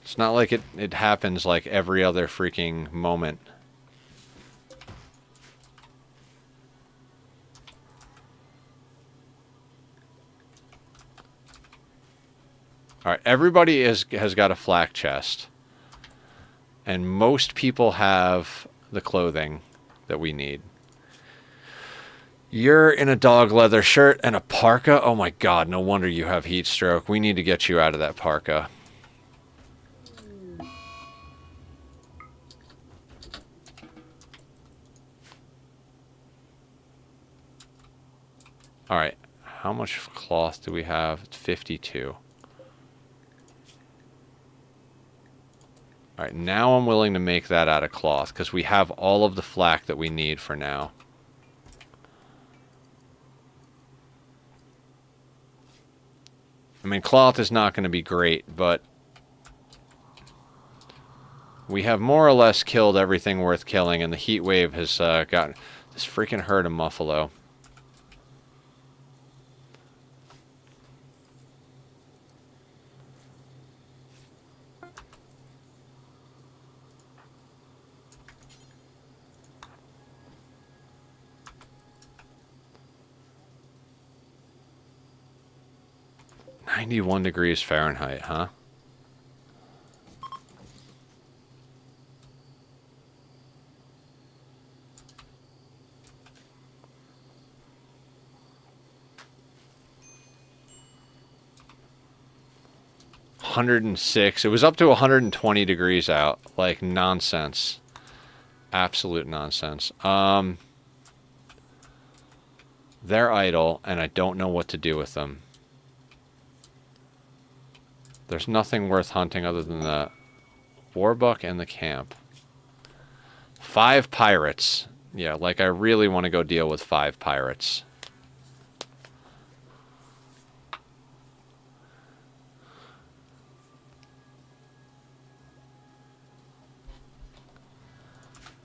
It's not like it happens like every other freaking moment. Alright, everybody has got a flak chest. And most people have the clothing that we need. You're in a dog leather shirt and a parka? Oh my god, no wonder you have heat stroke. We need to get you out of that parka. Alright, how much cloth do we have? It's 52. Alright, now I'm willing to make that out of cloth, because we have all of the flak that we need for now. I mean, cloth is not going to be great, but we have more or less killed everything worth killing, and the heat wave has got this freaking herd of muffalo. .91 degrees Fahrenheit, huh? .106. It was up to 120 degrees out. Like, nonsense. Absolute nonsense. They're idle, and I don't know what to do with them. There's nothing worth hunting other than the warbuck and the camp. 5 pirates. Yeah, like I really want to go deal with 5 pirates.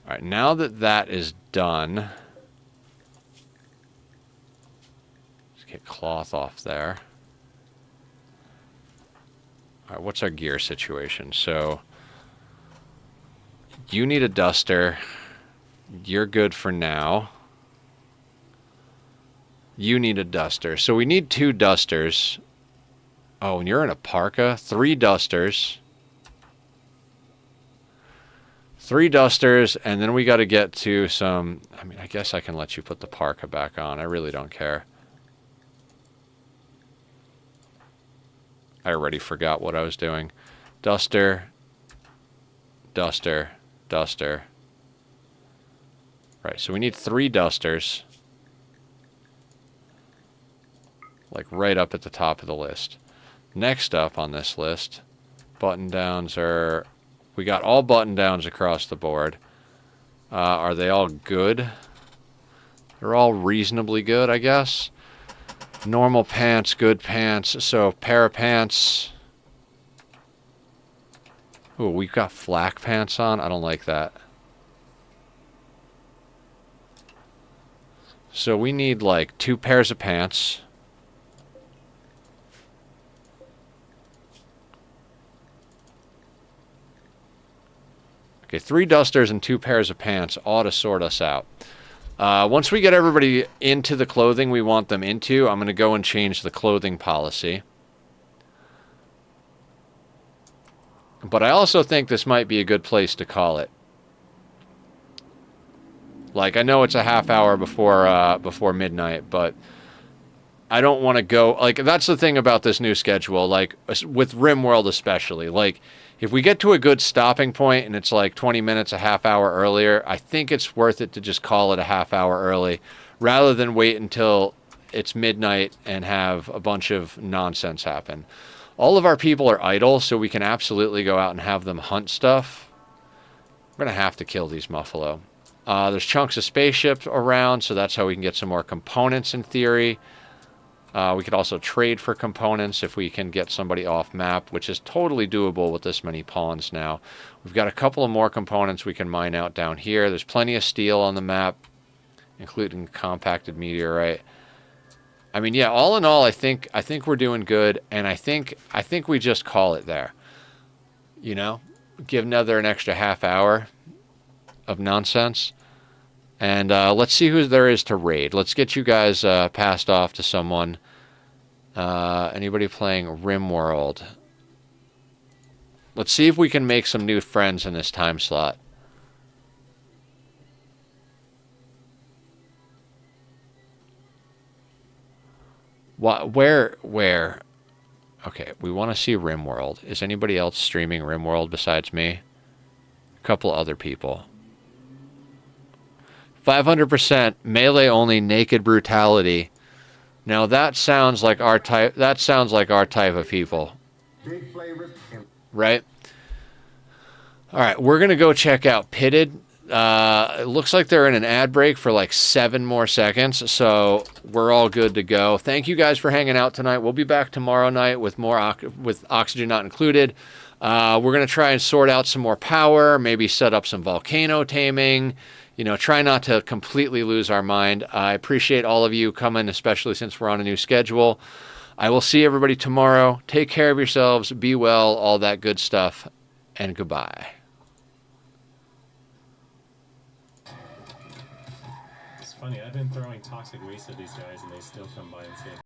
Alright, now that that is done, let's get cloth off there. Alright, what's our gear situation? So, you need a duster. You're good for now. You need a duster. So we need 2 dusters. Oh, and you're in a parka? 3 dusters. 3 dusters, and then we got to get to some... I mean, I guess I can let you put the parka back on. I really don't care. I already forgot what I was doing. Duster. Duster. Duster. Right, so we need 3 dusters. Like right up at the top of the list. Next up on this list, button downs are... We got all button downs across the board. Are they all good? They're all reasonably good, I guess. Normal pants, good pants. So, pair of pants. Ooh, we've got flak pants on. I don't like that. So we need like 2 pairs of pants. Okay, 3 dusters and 2 pairs of pants ought to sort us out. Once we get everybody into the clothing we want them into, I'm going to go and change the clothing policy. But I also think this might be a good place to call it. Like, I know it's a half hour before midnight, but I don't want to go. Like, that's the thing about this new schedule. Like, with Rimworld especially. Like, if we get to a good stopping point and it's like 20 minutes, a half hour earlier, I think it's worth it to just call it a half hour early rather than wait until it's midnight and have a bunch of nonsense happen. All of our people are idle, so we can absolutely go out and have them hunt stuff. We're going to have to kill these Muffalo. There's chunks of spaceships around, so that's how we can get some more components in theory. We could also trade for components if we can get somebody off map, which is totally doable with this many pawns now. We've got a couple of more components we can mine out down here. There's plenty of steel on the map, including compacted meteorite. I mean, yeah, all in all, I think we're doing good, and I think we just call it there. You know, give another an extra half hour of nonsense, and let's see who there is to raid. Let's get you guys passed off to someone. Anybody playing Rimworld? Let's see if we can make some new friends in this time slot. What? Where? Okay, we want to see Rimworld. Is anybody else streaming Rimworld besides me? A couple other people. 500% melee only naked brutality. Now that sounds like our type. That sounds like our type of people, right? All right, we're gonna go check out Pitted. It looks like they're in an ad break for like 7 more seconds, so we're all good to go. Thank you guys for hanging out tonight. We'll be back tomorrow night with more with oxygen not included. We're gonna try and sort out some more power, maybe set up some volcano taming. You know, try not to completely lose our mind. I appreciate all of you coming, especially since we're on a new schedule. I will see everybody tomorrow. Take care of yourselves. Be well. All that good stuff. And goodbye. It's funny. I've been throwing toxic waste at these guys, and they still come by and say,